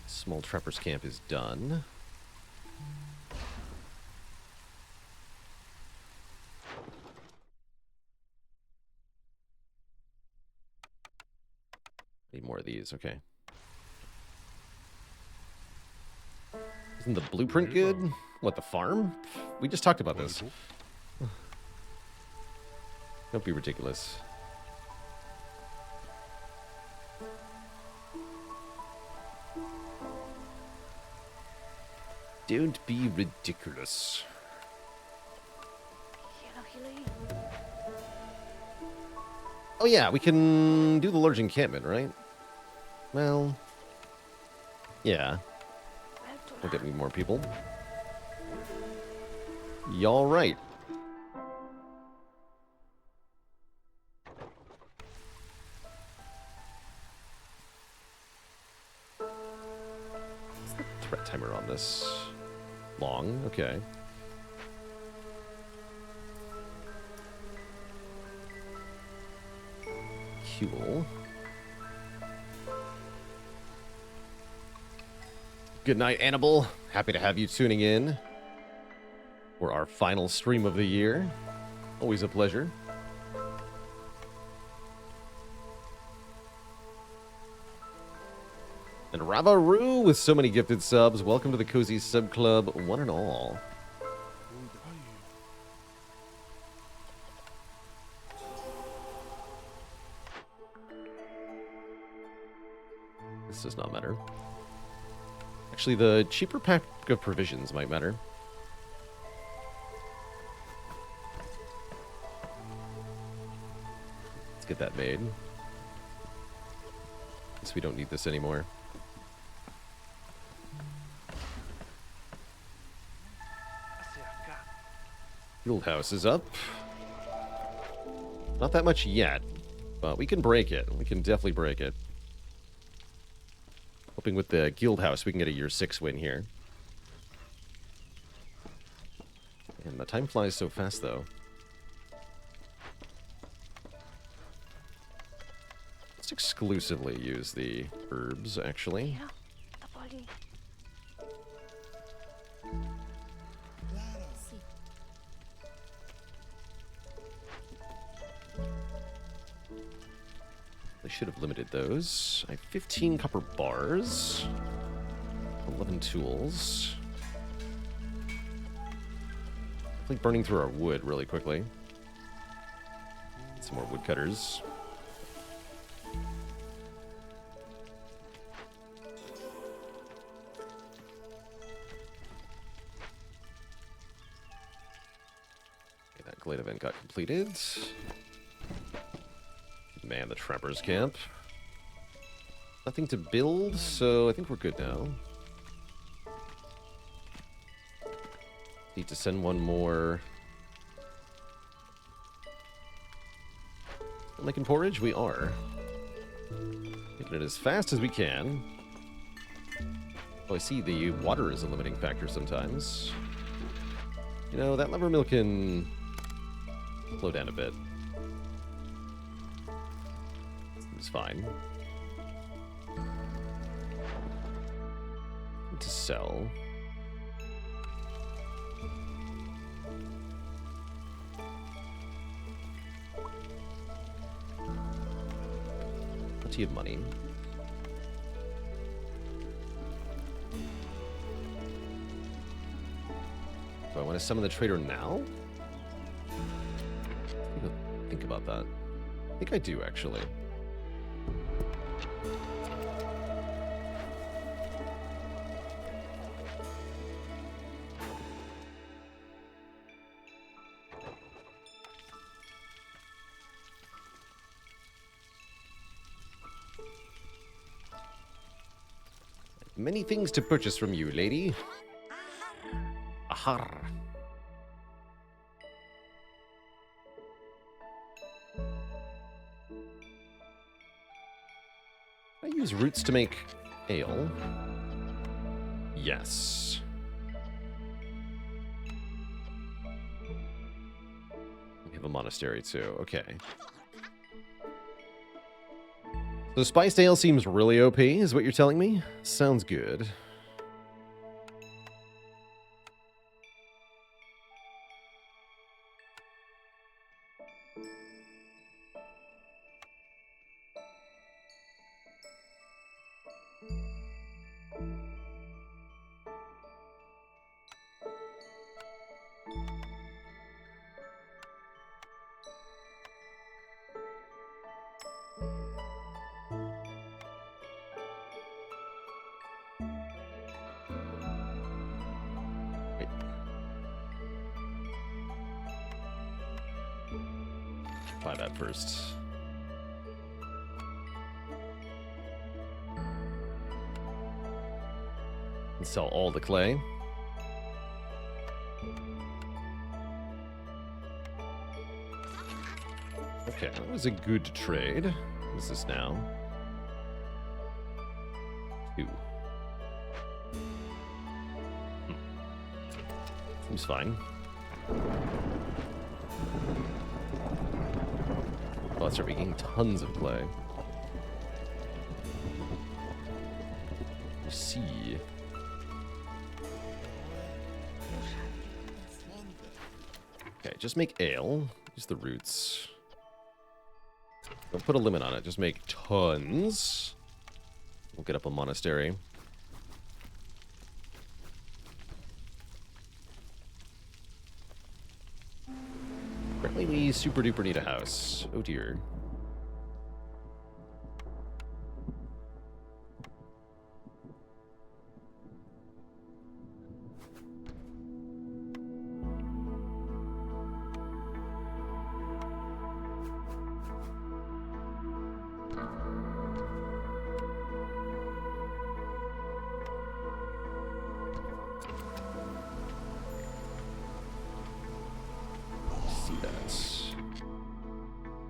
Small trapper's camp is done. Need more of these, okay. Isn't the blueprint good? What, the farm? We just talked about this. Don't be ridiculous. Don't be ridiculous. Oh yeah, we can do the large encampment, right? Well, yeah. We'll get me more people. Y'all right. What's the threat timer on this? Long, okay. Cool. Good night, Annabelle. Happy to have you tuning in for our final stream of the year. Always a pleasure. And Ravaru with so many gifted subs. Welcome to the Cozy Sub Club, one and all. This does not matter. Actually, the cheaper pack of provisions might matter. Let's get that made. Guess we don't need this anymore. Guild house is up. Not that much yet, but we can break it. We can definitely break it. Hoping with the guild house we can get a year 6 win here. And the time flies so fast, though. Let's exclusively use the herbs, actually. I should have limited those. I have 15 copper bars. 11 tools. Like burning through our wood really quickly. Some more woodcutters. Okay, that glade event got completed. Man, the trapper's camp. Nothing to build, so I think we're good now. Need to send one more Making porridge? We are. Making it as fast as we can. Oh, I see the water is a limiting factor sometimes. You know, that liver milk can slow down a bit. It's fine. To sell. Plenty of money. Do I want to summon the trader now? Think about that. I think I do, actually. Many things to purchase from you, lady. Ahar. I use roots to make ale. Yes. We have a monastery too. Okay. So spiced ale seems really OP, is what you're telling me? Sounds good. Buy that first. And sell all the clay. Okay, that was a good trade. What is this now? 2. Seems fine. Oh, that's right, we're getting tons of clay. You see. Okay, just make ale. Use the roots. Don't put a limit on it, just make tons. We'll get up a monastery. Apparently we super duper need a house. Oh dear.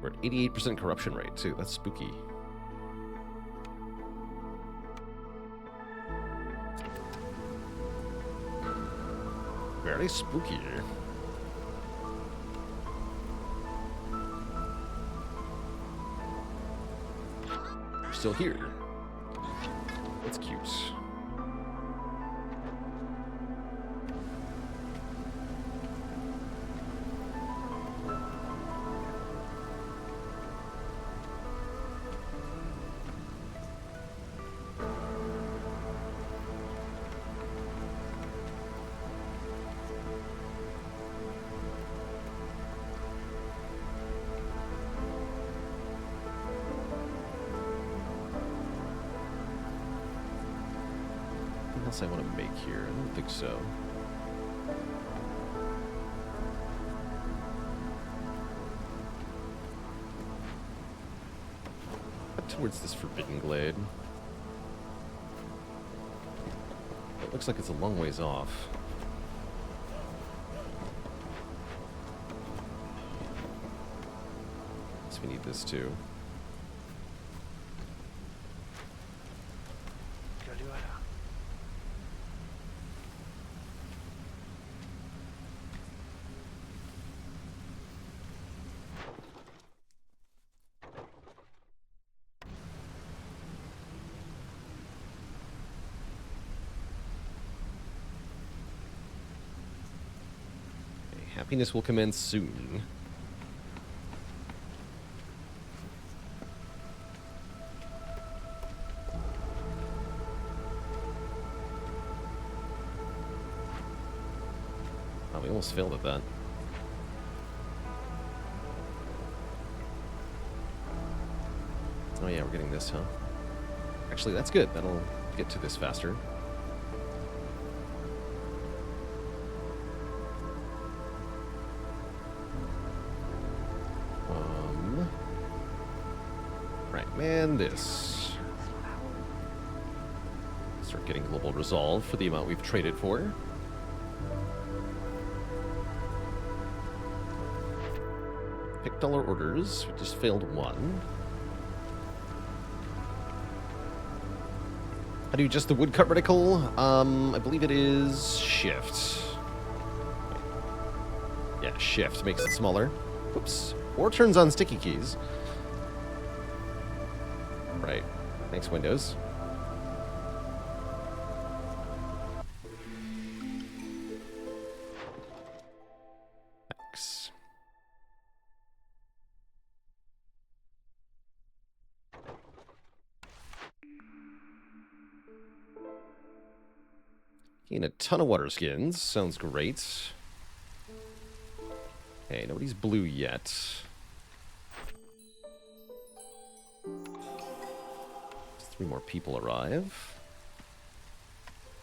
We're at 88% corruption rate, too. That's spooky. Very spooky. We're still here. That's cute. Else I want to make here? I don't think so. Towards this forbidden glade. It looks like it's a long ways off. Guess we need this too. Happiness will commence soon. Oh, we almost failed at that. Oh yeah, we're getting this, huh? Actually, that's good. That'll get to this faster. Right, man, this. Start getting global resolve for the amount we've traded for. Pick dollar orders. We just failed one. How do you adjust the woodcut reticle? I believe it is shift. Yeah, shift makes it smaller. Whoops. Or turns on sticky keys. Right. Thanks, Windows. X. Gain a ton of water skins. Sounds great. Okay, nobody's blue yet. Three more people arrive.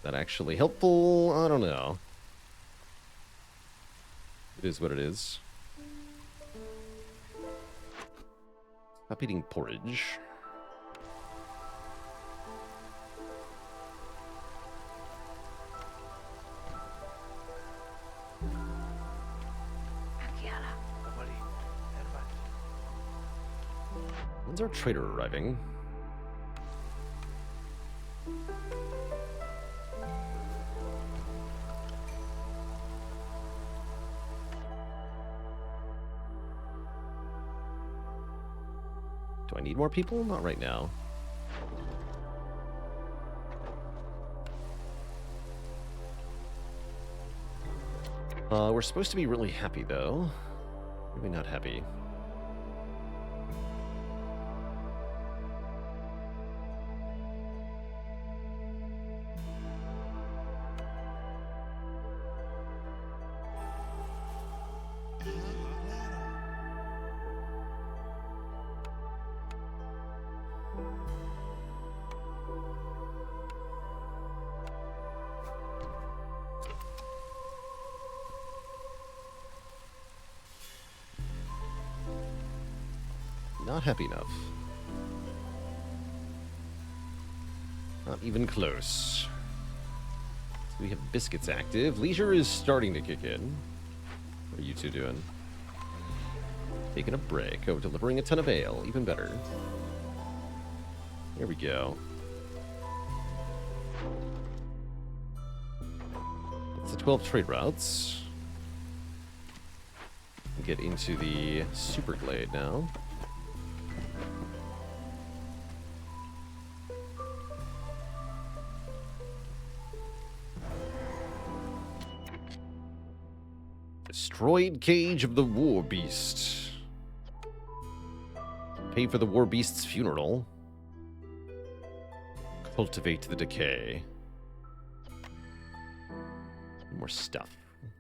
That actually helpful? I don't know. It is what it is. Stop eating porridge. When's our trader arriving? Do I need more people? Not right now. We're supposed to be really happy, though. Maybe not happy. Not happy enough. Not even close. So we have biscuits active. Leisure is starting to kick in. What are you two doing? Taking a break. Oh, delivering a ton of ale. Even better. There we go. That's the 12 trade routes. Get into the Super Glade now. Destroyed cage of the war beast. Pay for the war beast's funeral. Cultivate the decay. More stuff.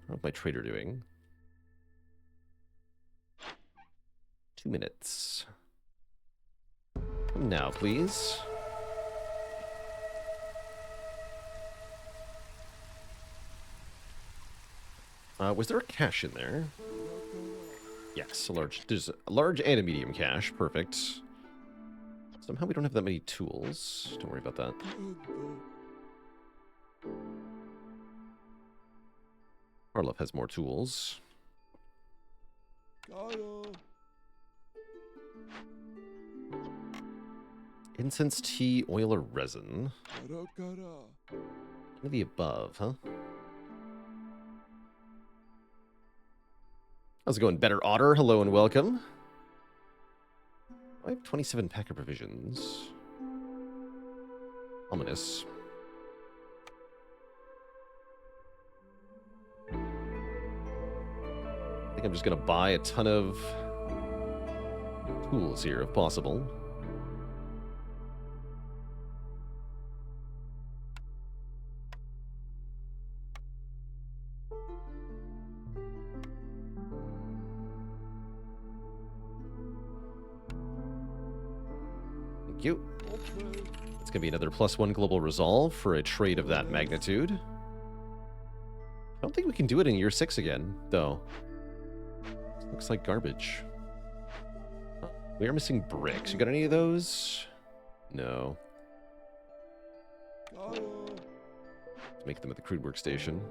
How's my trader doing? 2 minutes. Come now, please. Was there a cache in there? Yes, there's a large and a medium cache. Perfect. Somehow we don't have that many tools. Don't worry about that. Arlov has more tools. Incense, tea, oil, or resin? None of the above, huh? How's it going, Better Otter? Hello and welcome. I have 27 packer provisions. Ominous. I think I'm just going to buy a ton of tools here, if possible. Thank you. It's going to be another +1 global resolve for a trade of that magnitude. I don't think we can do it in year 6 again, though. Looks like garbage. We are missing bricks. You got any of those? No. Let's make them at the crude workstation.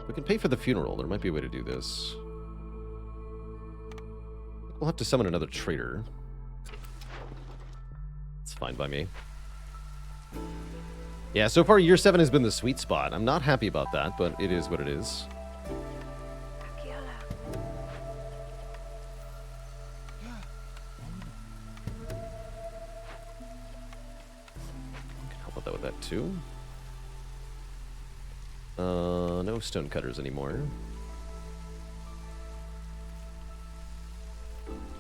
We can pay for the funeral. There might be a way to do this. We'll have to summon another trader. It's fine by me. Yeah, so far year 7 has been the sweet spot. I'm not happy about that, but it is what it is. I can help out with that too. No stone cutters anymore.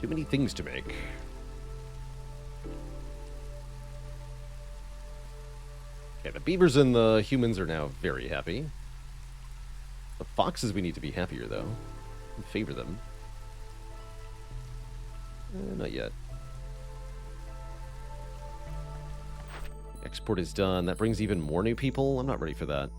Too many things to make. Okay, the beavers and the humans are now very happy. The foxes we need to be happier, though. We favor them. Not yet. Export is done. That brings even more new people. I'm not ready for that.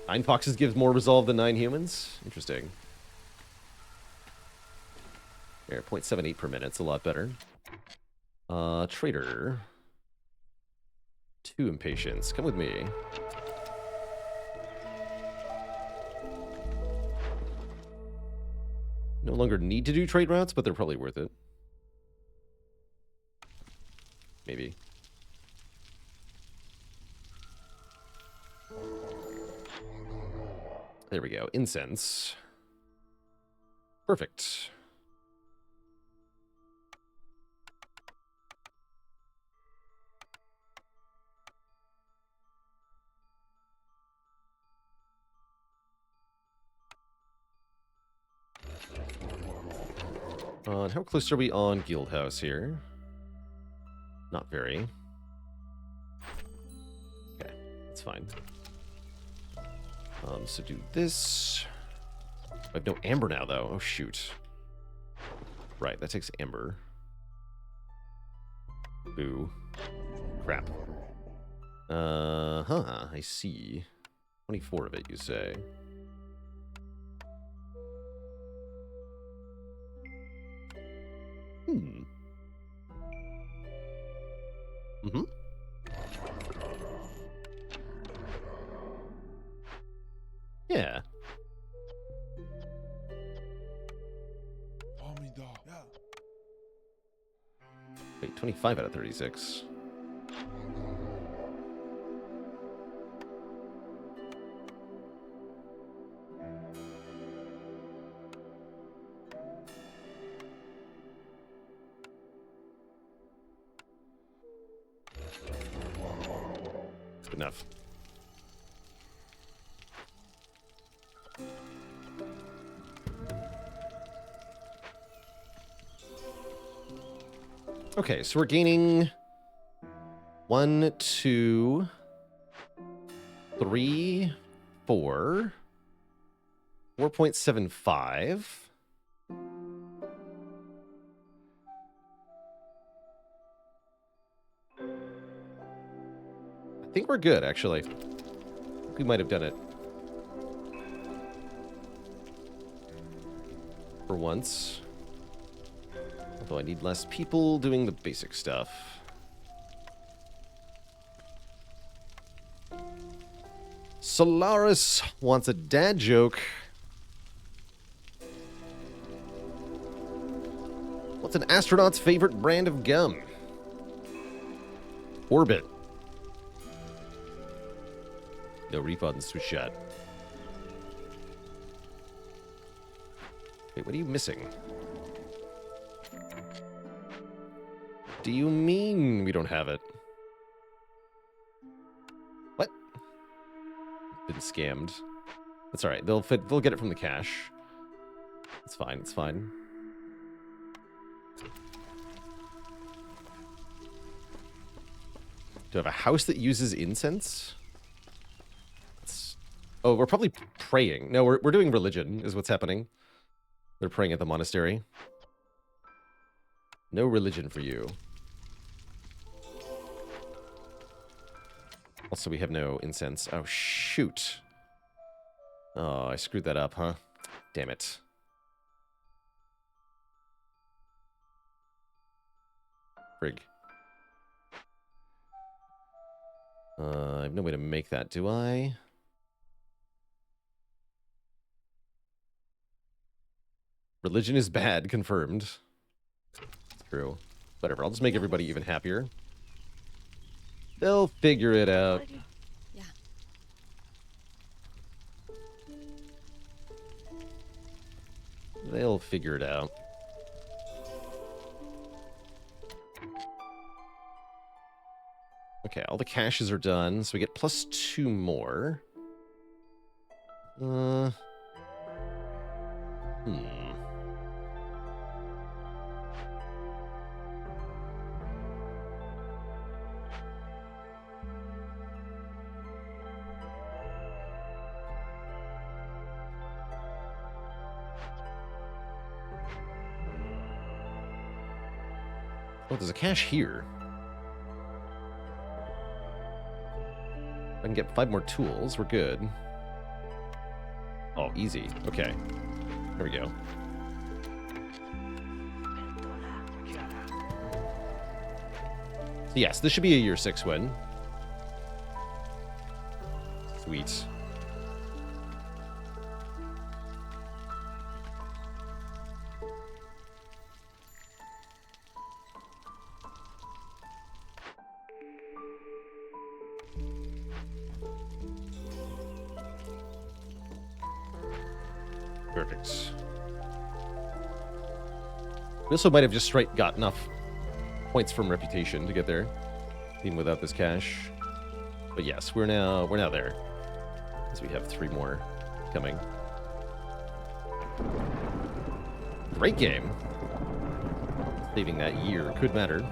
9 foxes gives more resolve than 9 humans? Interesting. There, 0.78 per minute. It's a lot better. Trader. 2 impatience. Come with me. No longer need to do trade routes, but they're probably worth it. Maybe. There we go. Incense. Perfect. And how close are we on Guildhouse here? Not very. Okay, that's fine. So do this. I have no amber now, though. Oh, shoot. Right, that takes amber. Boo. Crap. I see. 24 of it, you say. Mm-hmm. Yeah. Wait, 25 out of 36. Good enough. Okay, so we're gaining 1, 2, 3, 4, 4.75. I think we're good, actually. I think we might have done it. for once. Although I need less people doing the basic stuff. Solaris wants a dad joke. What's an astronaut's favorite brand of gum? Orbit. No refunds, was shot. Wait, what are you missing? Do you mean we don't have it? What? Been scammed. That's alright. They'll get it from the cache. It's fine, it's fine. Do I have a house that uses incense? Oh, we're probably praying. No, we're doing religion, is what's happening. They're praying at the monastery. No religion for you. Also, we have no incense. Oh, shoot. Oh, I screwed that up, huh? Damn it. Frig. I have no way to make that, do I? Religion is bad, confirmed. True. Whatever, I'll just make everybody even happier. They'll figure it out. Yeah. They'll figure it out. Okay, all the caches are done, so we get +2 more. Oh, there's a cache here. I can get 5 more tools. We're good. Oh, easy. Okay. There we go. So yes, this should be a year 6 win. Sweet. Perfect. We also might have just straight got enough points from reputation to get there, even without this cache. But yes, we're now there, as we have 3 more coming. Great game. Saving that year could matter.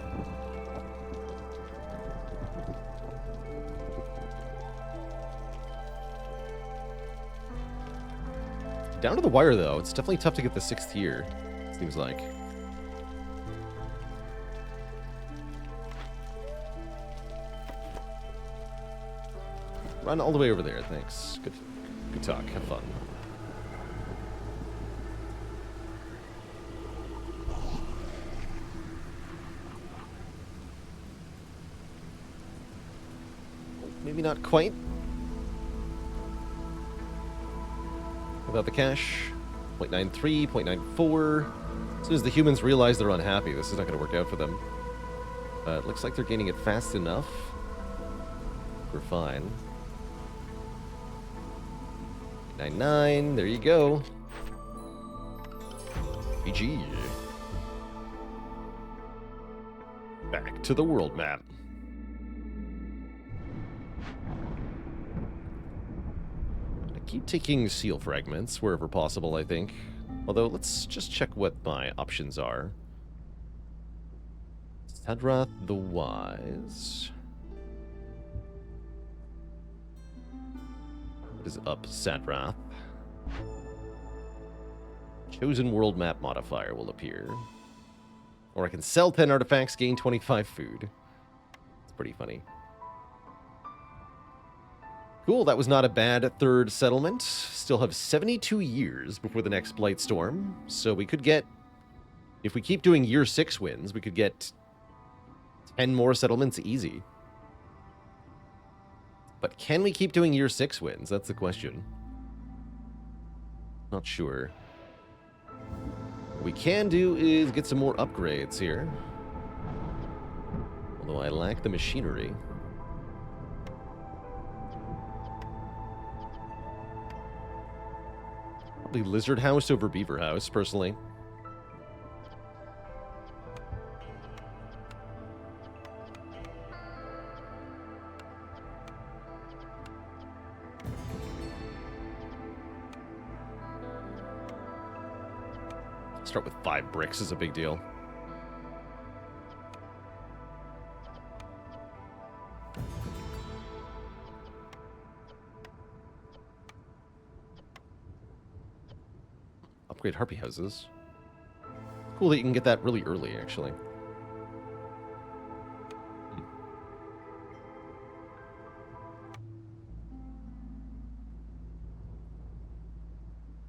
Down to the wire, though. It's definitely tough to get the 6th year, seems like. Run all the way over there, thanks. Good talk. Have fun. Maybe not quite. Without the cache. 0.93, 0.94. As soon as the humans realize they're unhappy, this is not going to work out for them. But it looks like they're gaining it fast enough. We're fine. 99, there you go. GG. Back to the world map. Keep taking seal fragments wherever possible, I think. Although, let's just check what my options are. Sadrath the Wise. What is up, Sadrath? Chosen world map modifier will appear. Or I can sell 10 artifacts, gain 25 food. It's pretty funny. Cool, that was not a bad third settlement. Still have 72 years before the next Blight Storm. So we could get, if we keep doing year 6 wins, we could get 10 more settlements easy. But can we keep doing year 6 wins? That's the question. Not sure. What we can do is get some more upgrades here. Although I lack the machinery. Probably Lizard House over Beaver House, personally. Start with 5 bricks is a big deal. Upgrade Harpy Houses. Cool that you can get that really early, actually.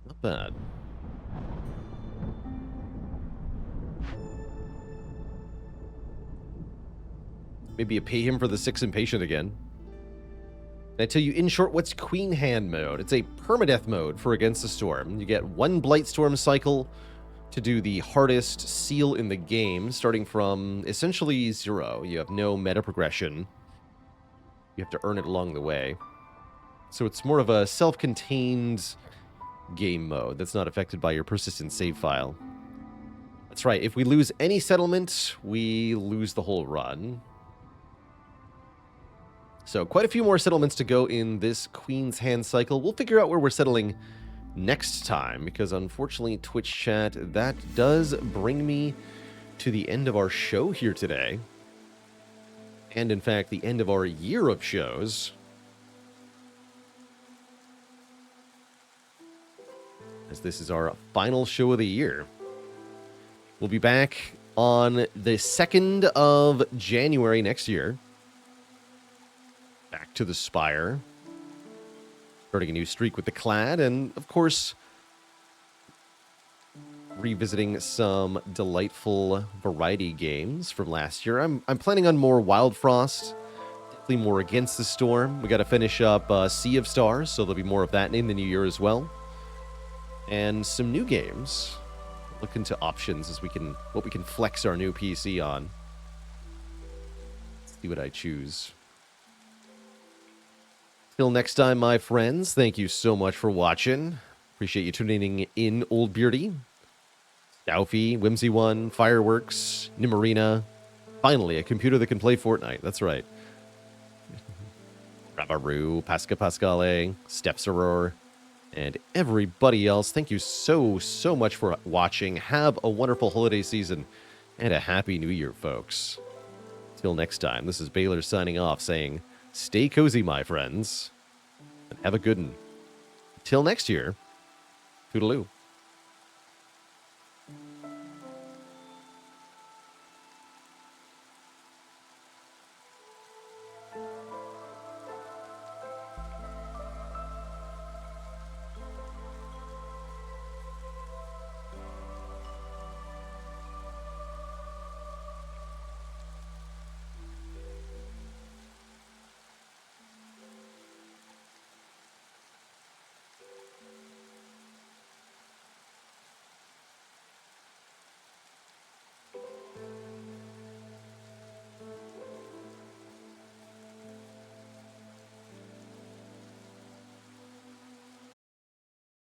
Not bad. Maybe you pay him for the 6 impatient again. And I tell you, in short, what's Queen Hand mode? It's a permadeath mode for Against the Storm. You get 1 Blight Storm cycle to do the hardest seal in the game, starting from essentially 0. You have no meta progression. You have to earn it along the way. So it's more of a self-contained game mode that's not affected by your persistent save file. That's right, if we lose any settlement, we lose the whole run. So quite a few more settlements to go in this Queen's Hand cycle. We'll figure out where we're settling next time, because unfortunately, Twitch chat, that does bring me to the end of our show here today. And in fact, the end of our year of shows. As this is our final show of the year. We'll be back on the 2nd of January next year. Back to the Spire. Starting a new streak with the Clad, and of course, revisiting some delightful variety games from last year. I'm planning on more Wild Frost, definitely more Against the Storm. We got to finish up Sea of Stars, so there'll be more of that in the new year as well. And some new games. Look into options as what we can flex our new PC on. Let's see what I choose. Till next time, my friends, thank you so much for watching. Appreciate you tuning in, Old Beardy, Staufy, Whimsy1, Fireworks, Nimarina. Finally, a computer that can play Fortnite. That's right. Rabaru, Pasca Pascale, Stepsoror, and everybody else. Thank you so much for watching. Have a wonderful holiday season and a happy new year, folks. Till next time, this is Baylor signing off saying, stay cozy, my friends, and have a good one. Till next year, toodaloo.